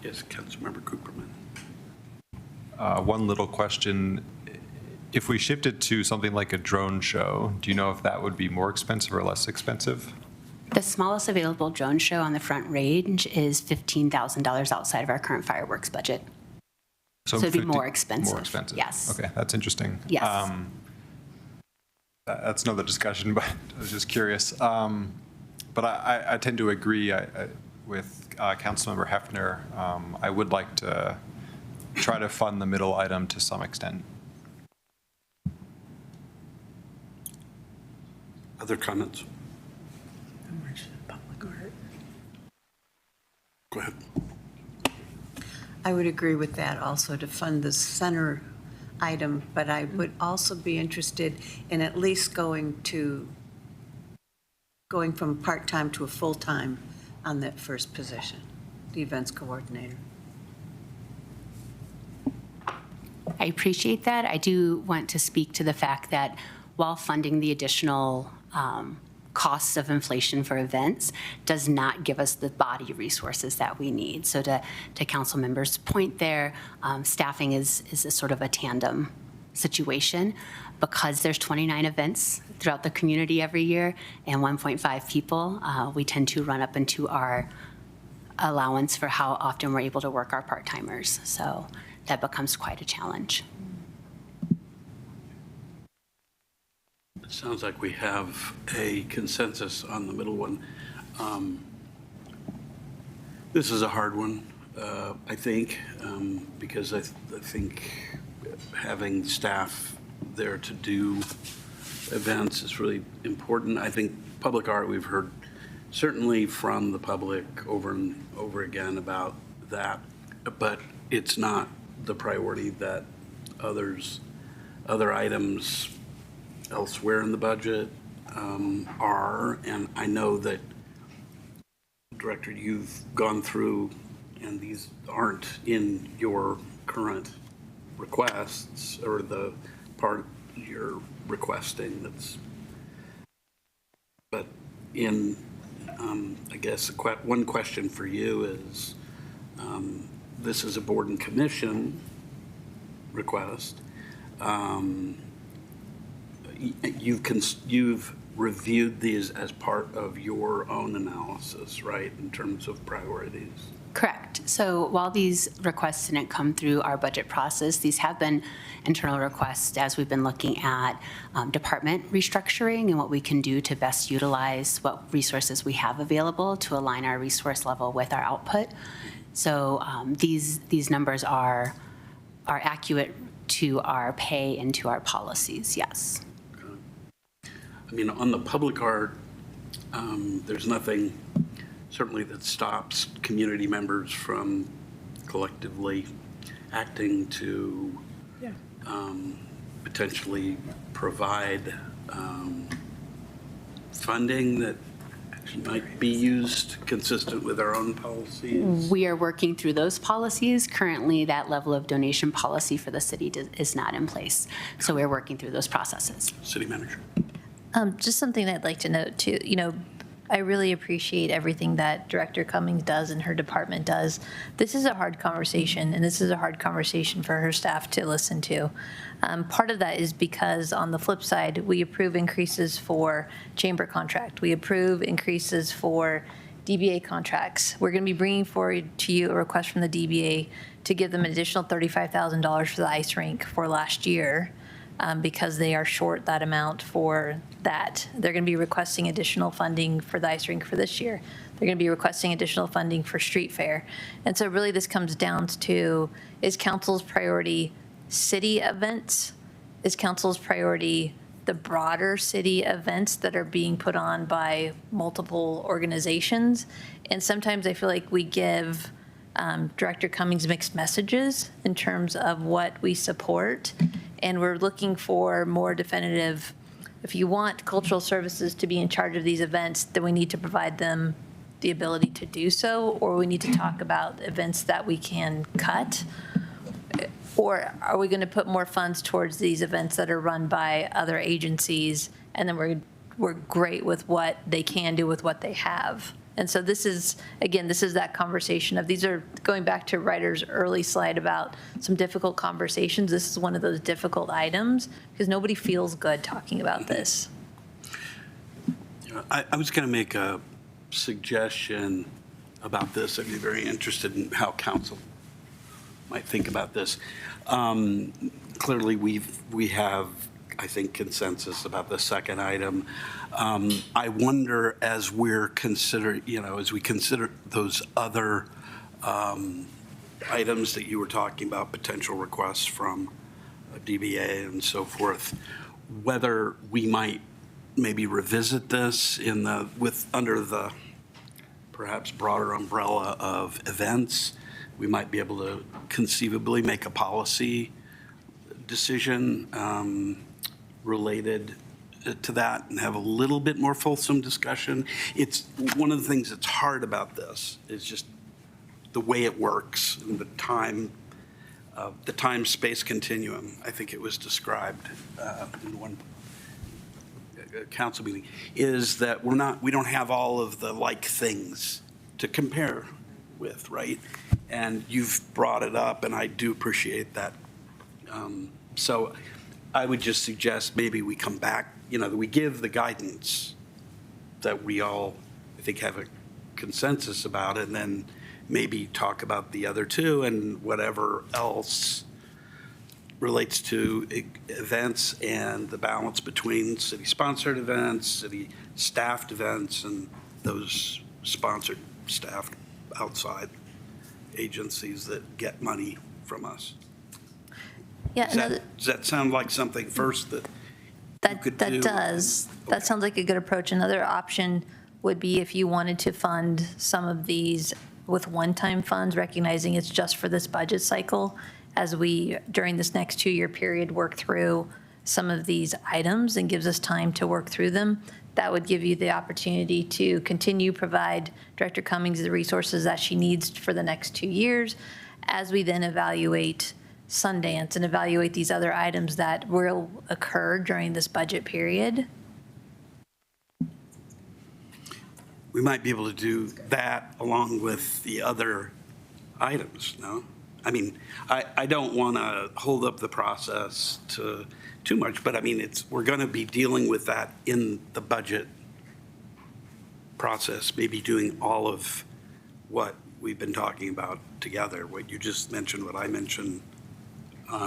S6: Yes, Councilmember Cooperman.
S14: One little question. If we shifted to something like a drone show, do you know if that would be more expensive or less expensive?
S21: The smallest available drone show on the Front Range is $15,000 outside of our current fireworks budget. So it'd be
S14: 50
S21: more expensive.
S14: More expensive.
S21: Yes.
S14: Okay, that's interesting.
S21: Yes.
S14: That's another discussion, but I was just curious. But I tend to agree with Councilmember Hefner. I would like to try to fund the middle item to some extent.
S6: Other comments? Go ahead.
S15: I would agree with that also, to fund the center item, but I would also be interested in at least going from part-time to a full-time on that first position, the events coordinator.
S21: I appreciate that. I do want to speak to the fact that while funding the additional costs of inflation for events does not give us the body resources that we need. So to council members' point there, staffing is a sort of a tandem situation. Because there's 29 events throughout the community every year and 1.5 people, we tend to run up into our allowance for how often we're able to work our part-timers. So that becomes quite a challenge.
S6: It sounds like we have a consensus on the middle one. This is a hard one, I think, because I think having staff there to do events is really important. I think public art, we've heard certainly from the public over and over again about that, but it's not the priority that other items elsewhere in the budget are. And I know that, Director, you've gone through, and these aren't in your current requests or the part you're requesting that's, but in, I guess one question for you is, this is a board and commission request. You've reviewed these as part of your own analysis, right, in terms of priorities?
S21: Correct. So while these requests didn't come through our budget process, these have been internal requests as we've been looking at department restructuring and what we can do to best utilize what resources we have available to align our resource level with our output. So these numbers are accurate to our pay and to our policies, yes.
S6: I mean, on the public art, there's nothing certainly that stops community members from collectively acting to potentially provide funding that might be used consistent with our own policies.
S21: We are working through those policies. Currently, that level of donation policy for the city is not in place. So we're working through those processes.
S6: City manager.
S10: Just something I'd like to note too, I really appreciate everything that Director Cummings does and her department does. This is a hard conversation, and this is a hard conversation for her staff to listen to. Part of that is because on the flip side, we approve increases for chamber contract. We approve increases for DBA contracts. We're going to be bringing forward to you a request from the DBA to give them an additional $35,000 for the ice rink for last year. Because they are short that amount for that. They're going to be requesting additional funding for the ice rink for this year. They're going to be requesting additional funding for street fair. And so really this comes down to, is council's priority city events? Is council's priority the broader city events that are being put on by multiple organizations? And sometimes I feel like we give Director Cummings mixed messages in terms of what we support. And we're looking for more definitive, if you want cultural services to be in charge of these events, then we need to provide them the ability to do so, or we need to talk about events that we can cut. Or are we going to put more funds towards these events that are run by other agencies, and then we're great with what they can do with what they have? And so this is, again, this is that conversation of, these are, going back to Ryder's early slide about some difficult conversations, this is one of those difficult items, because nobody feels good talking about this.
S6: I was going to make a suggestion about this. I'd be very interested in how council might think about this. Clearly, we have, I think, consensus about the second item. I wonder, as we're as we consider those other items that you were talking about, potential requests from DBA and so forth, whether we might maybe revisit this under the perhaps broader umbrella of events. We might be able to conceivably make a policy decision related to that and have a little bit more fulsome discussion. It's one of the things that's hard about this is just the way it works and the time-space continuum. I think it was described in one council meeting, is that we don't have all of the like things to compare with, right? And you've brought it up, and I do appreciate that. So I would just suggest maybe we come back, that we give the guidance that we all, I think, have a consensus about, and then maybe talk about the other two and whatever else relates to events and the balance between city-sponsored events, city-staffed events, and those sponsored, staffed outside agencies that get money from us.
S10: Yeah,
S6: Does that sound like something first that you could do?
S10: That does. That sounds like a good approach. Another option would be if you wanted to fund some of these with one-time funds, recognizing it's just for this budget cycle, as we, during this next 2-year period, work through some of these items and gives us time to work through them. That would give you the opportunity to continue provide Director Cummings the resources that she needs for the next 2 years, as we then evaluate Sundance and evaluate these other items that will occur during this budget period.
S6: We might be able to do that along with the other items, no? I mean, I don't want to hold up the process too much, but I mean, we're going to be dealing with that in the budget process, maybe doing all of what we've been talking about together. What you just mentioned, what I mentioned,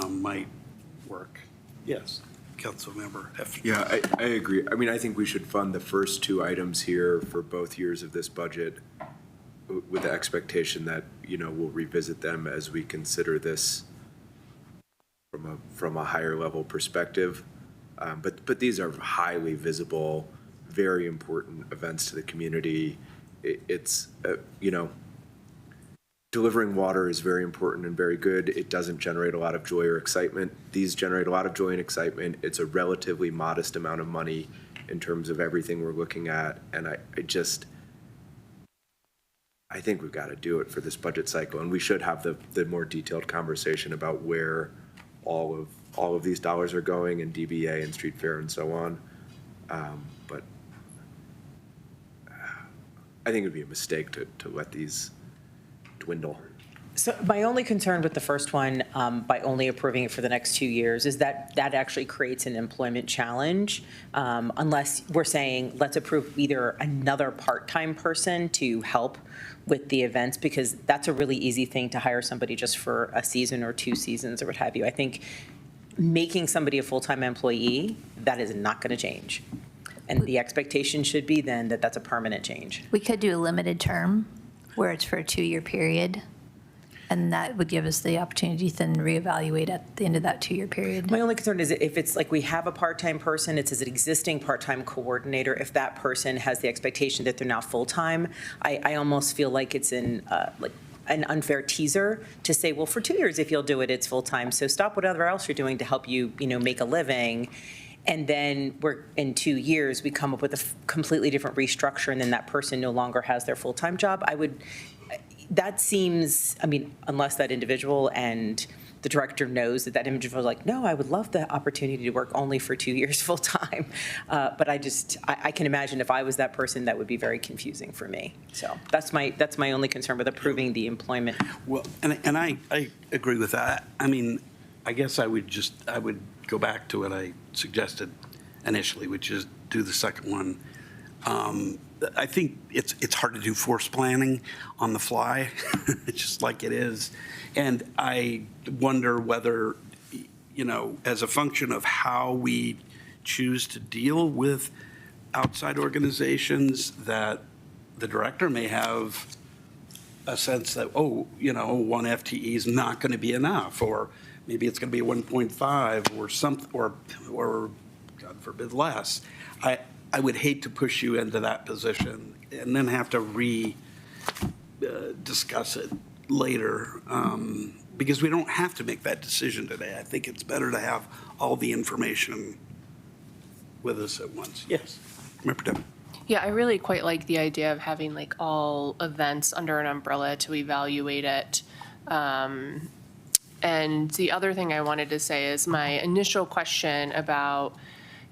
S6: might work. Yes, Councilmember Hefner.
S8: Yeah, I agree. I mean, I think we should fund the first two items here for both years of this budget with the expectation that, we'll revisit them as we consider this from a higher level perspective. But these are highly visible, very important events to the community. It's delivering water is very important and very good. It doesn't generate a lot of joy or excitement. These generate a lot of joy and excitement. It's a relatively modest amount of money in terms of everything we're looking at. And I think we've got to do it for this budget cycle. And we should have the more detailed conversation about where all of these dollars are going in DBA and street fair and so on. But I think it'd be a mistake to let these dwindle.
S3: So my only concern with the first one, by only approving it for the next 2 years, is that actually creates an employment challenge, unless we're saying, let's approve either another part-time person to help with the events, because that's a really easy thing to hire somebody just for a season or 2 seasons or what have you. I think making somebody a full-time employee, that is not going to change. And the expectation should be then that that's a permanent change.
S10: We could do a limited term where it's for a 2-year period. And that would give us the opportunity to then reevaluate at the end of that 2-year period.
S3: My only concern is if it's like we have a part-time person, it's as an existing part-time coordinator, if that person has the expectation that they're now full-time, I almost feel like it's an unfair teaser to say, well, for 2 years, if you'll do it, it's full-time. So stop whatever else you're doing to help you, make a living. And then in 2 years, we come up with a completely different restructure, and then that person no longer has their full-time job. That seems, unless that individual and the director knows that individual is like, no, I would love the opportunity to work only for 2 years full-time. But I can imagine if I was that person, that would be very confusing for me. So that's my only concern with approving the employment.
S6: Well, and I agree with that. I mean, I guess I would go back to what I suggested initially, which is do the second one. I think it's hard to do force planning on the fly, just like it is. And I wonder whether, as a function of how we choose to deal with outside organizations, that the director may have a sense that, one FTE is not going to be enough, or maybe it's going to be 1.5 or something, or God forbid less. I would hate to push you into that position and then have to discuss it later, because we don't have to make that decision today. I think it's better to have all the information with us at once. Yes, Member Deb.
S5: Yeah, I really quite like the idea of having like all events under an umbrella to evaluate it. And the other thing I wanted to say is my initial question about,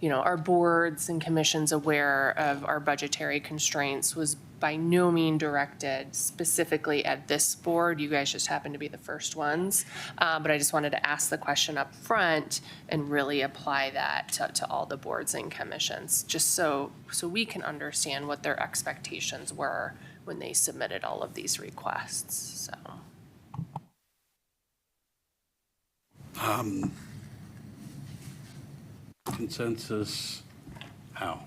S5: are boards and commissions aware of our budgetary constraints was by no means directed specifically at this board. You guys just happen to be the first ones. But I just wanted to ask the question up front and really apply that to all the boards and commissions, just so we can understand what their expectations were when they submitted all of these requests, so.
S6: Consensus, how?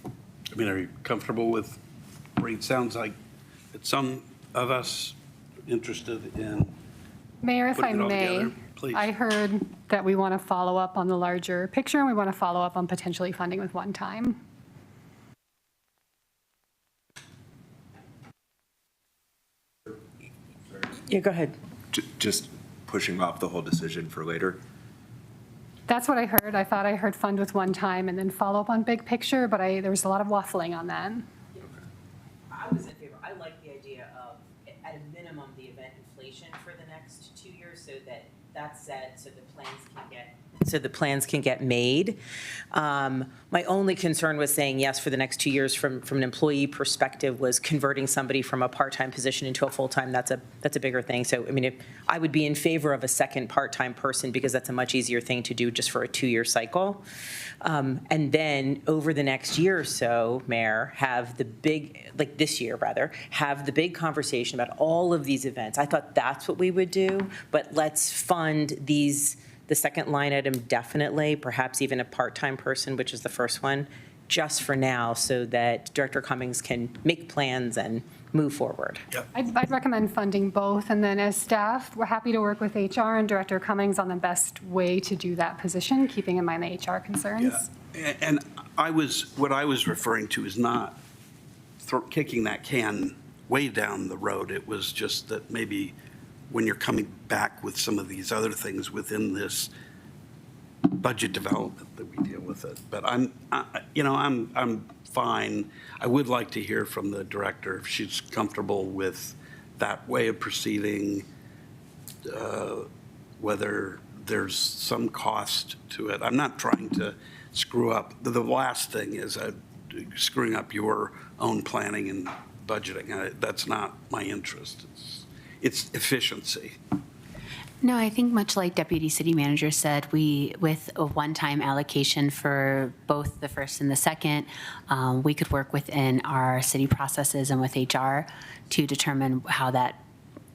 S6: I mean, are you comfortable with, it sounds like that some of us interested in
S20: Mayor, if I
S6: putting it all
S20: may,
S6: together? Please.
S20: I heard that we want to follow up on the larger picture, and we want to follow up on potentially funding with one time.
S3: Yeah, go ahead.
S8: Just pushing off the whole decision for later.
S20: That's what I heard. I thought I heard fund with one time and then follow up on big picture, but there was a lot of waffling on that.
S3: I was in favor. I like the idea of, at a minimum, the event inflation for the next 2 years, so that's set, so the plans can get made. My only concern was saying yes for the next 2 years from an employee perspective was converting somebody from a part-time position into a full-time. That's a bigger thing. So, I mean, I would be in favor of a second part-time person because that's a much easier thing to do just for a 2-year cycle. And then over the next year or so, Mayor, have the big, like this year rather, have the big conversation about all of these events. I thought that's what we would do, but let's fund these, the second line item definitely, perhaps even a part-time person, which is the first one, just for now, so that Director Cummings can make plans and move forward.
S6: Yep.
S20: I'd recommend funding both, and then as staff, we're happy to work with HR and Director Cummings on the best way to do that position, keeping in mind the HR concerns.
S6: Yeah. And what I was referring to is not kicking that can way down the road. It was just that maybe when you're coming back with some of these other things within this budget development that we deal with it. But I'm fine. I would like to hear from the director if she's comfortable with that way of proceeding, whether there's some cost to it. I'm not trying to screw up. The last thing is screwing up your own planning and budgeting. That's not my interest. It's efficiency.
S21: No, I think much like Deputy City Manager said, with a one-time allocation for both the first and the second, we could work within our city processes and with HR to determine how that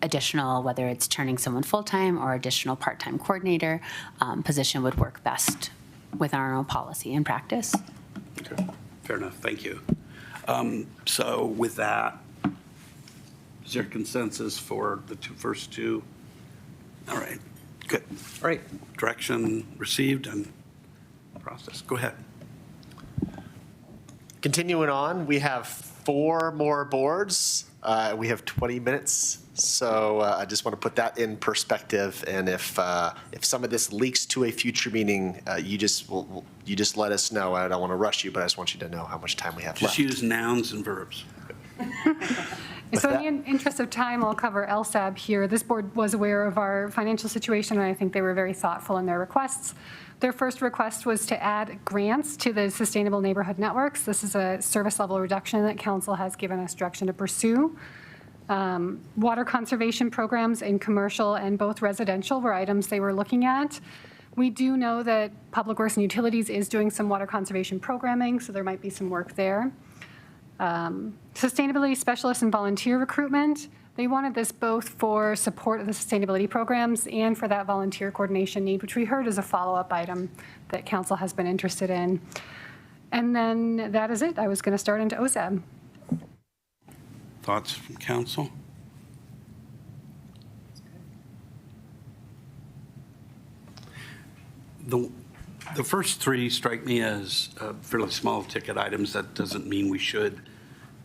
S21: additional, whether it's turning someone full-time or additional part-time coordinator position would work best with our own policy and practice.
S6: Okay, fair enough. Thank you. So with that, is there consensus for the first two? All right, good. All right, direction received and process. Go ahead.
S11: Continuing on, we have 4 more boards. We have 20 minutes, so I just want to put that in perspective. And if some of this leaks to a future meeting, you just let us know. I don't want to rush you, but I just want you to know how much time we have left.
S6: Just use nouns and verbs.
S20: So in the interest of time, I'll cover LSAB here. This board was aware of our financial situation, and I think they were very thoughtful in their requests. Their first request was to add grants to the Sustainable Neighborhood Networks. This is a service level reduction that council has given us direction to pursue. Water conservation programs in commercial and both residential were items they were looking at. We do know that Public Works and Utilities is doing some water conservation programming, so there might be some work there. Sustainability specialists and volunteer recruitment. They wanted this both for support of the sustainability programs and for that volunteer coordination need, which we heard is a follow-up item that council has been interested in. And then that is it. I was going to start into OSAB.
S6: Thoughts from council? The first three strike me as fairly small ticket items. That doesn't mean we should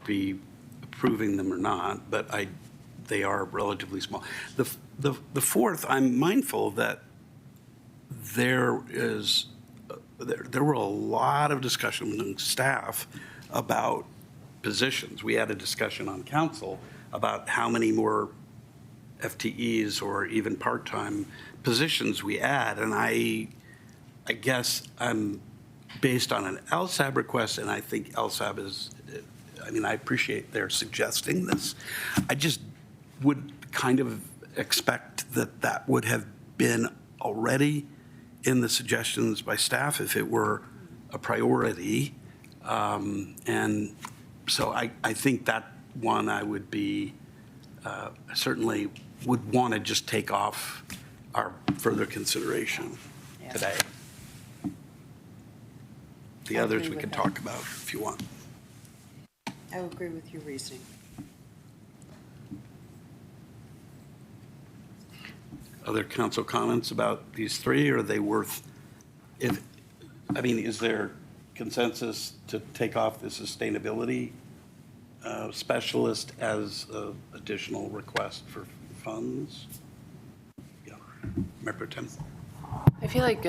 S6: be approving them or not, but they are relatively small. The fourth, I'm mindful that there were a lot of discussion among staff about positions. We had a discussion on council about how many more FTEs or even part-time positions we add, and I guess I'm based on an LSAB request, and I think LSAB is, I appreciate their suggesting this. I just would kind of expect that would have been already in the suggestions by staff if it were a priority. And so I think that one I would be, certainly would want to just take off our further consideration today. The others we can talk about if you want.
S15: I agree with your reasoning.
S6: Other council comments about these three? Or are they worth, is there consensus to take off the sustainability specialist as an additional request for funds? Yeah, Mayor Pro Tem.
S5: I feel like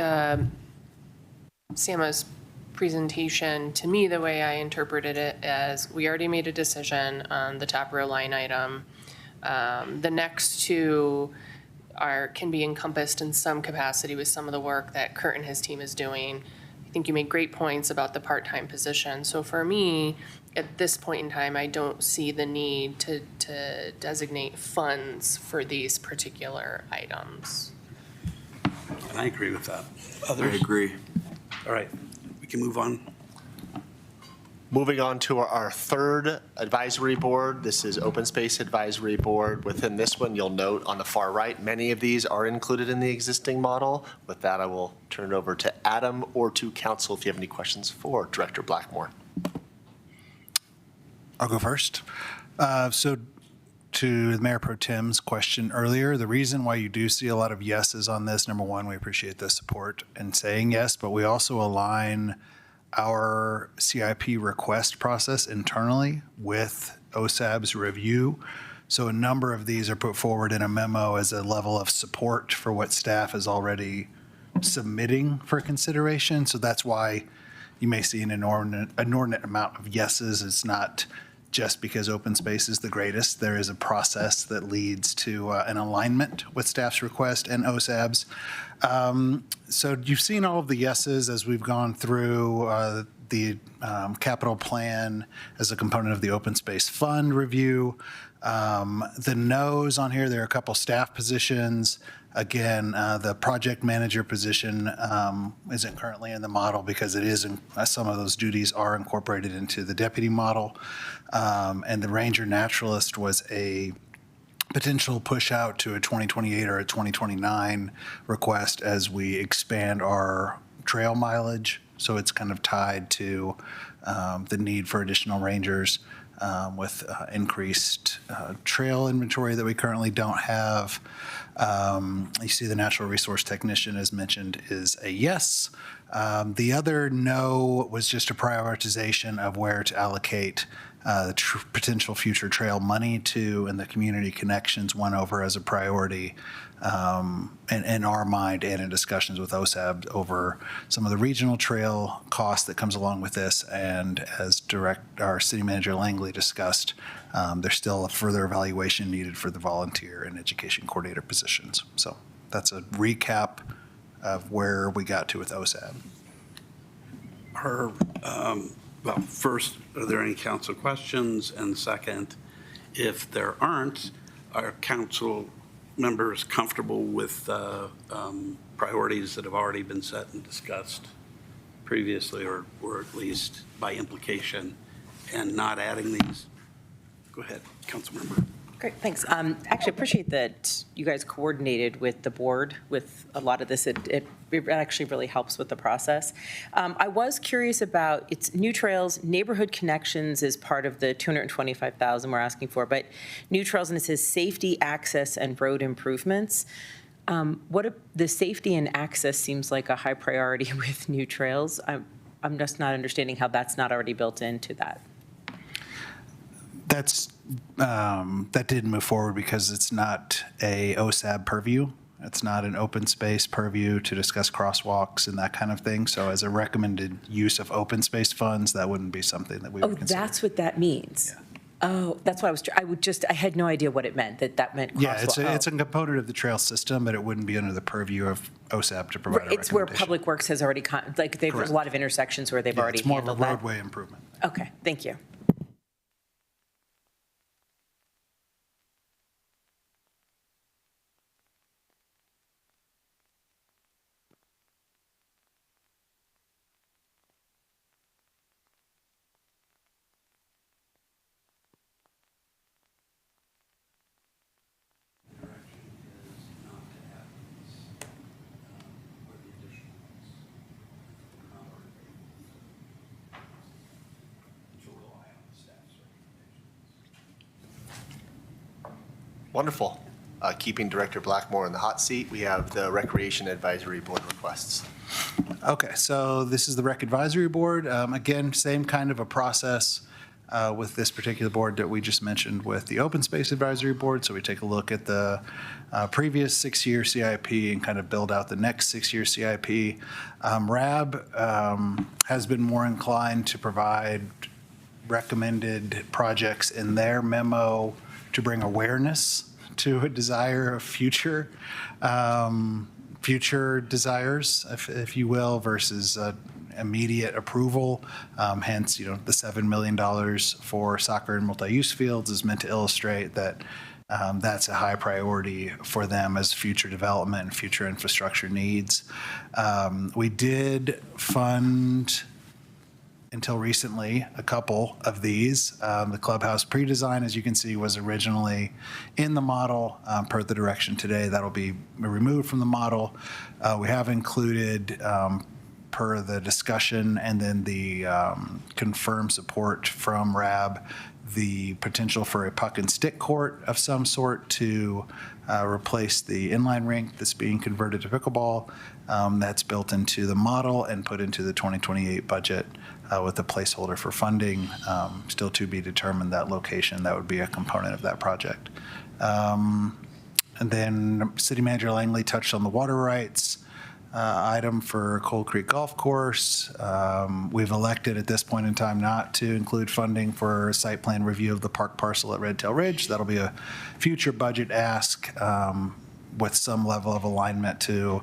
S5: Sama's presentation, to me, the way I interpreted it as we already made a decision on the top row line item. The next two can be encompassed in some capacity with some of the work that Kurt and his team is doing. I think you made great points about the part-time position. So for me, at this point in time, I don't see the need to designate funds for these particular items.
S6: And I agree with that. Others?
S8: I agree.
S6: All right, we can move on.
S11: Moving on to our third advisory board. This is Open Space Advisory Board. Within this one, you'll note on the far right, many of these are included in the existing model. With that, I will turn it over to Adam or to council if you have any questions for Director Blackmore.
S12: I'll go first. So to Mayor Pro Tem's question earlier, the reason why you do see a lot of yeses on this, number one, we appreciate the support in saying yes, but we also align our CIP request process internally with OSAB's review. So a number of these are put forward in a memo as a level of support for what staff is already submitting for consideration. So that's why you may see an inordinate amount of yeses. It's not just because open space is the greatest. There is a process that leads to an alignment with staff's request and OSAB's. So you've seen all of the yeses as we've gone through the capital plan as a component of the open space fund review. The no's on here, there are a couple staff positions. Again, the project manager position isn't currently in the model because it is, some of those duties are incorporated into the deputy model. And the ranger naturalist was a potential push out to a 2028 or a 2029 request as we expand our trail mileage. So it's kind of tied to the need for additional rangers with increased trail inventory that we currently don't have. You see the natural resource technician, as mentioned, is a yes. The other no was just a prioritization of where to allocate potential future trail money to, and the community connections went over as a priority in our mind and in discussions with OSAB over some of the regional trail costs that comes along with this. And as our city manager Langley discussed, there's still a further evaluation needed for the volunteer and education coordinator positions. So that's a recap of where we got to with OSAB.
S6: Well, first, are there any council questions? And second, if there aren't, are council members comfortable with priorities that have already been set and discussed previously, or at least by implication, and not adding these? Go ahead, council member.
S3: Great, thanks. Actually, appreciate that you guys coordinated with the board with a lot of this. It actually really helps with the process. I was curious about, it's new trails, neighborhood connections is part of the $225,000 we're asking for, but new trails, and it says safety, access, and road improvements. The safety and access seems like a high priority with new trails. I'm just not understanding how that's not already built into that.
S12: That didn't move forward because it's not a OSAB purview. It's not an open space purview to discuss crosswalks and that kind of thing. So as a recommended use of open space funds, that wouldn't be something that we would consider.
S3: That's what that means. Yeah. Oh, that's why I had no idea what it meant, that meant crosswalk.
S12: Yeah, it's a component of the trail system, but it wouldn't be under the purview of OSAB to provide a recommendation.
S3: It's where Public Works has already, there's a lot of intersections where they've already handled that.
S12: It's more of a roadway improvement.
S3: Okay, thank you.
S11: Wonderful. Keeping Director Blackmore in the hot seat, we have the Recreation Advisory Board requests.
S12: Okay, so this is the Rec Advisory Board. Again, same kind of a process with this particular board that we just mentioned with the Open Space Advisory Board. So we take a look at the previous 6-year CIP and kind of build out the next 6-year CIP. RAB has been more inclined to provide recommended projects in their memo to bring awareness to a desire of future desires, if you will, versus immediate approval. Hence, the $7 million for soccer and multi-use fields is meant to illustrate that that's a high priority for them as future development and future infrastructure needs. We did fund, until recently, a couple of these. The clubhouse pre-design, as you can see, was originally in the model. Per the direction today, that'll be removed from the model. We have included, per the discussion and then the confirmed support from RAB, the potential for a puck and stick court of some sort to replace the inline rink that's being converted to pickleball. That's built into the model and put into the 2028 budget with a placeholder for funding. Still to be determined that location, that would be a component of that project. And then City Manager Langley touched on the water rights item for Cold Creek Golf Course. We've elected at this point in time not to include funding for site plan review of the park parcel at Red Tail Ridge. That'll be a future budget ask with some level of alignment to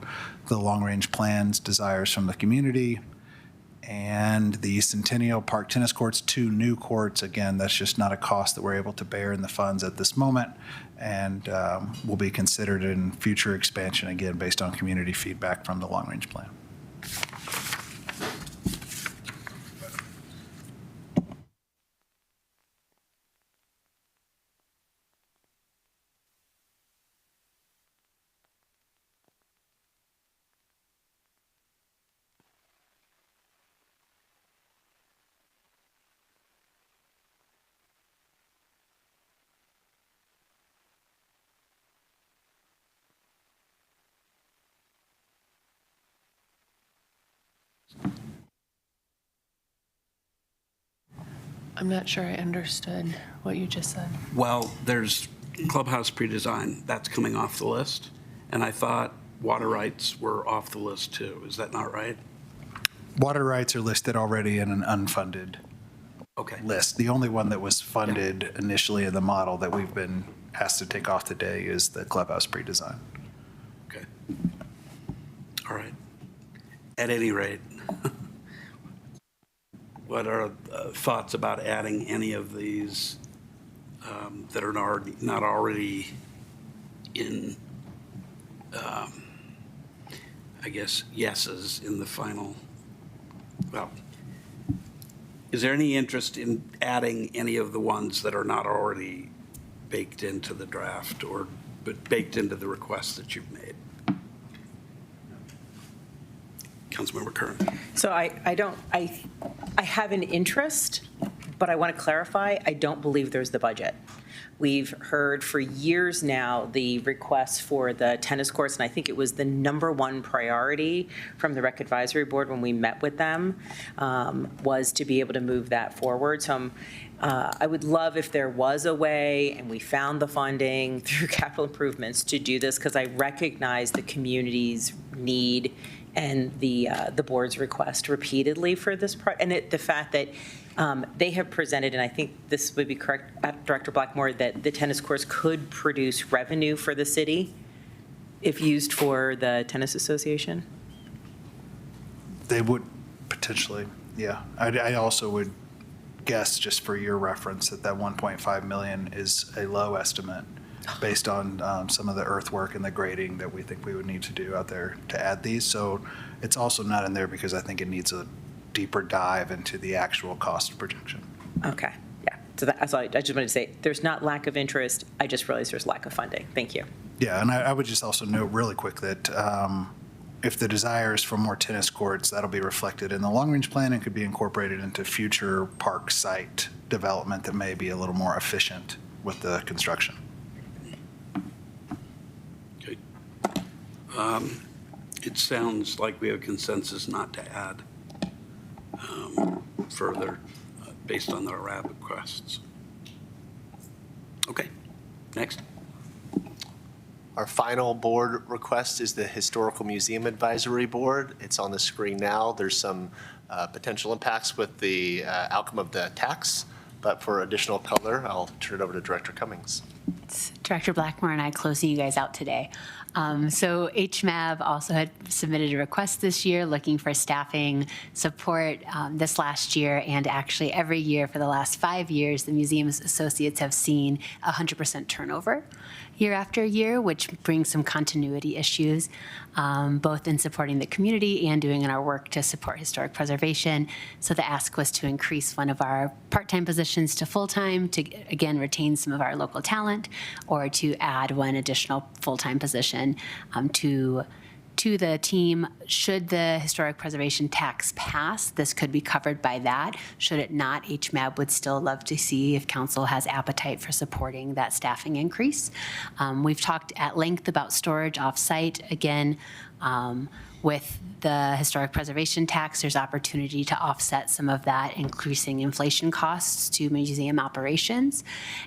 S12: the long-range plans, desires from the community. And the Centennial Park tennis courts, 2 new courts. Again, that's just not a cost that we're able to bear in the funds at this moment, and will be considered in future expansion, again, based on community feedback from the long-range plan.
S5: I'm not sure I understood what you just said.
S6: Well, there's clubhouse pre-design, that's coming off the list. And I thought water rights were off the list too. Is that not right?
S12: Water rights are listed already in an unfunded list. The only one that was funded initially in the model that we've been asked to take off today is the clubhouse pre-design.
S6: Okay. All right. At any rate, what are thoughts about adding any of these that are not already in, I guess, yeses in the final? Well, is there any interest in adding any of the ones that are not already baked into the draft but baked into the requests that you've made? Councilmember Kern.
S3: So I have an interest, but I want to clarify, I don't believe there's the budget. We've heard for years now the request for the tennis courts, and I think it was the #1 priority from the Rec Advisory Board when we met with them, was to be able to move that forward. So I would love if there was a way, and we found the funding through capital improvements to do this, because I recognize the community's need and the board's request repeatedly for this, and the fact that they have presented, and I think this would be correct, Director Blackmore, that the tennis courts could produce revenue for the city if used for the tennis association?
S12: They would potentially, yeah. I also would guess, just for your reference, that 1.5 million is a low estimate based on some of the earthwork and the grading that we think we would need to do out there to add these. So it's also not in there because I think it needs a deeper dive into the actual cost projection.
S3: Okay, yeah. So that's all I just wanted to say. There's not lack of interest. I just realized there's lack of funding. Thank you.
S12: Yeah, and I would just also note really quick that if the desire is for more tennis courts, that'll be reflected in the long-range plan and could be incorporated into future park site development that may be a little more efficient with the construction.
S6: Okay. It sounds like we have consensus not to add further based on the RAB requests. Okay, next.
S11: Our final board request is the Historical Museum Advisory Board. It's on the screen now. There's some potential impacts with the outcome of the tax, but for additional color, I'll turn it over to Director Cummings.
S21: It's Director Blackmore and I closing you guys out today. So HMAB also had submitted a request this year looking for staffing support this last year, and actually every year for the last 5 years, the museum's associates have seen 100% turnover year after year, which brings some continuity issues, both in supporting the community and doing our work to support historic preservation. So the ask was to increase one of our part-time positions to full-time to, again, retain some of our local talent, or to add one additional full-time position to the team. Should the historic preservation tax pass, this could be covered by that. Should it not, HMAB would still love to see if council has appetite for supporting that staffing increase. We've talked at length about storage off-site. Again, with the historic preservation tax, there's opportunity to offset some of that increasing inflation costs to museum operations.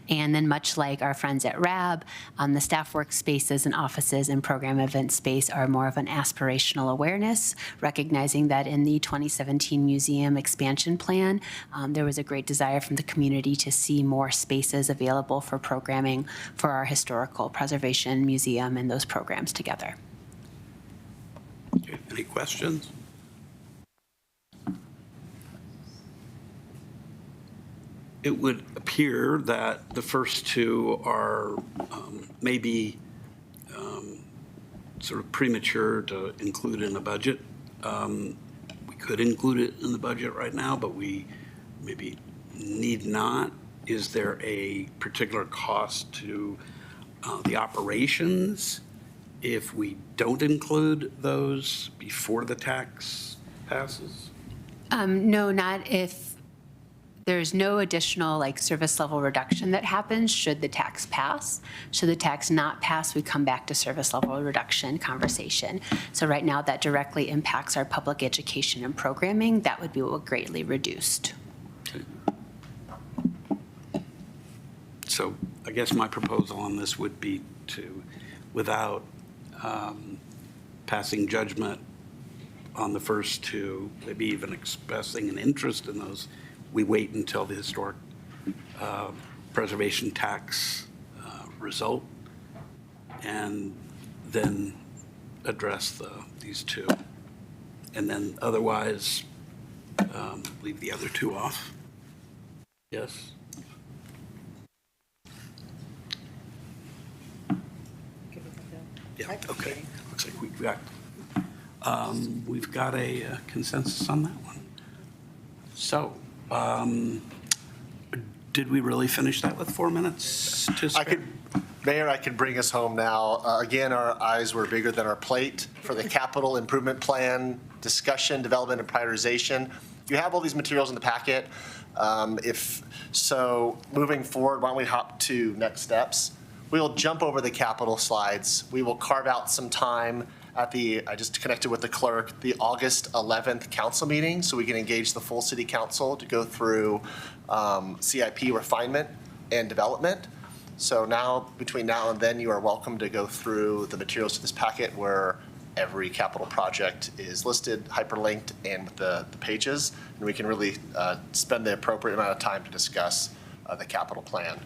S21: And then much like our friends at RAB, the staff workspaces and offices and program event space are more of an aspirational awareness, recognizing that in the 2017 museum expansion plan, there was a great desire from the community to see more spaces available for programming for our historical preservation museum and those programs together.
S6: Okay, any questions? It would appear that the first two are maybe sort of premature to include in the budget. We could include it in the budget right now, but we maybe need not. Is there a particular cost to the operations if we don't include those before the tax passes?
S21: No, not if there's no additional service level reduction that happens should the tax pass. Should the tax not pass, we come back to service level reduction conversation. So right now that directly impacts our public education and programming. That would be greatly reduced.
S6: Okay. So I guess my proposal on this would be to, without passing judgment on the first two, maybe even expressing an interest in those, we wait until the historic preservation tax result and then address these two. And then otherwise, leave the other two off. Yes? Yeah, okay. Looks like we've got a consensus on that one. So, did we really finish that with 4 minutes to spare?
S11: Mayor, I can bring us home now. Again, our eyes were bigger than our plate for the capital improvement plan discussion, development, and prioritization. You have all these materials in the packet. If so, moving forward, why don't we hop to next steps? We'll jump over the capital slides. We will carve out some time at I just connected with the clerk, the August 11th council meeting, so we can engage the full city council to go through CIP refinement and development. So now, between now and then, you are welcome to go through the materials to this packet where every capital project is listed, hyperlinked, and with the pages, and we can really spend the appropriate amount of time to discuss the capital plan.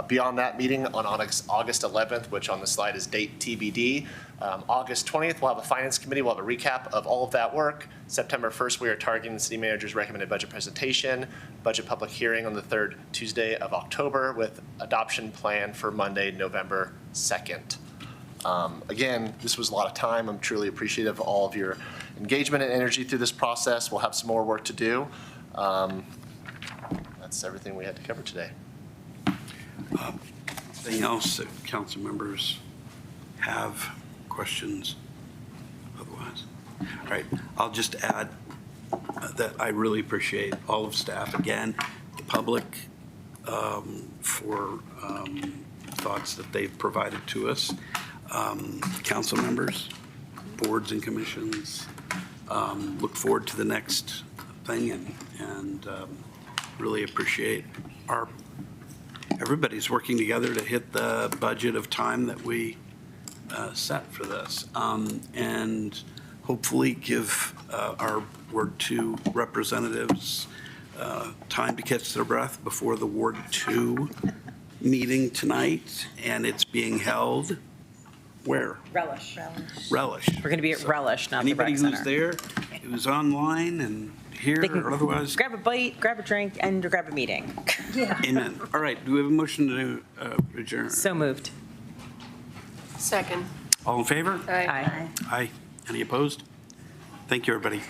S11: Beyond that meeting on August 11th, which on the slide is date TBD, August 20th, we'll have a finance committee. We'll have a recap of all of that work. September 1st, we are targeting the city manager's recommended budget presentation, budget public hearing on the third Tuesday of October with adoption plan for Monday, November 2nd. Again, this was a lot of time. I'm truly appreciative of all of your engagement and energy through this process. We'll have some more work to do. That's everything we had to cover today.
S6: Anything else that council members have questions otherwise? All right, I'll just add that I really appreciate all of staff, again, the public, for thoughts that they've provided to us, council members, boards and commissions. Look forward to the next thing and really appreciate everybody's working together to hit the budget of time that we set for this, and hopefully give our Ward 2 representatives time to catch their breath before the Ward 2 meeting tonight, and it's being held where?
S3: Relish.
S6: Relish.
S3: We're going to be at Relish, not the Rec
S6: Anybody
S3: Center.
S6: who's there, who's online and here,
S3: They can
S6: or otherwise.
S3: grab a bite, grab a drink, and grab a meeting.
S6: Amen. All right, do we have a motion to adjourn?
S3: So moved.
S5: Second.
S6: All in favor?
S5: Aye.
S6: Aye. Any opposed? Thank you, everybody.